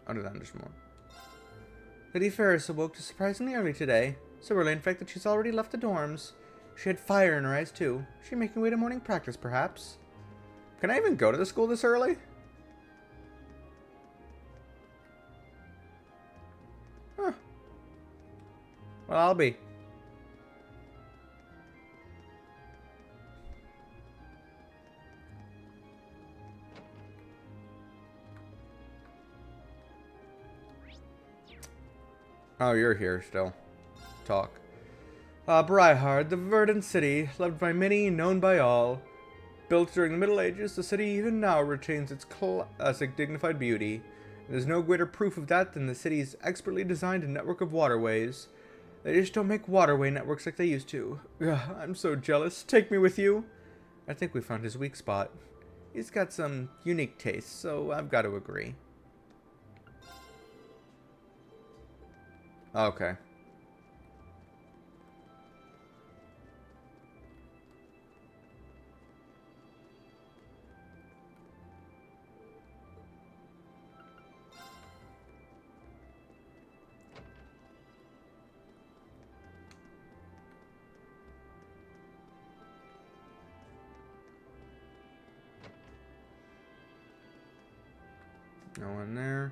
do that in just a moment. Lady Ferris awoke surprisingly early today. So early, in fact, that she's already left the dorms. She had fire in her eyes, too. She making way to morning practice, perhaps? Can I even go to the school this early? Huh. Well, I'll be. Oh, you're here still. Talk. Bryhard, the verdant city, loved by many, known by all. Built during the Middle Ages, the city even now retains its classic dignified beauty. There's no greater proof of that than the city's expertly designed network of waterways. They just don't make waterway networks like they used to. Ugh, I'm so jealous. Take me with you. I think we found his weak spot. He's got some unique tastes, so I've got to agree. Okay. No one there.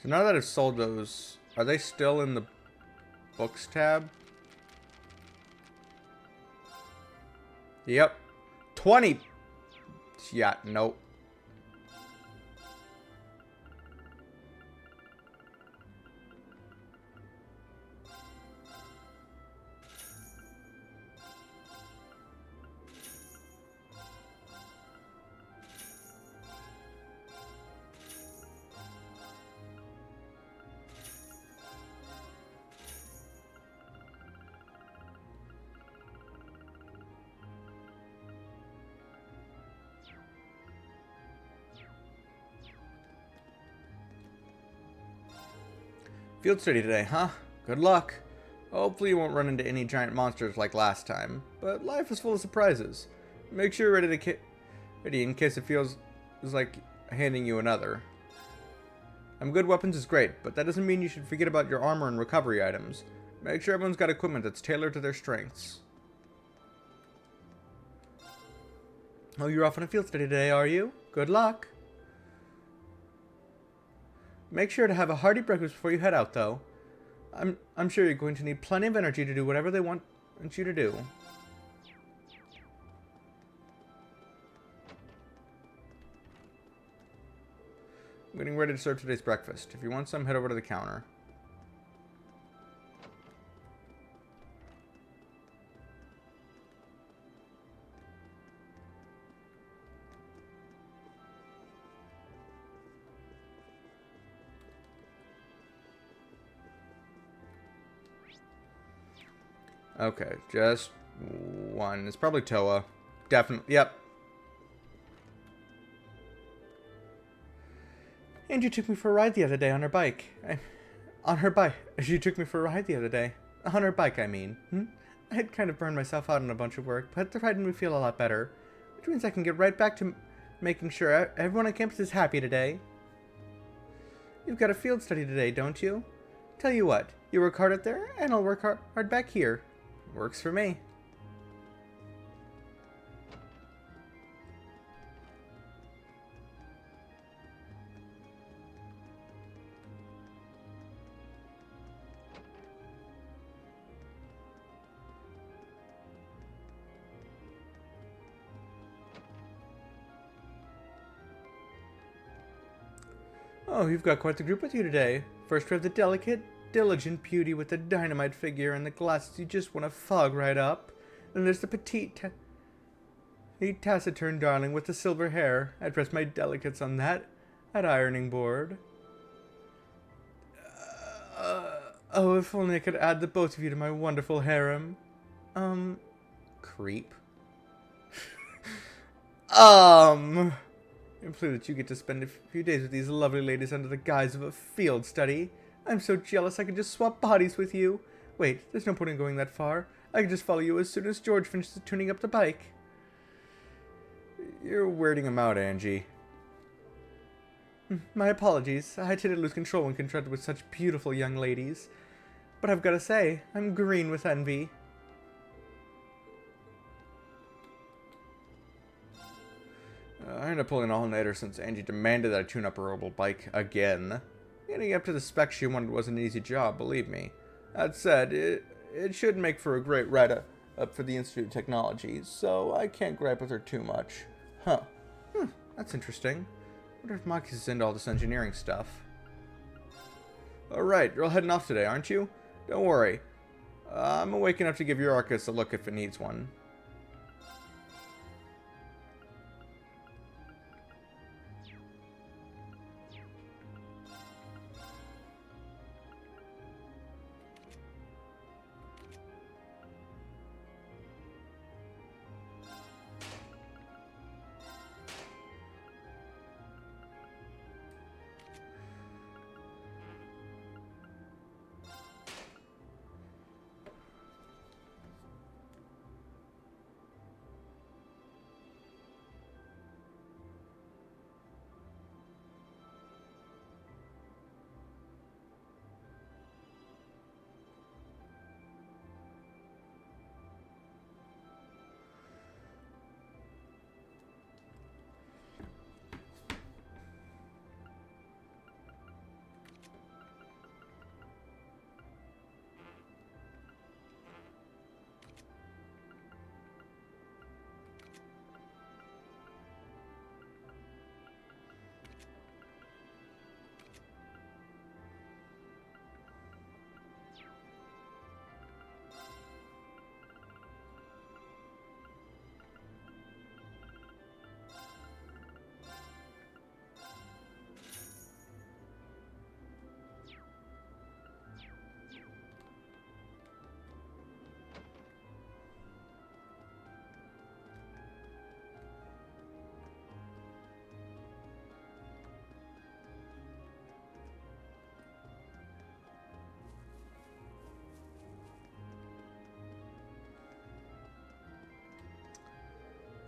So now that I've sold those, are they still in the books tab? Yep. 20. Yeah, nope. Field study today, huh? Good luck. Hopefully you won't run into any giant monsters like last time, but life is full of surprises. Make sure you're ready in case it feels like handing you another. Good weapons is great, but that doesn't mean you should forget about your armor and recovery items. Make sure everyone's got equipment that's tailored to their strengths. Oh, you're off on a field study today, are you? Good luck. Make sure to have a hearty breakfast before you head out, though. I'm sure you're going to need plenty of energy to do whatever they want you to do. I'm getting ready to serve today's breakfast. If you want some, head over to the counter. Okay, just one. It's probably Toa. Definitely. Yep. And you took me for a ride the other day on her bike. On her bike. She took me for a ride the other day. On her bike, I mean. I had kind of burned myself out on a bunch of work, but the ride made me feel a lot better. Which means I can get right back to making sure everyone on campus is happy today. You've got a field study today, don't you? Tell you what, you work hard out there, and I'll work hard back here. Works for me. Oh, you've got quite the group with you today. First we have the delicate, diligent beauty with the dynamite figure and the glasses you just want to fog right up. Then there's the petite, taciturn darling with the silver hair. I'd press my delicates on that ironing board. Oh, if only I could add the both of you to my wonderful harem. Creep. I play that you get to spend a few days with these lovely ladies under the guise of a field study. I'm so jealous I could just swap bodies with you. Wait, there's no point in going that far. I can just follow you as soon as George finishes tuning up the bike. You're weirding him out, Angie. My apologies. I tend to lose control when confronted with such beautiful young ladies. But I've got to say, I'm green with envy. I ended up pulling an all-nighter since Angie demanded that I tune up her orbital bike again. Getting up to the spec she wanted wasn't an easy job, believe me. That said, it should make for a great ride up for the Institute of Technology, so I can't gripe with her too much. Huh. That's interesting. I wonder if Maki's is into all this engineering stuff. Alright, you're all heading off today, aren't you? Don't worry. I'm awake enough to give your Arcus a look if it needs one.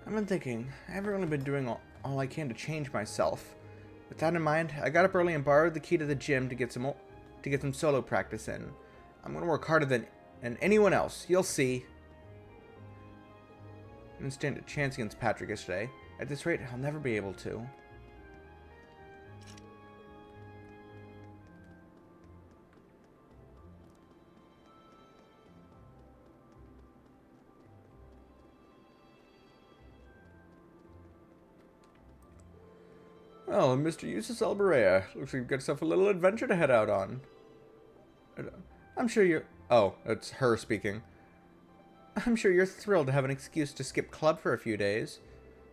I've been thinking, I've only been doing all I can to change myself. With that in mind, I got up early and borrowed the key to the gym to get some solo practice in. I'm gonna work harder than anyone else. You'll see. I didn't stand a chance against Patrick yesterday. At this rate, I'll never be able to. Well, Mr. Eustace Alberea, looks like you've got yourself a little adventure to head out on. I'm sure you're... Oh, it's her speaking. I'm sure you're thrilled to have an excuse to skip club for a few days.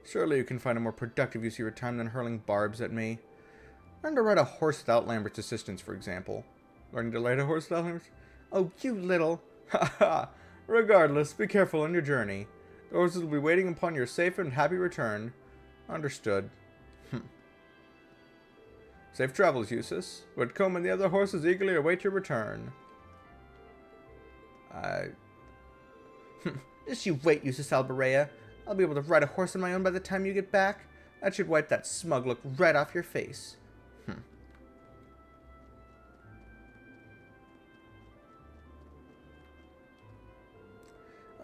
Surely you can find a more productive use of your time than hurling barbs at me. Learn to ride a horse without Lambert's assistance, for example. Learning to ride a horse without Lambert's... Oh, you little... Ha ha! Regardless, be careful on your journey. The horses will be waiting upon your safe and happy return. Understood. Safe travels, Eustace. Whitcomb and the other horses eagerly await your return. Just you wait, Eustace Alberea. I'll be able to ride a horse on my own by the time you get back. That should wipe that smug look right off your face.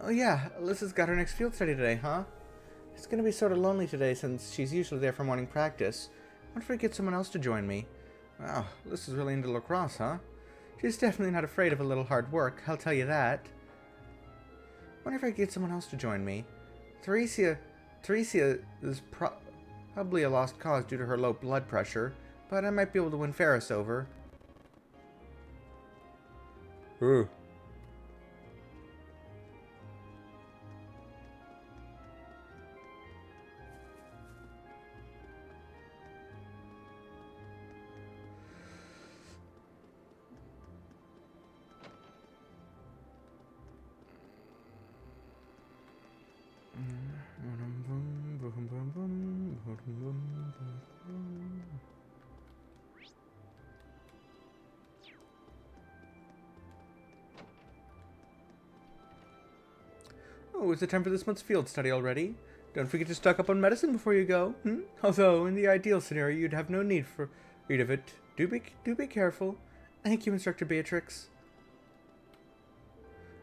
Oh yeah, Alyssa's got her next field study today, huh? It's gonna be sort of lonely today since she's usually there for morning practice. What if we get someone else to join me? Wow, Alyssa's really into lacrosse, huh? She's definitely not afraid of a little hard work, I'll tell you that. Wonder if I could get someone else to join me. Theresia is probably a lost cause due to her low blood pressure, but I might be able to win Ferris over. Ooh. Oh, is it time for this month's field study already? Don't forget to stock up on medicine before you go. Although, in the ideal scenario, you'd have no need for read of it. Do be careful. Thank you, Instructor Beatrix.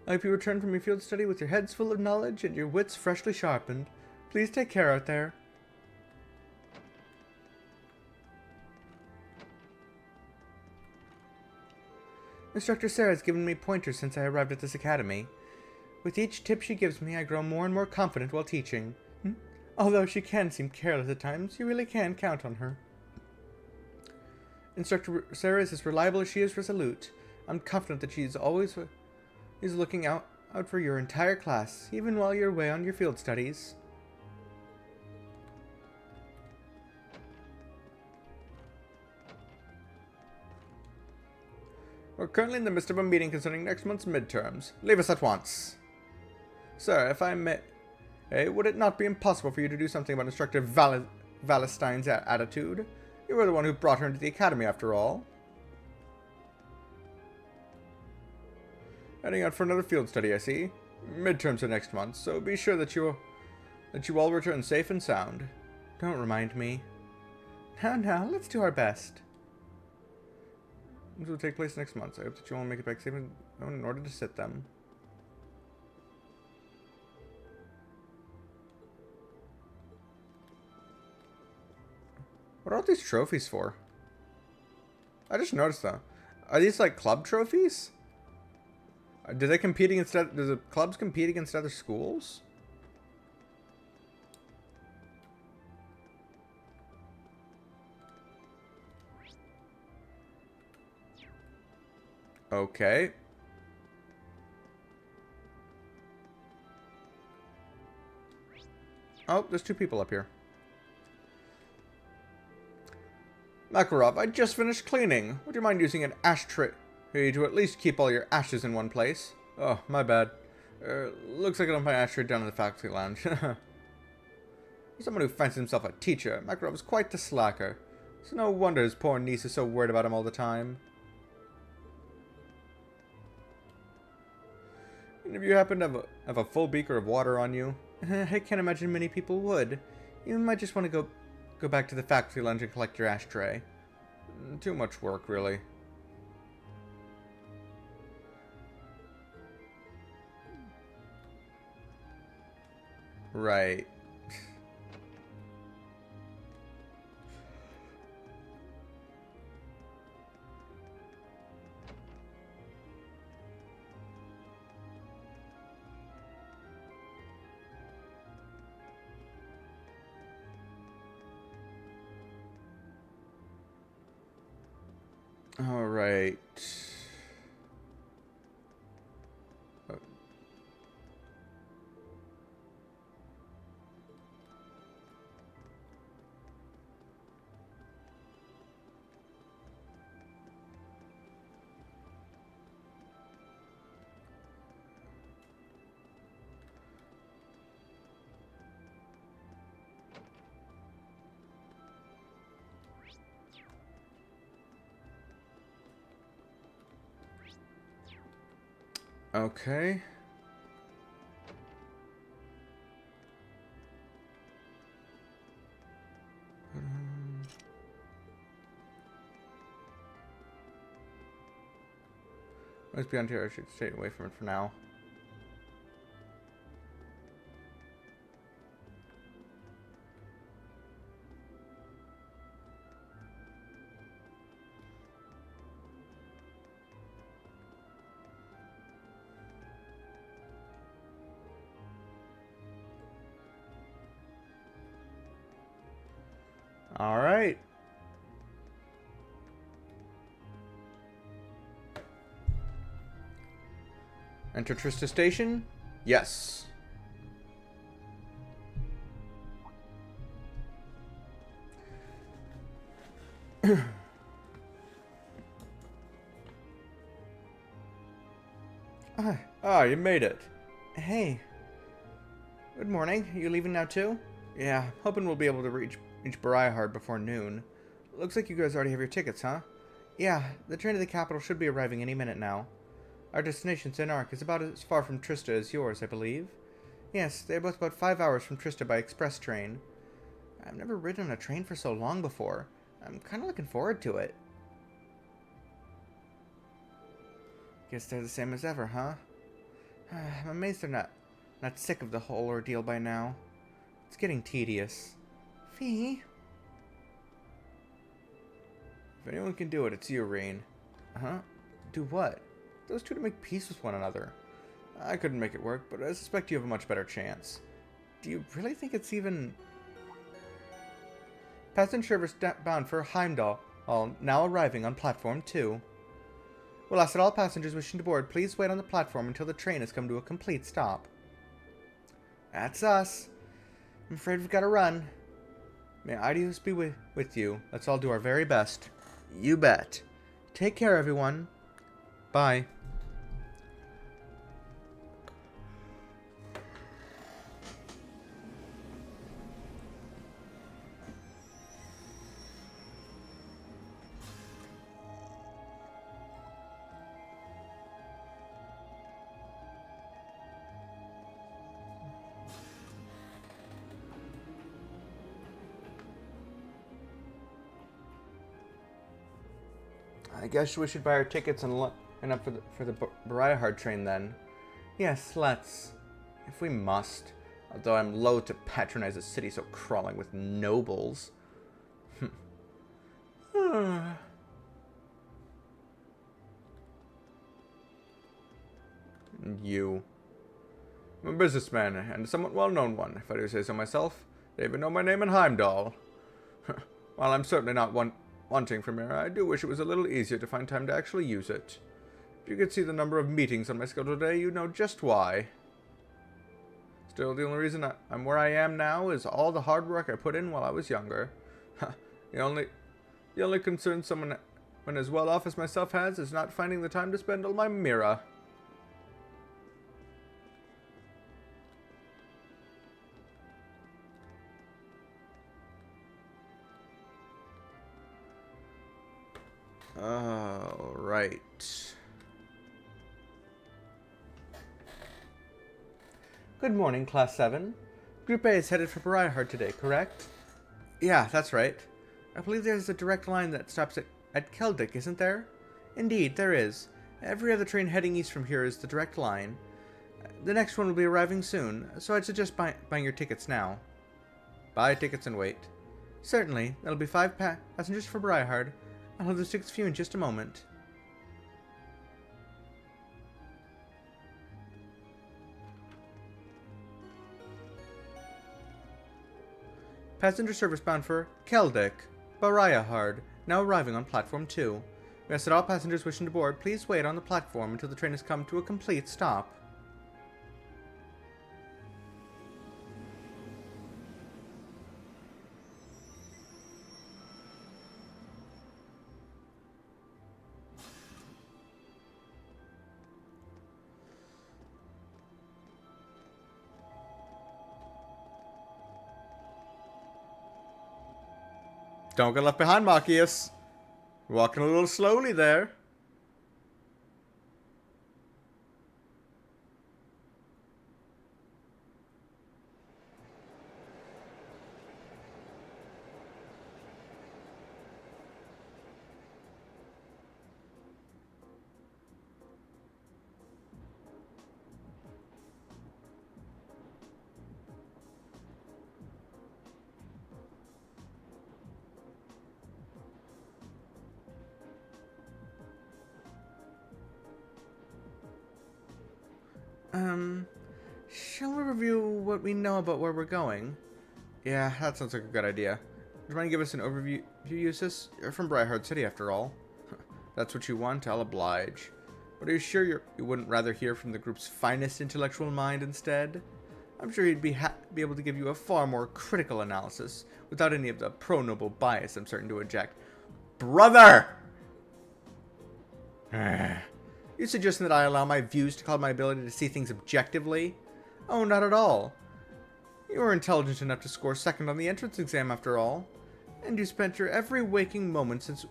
I hope you return from your field study with your heads full of knowledge and your wits freshly sharpened. Please take care out there. Instructor Sarah has given me pointers since I arrived at this academy. With each tip she gives me, I grow more and more confident while teaching. Although she can seem careless at times, you really can count on her. Instructor Sarah is as reliable as she is resolute. I'm confident that she is always looking out for your entire class, even while you're away on your field studies. We're currently in the midst of a meeting concerning next month's midterms. Leave us at once. Sir, if I may, would it not be impossible for you to do something about Instructor Valestein's attitude? You were the one who brought her into the academy, after all. Heading out for another field study, I see. Midterms are next month, so be sure that you all return safe and sound. Don't remind me. Now, let's do our best. This will take place next month. I hope that you all make it back safe in order to sit them. What are all these trophies for? I just noticed them. Are these like club trophies? Do they compete against? Do the clubs compete against other schools? Okay. Oh, there's two people up here. Makarov, I just finished cleaning. Would you mind using an ashtray to at least keep all your ashes in one place? Oh, my bad. Looks like I don't have my ashtray down in the faculty lounge. For someone who fancies himself a teacher, Makarov is quite the slacker. It's no wonder his poor niece is so worried about him all the time. And if you happen to have a full beaker of water on you, I can't imagine many people would. You might just want to go back to the faculty lounge and collect your ashtray. Too much work, really. Right. All right. Okay. Let's be on here. I should stay away from it for now. All right. Enter Trista Station? Yes. You made it. Hey. Good morning. You leaving now too? Yeah, hoping we'll be able to reach Barayahard before noon. Looks like you guys already have your tickets, huh? Yeah, the train to the capital should be arriving any minute now. Our destination, St. Ark, is about as far from Trista as yours, I believe. Yes, they are both about 5 hours from Trista by express train. I've never ridden on a train for so long before. I'm kind of looking forward to it. Guess they're the same as ever, huh? I'm amazed they're not sick of the whole ordeal by now. It's getting tedious. Fee? If anyone can do it, it's you, Rain. Huh? Do what? Those two to make peace with one another. I couldn't make it work, but I suspect you have a much better chance. Do you really think it's even... Passenger service bound for Heimdall, now arriving on platform 2. We'll ask that all passengers wishing to board please wait on the platform until the train has come to a complete stop. That's us. I'm afraid we've got to run. May Idios be with you. Let's all do our very best. You bet. Take care, everyone. Bye. I guess we should buy our tickets and up for the Barayahard train then. Yes, let's. If we must. Although I'm loath to patronize a city so crawling with nobles. You. I'm a businessman, and a somewhat well-known one, if I do say so myself. They even know my name in Heimdall. While I'm certainly not wanting from here, I do wish it was a little easier to find time to actually use it. If you could see the number of meetings on my schedule today, you'd know just why. Still, the only reason I'm where I am now is all the hard work I put in while I was younger. The only concern someone as well off as myself has is not finding the time to spend all my mira. All right. Good morning, Class 7. Group A is headed for Briarheart today, correct? Yeah, that's right. I believe there's a direct line that stops at Keldick, isn't there? Indeed, there is. Every other train heading east from here is the direct line. The next one will be arriving soon, so I'd suggest buying your tickets now. Buy tickets and wait. Certainly, that'll be 5 passengers for Briarheart. I'll have those tickets for you in just a moment. Passenger service bound for Keldick, Briarheart, now arriving on platform 2. We ask that all passengers wishing to board please wait on the platform until the train has come to a complete stop. Don't get left behind, Marcius. You're walking a little slowly there. Shall we review what we know about where we're going? Yeah, that sounds like a good idea. Would you mind give us an overview, Eustace? You're from Briarheart City, after all. That's what you want? I'll oblige. But are you sure you wouldn't rather hear from the group's finest intellectual mind instead? I'm sure he'd be able to give you a far more critical analysis, without any of the pro-noble bias I'm certain to inject. Brother! You suggesting that I allow my views to cloud my ability to see things objectively? Oh, not at all. You were intelligent enough to score second on the entrance exam, after all. And you spent your every waking moment since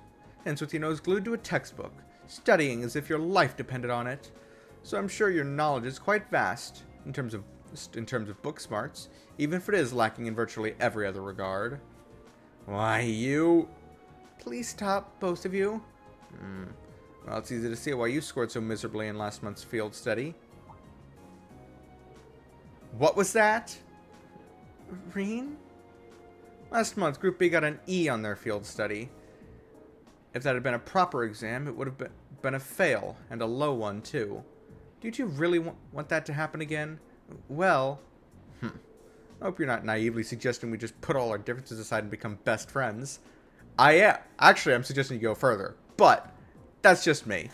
with your nose glued to a textbook, studying as if your life depended on it. So I'm sure your knowledge is quite vast, in terms of book smarts, even if it is lacking in virtually every other regard. Why, you... Please stop, both of you. Well, it's easy to see why you scored so miserably in last month's field study. What was that? Reen? Last month, Group B got an E on their field study. If that had been a proper exam, it would have been a fail, and a low one, too. Do you two really want that to happen again? Well... I hope you're not naively suggesting we just put all our differences aside and become best friends. I am. Actually, I'm suggesting you go further. But, that's just me.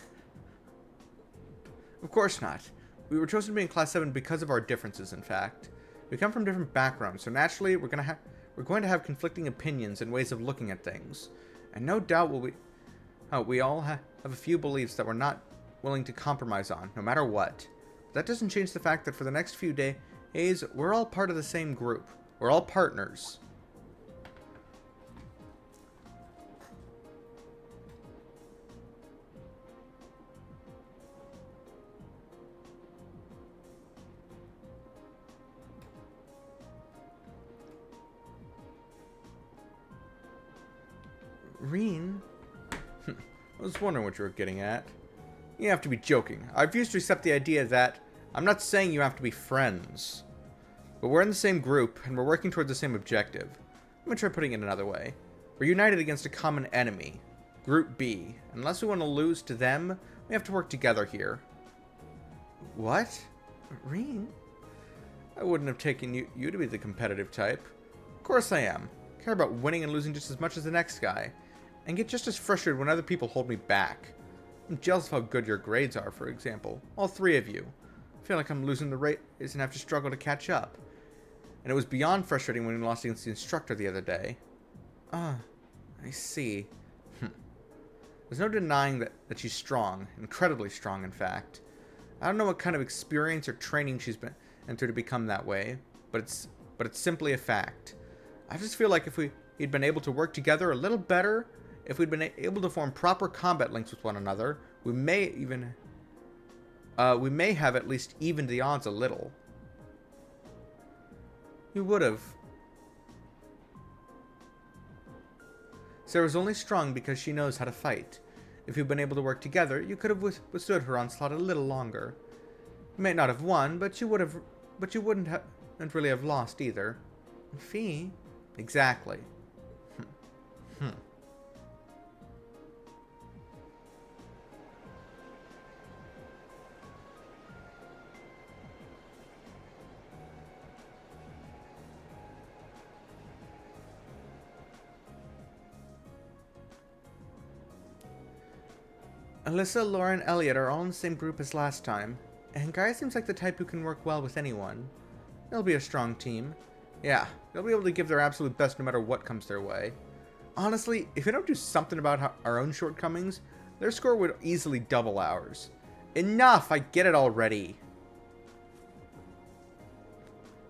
Of course not. We were chosen to be in Class 7 because of our differences, in fact. We come from different backgrounds, so naturally we're going to have conflicting opinions and ways of looking at things. And no doubt we all have a few beliefs that we're not willing to compromise on, no matter what. That doesn't change the fact that for the next few days, we're all part of the same group. We're all partners. Reen? I was wondering what you were getting at. You have to be joking. I refuse to accept the idea that... I'm not saying you have to be friends. But we're in the same group, and we're working towards the same objective. Let me try putting it another way. We're united against a common enemy. Group B. Unless we want to lose to them, we have to work together here. What? Reen? I wouldn't have taken you to be the competitive type. Of course I am. I care about winning and losing just as much as the next guy. And get just as frustrated when other people hold me back. I'm jealous of how good your grades are, for example. All three of you. I feel like I'm losing the race and have to struggle to catch up. And it was beyond frustrating when we lost against the instructor the other day. Ah, I see. There's no denying that she's strong. Incredibly strong, in fact. I don't know what kind of experience or training she's been through to become that way. But it's simply a fact. I just feel like if we'd been able to work together a little better... If we'd been able to form proper combat links with one another, we may have at least evened the odds a little. You would have. Sarah's only strong because she knows how to fight. If you'd been able to work together, you could have withstood her onslaught a little longer. You may not have won, but you wouldn't really have lost either. Fee? Exactly. Alyssa, Laura, and Elliot are all in the same group as last time, and Guy seems like the type who can work well with anyone. They'll be a strong team. Yeah, they'll be able to give their absolute best no matter what comes their way. Honestly, if we don't do something about our own shortcomings, their score would easily double ours. Enough! I get it already.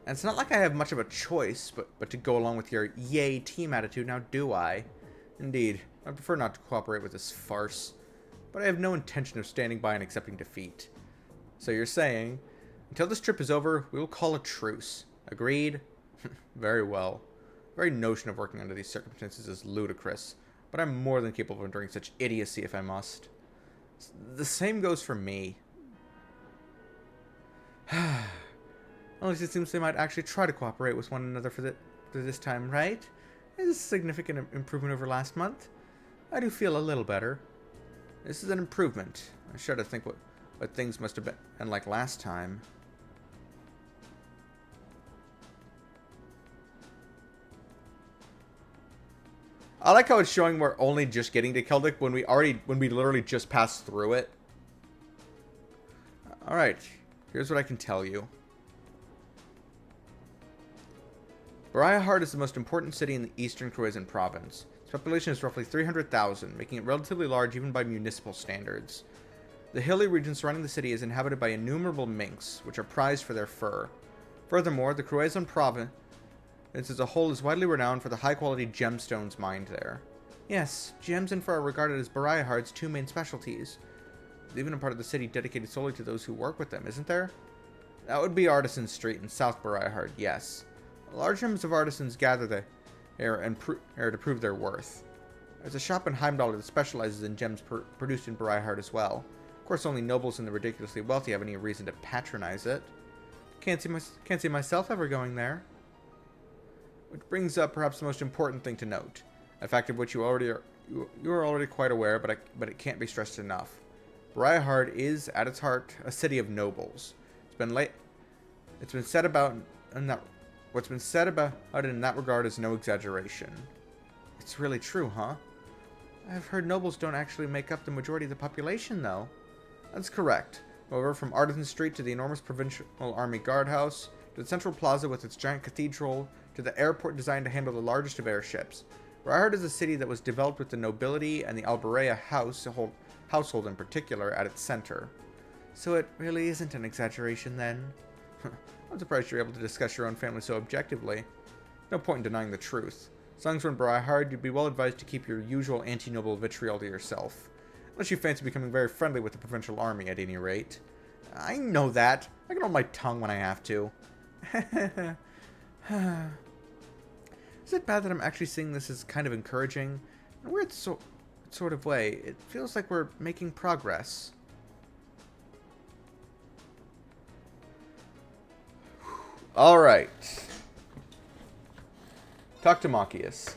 And it's not like I have much of a choice, but to go along with your yay team attitude, now do I? Indeed, I prefer not to cooperate with this farce. But I have no intention of standing by and accepting defeat. So you're saying, until this trip is over, we will call a truce. Agreed? Very well. The very notion of working under these circumstances is ludicrous, but I'm more than capable of enduring such idiocy if I must. The same goes for me. At least it seems they might actually try to cooperate with one another for this time, right? It's a significant improvement over last month. I do feel a little better. This is an improvement. I shudder to think what things must have been like last time. I like how it's showing we're only just getting to Keldic when we literally just passed through it. Alright, here's what I can tell you. Briarheart is the most important city in the eastern Croatian province. Its population is roughly 300,000, making it relatively large even by municipal standards. The hilly region surrounding the city is inhabited by innumerable minks, which are prized for their fur. Furthermore, the Croatian province as a whole is widely renowned for the high-quality gemstones mined there. Yes, gems and fur are regarded as Briarheart's two main specialties. There's even a part of the city dedicated solely to those who work with them, isn't there? That would be Artisan Street in South Briarheart, yes. Large numbers of artisans gather there to prove their worth. There's a shop in Heimdall that specializes in gems produced in Briarheart as well. Of course, only nobles and the ridiculously wealthy have any reason to patronize it. Can't see myself ever going there. Which brings up perhaps the most important thing to note, a fact of which you are already quite aware, but it can't be stressed enough. Briarheart is, at its heart, a city of nobles. What's been said about it in that regard is no exaggeration. It's really true, huh? I've heard nobles don't actually make up the majority of the population, though. That's correct. However, from Artisan Street to the enormous Provincial Army Guardhouse, to the Central Plaza with its giant cathedral, to the airport designed to handle the largest of airships, Briarheart is a city that was developed with the nobility and the Alberea household in particular at its center. So it really isn't an exaggeration, then? I'm surprised you're able to discuss your own family so objectively. No point in denying the truth. As long as we're in Briarheart, you'd be well advised to keep your usual anti-noble vitriol to yourself. Unless you fancy becoming very friendly with the Provincial Army, at any rate. I know that. I can hold my tongue when I have to. Is it bad that I'm actually seeing this as kind of encouraging? In a weird sort of way, it feels like we're making progress. Alright. Talk to Machias.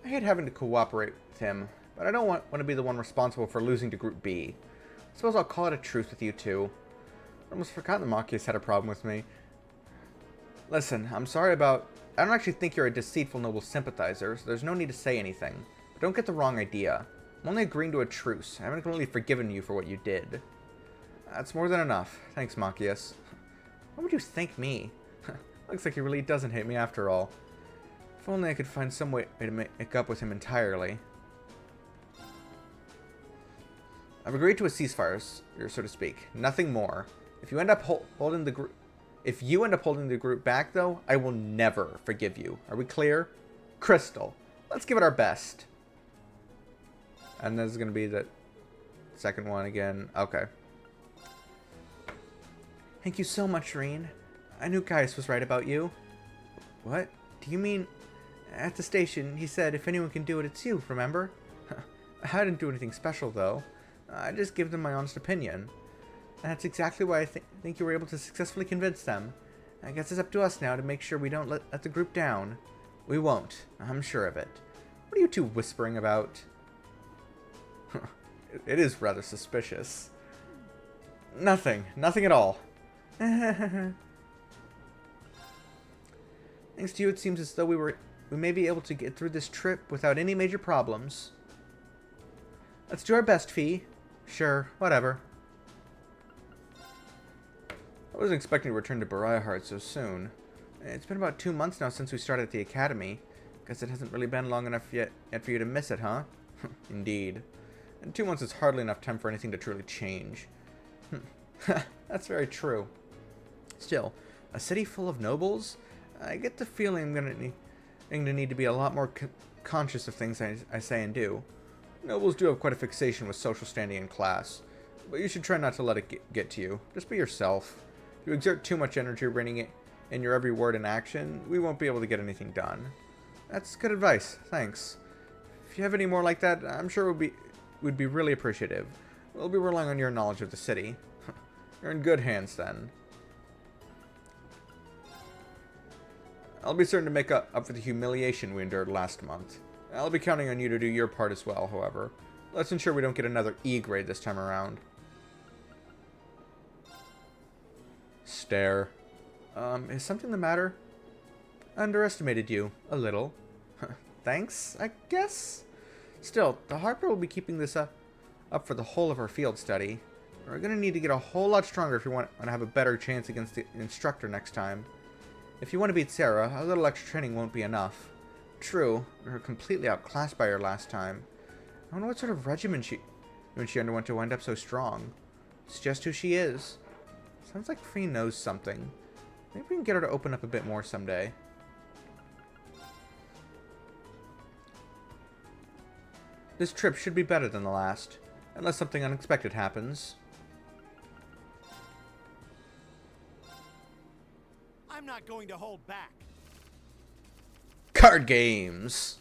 I hate having to cooperate with him, but I don't want to be the one responsible for losing to Group B. I suppose I'll call it a truce with you two. I almost forgot that Machias had a problem with me. Listen, I'm sorry about... I don't actually think you're a deceitful noble sympathizer, so there's no need to say anything. But don't get the wrong idea. I'm only agreeing to a truce. I haven't completely forgiven you for what you did. That's more than enough. Thanks, Machias. Why would you thank me? Looks like he really doesn't hate me after all. If only I could find some way to make up with him entirely. I've agreed to a ceasefire, so to speak. Nothing more. If you end up holding the group back, though, I will never forgive you. Are we clear? Crystal. Let's give it our best. And this is going to be the second one again. Okay. Thank you so much, Reen. I knew Gaius was right about you. What? Do you mean... At the station, he said, if anyone can do it, it's you, remember? I didn't do anything special, though. I just gave them my honest opinion. And that's exactly why I think you were able to successfully convince them. I guess it's up to us now to make sure we don't let the group down. We won't. I'm sure of it. What are you two whispering about? It is rather suspicious. Nothing. Nothing at all. Thanks to you, it seems as though we may be able to get through this trip without any major problems. Let's do our best, Fee. Sure, whatever. I wasn't expecting to return to Bariahart so soon. It's been about 2 months now since we started at the academy. Guess it hasn't really been long enough yet for you to miss it, huh? Indeed. And 2 months is hardly enough time for anything to truly change. That's very true. Still, a city full of nobles? I get the feeling I'm going to need to be a lot more conscious of things I say and do. Nobles do have quite a fixation with social standing and class, but you should try not to let it get to you. Just be yourself. If you exert too much energy reining it in your every word and action, we won't be able to get anything done. That's good advice, thanks. If you have any more like that, I'm sure we'd be really appreciative. We'll be relying on your knowledge of the city. You're in good hands then. I'll be certain to make up for the humiliation we endured last month. I'll be counting on you to do your part as well, however. Let's ensure we don't get another E grade this time around. Stare. Is something the matter? I underestimated you. A little. Thanks, I guess? Still, the Harper will be keeping this up for the whole of our field study. We're going to need to get a whole lot stronger if we want to have a better chance against the instructor next time. If you want to beat Sarah, a little extra training won't be enough. True, we were completely outclassed by her last time. I wonder what sort of regimen she underwent to wind up so strong. It's just who she is. Sounds like Free knows something. Maybe we can get her to open up a bit more someday. This trip should be better than the last, unless something unexpected happens. I'm not going to hold back. Card games!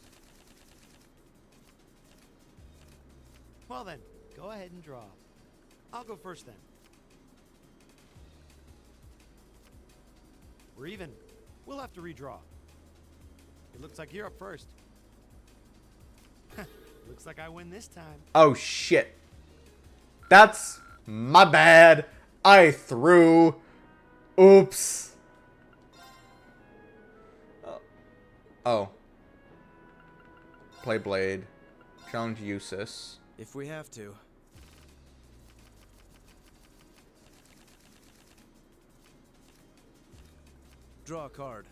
Well then, go ahead and draw. I'll go first then. We're even. We'll have to redraw. It looks like you're up first. Looks like I win this time. Oh shit. That's my bad. I threw. Oops. Oh. Play Blade. Challenge Usus. If we have to. Draw a card.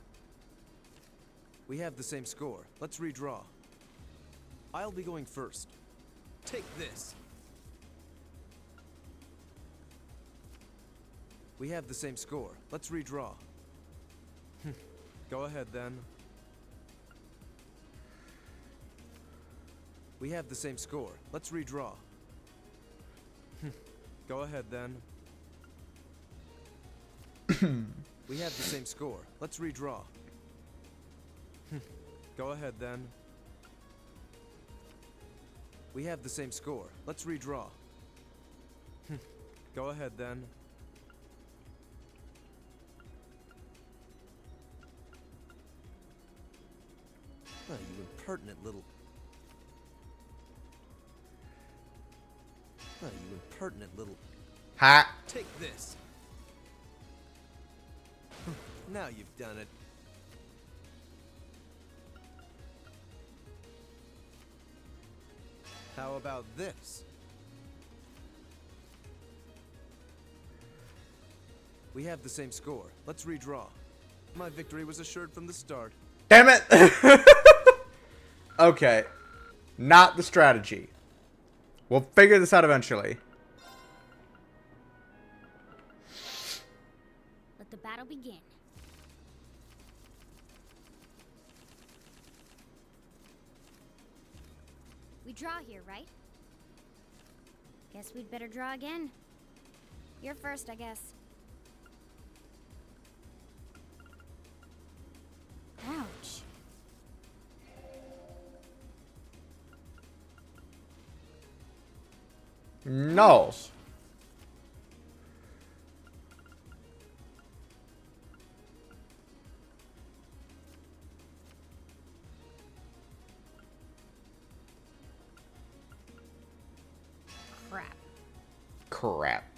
We have the same score. Let's redraw. I'll be going first. Take this. We have the same score. Let's redraw. Go ahead then. We have the same score. Let's redraw. Go ahead then. We have the same score. Let's redraw. Go ahead then. We have the same score. Let's redraw. Go ahead then. Oh, you impertinent little... Oh, you impertinent little... Ha! Take this. Now you've done it. How about this? We have the same score. Let's redraw. My victory was assured from the start. Damn it! Okay. Not the strategy. We'll figure this out eventually. Let the battle begin. We draw here, right? Guess we'd better draw again. You're first, I guess. Huh? No. Crap. Crap.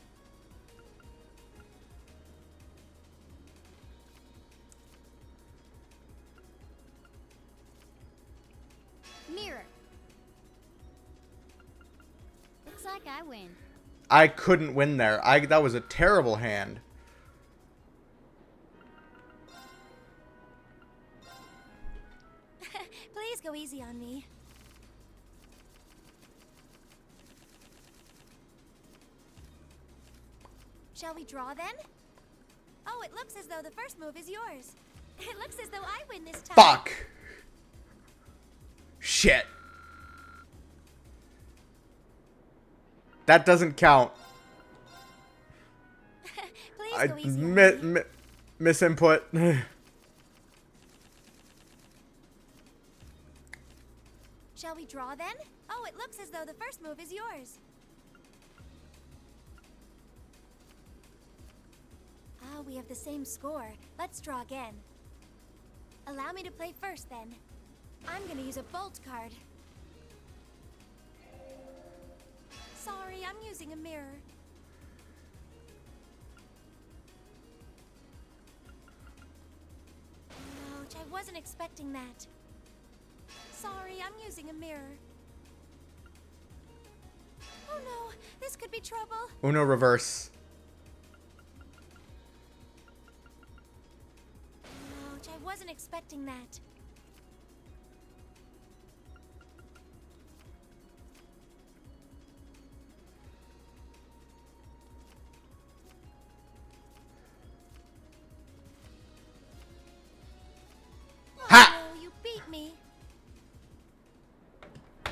Mirror. Looks like I win. I couldn't win there. That was a terrible hand. Please go easy on me. Shall we draw then? Oh, it looks as though the first move is yours. It looks as though I win this time. Fuck. Shit. That doesn't count. Please go easy on me. Misinput. Shall we draw then? Oh, it looks as though the first move is yours. Ah, we have the same score. Let's draw again. Allow me to play first then. I'm gonna use a bolt card. Sorry, I'm using a mirror. Ouch, I wasn't expecting that. Sorry, I'm using a mirror. Oh no, this could be trouble. Uno reverse. Ouch, I wasn't expecting that. Ha! Oh, you beat me.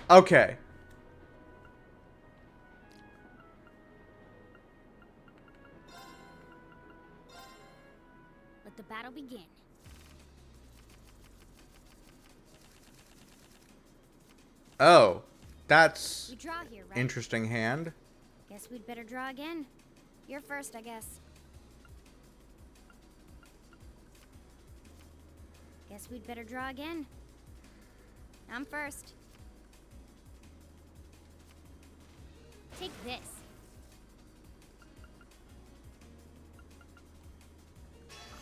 Okay. Let the battle begin. Oh. That's We draw here, right? interesting hand. Guess we'd better draw again. You're first, I guess. Guess we'd better draw again. I'm first. Take this.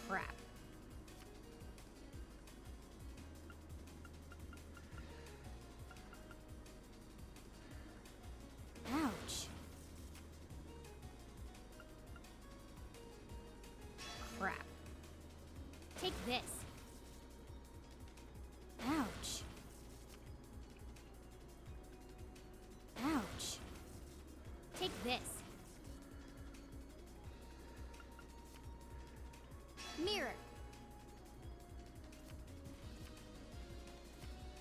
Crap. Ouch. Crap. Take this. Ouch. Ouch. Take this. Mirror.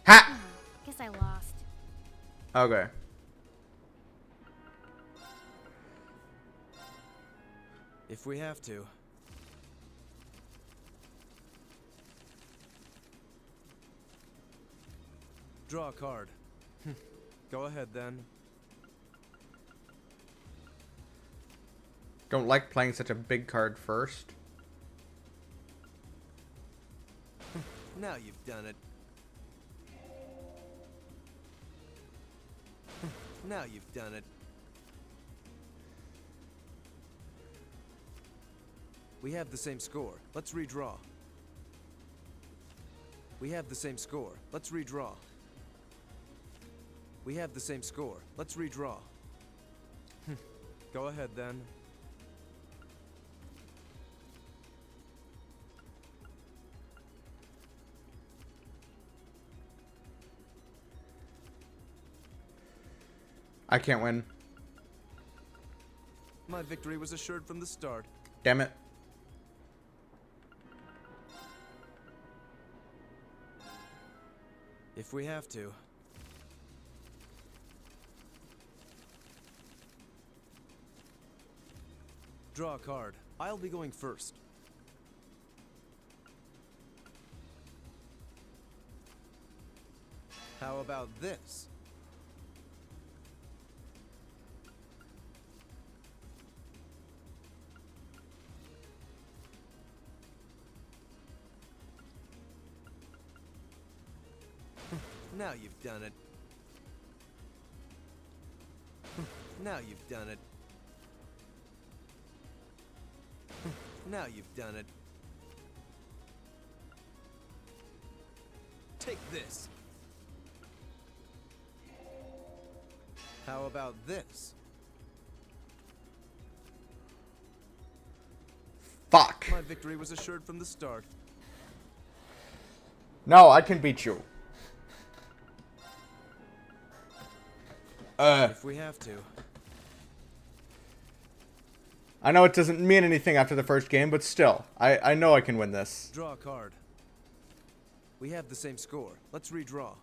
Ha! Guess I lost. Okay. If we have to. Draw a card. Go ahead then. Don't like playing such a big card first. Now you've done it. Now you've done it. We have the same score. Let's redraw. We have the same score. Let's redraw. We have the same score. Let's redraw. Go ahead then. I can't win. My victory was assured from the start. Damn it. If we have to. Draw a card. I'll be going first. How about this? Now you've done it. Now you've done it. Now you've done it. Take this. How about this? Fuck. My victory was assured from the start. No, I can beat you. If we have to. I know it doesn't mean anything after the first game, but still, I know I can win this. Draw a card. We have the same score. Let's redraw.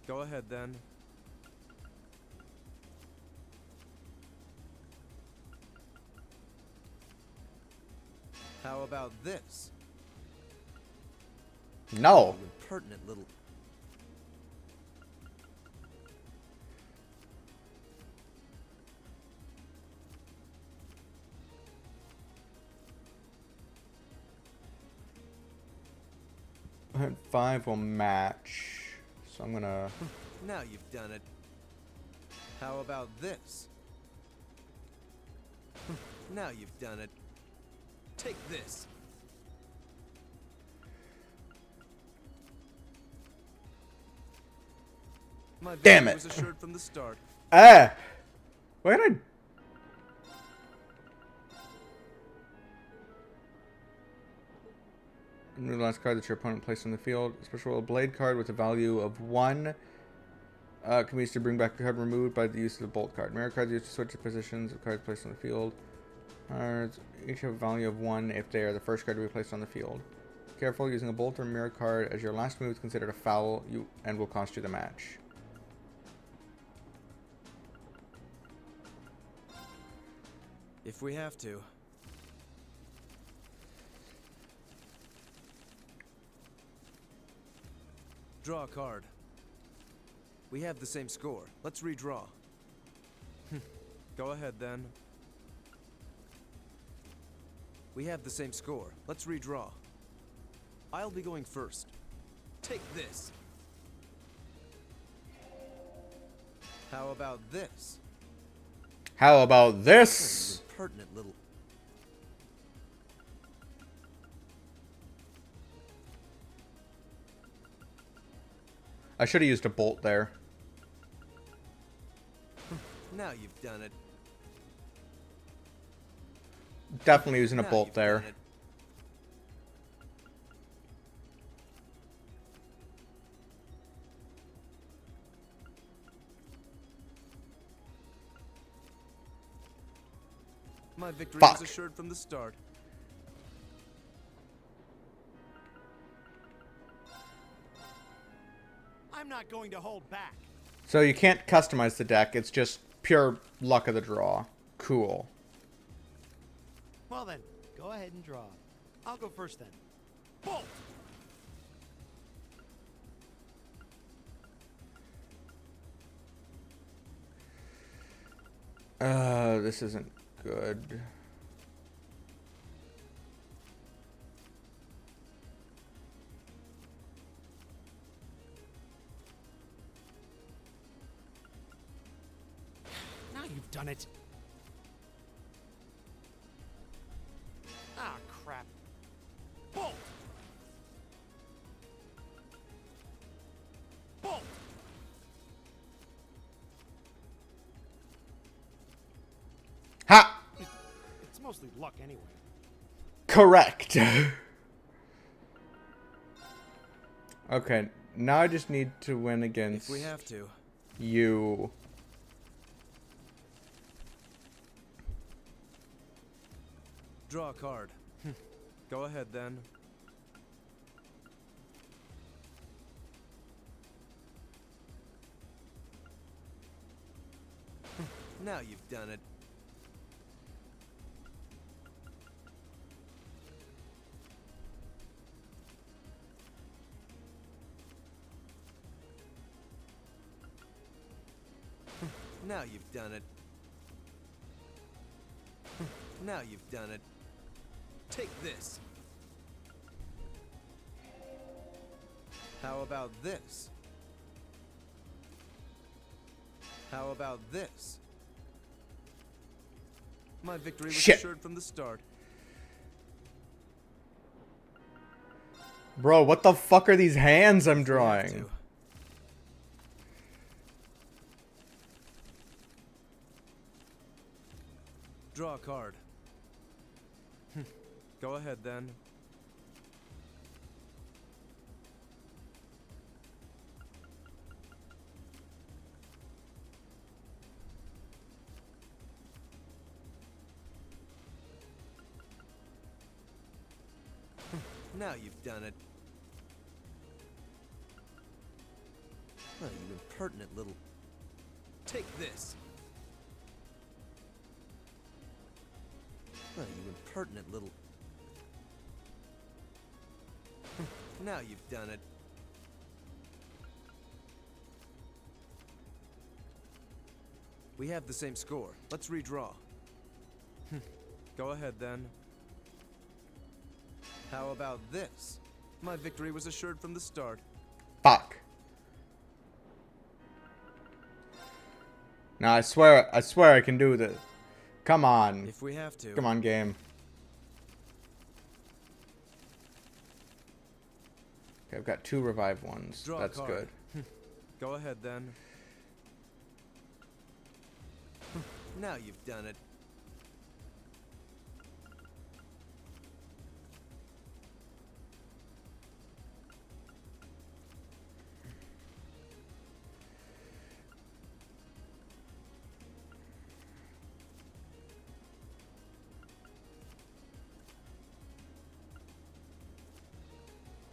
Go ahead then. How about this? No. You impertinent little... And 5 will match. So I'm gonna... Now you've done it. How about this? Now you've done it. Take this. My Damn victory it. was assured from the start. Ah! Why did I... Remove the last card that your opponent placed on the field. Special roll blade card with a value of 1. Can be used to bring back a card removed by the use of the bolt card. Mirror cards used to switch the positions of cards placed on the field. Cards each have a value of 1 if they are the first card to be placed on the field. Careful, using a bolt or mirror card as your last move is considered a foul and will cost you the match. If we have to. Draw a card. We have the same score. Let's redraw. Go ahead then. We have the same score. Let's redraw. I'll be going first. Take this. How about this? How about this? You impertinent little... I should have used a bolt there. Now you've done it. Definitely using a Now bolt you've there. done it. My victory Fuck. was assured from the start. I'm not going to hold back. So you can't customize the deck. It's just pure luck of the draw. Cool. Well then, go ahead and draw. I'll go first then. Bolt! This isn't good. Now you've done it. Ah, crap. Bolt! Bolt! Ha! It's mostly luck anyway. Correct. Okay, now I just need to win against If we have to. you. Draw a card. Go ahead then. Now you've done it. Now you've done it. Now you've done it. Take this. How about this? How about this? My victory was Shit. assured from the start. Bro, what the fuck are these hands I'm We have drawing? to. Draw a card. Go ahead then. Now you've done it. Oh, you impertinent little... Take this! Oh, you impertinent little... Now you've done it. We have the same score. Let's redraw. Go ahead then. How about this? My victory was assured from the start. Fuck. No, I swear I can do this. Come on. If we have to. Come on, game. Okay, I've got 2 revive ones. Draw a That's card. good. Go ahead then. Now you've done it.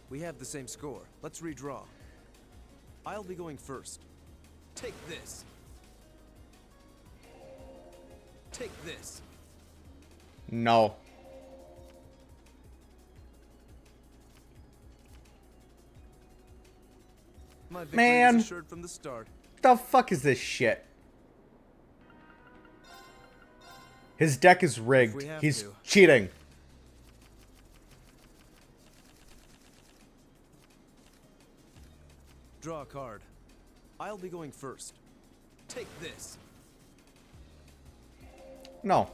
We have the same score. Let's redraw. I'll be going first. Take this. Take this. No. My victory Man. was assured from the start. The fuck is this shit? His deck is rigged. have He's to. cheating. Draw a card. I'll be going first. Take this. No.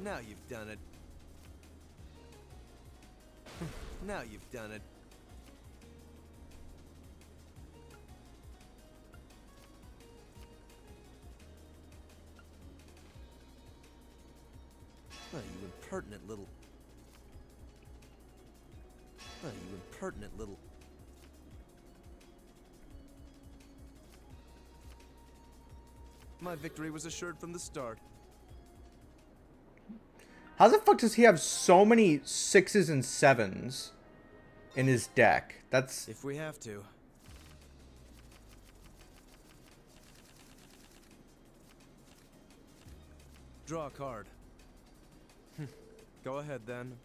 Now you've done it. Now you've done it. Oh, you impertinent little... Oh, you impertinent little... My victory was assured from the start. How the fuck does he have so many 6s and 7s in his deck? That's... If we have to. Draw a card. Go ahead then.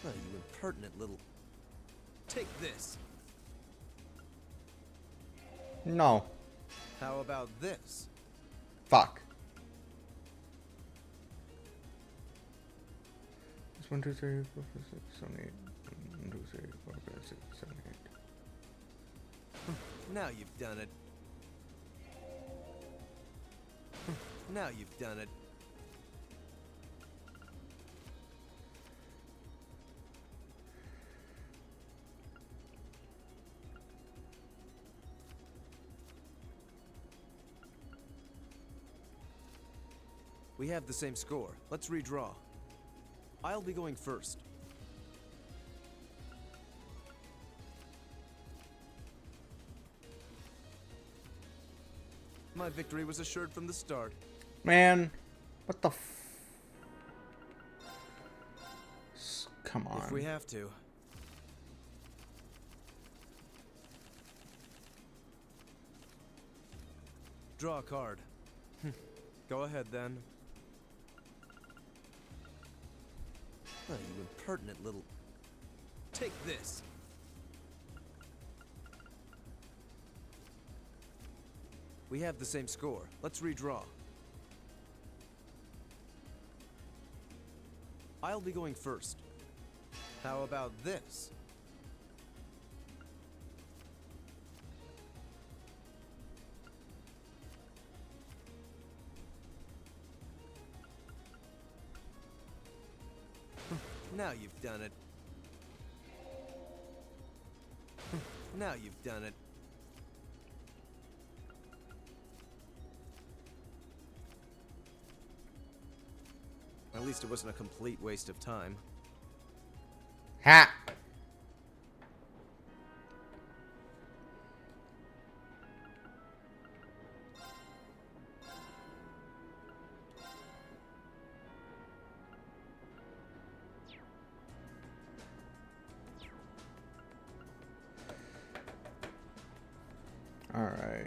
Oh, you impertinent little... Take this. No. How about this? Fuck. It's 1, 2, 3, 4, 5, 6, 7, 8. 1, 2, 3, 4, 5, 6, 7, 8. Now you've done it. Now you've done it. We have the same score. Let's redraw. I'll be going first. My victory was assured from the start. Man, what the come on. If we have to. Draw a card. Go ahead then. Oh, you impertinent little... Take this! We have the same score. Let's redraw. I'll be going first. How about this? Now you've done it. Now you've done it. At least it wasn't a complete waste of time. Ha! All right.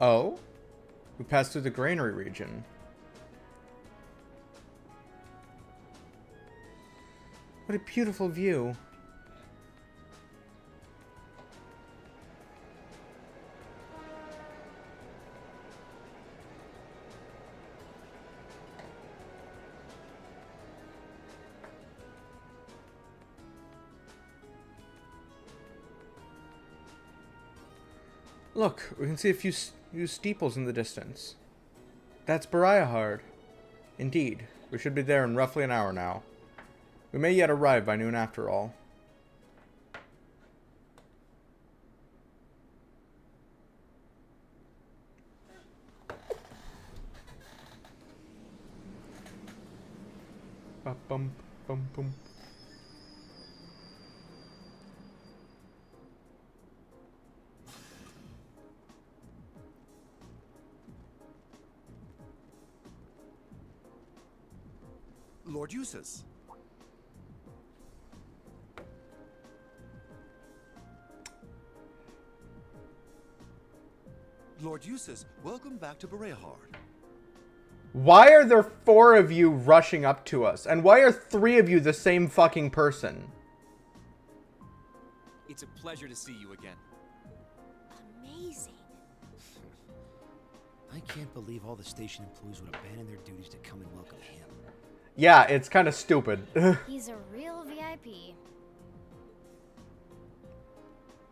Oh? We passed through the granary region. What a beautiful view. Look, we can see a few steeples in the distance. That's Bariahard. Indeed, we should be there in roughly an hour now. We may yet arrive by noon after all. Bum bum bum. Lord Eustace. Lord Eustace, welcome back to Bariahard. Why are there 4 of you rushing up to us? And why are 3 of you the same fucking person? It's a pleasure to see you again. Amazing. I can't believe all the station employees would abandon their duties to come and welcome him. Yeah, it's kind of stupid. He's a real VIP.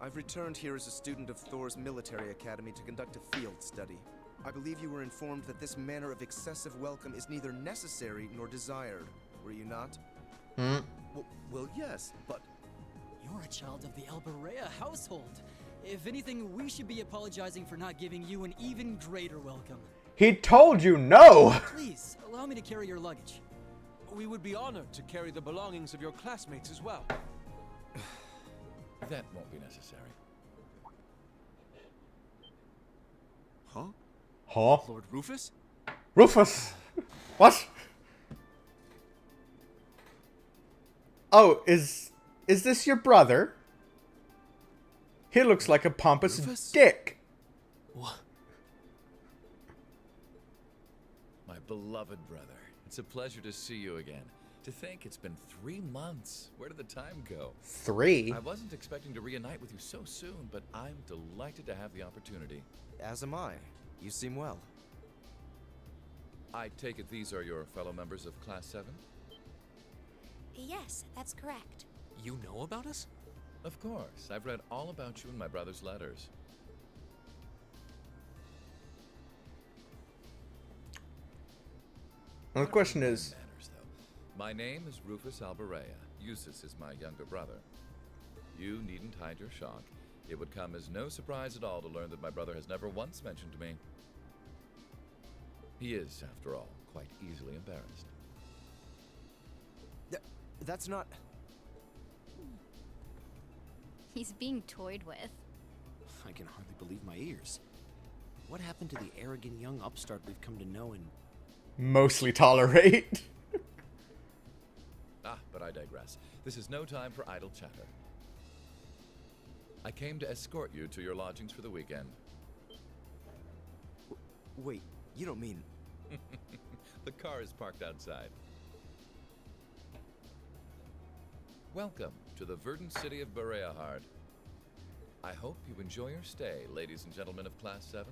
I've returned here as a student of Thor's military academy to conduct a field study. I believe you were informed that this manner of excessive welcome is neither necessary nor desired. Were you not? Well, yes, but... You're a child of the Alberea household. If anything, we should be apologizing for not giving you an even greater welcome. He told you no! Please, allow me to carry your luggage. We would be honored to carry the belongings of your classmates as well. That won't be necessary. Huh? Huh? Lord Rufus? Rufus! What? Oh, is this your brother? He looks like a pompous Rufus? dick. What? My beloved brother, it's a pleasure to see you again. To think it's been 3 months. Where did the time go? 3? I wasn't expecting to reunite with you so soon, but I'm delighted to have the opportunity. As am I. You seem well. I take it these are your fellow members of Class 7? Yes, that's correct. You know about us? Of course. I've read all about you in my brother's letters. Well, the question is... My name is Rufus Alberea. Eustace is my younger brother. You needn't hide your shock. It would come as no surprise at all to learn that my brother has never once mentioned me. He is, after all, quite easily embarrassed. That's not... He's being toyed with. I can hardly believe my ears. What happened to the arrogant young upstart we've come to know and... Mostly tolerate. But I digress. This is no time for idle chatter. I came to escort you to your lodgings for the weekend. Wait, you don't mean... The car is parked outside. Welcome to the verdant city of Bereahard. I hope you enjoy your stay, ladies and gentlemen of Class 7.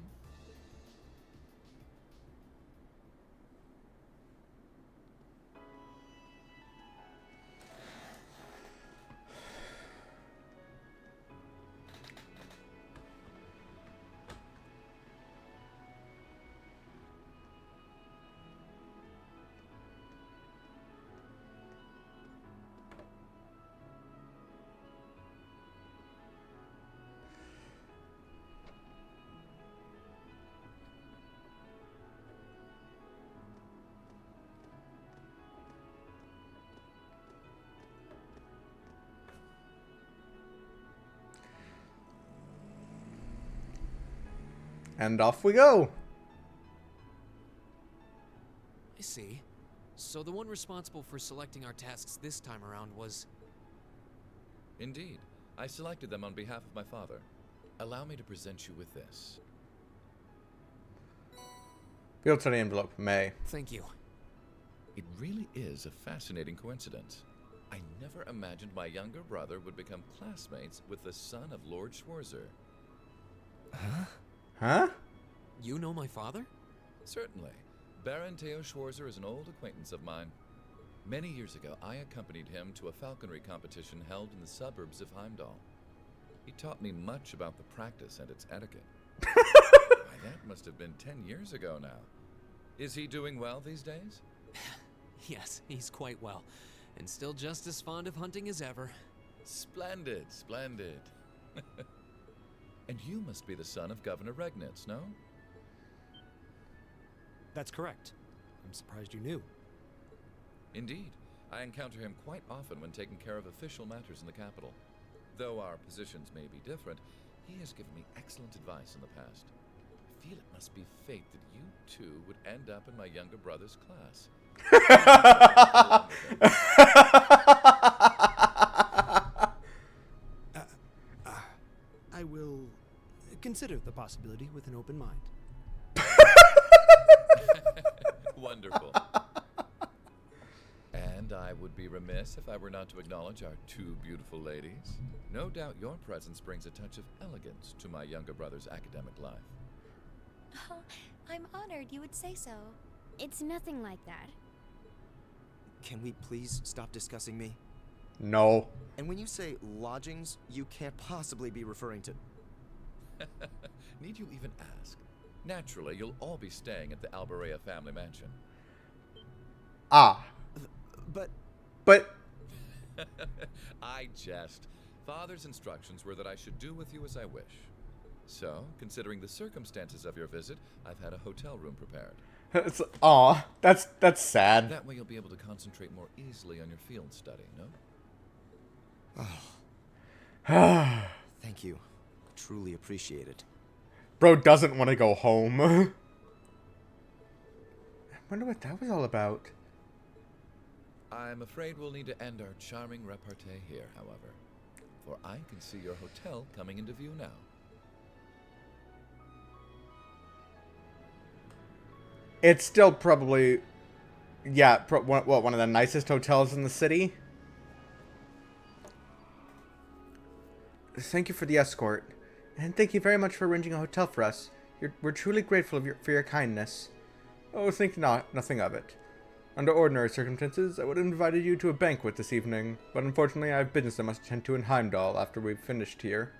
And off we go. I see. So the one responsible for selecting our tasks this time around was... Indeed. I selected them on behalf of my father. Allow me to present you with this. Field study envelope, May. Thank you. It really is a fascinating coincidence. I never imagined my younger brother would become classmates with the son of Lord Schwarzer. Huh? You know my father? Certainly. Baron Theo Schwarzer is an old acquaintance of mine. Many years ago, I accompanied him to a falconry competition held in the suburbs of Heimdall. He taught me much about the practice and its etiquette. Why, that must have been 10 years ago now. Is he doing well these days? Yes, he's quite well, and still just as fond of hunting as ever. Splendid, splendid. And you must be the son of Governor Regnitz, no? That's correct. I'm surprised you knew. Indeed. I encounter him quite often when taking care of official matters in the capital. Though our positions may be different, he has given me excellent advice in the past. I feel it must be fate that you two would end up in my younger brother's class. I will consider the possibility with an open mind. Wonderful. And I would be remiss if I were not to acknowledge our two beautiful ladies. No doubt your presence brings a touch of elegance to my younger brother's academic life. Oh, I'm honored you would say so. It's nothing like that. Can we please stop discussing me? No. And when you say lodgings, you can't possibly be referring to... Need you even ask? Naturally, you'll all be staying at the Alberea family mansion. Ah. But... I jest. Father's instructions were that I should do with you as I wish. So, considering the circumstances of your visit, I've had a hotel room prepared. Aw, that's sad. That way you'll be able to concentrate more easily on your field study, no? Thank you. Truly appreciate it. Bro doesn't want to go home. I wonder what that was all about. I'm afraid we'll need to end our charming repartee here, however. For I can see your hotel coming into view now. It's still probably, yeah, one of the nicest hotels in the city. Thank you for the escort, and thank you very much for arranging a hotel for us. We're truly grateful for your kindness. Oh, think nothing of it. Under ordinary circumstances, I would have invited you to a banquet this evening, but unfortunately I have business I must attend to in Heimdall after we've finished here.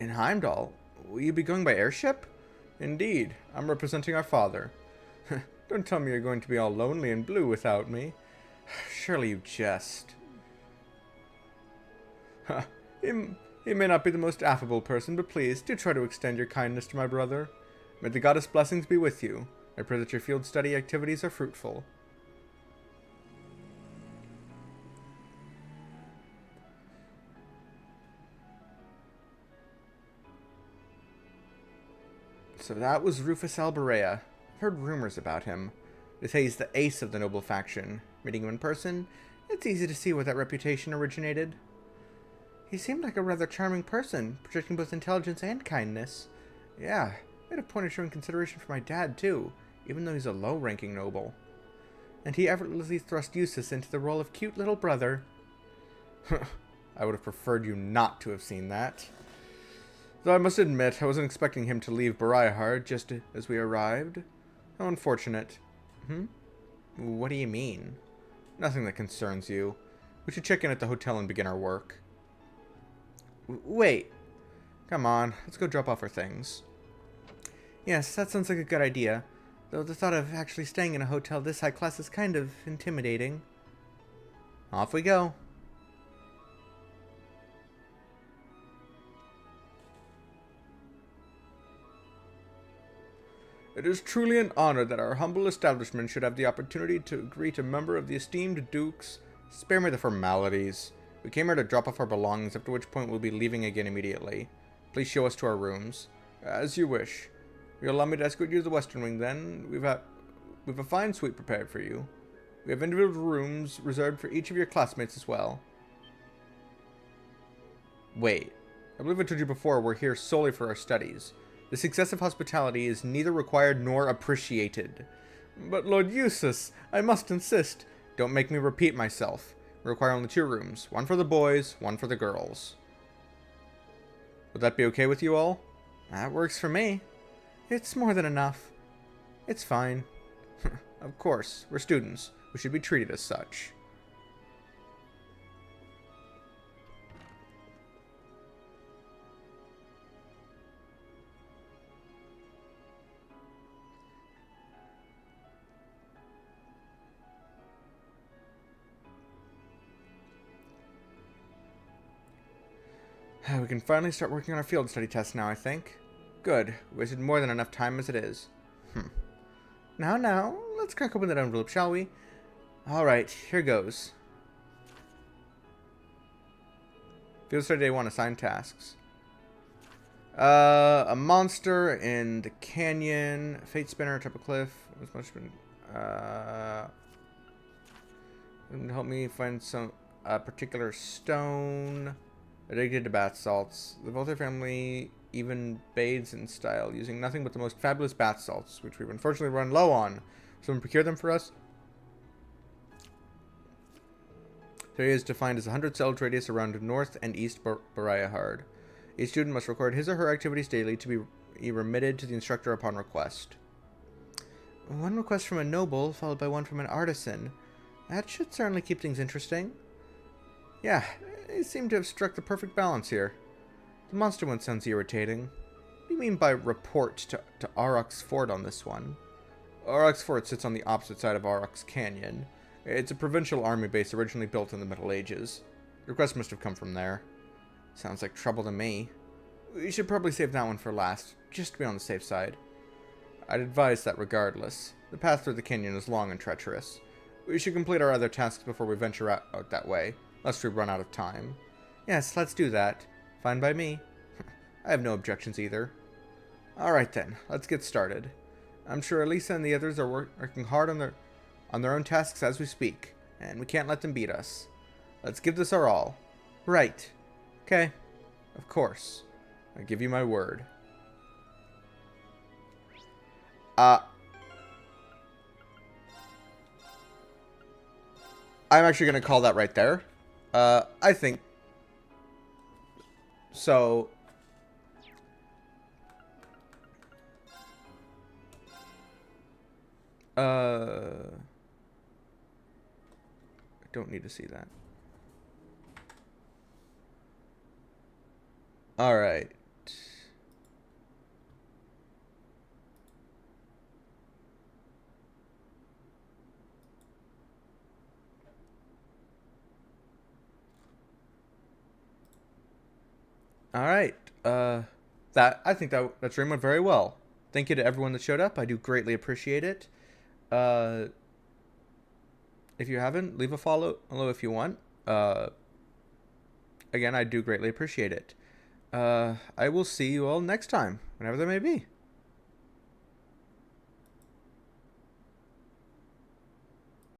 In Heimdall? Will you be going by airship? Indeed, I'm representing our father. Don't tell me you're going to be all lonely and blue without me. Surely you jest. He may not be the most affable person, but please, do try to extend your kindness to my brother. May the goddess' blessings be with you. I pray that your field study activities are fruitful. So that was Rufus Alberea. I've heard rumors about him. They say he's the ace of the noble faction. Meeting him in person, it's easy to see where that reputation originated. He seemed like a rather charming person, projecting both intelligence and kindness. Yeah, made a point of showing consideration for my dad, too, even though he's a low-ranking noble. And he effortlessly thrust Eustace into the role of cute little brother. I would have preferred you not to have seen that. Though I must admit, I wasn't expecting him to leave Bariahar just as we arrived. How unfortunate. What do you mean? Nothing that concerns you. We should check in at the hotel and begin our work. Wait. Come on, let's go drop off our things. Yes, that sounds like a good idea. Though the thought of actually staying in a hotel this high class is kind of intimidating. Off we go. It is truly an honor that our humble establishment should have the opportunity to greet a member of the esteemed Dukes. Spare me the formalities. We came here to drop off our belongings, after which point we'll be leaving again immediately. Please show us to our rooms. As you wish. You'll allow me to escort you to the western wing, then? We've a fine suite prepared for you. We have individual rooms reserved for each of your classmates as well. Wait. I believe I told you before we're here solely for our studies. This excessive hospitality is neither required nor appreciated. But Lord Eustace, I must insist. Don't make me repeat myself. We require only 2 rooms. One for the boys, one for the girls. Would that be okay with you all? That works for me. It's more than enough. It's fine. Of course, we're students. We should be treated as such. We can finally start working on our field study test now, I think. Good. Wasted more than enough time as it is. Now, let's crack open that envelope, shall we? Alright, here goes. Field study day 1, assigned tasks. A monster in the canyon, fate spinner atop a cliff. Help me find some particular stone. Addicted to bath salts. The Voltaire family even bathes in style, using nothing but the most fabulous bath salts, which we've unfortunately run low on. Someone procure them for us? The area is defined as a 100 celled radius around North and East Bariahard. Each student must record his or her activities daily to be remitted to the instructor upon request. 1 request from a noble, followed by 1 from an artisan. That should certainly keep things interesting. Yeah, they seem to have struck the perfect balance here. The monster one sounds irritating. What do you mean by report to Aurochs Fort on this one? Aurochs Fort sits on the opposite side of Aurochs Canyon. It's a provincial army base originally built in the Middle Ages. The request must have come from there. Sounds like trouble to me. We should probably save that one for last, just to be on the safe side. I'd advise that regardless. The path through the canyon is long and treacherous. We should complete our other tasks before we venture out that way, lest we run out of time. Yes, let's do that. Fine by me. I have no objections either. Alright then, let's get started. I'm sure Elisa and the others are working hard on their own tasks as we speak, and we can't let them beat us. Let's give this our all. Right. Okay. Of course. I give you my word. I'm actually going to call that right there. I think... So... I don't need to see that. Alright. Alright. I think that stream went very well. thank you to everyone that showed up. I do greatly appreciate it. If you haven't, leave a follow if you want. Again, I do greatly appreciate it. I will see you all next time, whenever that may be.